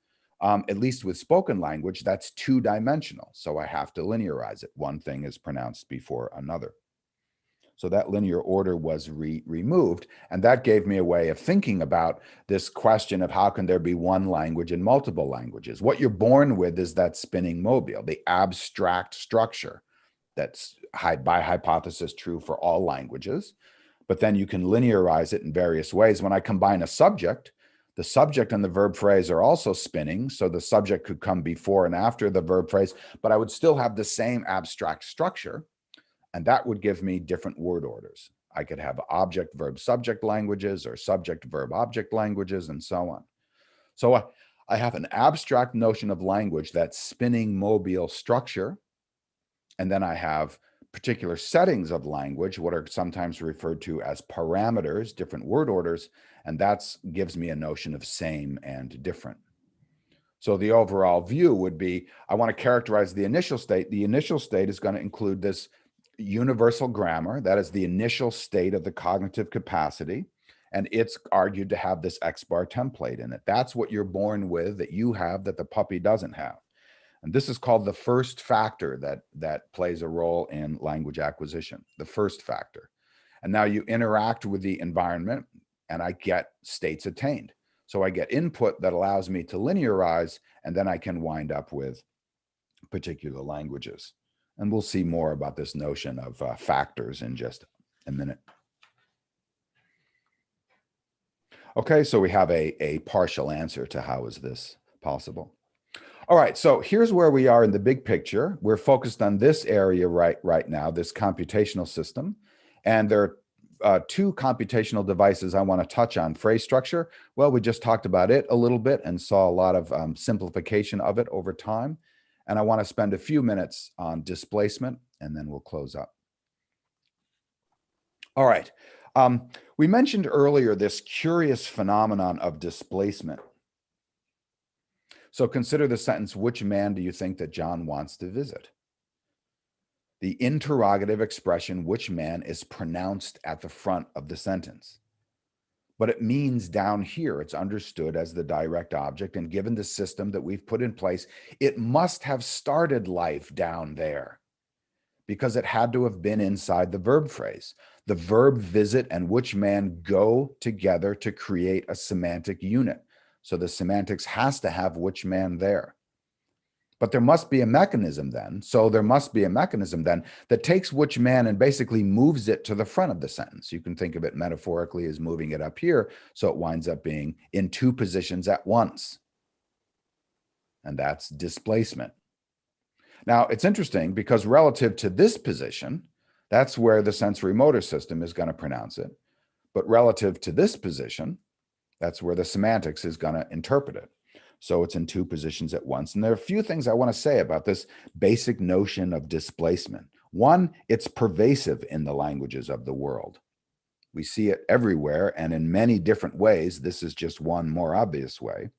at least with spoken language, that's two-dimensional. So I have to linearize it. One thing is pronounced before another. So that linear order was removed. And that gave me a way of thinking about this question of how can there be one language and multiple languages? What you're born with is that spinning mobile, the abstract structure that's by hypothesis true for all languages. But then you can linearize it in various ways. When I combine a subject, The subject and the verb phrase are also spinning, so the subject could come before and after the verb phrase, but I would still have the same abstract structure, and that would give me different word orders. I could have object, verb, subject languages or subject, verb, object languages, and so on. So I have an abstract notion of language, that spinning mobile structure, and then I have particular settings of language, what are sometimes referred to as parameters, different word orders, and that gives me a notion of same and different. So the overall view would be, I want to characterize the initial state. The initial state is going to include this universal grammar. That is the initial state of the cognitive capacity. And it's argued to have this X bar template in it. That's what you're born with, that you have, that the puppy doesn't have. And this is called the first factor that plays a role in language acquisition, the first factor. And now you interact with the environment and I get states attained. So I get input that allows me to linearize, and then I can wind up with particular languages. And we'll see more about this notion of factors in just a minute. Okay, so we have a partial answer to how is this possible. All right, so here's where we are in the big picture. We're focused on this area right now, this computational system. And there are two computational devices I want to touch on. Phrase structure, well, we just talked about it a little bit and saw a lot of simplification of it over time. And I want to spend a few minutes on displacement, and then we'll close up. All right, we mentioned earlier this curious phenomenon of displacement. So consider the sentence, which man do you think that John wants to visit? The interrogative expression, which man, is pronounced at the front of the sentence. But it means down here, it's understood as the direct object, and given the system that we've put in place, it must have started life down there because it had to have been inside the verb phrase. The verb visit and which man go together to create a semantic unit. So the semantics has to have which man there. But there must be a mechanism then. So there must be a mechanism then that takes which man and basically moves it to the front of the sentence. You can think of it metaphorically as moving it up here. So it winds up being in two positions at once. And that's displacement. Now it's interesting because relative to this position, that's where the sensory motor system is going to pronounce it. But relative to this position, that's where the semantics is going to interpret it. So it's in two positions at once. And there are a few things I want to say about this basic notion of displacement. One, it's pervasive in the languages of the world. We see it everywhere and in many different ways. This is just one more obvious way.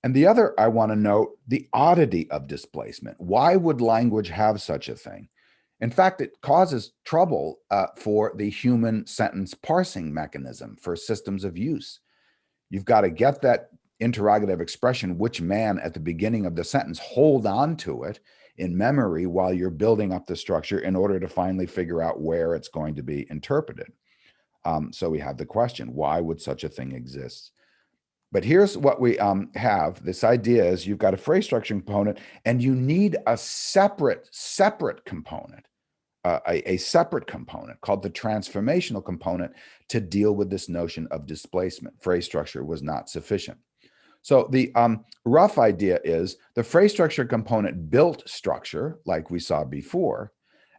And the other, I want to note the oddity of displacement. Why would language have such a thing? In fact, it causes trouble for the human sentence parsing mechanism for systems of use. You've got to get that interrogative expression, which man, at the beginning of the sentence, hold on to it in memory while you're building up the structure in order to finally figure out where it's going to be interpreted. So we have the question, why would such a thing exist? But here's what we have. This idea is you've got a phrase structure component and you need a separate component, a separate component called the transformational component to deal with this notion of displacement. Phrase structure was not sufficient. So the rough idea is the phrase structure component built structure like we saw before.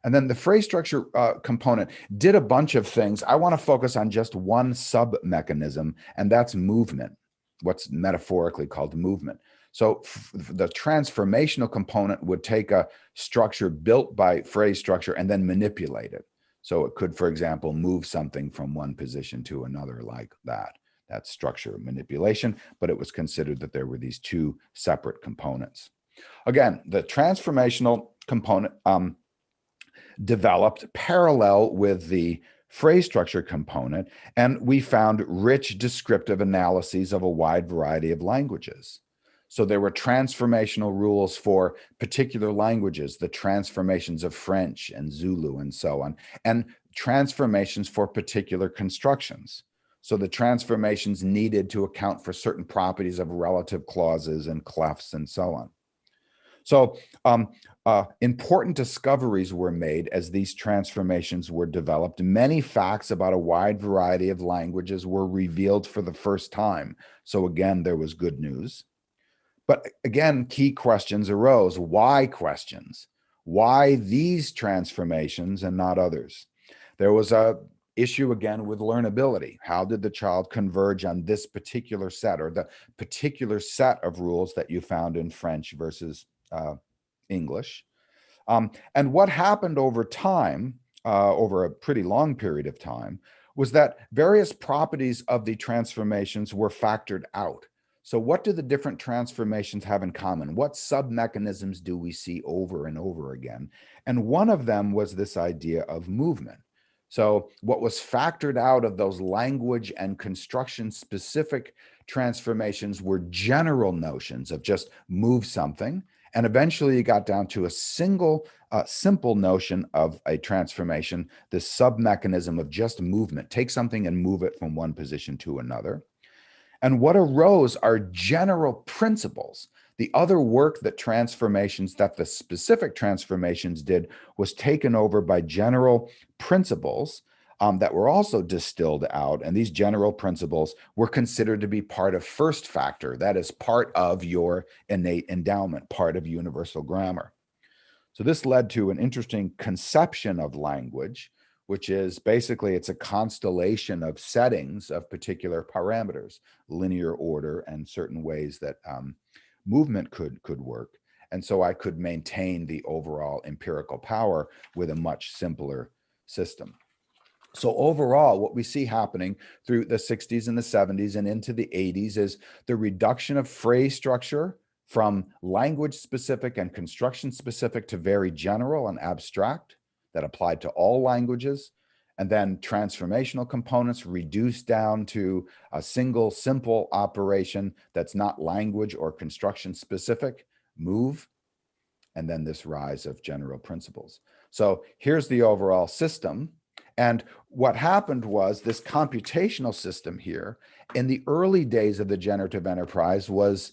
And then the phrase structure component did a bunch of things. I want to focus on just one sub mechanism, and that's movement, what's metaphorically called movement. So the transformational component would take a structure built by phrase structure and then manipulate it. So it could, for example, move something from one position to another like that. That's structure manipulation, but it was considered that there were these two separate components. Again, the transformational component developed parallel with the phrase structure component, and we found rich descriptive analyses of a wide variety of languages. So there were transformational rules for particular languages, the transformations of French and Zulu and so on, and transformations for particular constructions. So the transformations needed to account for certain properties of relative clauses and clefs and so on. So important discoveries were made as these transformations were developed. Many facts about a wide variety of languages were revealed for the first time. So again, there was good news. But again, key questions arose. Why questions? Why these transformations and not others? There was a issue again with learnability. How did the child converge on this particular set, or the particular set of rules that you found in French versus English? And what happened over time, over a pretty long period of time, was that various properties of the transformations were factored out. So what do the different transformations have in common? What sub-mechanisms do we see over and over again? And one of them was this idea of movement. So what was factored out of those language and construction specific transformations were general notions of just move something. And eventually you got down to a single simple notion of a transformation, this sub-mechanism of just movement. Take something and move it from one position to another. And what arose are general principles. The other work that the specific transformations did was taken over by general principles that were also distilled out. And these general principles were considered to be part of first factor. That is part of your innate endowment, part of universal grammar. So this led to an interesting conception of language, which is basically it's a constellation of settings of particular parameters, linear order, and certain ways that movement could work. And so I could maintain the overall empirical power with a much simpler system. So overall, what we see happening through the 60s and the 70s and into the 80s is the reduction of phrase structure from language specific and construction specific to very general and abstract that applied to all languages, and then transformational components reduced down to a single simple operation that's not language or construction specific, move, and then this rise of general principles. So here's the overall system. And what happened was this computational system here in the early days of the generative enterprise was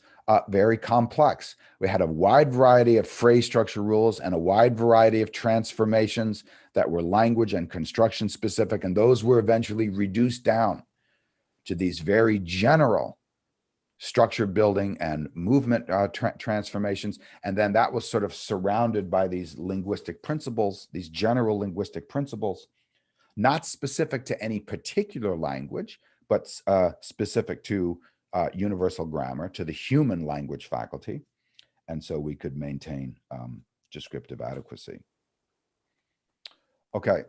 very complex. We had a wide variety of phrase structure rules and a wide variety of transformations that were language and construction specific, and those were eventually reduced down to these very general structure building and movement transformations. And then that was sort of surrounded by these linguistic principles, these general linguistic principles, not specific to any particular language, but specific to universal grammar, to the human language faculty. And so we could maintain descriptive adequacy. Okay,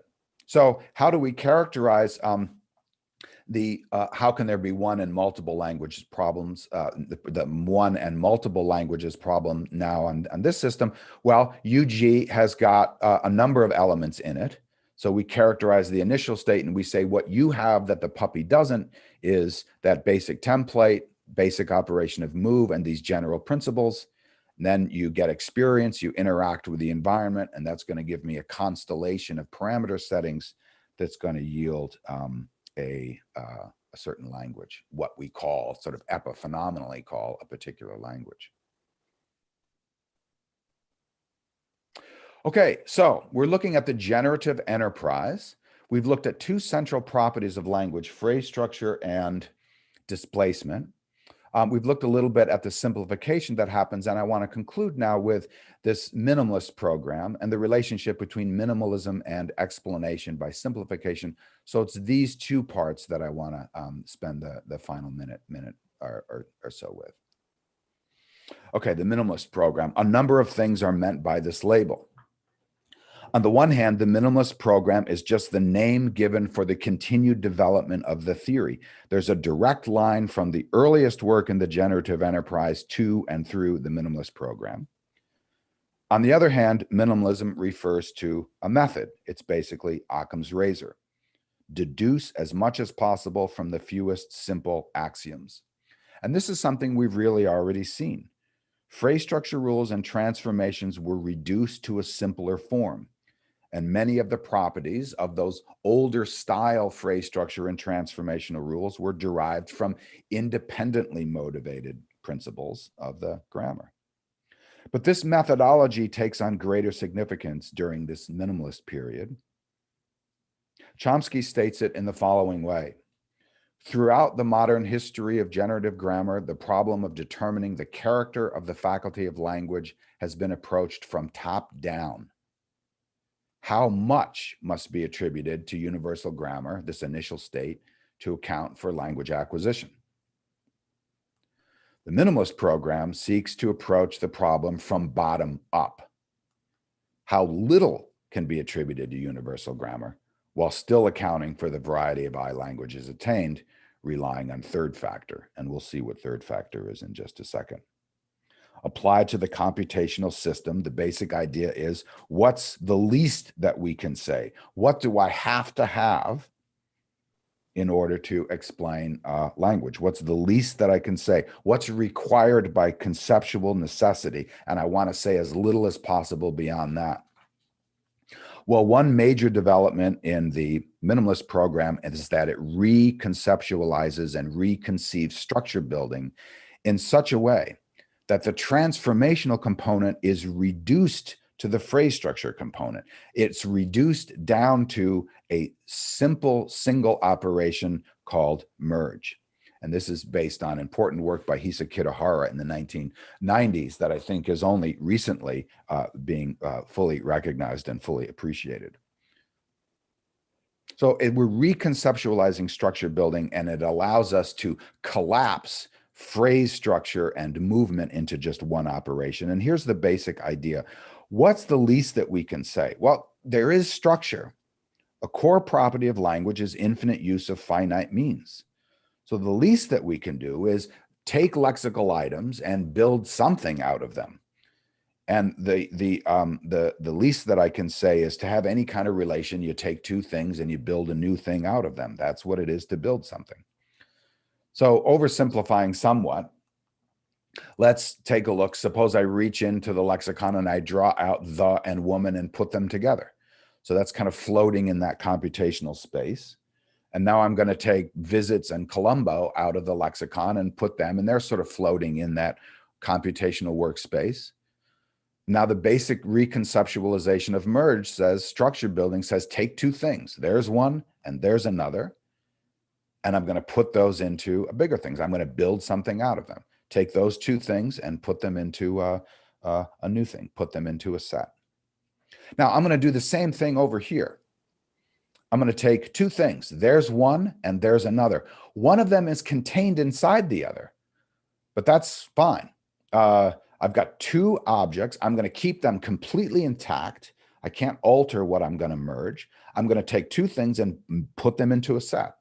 so how do we characterize how can there be one and multiple languages problems, the one and multiple languages problem now on this system? Well, UG has got a number of elements in it. So we characterize the initial state and we say what you have that the puppy doesn't is that basic template, basic operation of move, and these general principles. And then you get experience, you interact with the environment, and that's going to give me a constellation of parameter settings that's going to yield a certain language, what we call, sort of epiphenomenally call, a particular language. Okay, so we're looking at the generative enterprise. We've looked at two central properties of language, phrase structure and displacement. We've looked a little bit at the simplification that happens, and I want to conclude now with this minimalist program and the relationship between minimalism and explanation by simplification. So it's these two parts that I want to spend the final minute or so with. Okay, the minimalist program. A number of things are meant by this label. On the one hand, the minimalist program is just the name given for the continued development of the theory. There's a direct line from the earliest work in the generative enterprise to and through the minimalist program. On the other hand, minimalism refers to a method. It's basically Occam's razor. Deduce as much as possible from the fewest simple axioms. And this is something we've really already seen. Phrase structure rules and transformations were reduced to a simpler form. And many of the properties of those older style phrase structure and transformational rules were derived from independently motivated principles of the grammar. But this methodology takes on greater significance during this minimalist period. Chomsky states it in the following way. Throughout the modern history of generative grammar, the problem of determining the character of the faculty of language has been approached from top down. How much must be attributed to universal grammar, this initial state, to account for language acquisition? The minimalist program seeks to approach the problem from bottom up. How little can be attributed to universal grammar while still accounting for the variety of I languages attained, relying on third factor. And we'll see what third factor is in just a second. Applied to the computational system, the basic idea is, what's the least that we can say? What do I have to have in order to explain language? What's the least that I can say? What's required by conceptual necessity? And I want to say as little as possible beyond that. Well, one major development in the minimalist program is that it reconceptualizes and reconceives structure building in such a way that the transformational component is reduced to the phrase structure component. It's reduced down to a simple single operation called merge. And this is based on important work by Hisa Kitahara in the 1990s that I think is only recently being fully recognized and fully appreciated. So we're reconceptualizing structure building, and it allows us to collapse phrase structure and movement into just one operation. And here's the basic idea. What's the least that we can say? Well, there is structure. A core property of language is infinite use of finite means. So the least that we can do is take lexical items and build something out of them. And the least that I can say is to have any kind of relation, you take two things and you build a new thing out of them. That's what it is to build something. So oversimplifying somewhat, let's take a look. Suppose I reach into the lexicon and I draw out the and woman and put them together. So that's kind of floating in that computational space. And now I'm going to take visits and Colombo out of the lexicon and put them, and they're sort of floating in that computational workspace. Now the basic reconceptualization of merge says, structure building says, take two things. There's one and there's another. And I'm going to put those into bigger things. I'm going to build something out of them. Take those two things and put them into a new thing, put them into a set. Now I'm going to do the same thing over here. I'm going to take two things. There's one and there's another. One of them is contained inside the other, but that's fine. I've got two objects. I'm going to keep them completely intact. I can't alter what I'm going to merge. I'm going to take two things and put them into a set.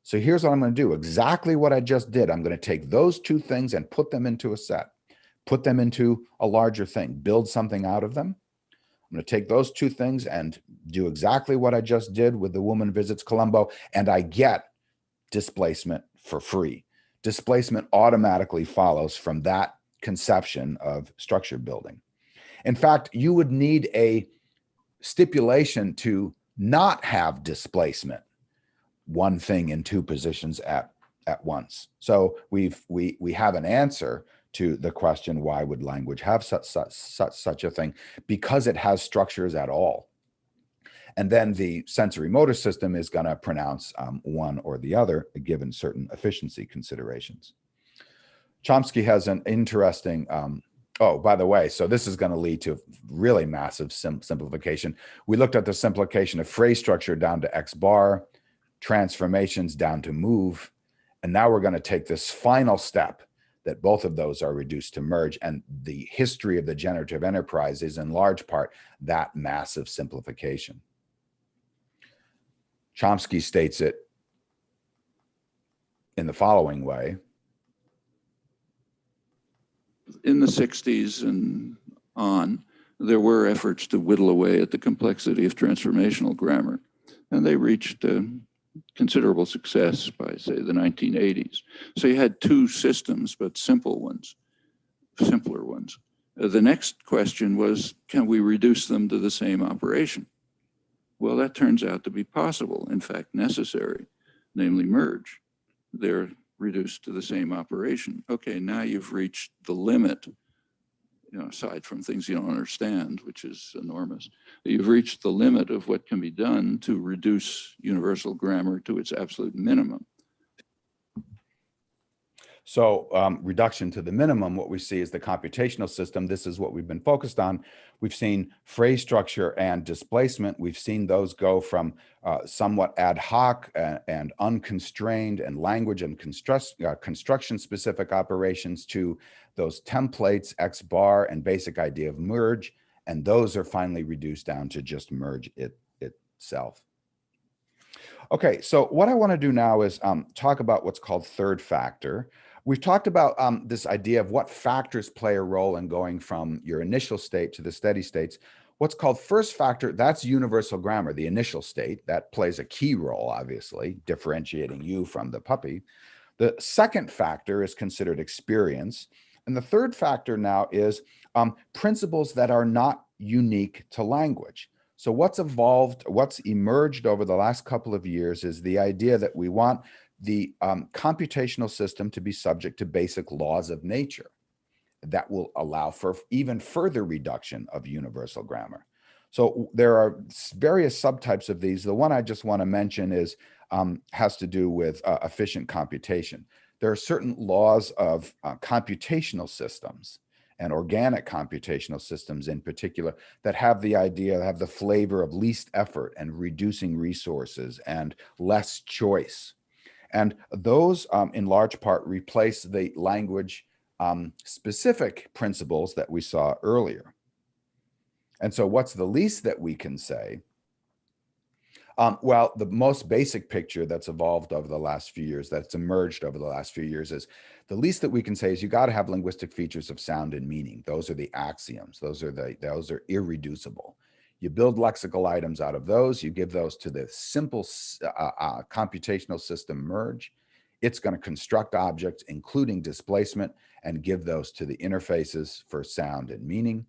So here's what I'm going to do. Exactly what I just did. I'm going to take those two things and put them into a set, put them into a larger thing, build something out of them. I'm going to take those two things and do exactly what I just did with the woman visits Colombo, and I get displacement for free. Displacement automatically follows from that conception of structure building. In fact, you would need a stipulation to not have displacement, one thing in two positions at once. So we have an answer to the question, why would language have such a thing? Because it has structures at all. And then the sensory motor system is going to pronounce one or the other, given certain efficiency considerations. Chomsky has an interesting, oh, by the way, so this is going to lead to really massive simplification. We looked at the simplification of phrase structure down to X bar, transformations down to move, and now we're going to take this final step that both of those are reduced to merge, and the history of the generative enterprise is in large part that massive simplification. Chomsky states it in the following way. In the 60s and on, there were efforts to whittle away at the complexity of transformational grammar, and they reached considerable success by, say, the 1980s. So you had two systems, but simple ones, simpler ones. The next question was, can we reduce them to the same operation? Well, that turns out to be possible, in fact, necessary, namely merge. They're reduced to the same operation. Okay, now you've reached the limit aside from things you don't understand, which is enormous, you've reached the limit of what can be done to reduce universal grammar to its absolute minimum. So reduction to the minimum, what we see is the computational system. This is what we've been focused on. We've seen phrase structure and displacement. We've seen those go from somewhat ad hoc and unconstrained and language and construction specific operations to those templates, X bar, and basic idea of merge. And those are finally reduced down to just merge itself. Okay, so what I want to do now is talk about what's called third factor. We've talked about this idea of what factors play a role in going from your initial state to the steady states. What's called first factor, that's universal grammar, the initial state. That plays a key role, obviously, differentiating you from the puppy. The second factor is considered experience. And the third factor now is principles that are not unique to language. So what's evolved, what's emerged over the last couple of years is the idea that we want the computational system to be subject to basic laws of nature that will allow for even further reduction of universal grammar. So there are various subtypes of these. The one I just want to mention is has to do with efficient computation. There are certain laws of computational systems and organic computational systems in particular that have the idea, have the flavor of least effort and reducing resources and less choice. And those in large part replace the language specific principles that we saw earlier. And so what's the least that we can say? Well, the most basic picture that's evolved over the last few years, that's emerged over the last few years, is the least that we can say is you got to have linguistic features of sound and meaning. Those are the axioms. Those are irreducible. You build lexical items out of those. You give those to the simple computational system merge. It's going to construct objects, including displacement, and give those to the interfaces for sound and meaning.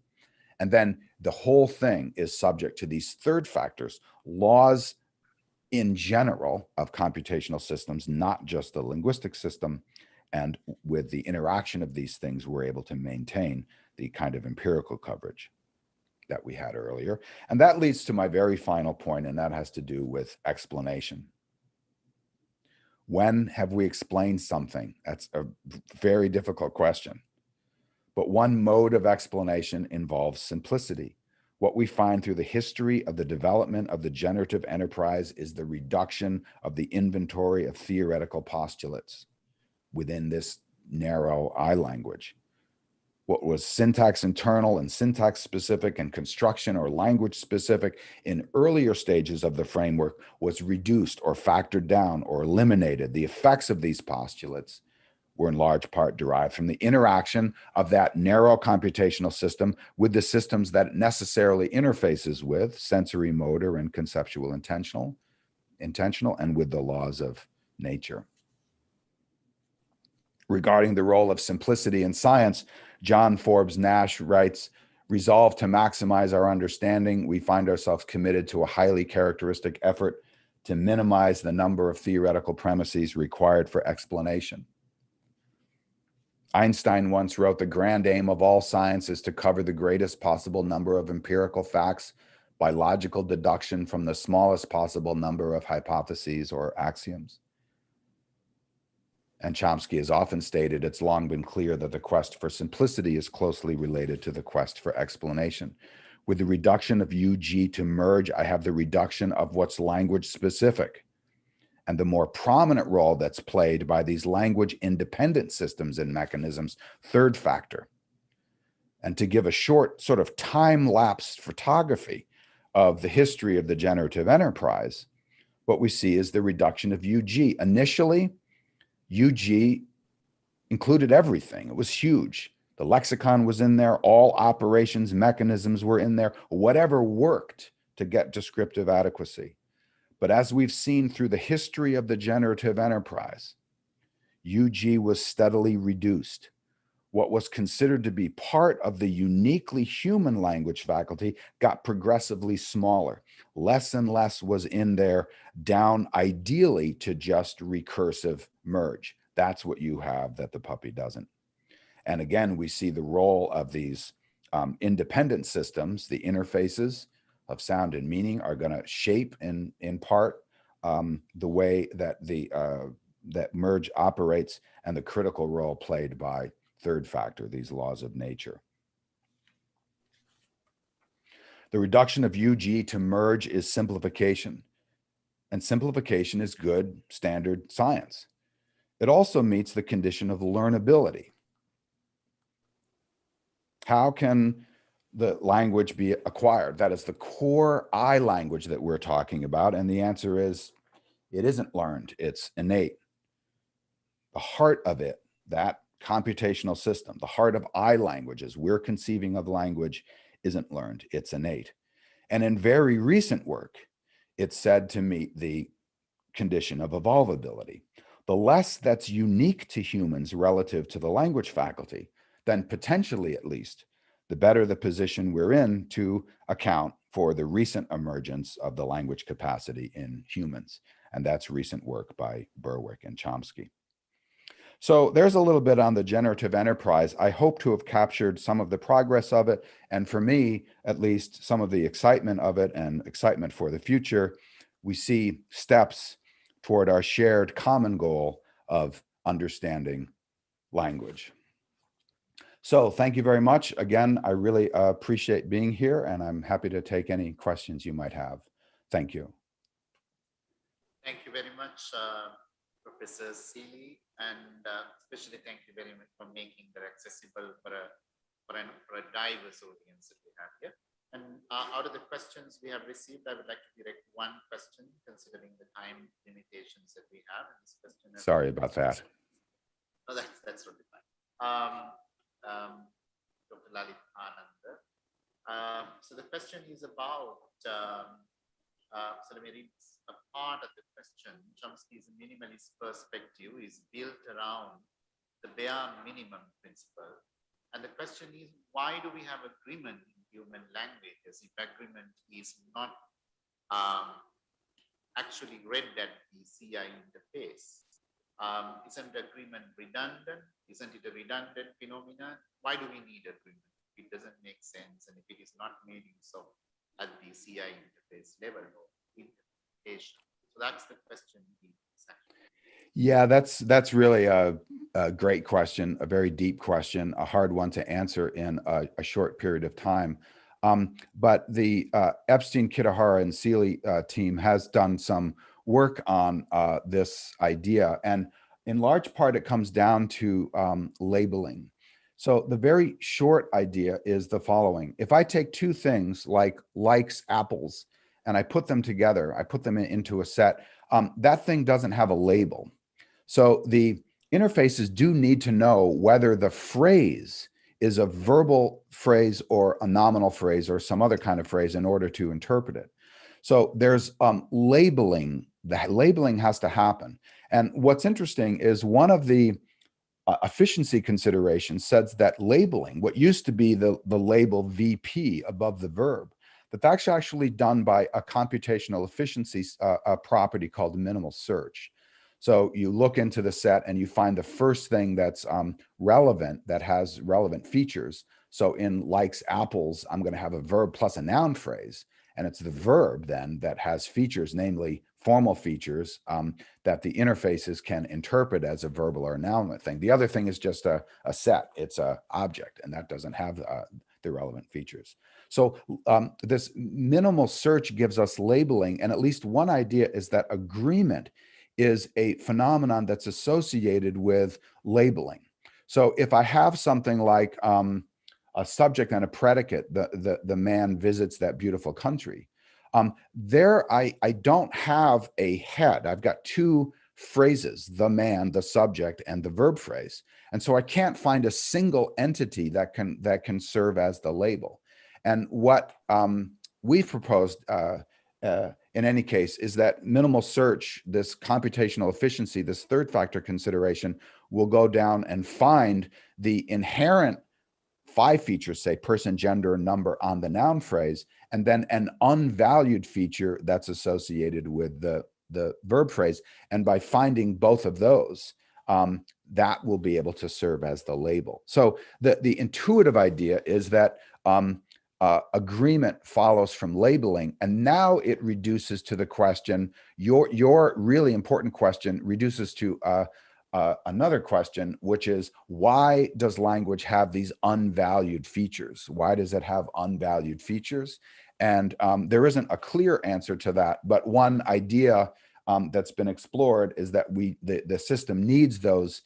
And then the whole thing is subject to these third factors, laws in general of computational systems, not just the linguistic system. And with the interaction of these things, we're able to maintain the kind of empirical coverage that we had earlier. And that leads to my very final point, and that has to do with explanation. When have we explained something? That's a very difficult question. But one mode of explanation involves simplicity. What we find through the history of the development of the generative enterprise is the reduction of the inventory of theoretical postulates within this narrow I language. What was syntax internal and syntax specific and construction or language specific in earlier stages of the framework was reduced or factored down or eliminated. The effects of these postulates were in large part derived from the interaction of that narrow computational system with the systems that it necessarily interfaces with, sensory, motor, and conceptual intentional, and with the laws of nature. Regarding the role of simplicity in science, John Forbes Nash writes, resolved to maximize our understanding, we find ourselves committed to a highly characteristic effort to minimize the number of theoretical premises required for explanation. Einstein once wrote, the grand aim of all science is to cover the greatest possible number of empirical facts by logical deduction from the smallest possible number of hypotheses or axioms. And Chomsky has often stated, it's long been clear that the quest for simplicity is closely related to the quest for explanation. With the reduction of UG to merge, I have the reduction of what's language specific, and the more prominent role that's played by these language independent systems and mechanisms, third factor. And to give a short sort of time-lapsed photography of the history of the generative enterprise, what we see is the reduction of UG. Initially, UG included everything. It was huge. The lexicon was in there, all operations, mechanisms were in there, whatever worked to get descriptive adequacy. But as we've seen through the history of the generative enterprise, UG was steadily reduced. What was considered to be part of the uniquely human language faculty got progressively smaller. Less and less was in there, down ideally to just recursive merge. That's what you have that the puppy doesn't. And again, we see the role of these independent systems, the interfaces of sound and meaning, are going to shape in part the way that that merge operates, and the critical role played by third factor, these laws of nature. The reduction of UG to merge is simplification, and simplification is good standard science. It also meets the condition of learnability. How can the language be acquired? That is the core I language that we're talking about. And the answer is, it isn't learned, it's innate. The heart of it, that computational system, the heart of I languages, we're conceiving of language, isn't learned, it's innate. And in very recent work, it's said to meet the condition of evolvability. The less that's unique to humans relative to the language faculty, then potentially at least, the better the position we're in to account for the recent emergence of the language capacity in humans. And that's recent work by Berwick and Chomsky. So there's a little bit on the generative enterprise. I hope to have captured some of the progress of it, and for me, at least, some of the excitement of it and excitement for the future. We see steps toward our shared common goal of understanding language. So thank you very much. Again, I really appreciate being here, and I'm happy to take any questions you might have. Thank you. Thank you very much, Professor Seeley, and especially thank you very much for making that accessible for a diverse audience that we have here. And out of the questions we have received, I would like to direct one question, considering the time limitations that we have. And this question Sorry about that. No, that's really fine. Dr. Lalit Anand. So the question is about, so let me read a part of the question. Chomsky's minimalist perspective is built around the bare minimum principle. And the question is, why do we have agreement in human languages if agreement is not actually read at the CI interface? Isn't agreement redundant? Isn't it a redundant phenomenon? Why do we need agreement? It doesn't make sense, and if it is not made use of at the CI interface level or interpretation. So that's the question. Yeah, that's really a great question, a very deep question, a hard one to answer in a short period of time. But the Epstein, Kitahara, and Seeley team has done some work on this idea. And in large part, it comes down to labeling. So the very short idea is the following. If I take two things like likes apples, and I put them together, I put them into a set, that thing doesn't have a label. So the interfaces do need to know whether the phrase is a verbal phrase or a nominal phrase or some other kind of phrase in order to interpret it. So there's labeling. The labeling has to happen. And what's interesting is one of the efficiency considerations says that labeling, what used to be the label VP above the verb, that's actually done by a computational efficiency property called minimal search. So you look into the set and you find the first thing that's relevant, that has relevant features. So in likes apples, I'm going to have a verb plus a noun phrase. And it's the verb then that has features, namely formal features that the interfaces can interpret as a verbal or a noun thing. The other thing is just a set. It's an object, and that doesn't have the relevant features. So this minimal search gives us labeling. And at least one idea is that agreement is a phenomenon that's associated with labeling. So if I have something like a subject and a predicate, the man visits that beautiful country, there I don't have a head. I've got two phrases, the man, the subject, and the verb phrase. And so I can't find a single entity that can serve as the label. And what we've proposed in any case is that minimal search, this computational efficiency, this third factor consideration, will go down and find the inherent 5 features, say person, gender, number on the noun phrase, and then an unvalued feature that's associated with the verb phrase. And by finding both of those, that will be able to serve as the label. So the intuitive idea is that agreement follows from labeling, and now it reduces to the question, your really important question reduces to another question, which is, why does language have these unvalued features? Why does it have unvalued features? And there isn't a clear answer to that, but one idea that's been explored is that the system needs those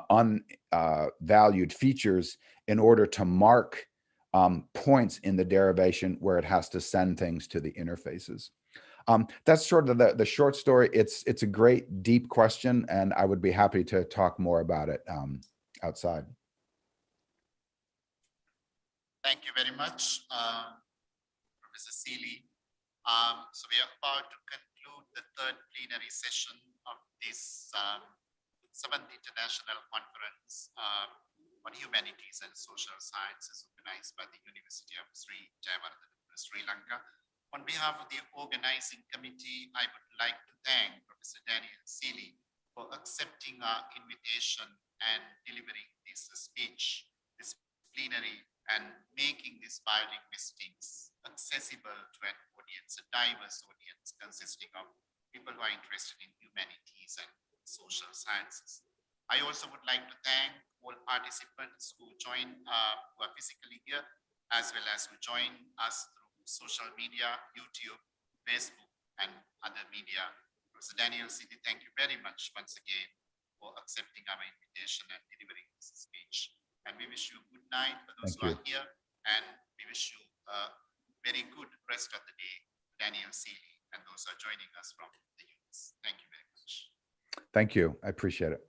unvalued features in order to mark points in the derivation where it has to send things to the interfaces. That's sort of the short story. It's a great deep question, and I would be happy to talk more about it outside. Thank you very much, Professor Seeley. So we are about to conclude the third plenary session of this 7th International Conference on Humanities and Social Sciences, organized by the University of Sri Jayawardena, Sri Lanka. On behalf of the organizing committee, I would like to thank Professor Daniel Seeley for accepting our invitation and delivering this speech, this plenary, and making these biolinguistics accessible to an audience, a diverse audience consisting of people who are interested in humanities and social sciences. I also would like to thank all participants who join, who are physically here, as well as who join us through social media, YouTube, Facebook, and other media. Professor Daniel Seeley, thank you very much once again for accepting our invitation and delivering this speech. And we wish you a good night for those who are here, and we wish you a very good rest of the day, Daniel Seeley, and those who are joining us from the US. Thank you very much. Thank you. I appreciate it.